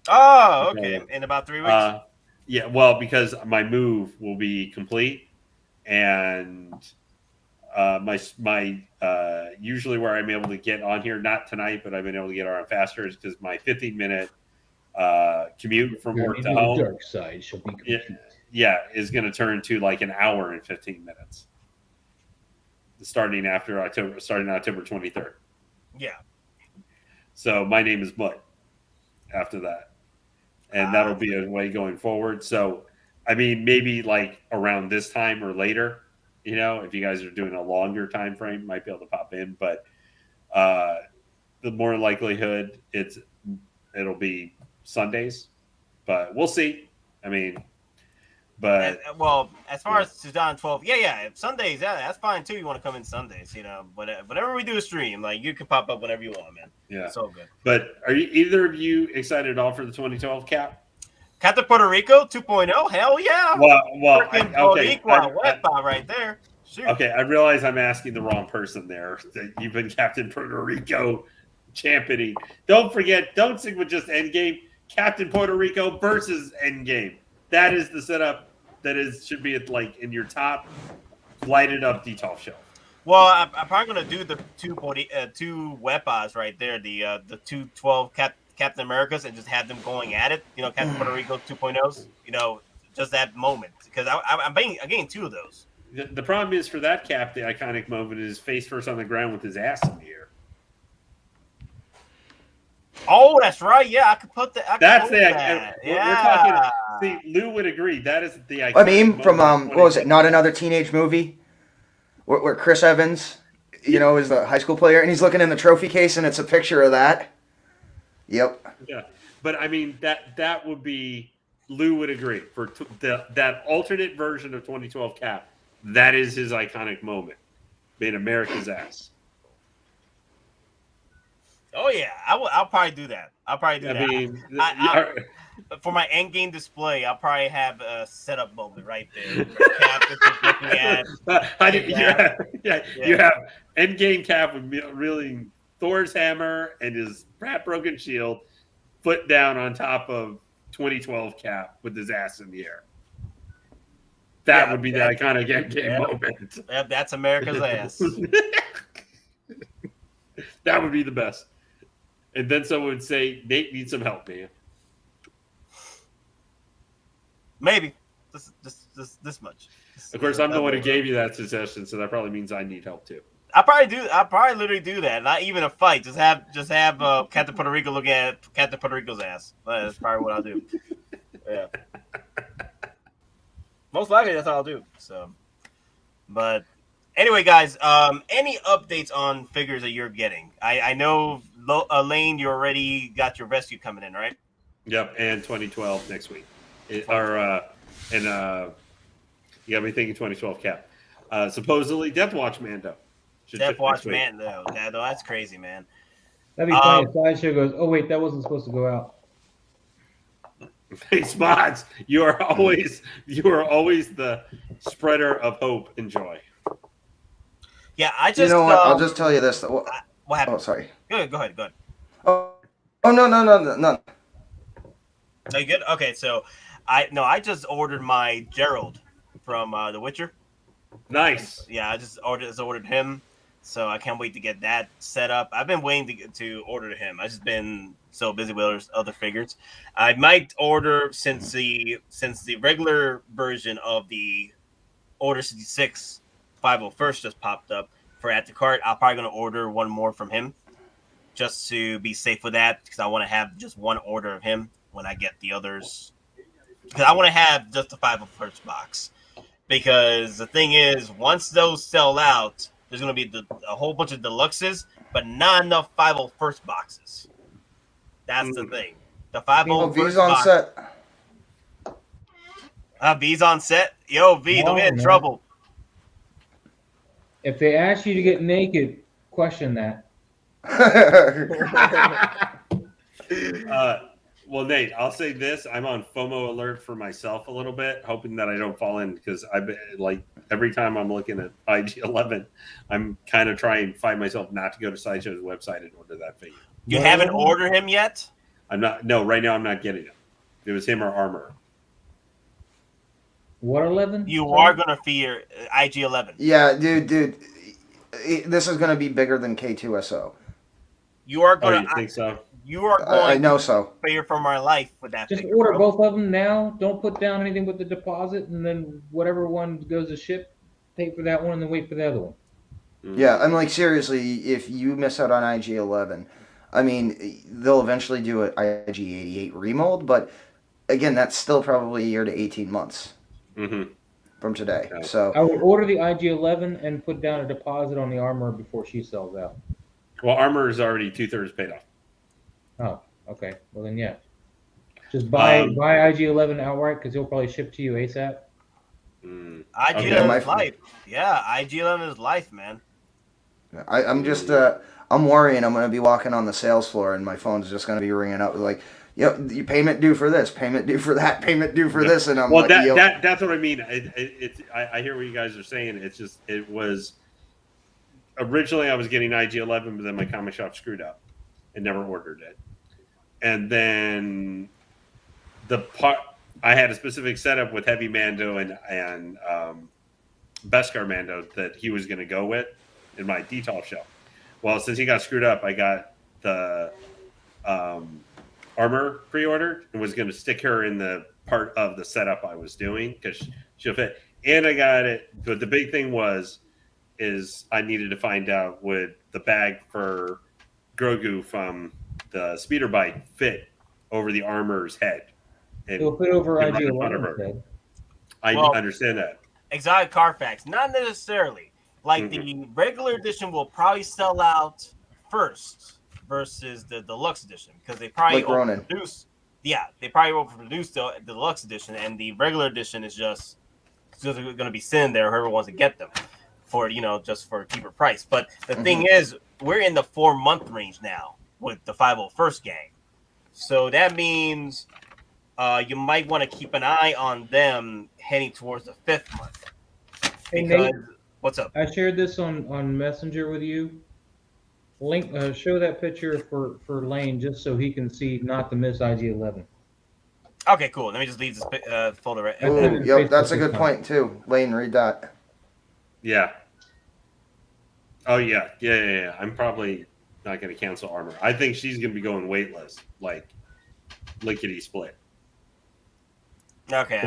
Oh, okay. In about 3 weeks. Yeah, well, because my move will be complete, and my usually where I'm able to get on here, not tonight, but I've been able to get on faster is because my 15-minute commute from work to home. Dark side shall be complete. Is going to turn to like an hour and 15 minutes. Starting October 23rd. Yeah. So my name is Mud after that. And that'll be a way going forward. So, I mean, maybe like around this time or later, you know, if you guys are doing a longer time frame, might be able to pop in. But the more likelihood it'll be Sundays. But we'll see. I mean, but as far as 2012, if Sundays, that's fine too. You want to come in Sundays, you know. But whenever we do a stream, like you can pop up whenever you want, man. Yeah, it's all good. But are either of you excited at all for the 2012 cap? Captain Puerto Rico 2.0, hell yeah! Right there. Shoot. Okay, I realize I'm asking the wrong person there. That you've been Captain Puerto Rico championing. Don't forget, don't stick with just EndGame. Captain Puerto Rico versus EndGame. That is the setup. Should be like in your top lighted up detail shelf. Well, I'm probably gonna do the two weapons right there, the 212 Captain Americas, and just have them going at it. You know, Captain Puerto Rico 2.0s. You know, just that moment because I'm getting two of those. The problem is for that cap, the iconic moment is face first on the ground with his ass in the air. Oh, that's right. Yeah, I could put that. We're talking. See, Lou would agree. That is the iconic. I mean, from what was it? Not Another Teenage Movie, where Chris Evans, you know, is the high school player, and he's looking in the trophy case, and it's a picture of that. Yep. Yeah, but I mean that would be Lou would agree for that alternate version of 2012 cap. That is his iconic moment, being America's ass. Oh yeah, I'll probably do that. For my EndGame display, I'll probably have a setup moment right there. Cap is just looking at. You have EndGame Cap with wielding Thor's hammer and his broken shield, foot down on top of 2012 Cap with his ass in the air. That would be the iconic EndGame moment. That's America's ass. That would be the best. And then someone would say, Nate needs some help, man. Maybe. This much. Of course, I'm the one who gave you that suggestion, so that probably means I need help too. I'll probably literally do that. Not even a fight. Just have Captain Puerto Rico looking at Captain Puerto Rico's ass. That's probably what I'll do. Yeah. Most likely that's all I'll do. So, but anyway, guys, any updates on figures that you're getting? I know, Lane, you already got your rescue coming in, right? Yep, and 2012 next week. You got me thinking 2012 Cap. Supposedly Death Watch Mando. Death Watch Mando. That's crazy, man. That'd be funny if Sideshow goes, oh, wait, that wasn't supposed to go out. Hey, Spots, you are always the spreader of hope and joy. Yeah, I just... You know what? I'll just tell you this. What happened? Oh, sorry. Go ahead. Oh, no. Are you good? Okay, so I just ordered my Gerald from The Witcher. Nice. Yeah, I just ordered him, so I can't wait to get that set up. I've been waiting to order him. I've just been so busy with other figures. I might order since the regular version of the Order 66 501st just popped up for Add to Cart. I'm probably gonna order one more from him just to be safe with that because I want to have just one order of him when I get the others. Because I want to have just the 501st box. Because the thing is, once those sell out, there's going to be a whole bunch of deluxes, but not enough 501st boxes. That's the thing. The 501st V's on set. V's on set? Yo, V, don't get in trouble. If they ask you to get naked, question that. Well, Nate, I'll say this. I'm on FOMO alert for myself a little bit, hoping that I don't fall in because I've been like every time I'm looking at IG-11, I'm kind of trying to find myself not to go to Sideshow's website and order that figure. You haven't ordered him yet? I'm not. No, right now I'm not getting him. It was him or Armor. What 11? You are going to fear IG-11. Yeah, dude. This is going to be bigger than K2SO. You are going to. You think so? You are going I know so. Fear for my life with that. Just figure, order bro. both of them now. Don't put down anything with the deposit, and then whatever one goes to ship, pay for that one, and then wait for the other one. Yeah, I'm like, seriously, if you miss out on IG-11, I mean, they'll eventually do an IG-88 remold, but again, that's still probably a year to 18 months from today. Okay. So I would order the IG-11 and put down a deposit on the Armor before she sells out. Well, Armor is already 2/3 paid off. Oh, okay. Well, then, yeah. Just buy IG-11 outright because he'll probably ship to you ASAP. IG-11 is life. Yeah, IG-11 is life, man. I'm just, I'm worrying I'm going to be walking on the sales floor and my phone's just going to be ringing up like, yep, your payment due for this, payment due for that, payment due for this, and I'm well, like, that's what I mean. I hear what you guys are saying. It's just it was originally I was getting IG-11, but then my comic shop screwed up and never ordered it. And then I had a specific setup with Heavy Mando and Beskar Mando that he was going to go with in my detail show. Well, since he got screwed up, I got the Armor pre-ordered and was going to stick her in the part of the setup I was doing because she'll fit. And I got it. But the big thing is I needed to find out would the bag for Grogu from the speeder bike fit over the Armor's head. It'll fit over IG-11's head. I understand that. Exotic Carfax, not necessarily. Like the regular edition will probably sell out first versus the deluxe edition because they probably overproduce. Yeah, they probably overproduced the deluxe edition, and the regular edition is just going to be sitting there. Whoever wants to get them for just for a cheaper price. But the thing is, we're in the 4-month range now with the 501st gang, so that means you might want to keep an eye on them heading towards the 5th month. Hey, Nate, what's up? I shared this on Messenger with you. Link, show that picture for Lane just so he can see not to miss IG-11. Okay, cool. Let me just leave this folder right. Ooh, yep, that's a good point too. Lane, read that. Yeah. Oh yeah. I'm probably not going to cancel Armor. I think she's going to be going weightless, like lickety split. Okay.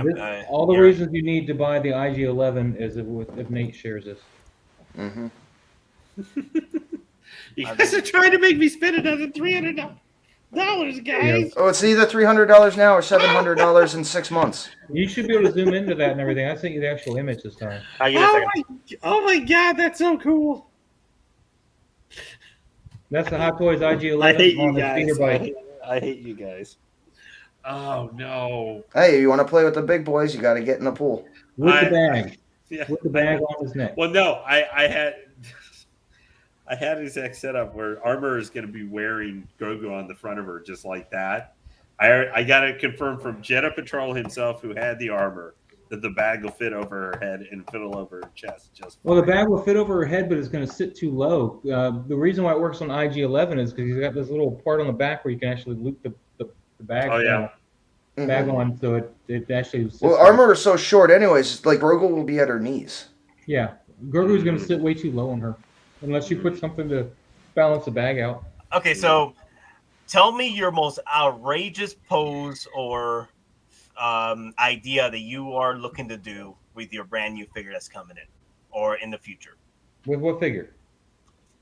All the reasons you need to buy the IG-11 is if Nate shares this. You guys are trying to make me spend another $300, guys. Oh, it's either $300 now or $700 in 6 months. You should be able to zoom into that and everything. I sent you the actual image this time. Oh my god, that's so cool. That's the Hottoys IG-11 I hate on you the speeder guys. bike. I hate you guys. Oh no! Hey, you want to play with the big boys? You got to get in the pool. With the bag. Yeah, With the bag on his neck. Well, no, I had I had an exact setup where Armor is going to be wearing Grogu on the front of her, just like that. I got it confirmed from Jedi Patrol himself, who had the armor, that the bag will fit over her head and fit all over her chest. Just Well, the bag will fit over her head, but it's going to sit too low. The reason why it works on IG-11 is because he's got this little part on the back where you can actually loop the bag bag on, so it actually sits Well, armor is so short anyways, like Grogu will be at her knees. Yeah. Grogu's going to sit way too low on her, unless you put something to balance the bag out. Okay, so tell me your most outrageous pose or idea that you are looking to do with your brand new figure that's coming in or in the future. With what figure?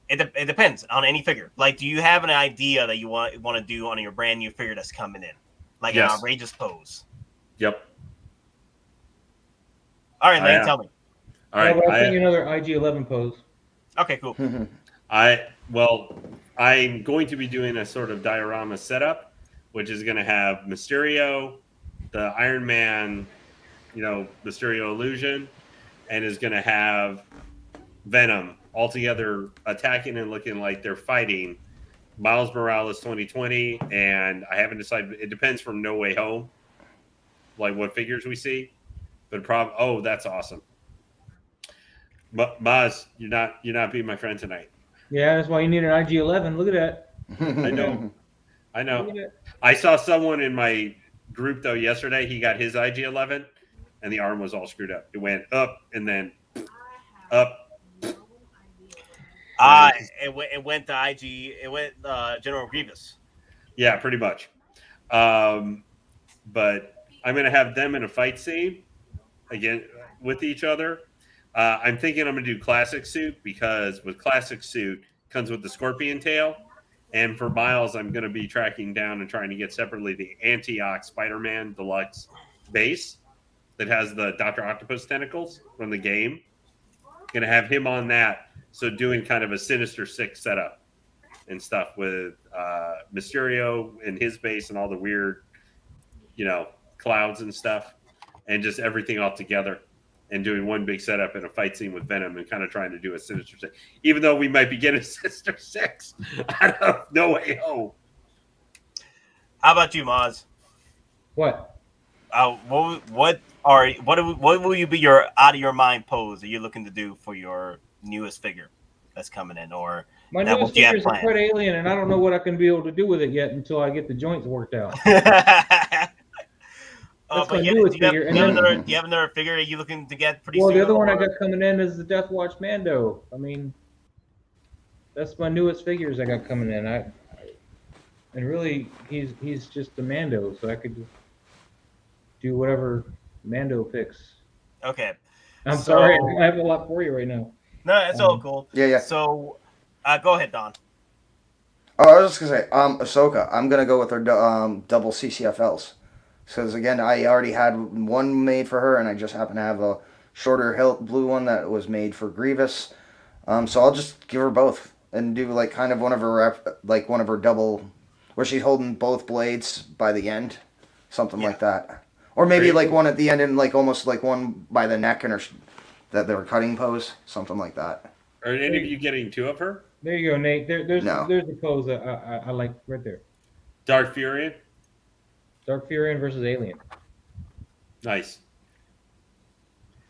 It depends on any figure. Like, do you have an idea that you want to do on your brand new figure that's coming in? Like an outrageous pose. Yep. All right, Lane, tell me. All right. I'll send you another IG-11 pose. Okay, cool. I'm going to be doing a sort of diorama setup, which is going to have Mysterio, the Iron Man, Mysterio illusion, and is going to have Venom all together attacking and looking like they're fighting Miles Morales 2020, and I haven't decided. It depends from No Way Home, like what figures we see. But that's awesome. But Maz, you're not being my friend tonight. Yeah, that's why you need an IG-11. Look at that. I know. I saw someone in my group though yesterday. He got his IG-11, and the arm was all screwed up. It went up and then up. It went to IG. It went General Grievous. Yeah, pretty much. But I'm going to have them in a fight scene again with each other. I'm thinking I'm going to do classic suit because with classic suit comes with the scorpion tail. And for Miles, I'm going to be tracking down and trying to get separately the Antioch Spider-Man Deluxe base that has the Dr. Octopus tentacles from the game. Going to have him on that. So doing kind of a Sinister Six setup and stuff with Mysterio and his base and all the weird, clouds and stuff and just everything all together and doing one big setup in a fight scene with Venom and kind of trying to do a Sinister Six, even though we might be getting a Sinister Six out of No Way Home. How about you, Maz? What? What will you be your out of your mind pose that you're looking to do for your newest figure that's coming in, or my newest figure is a Fred alien, and I don't know what I can be able to do with it yet until I get the joints worked out. Do you have another figure that you're looking to get pretty soon? Well, the other one I got coming in is the Death Watch Mando. I mean, that's my newest figures I got coming in. And really, he's just the Mando, so I could just do whatever Mando picks. Okay. I'm sorry, I have a lot for you right now. No, it's all cool. Yeah. So, go ahead, Don. Oh, I was just gonna say, Ahsoka. I'm gonna go with her double CCFLs, because again, I already had one made for her, and I just happen to have a shorter hilt blue one that was made for Grievous. So I'll just give her both and do like kind of one of her double, where she's holding both blades by the end, something like that, or maybe like one at the end and like almost like one by the neck and her that they were cutting pose, something like that. Are any of you getting two of her? There you go, Nate. There's the pose that I like right there. Dark Furion? Dark Furion versus Alien. Nice.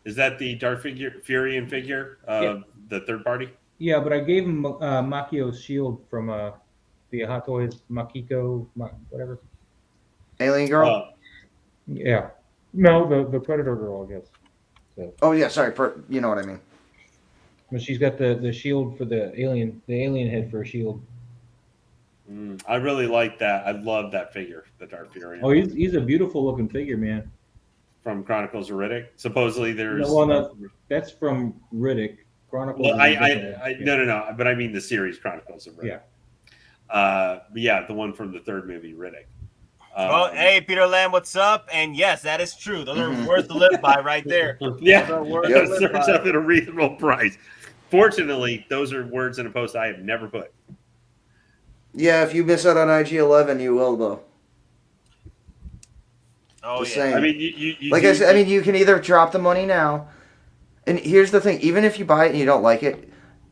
Is that the Dark Furion figure, the third party? Yeah, but I gave him Makio's shield from the Hottoys, Makiko, whatever. Alien girl? Yeah. No, the Predator girl, I guess. So. Oh, yeah, sorry. You know what I mean. But she's got the shield for the alien head for a shield. I really like that. I love that figure, the Dark Furion. Oh, he's a beautiful looking figure, man. From Chronicles of Riddick. Supposedly there's... No, that's from Riddick. Chronicles. Well, no. But I mean the series Chronicles of Riddick. Yeah. The one from the third movie, Riddick. Well, hey, Peter Lamb, what's up? And yes, that is true. Those are words to live by right there. Yeah, search up at a reasonable price. Fortunately, those are words in a post I have never put. Yeah, if you miss out on IG-11, you will, though. Oh Just yeah. saying. I mean, you Like I said, I mean, you can either drop the money now, and here's the thing: even if you buy it and you don't like it,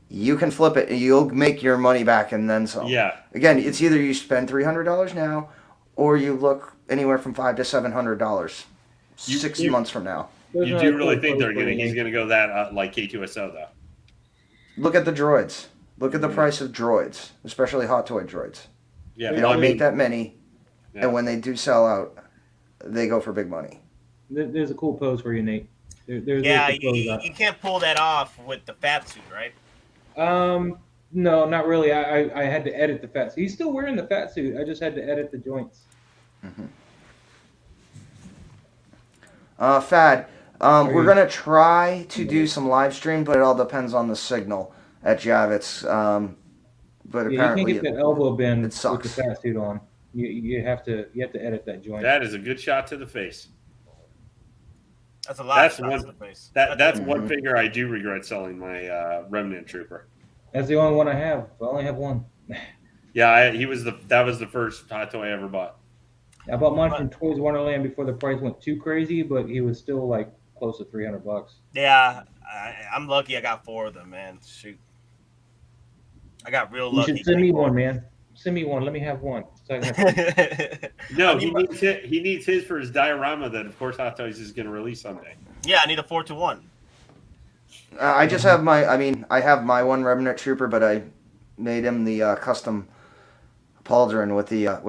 you can flip it and you'll make your money back and then some. Yeah. Again, it's either you spend $300 now, or you look anywhere from $500 to $700 6 months from now. You do really think he's gonna go that like K2SO though? Look at the droids. Look at the price of droids, especially hot toy droids. Yeah, They don't make that many, and when they do sell out, they go for big money. There's a cool pose for you, Nate. There's you can't pull that off with the fat suit, right? No, not really. I had to edit the fat suit. He's still wearing the fat suit. I just had to edit the joints. Fad, we're going to try to do some live stream, but it all depends on the signal at Javits. But apparently you can't get that elbow bend with sucks. the fat suit on. You have to edit that joint. That is a good shot to the face. That's a lot of shots to the face. That's one figure I do regret selling, my Remnant Trooper. That's the only one I have. I only have one. Yeah, that was the first hot toy I ever bought. I bought mine from Toys Wonderland before the price went too crazy, but he was still like close to $300. Yeah, I'm lucky. I got 4 of them, man. Shoot, I got real lucky. You should send me one, man. Send me one. Let me have one. No, he needs his for his diorama that, of course, Hot Toys is going to release someday. Yeah, I need a 4-to-1. I just have I have my one Remnant Trooper, but I made him the custom pauldron with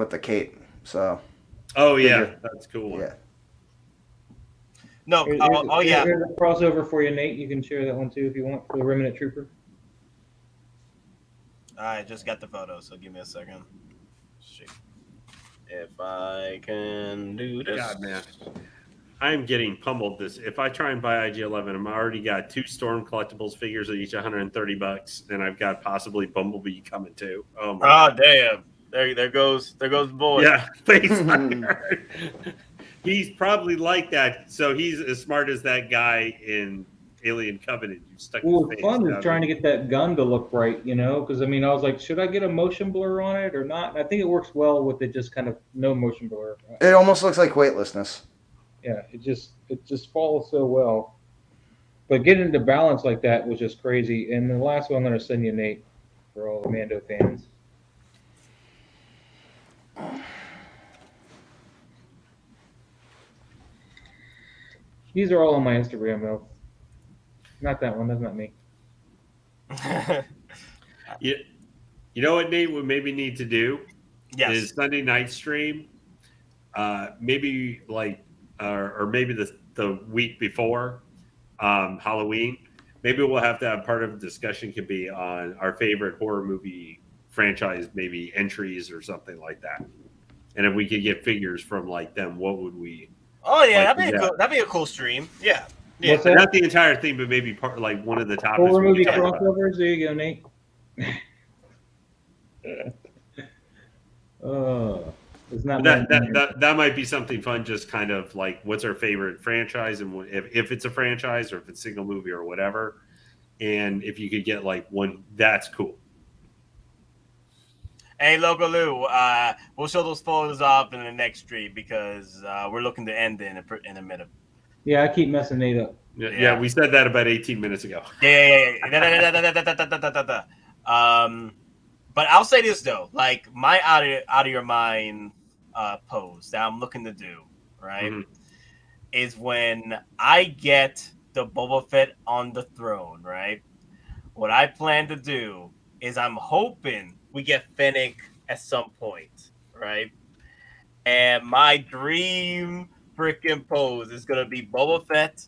the cape. So. Oh yeah, that's cool. Yeah. No. Yeah. Here's a crossover for you, Nate. You can share that one too if you want for the Remnant Trooper. I just got the photo, so give me a second. Shoot. If I can do this. God, man. I'm getting pummeled this. If I try and buy IG-11, I've already got 2 Storm Collectibles figures at each $130, and I've got possibly Bumblebee coming too. Oh my! Oh damn! There goes the boy. Yeah, face. He's probably like that. So he's as smart as that guy in Alien Covenant. You stuck. Well, it's fun is trying to get that gun to look right, because I was like, should I get a motion blur on it or not? And I think it works well with it just kind of no motion blur. It almost looks like weightlessness. Yeah, it just follows so well. But getting into balance like that was just crazy. And the last one I'm going to send you, Nate, for all the Mando fans. These are all on my Instagram, though. Not that one. That's not me. You know what Nate would maybe need to do? Yes. Is Sunday night stream. Maybe like, or maybe the week before Halloween. Maybe we'll have to have part of the discussion could be on our favorite horror movie franchise, maybe entries or something like that. And if we could get figures from like them, what would we? Oh yeah, that'd be a cool stream. Yeah. Yeah, not the entire thing, but maybe part like one of the topics. Horror movie crossovers. There you go, Nate. It's not that might be something fun. Just kind of like, what's our favorite franchise, and if it's a franchise or if it's a single movie or whatever, and if you could get like one, that's cool. Hey, Loco Lu, we'll show those photos up in the next stream because we're looking to end in a minute. Yeah, I keep messing Nate up. Yeah, we said that about 18 minutes ago. Yeah. But I'll say this though, like my out of your mind pose that I'm looking to do, right, is when I get the Boba Fett on the throne, right? What I plan to do is I'm hoping we get Pheonix at some point, right? And my dream freaking pose is gonna be Boba Fett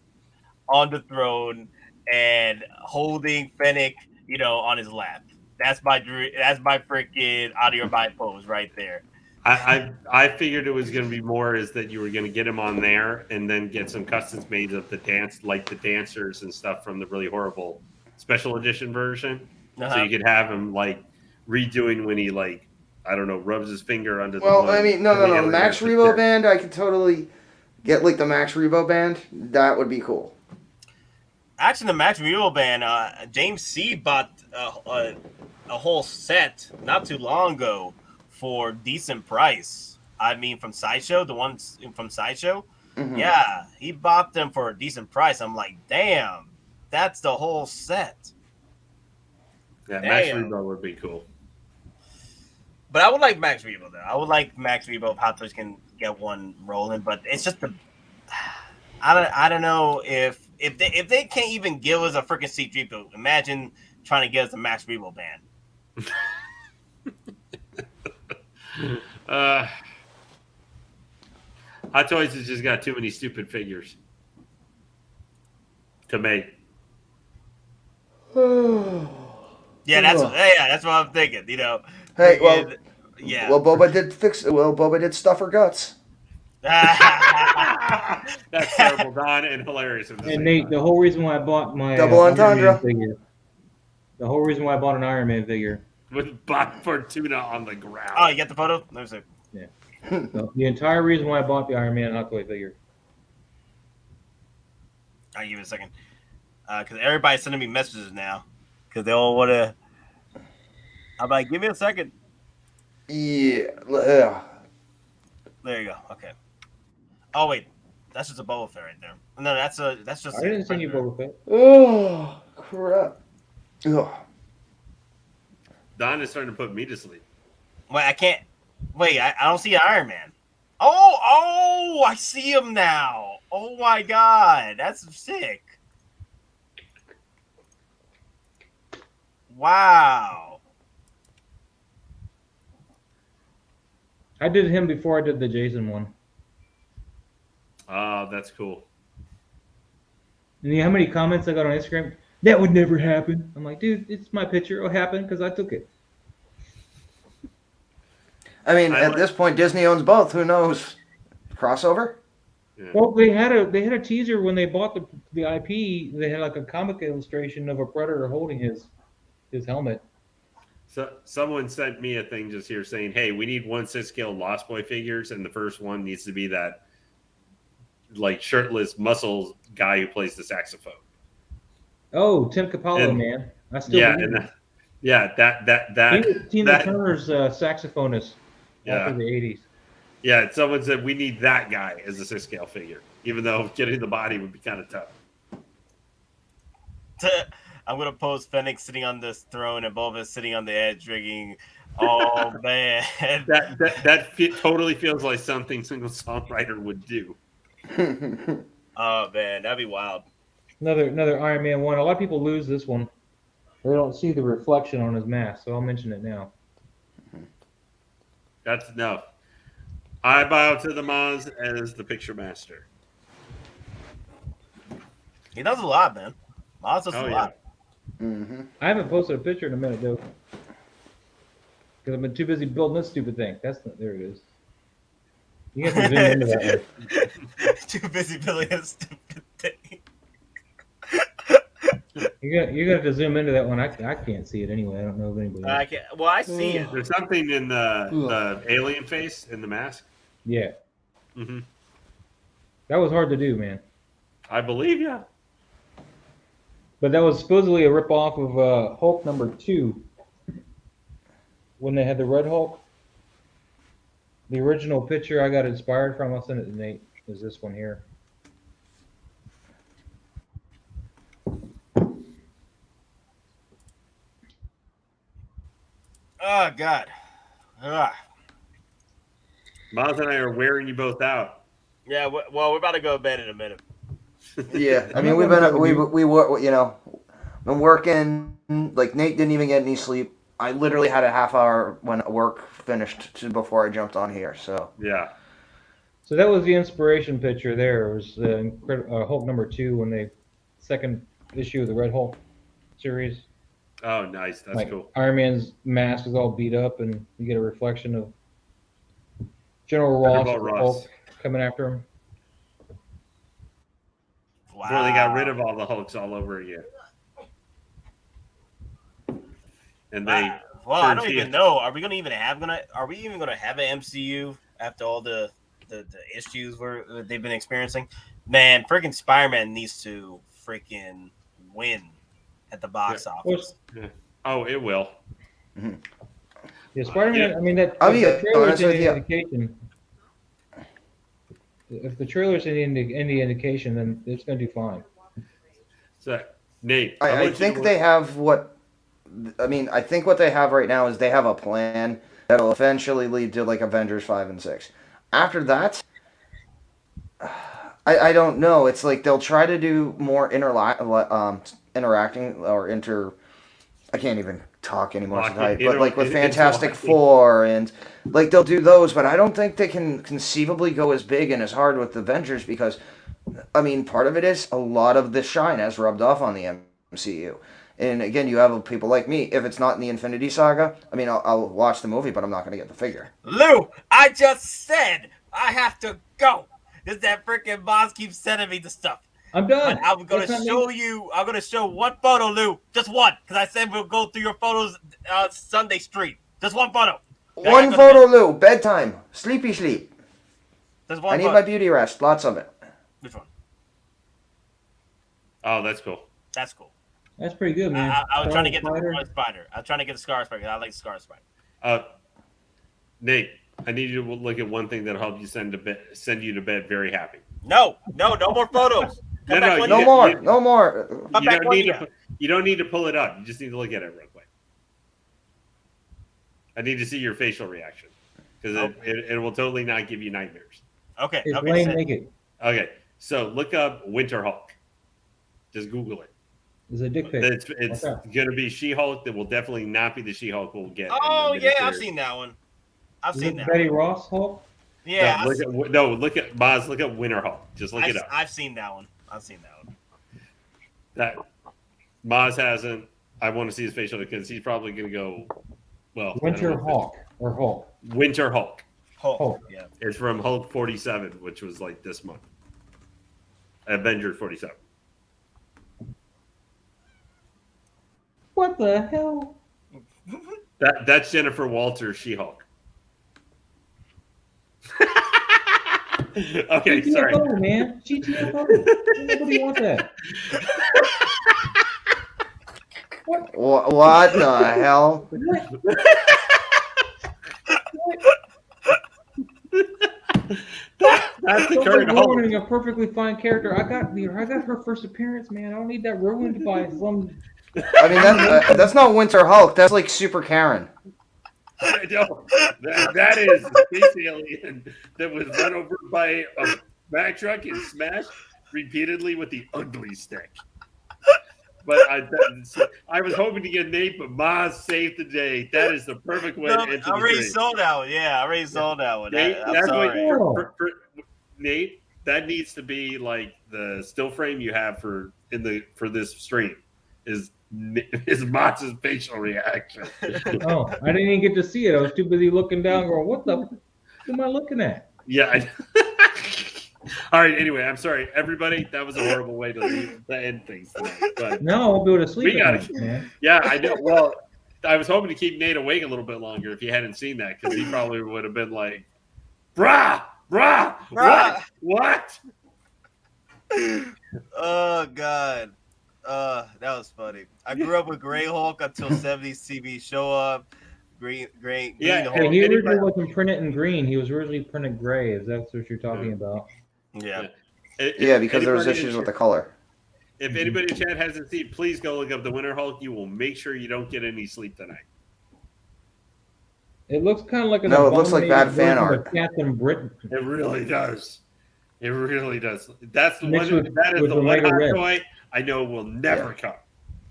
on the throne and holding Pheonix, on his lap. That's my dream. That's my freaking out of your mind pose right there. I figured it was going to be more is that you were going to get him on there and then get some customs made of the dance, like the dancers and stuff from the really horrible special edition version. So you could have him like redoing when he rubs his finger under the. Well, I mean, no. Max Rebo band, I could totally get like the Max Rebo band. That would be cool. Actually, the Max Rebo band, James C. bought a whole set not too long ago for decent price. I mean, from Sideshow, the ones from Sideshow. Mhm. Yeah, he bought them for a decent price. I'm like, damn, that's the whole set. Yeah, Max Damn. Rebo would be cool. But I would like Max Rebo though. I would like Max Rebo if Hot Toys can get one rolling. But it's just I don't know if they can't even give us a freaking C-3PO. Imagine trying to get us a Max Rebo band. Hot Toys has just got too many stupid figures to make. Yeah, that's what I'm thinking. You know. Hey, well, yeah. Well, Boba did stuff her guts. That's terrible, Don, and hilarious. And Nate, the whole reason why I bought my Double entendre figure, the whole reason why I bought an Iron Man figure with Bot Fortuna on the ground. Oh, you got the photo? Let me see. Yeah. So the entire reason why I bought the Iron Man Hot Toy figure. I'll give it a second. Because everybody's sending me messages now. Because they all want to. I'm like, give me a second. Yeah. There you go. Okay. Oh wait, that's just a Boba Fett right there. No, that's just. I didn't send you Boba Fett. Oh crap. Ugh. Don is starting to put me to sleep. Wait, I can't. Wait, I don't see Iron Man. Oh, I see him now. Oh my god, that's sick. Wow. I did him before I did the Jason one. Oh, that's cool. And you know how many comments I got on Instagram? That would never happen. I'm like, dude, it's my picture. It'll happen because I took it. I mean, at this point, Disney owns both. Who knows? Crossover? Yeah. Well, they had a teaser when they bought the IP. They had like a comic illustration of a Predator holding his helmet. So someone sent me a thing just here saying, "Hey, we need 1/6 scale Lost Boy figures, and the first one needs to be that like shirtless muscle guy who plays the saxophone." Oh, Tim Capallo, man! I still that he was Tina Turner's saxophonist after the '80s. Yeah, someone said we need that guy as a 6 scale figure, even though getting the body would be kind of tough. I'm gonna post Pheonix sitting on this throne and Boba sitting on the edge, drinking. Oh man, that totally feels like something single songwriter would do. Oh man, that'd be wild. Another Iron Man one. A lot of people lose this one. They don't see the reflection on his mask, so I'll mention it now. That's enough. I bow to the Maz as the picture master. He does a lot, man. Maz does a lot. Mm-hmm. I haven't posted a picture in a minute though, because I've been too busy building this stupid thing. There it is. You have to zoom into that one. Too busy building a stupid thing. You're gonna have to zoom into that one. I can't see it anyway. I don't know if anybody. I can't. Well, I see it. There's something in the alien face in the mask. Yeah. Mm-hmm. That was hard to do, man. I believe you. But that was supposedly a ripoff of Hulk #2 when they had the Red Hulk. The original picture I got inspired from, I'll send it to Nate, is this one here. Oh God. Ugh. Miles and I are wearing you both out. Yeah. Well, we're about to go to bed in a minute. Yeah, I mean, we've been we were, you know, been working. Like Nate didn't even get any sleep. I literally had a half hour when work finished before I jumped on here. So yeah. So that was the inspiration picture. There it was Hulk #2 when they second issue of the Red Hulk series. Oh, nice. That's like, cool. Iron Man's mask is all beat up, and you get a reflection of General Ross, Hulk coming after him. Wow. Before they got rid of all the Hulks all over again. And they well, I don't even know. Are we even gonna have an MCU after all the issues they've been experiencing? Man, freaking Spiderman needs to freaking win at the box office. Yeah. Oh, it will. Mm-hmm. Yeah, Spider-Man. Yeah. I mean, that I'll be trailer honest with you. indication. If the trailer's any indication, then it's going to do fine. So, Nate, I think they have what. I mean, I think what they have right now is they have a plan that'll eventually lead to like Avengers 5 and 6. After that, I don't know. It's like they'll try to do more interacting or I can't even talk anymore tonight. But like with Fantastic Four and like they'll do those, but I don't think they can conceivably go as big and as hard with Avengers because, I mean, part of it is a lot of the shine has rubbed off on the MCU. And again, you have people like me. If it's not in the Infinity Saga, I mean, I'll watch the movie, but I'm not going to get the figure. Lou, I just said I have to go. This that freaking boss keeps sending me the stuff. I'm done. But I'm going to show you. I'm going to show one photo, Lou. Just one. Because I said we'll go through your photos Sunday stream. Just one photo. One photo, Lou. Bedtime. Sleepy sleep. Just one I need photo. my beauty rest. Lots of it. Which one? Oh, that's cool. That's cool. That's pretty good, man. I was trying to get the Scarlet Spider. I was trying to get the Scarlet Spider. I like the Scarlet Spider. Nate, I need you to look at one thing that'll help you send you to bed very happy. No more photos. No more. You don't need to pull it up. You just need to look at it real quick. I need to see your facial reaction because it will totally not give you nightmares. Okay. It's Wayne naked. Okay, so look up Winter Hulk. Just Google it. It's a dick pic. It's going to be She-Hulk. That will definitely not be the She-Hulk we'll get. Oh, yeah, I've seen that one. I've seen that Betty Ross Hulk? Yeah. Look at Boz. Look at Winter Hulk. Just look it up. I've seen that one. That Maz hasn't. I want to see his facial because he's probably going to go. Well, Winter Hulk or Hulk. Winter Hulk. Hulk. Yeah. It's from Hulk 47, which was like this month. Avengers 47. What the hell? That's Jennifer Walters, She-Hulk. Okay, GTFO, sorry, man. GTFO. Nobody wants that. What the hell? That's the current Hulk. Ruining a perfectly fine character. I got her first appearance, man. I don't need that ruined by some. I mean, that's not Winter Hulk. That's like Super Karen. I know. That is the space alien that was run over by a Mack truck and smashed repeatedly with the ugly stick. But I was hoping to get Nate, but Maz saved the day. That is the perfect way to enter the I already dream. sold that one. Yeah, I already sold that one. Nate, I'm sorry. Nate, that needs to be like the still frame you have for this stream is Maz's facial reaction. Oh, I didn't even get to see it. I was too busy looking down, going, "What the? What am I looking at?" Yeah. All right. Anyway, I'm sorry, everybody. That was a horrible way to end things tonight. But no, I'll be able to sleep. We got it, man. Yeah, I know. Well, I was hoping to keep Nate awake a little bit longer if he hadn't seen that, because he probably would have been like, "Brah, what?" Oh God. That was funny. I grew up with Gray Hulk until 70s CB show up. Green yeah, Hulk. He originally wasn't printed in green. He was originally printed gray. Is that what you're talking about? Yeah. Yeah, because there was issues with the color. If anybody in chat hasn't seen, please go look up the Winter Hulk. You will make sure you don't get any sleep tonight. It looks kind of like an it looks like bad fan art. Captain Britain. It really does. It really does. That's the Mixed one. with- That is with the the one lighter hot red. toy I know will never come.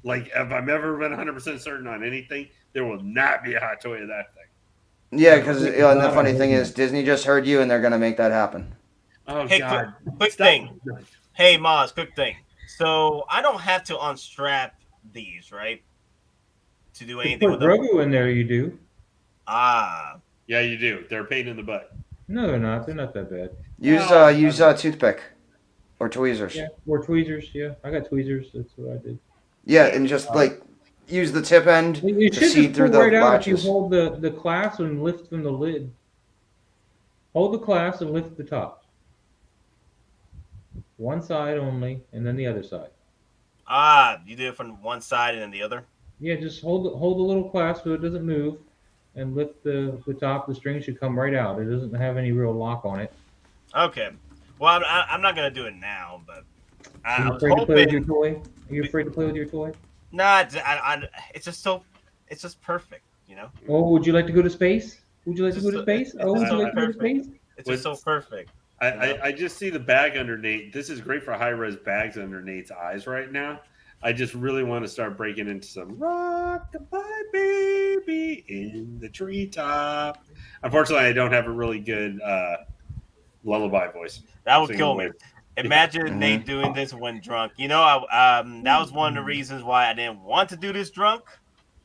Like if I've ever been 100% certain on anything, there will not be a hot toy of that thing. Yeah, because the funny thing is, Disney just heard you, and they're gonna make that happen. Oh Hey, God! quick thing. Hey, Maz, quick thing. So I don't have to unstrap these, right? To do anything Put with them. Grogu in there, you do. Ah. Yeah, you do. They're a pain in the butt. No, they're not. They're not that bad. Use toothpick or tweezers. Yeah, or tweezers. Yeah, I got tweezers. That's what I did. Yeah, and just use the tip end You to should see just through pull the right out if you latches. hold the clasp and lift from the lid. Hold the clasp and lift the top. One side only, and then the other side. Ah, you do it from one side and then the other? Yeah, just hold the little clasp so it doesn't move, and lift the top. The string should come right out. It doesn't have any real lock on it. Okay. Well, I'm not gonna do it now, but I Are you was afraid to play with your hoping. toy? Are you afraid to play with your toy? Nah, it's just perfect, you know. Oh, would you like to go to space? Would you like to Just go to so- space? it's Oh, would just you so like to go to perfect. space? It's just so perfect. I just see the bag underneath. This is great for high res bags underneath eyes right now. I just really want to start breaking into some rock my baby in the treetop. Unfortunately, I don't have a really good lullaby voice. That would Singing kill me. with- Imagine Nate doing this when drunk. You know, that was one of the reasons why I didn't want to do this drunk,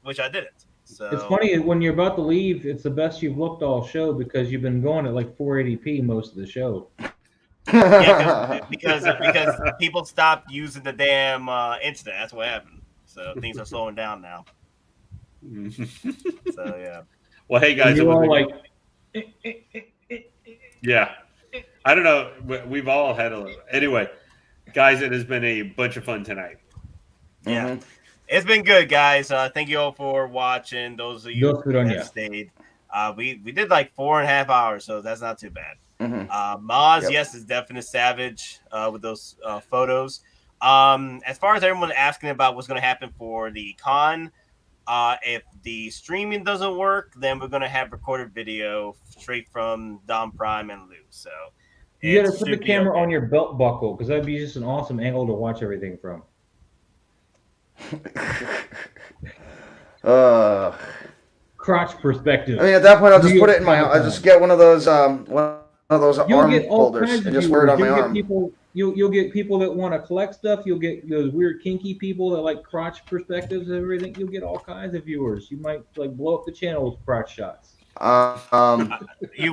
which I didn't. So It's funny when you're about to leave. It's the best you've looked all show because you've been going at like 480p most of the show. Yeah, because people stopped using the damn internet. That's what happened. So things are slowing down now. So yeah. Well, hey guys, And you're it was all a- like, yeah. I don't know. We've all had a anyway, guys. It has been a bunch of fun tonight. Yeah. It's been good, guys. Thank you all for watching. Those of you Dos good on that ya. stayed. We did like 4.5 hours, so that's not too bad. Mm-hmm. Moz, Yep. yes, is definitely savage with those photos. As far as everyone asking about what's going to happen for the con, if the streaming doesn't work, then we're going to have recorded video straight from Dom Prime and Lou. So you it gotta put the should be camera okay. on your belt buckle because that'd be just an awesome angle to watch everything from. Crotch perspective. I mean, at that point, I'll just Real put it in my. I'll just get one of those arm get all holders kinds and of just wear it on viewers. my You'll arm. get people. You'll get people that want to collect stuff. You'll get those weird kinky people that like crotch perspectives and everything. You'll get all kinds of viewers. You might like blow up the channel with crotch shots. You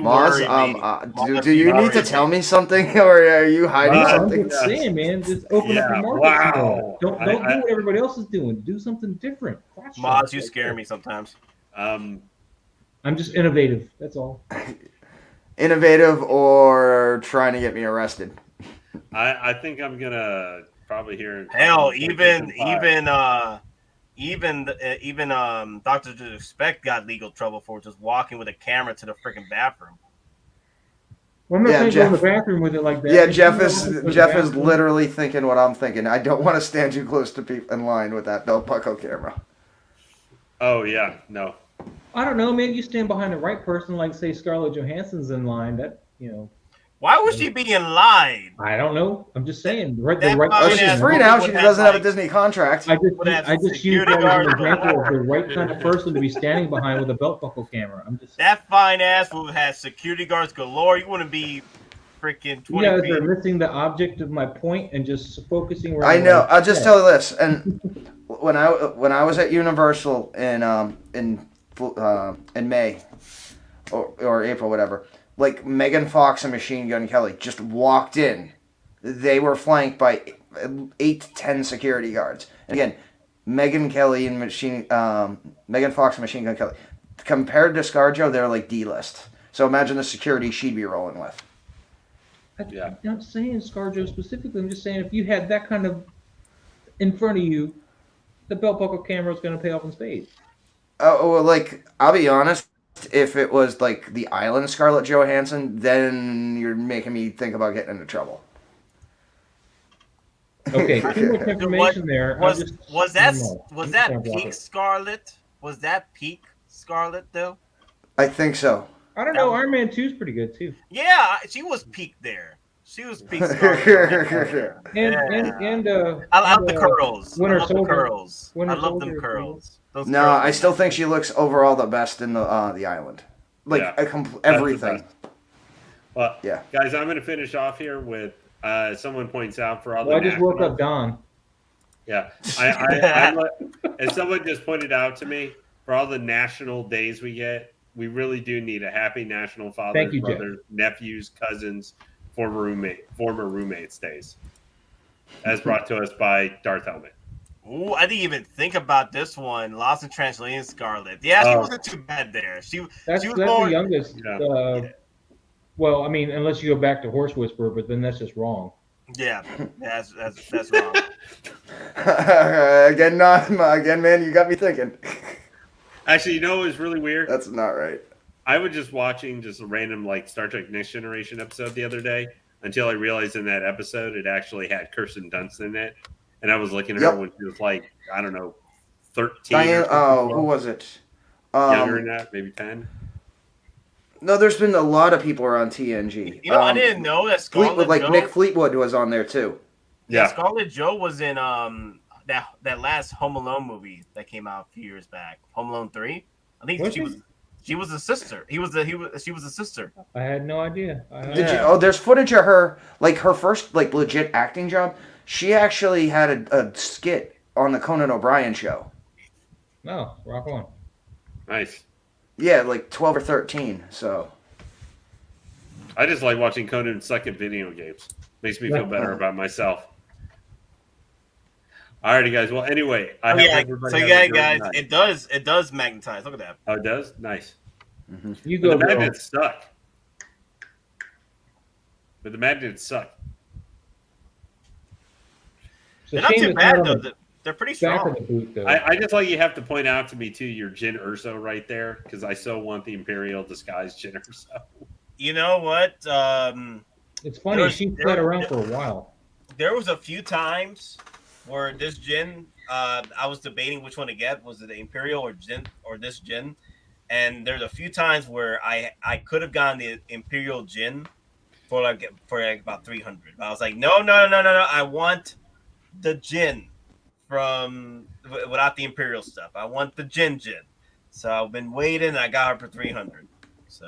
Moz, worry me. do you need to tell me something, or are you hiding No, I'm something? just saying, man. Just open up Yeah, the market. wow. Don't do what everybody else is doing. Do something different. Crotch Moz, shots you right scare there. me sometimes. I'm just innovative. That's all. Innovative or trying to get me arrested? I think I'm gonna probably hear. Hell, even Dr. Disrespect got legal trouble for just walking with a camera to the freaking bathroom. Well, I'm not Yeah, saying Jeff- go to the bathroom with it like that. Yeah, If Jeff you is go to the Jeff is bathroom- literally thinking what I'm thinking. I don't want to stand too close to people in line with that belt buckle camera. Oh yeah, no. I don't know, man. You stand behind the right person, like say Scarlett Johansson's in line. That Why would she be in line? I don't know. I'm just saying, right? That The right fine Oh, person. she's ass free woman now. would She have, doesn't have a like- Disney contract. I would have just used security that as an guards example of the galore. right kind of person to be standing behind with a belt buckle camera. I'm just That fine ass would have security guards galore. You wouldn't be freaking 20 you guys feet. are missing the object of my point and just focusing where I know. want. I'll just tell you this. And when I was at Universal in May or April, whatever, like Megan Fox and Machine Gun Kelly just walked in. They were flanked by 8 to 10 security guards. And again, Megan Fox and Machine Gun Kelly. Compared to ScarJo, they're like D-list. So imagine the security she'd be rolling with. Yeah. I'm not saying ScarJo specifically. I'm just saying if you had that kind of in front of you, the belt buckle camera is going to pay off in spades. Oh, well, like, I'll be honest. If it was like the Island Scarlett Johansson, then you're making me think about getting into trouble. Okay, too much information there. Was that No. peak Scarlet? Was that peak Scarlet though? I think so. I don't know. Iron Man 2 is pretty good too. Yeah, she was peak there. She was peak Scarlet. And I love the curls. Winter I love the Soldier. curls. Winter I love them Soldier. curls. Those No, curls I are still nice. think she looks overall the best in the Island. Like Yeah. everything. That's the best. Well, Yeah. guys, I'm going to finish off here with someone points out for all Well, I the just woke national- up Don. Yeah, as someone just pointed out to me, for all the national days we get, we really do need a happy National Father's, Thank you, Jeff. brothers, nephews, cousins, former roommates days, as brought to us by Darth Helmet. Ooh, I didn't even think about this one. Lost in Translation Scarlet. Yeah, she wasn't too bad there. That's she was the more. youngest. Yeah. Well, I mean, unless you go back to Horse Whisperer, but then that's just wrong. Yeah, that's wrong. Again, man, you got me thinking. Actually, you know what was really weird? That's not right. I was just watching just a random like Star Trek Next Generation episode the other day, until I realized in that episode it actually had Kirsten Dunst in it, and I was looking at Yep. her when she was like, I don't know, 13. Diane, or something. who was it? Younger than that, maybe 10. No, there's been a lot of people on TNG. You know, I didn't know that Scarlet like Joe, Nick Fleetwood was on there too. Yeah, Scarlet Joe was in that last Home Alone movie that came out a few years back, Home Alone 3. I think she was a sister. She was a sister. I had no idea. There's footage of her, like her first like legit acting job. She actually had a skit on the Conan O'Brien show. No, rock on. Nice. Yeah, like 12 or 13. So I just like watching Conan suck at video games. Makes me feel better about myself. Alrighty, guys. Well, anyway, guys, it does magnetize. Look at that. Oh, it does? Nice. Mm-hmm. You go. But the magnets suck. They're not too bad though. They're pretty strong. I just like you have to point out to me too your Jyn Erso right there because I so want the Imperial disguised Jyn Erso. You know what? It's funny. She's been around for a while. There was a few times where this Jyn, I was debating which one to get. Was it the Imperial or Jyn or this Jyn? And there's a few times where I could have gotten the Imperial Jyn for like about 300. But I was like, no. I want the Jyn from without the Imperial stuff. I want the Jyn. So I've been waiting. And I got her for 300. So.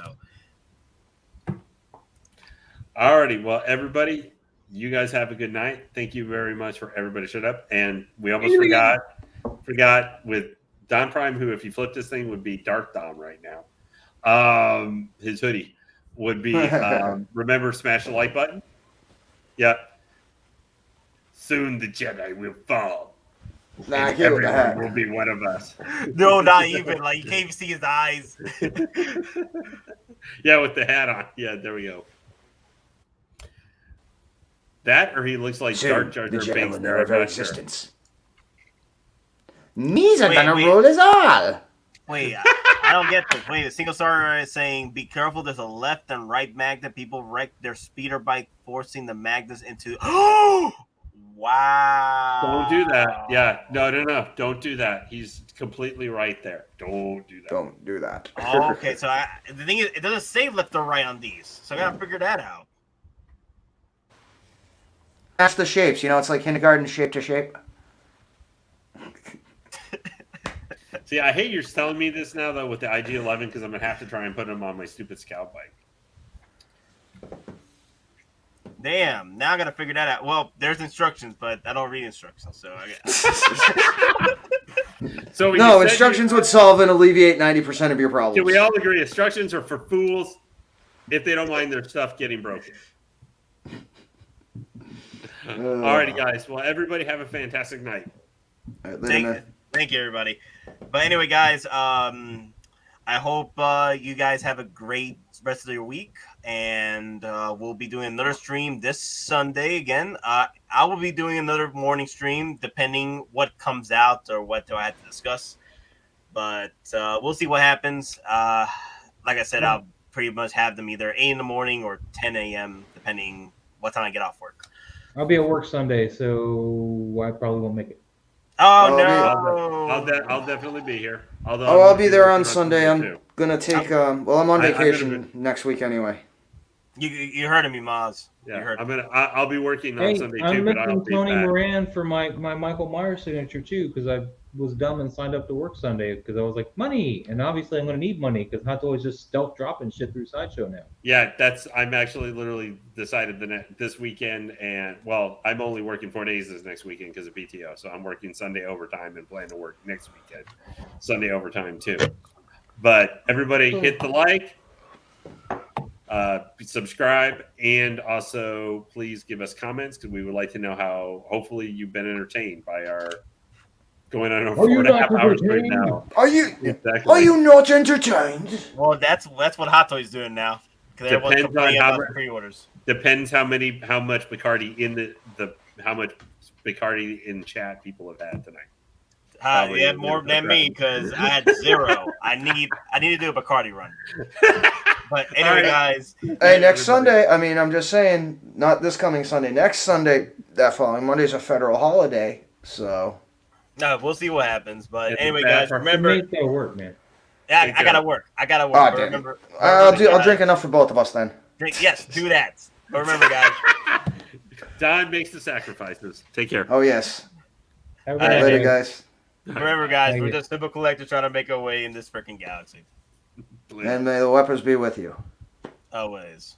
Alrighty, well, everybody, you guys have a good night. Thank you very much for everybody shut up. And we almost forgot with Don Prime, who, if you flip this thing, would be Dark Dom right now. His hoodie would be, remember, smash the like button? Yep. Soon the Jedi will fall. And everyone will be one of us. No, not even. Like, you can't even see his eyes. Yeah, with the hat on. Yeah, there we go. That, or he looks like Dark Jar Jar Binks. There of existence. Me's are gonna rule us all. Wait, I don't get this. Wait, a single star is saying, "Be careful. There's a left and right magnet. People wreck their speeder bike, forcing the magnets into." Oh, wow! Don't do that. Yeah, no. Don't do that. He's completely right there. Don't do that. Don't do that. Oh, okay, so the thing is, it doesn't say left or right on these, so I gotta figure that out. That's the shapes. You know, it's like kindergarten shape to shape. See, I hate you're telling me this now, though, with the IG-11, because I'm going to have to try and put them on my stupid scout bike. Damn, now I got to figure that out. Well, there's instructions, but I don't read instructions, so I guess. No, instructions would solve and alleviate 90% of your problems. Can we all agree instructions are for fools if they don't mind their stuff getting broken? Alrighty, guys. Well, everybody have a fantastic night. Thank you, everybody. But anyway, guys, I hope you guys have a great rest of your week, and we'll be doing another stream this Sunday again. I will be doing another morning stream, depending what comes out or what do I have to discuss. But we'll see what happens. Like I said, I'll pretty much have them either 8 in the morning or 10 a.m., depending what time I get off work. I'll be at work Sunday, so I probably won't make it. Oh, no. I'll definitely be here. I'll be there on Sunday. I'm going to take, I'm on vacation next week anyway. You heard of me, Maz. Yeah, I'll be working on Sunday too, but I'll be Tony back. Moran for my Michael Myers signature too, because I was dumb and signed up to work Sunday because I was like, money, and obviously I'm going to need money because Hottoys just stealth dropping shit through Sideshow now. Yeah, I'm actually literally decided this weekend, and well, I'm only working 4 days this next weekend because of PTO, so I'm working Sunday overtime and plan to work next weekend Sunday overtime too. But everybody hit the like. Subscribe, and also please give us comments because we would like to know how hopefully you've been entertained by our going on over 4.5 hours right now. Are you not entertained? Well, that's what Hottoys doing now. Depends on how much pre-orders. Depends how much Bacardi in how much Bacardi in chat people have had tonight. Yeah, more than me because I had 0. I need to do a Bacardi run. But anyway, guys. Hey, next Sunday, I mean, I'm just saying, not this coming Sunday. Next Sunday, that following Monday's a federal holiday, so. No, we'll see what happens. But It's anyway, bad guys, for- remember. Make that work, man. Yeah, I gotta work. Oh, But damn. remember, I'll guys, drink enough for both of us then. Yes, do that. But remember, guys. Don makes the sacrifices. Take care. Oh, yes. Have a All good right, night, Later, guys. guys. Remember, guys, Thank we're you. just simple collectors trying to make our way in this freaking galaxy. And may the weapons be with you. Always.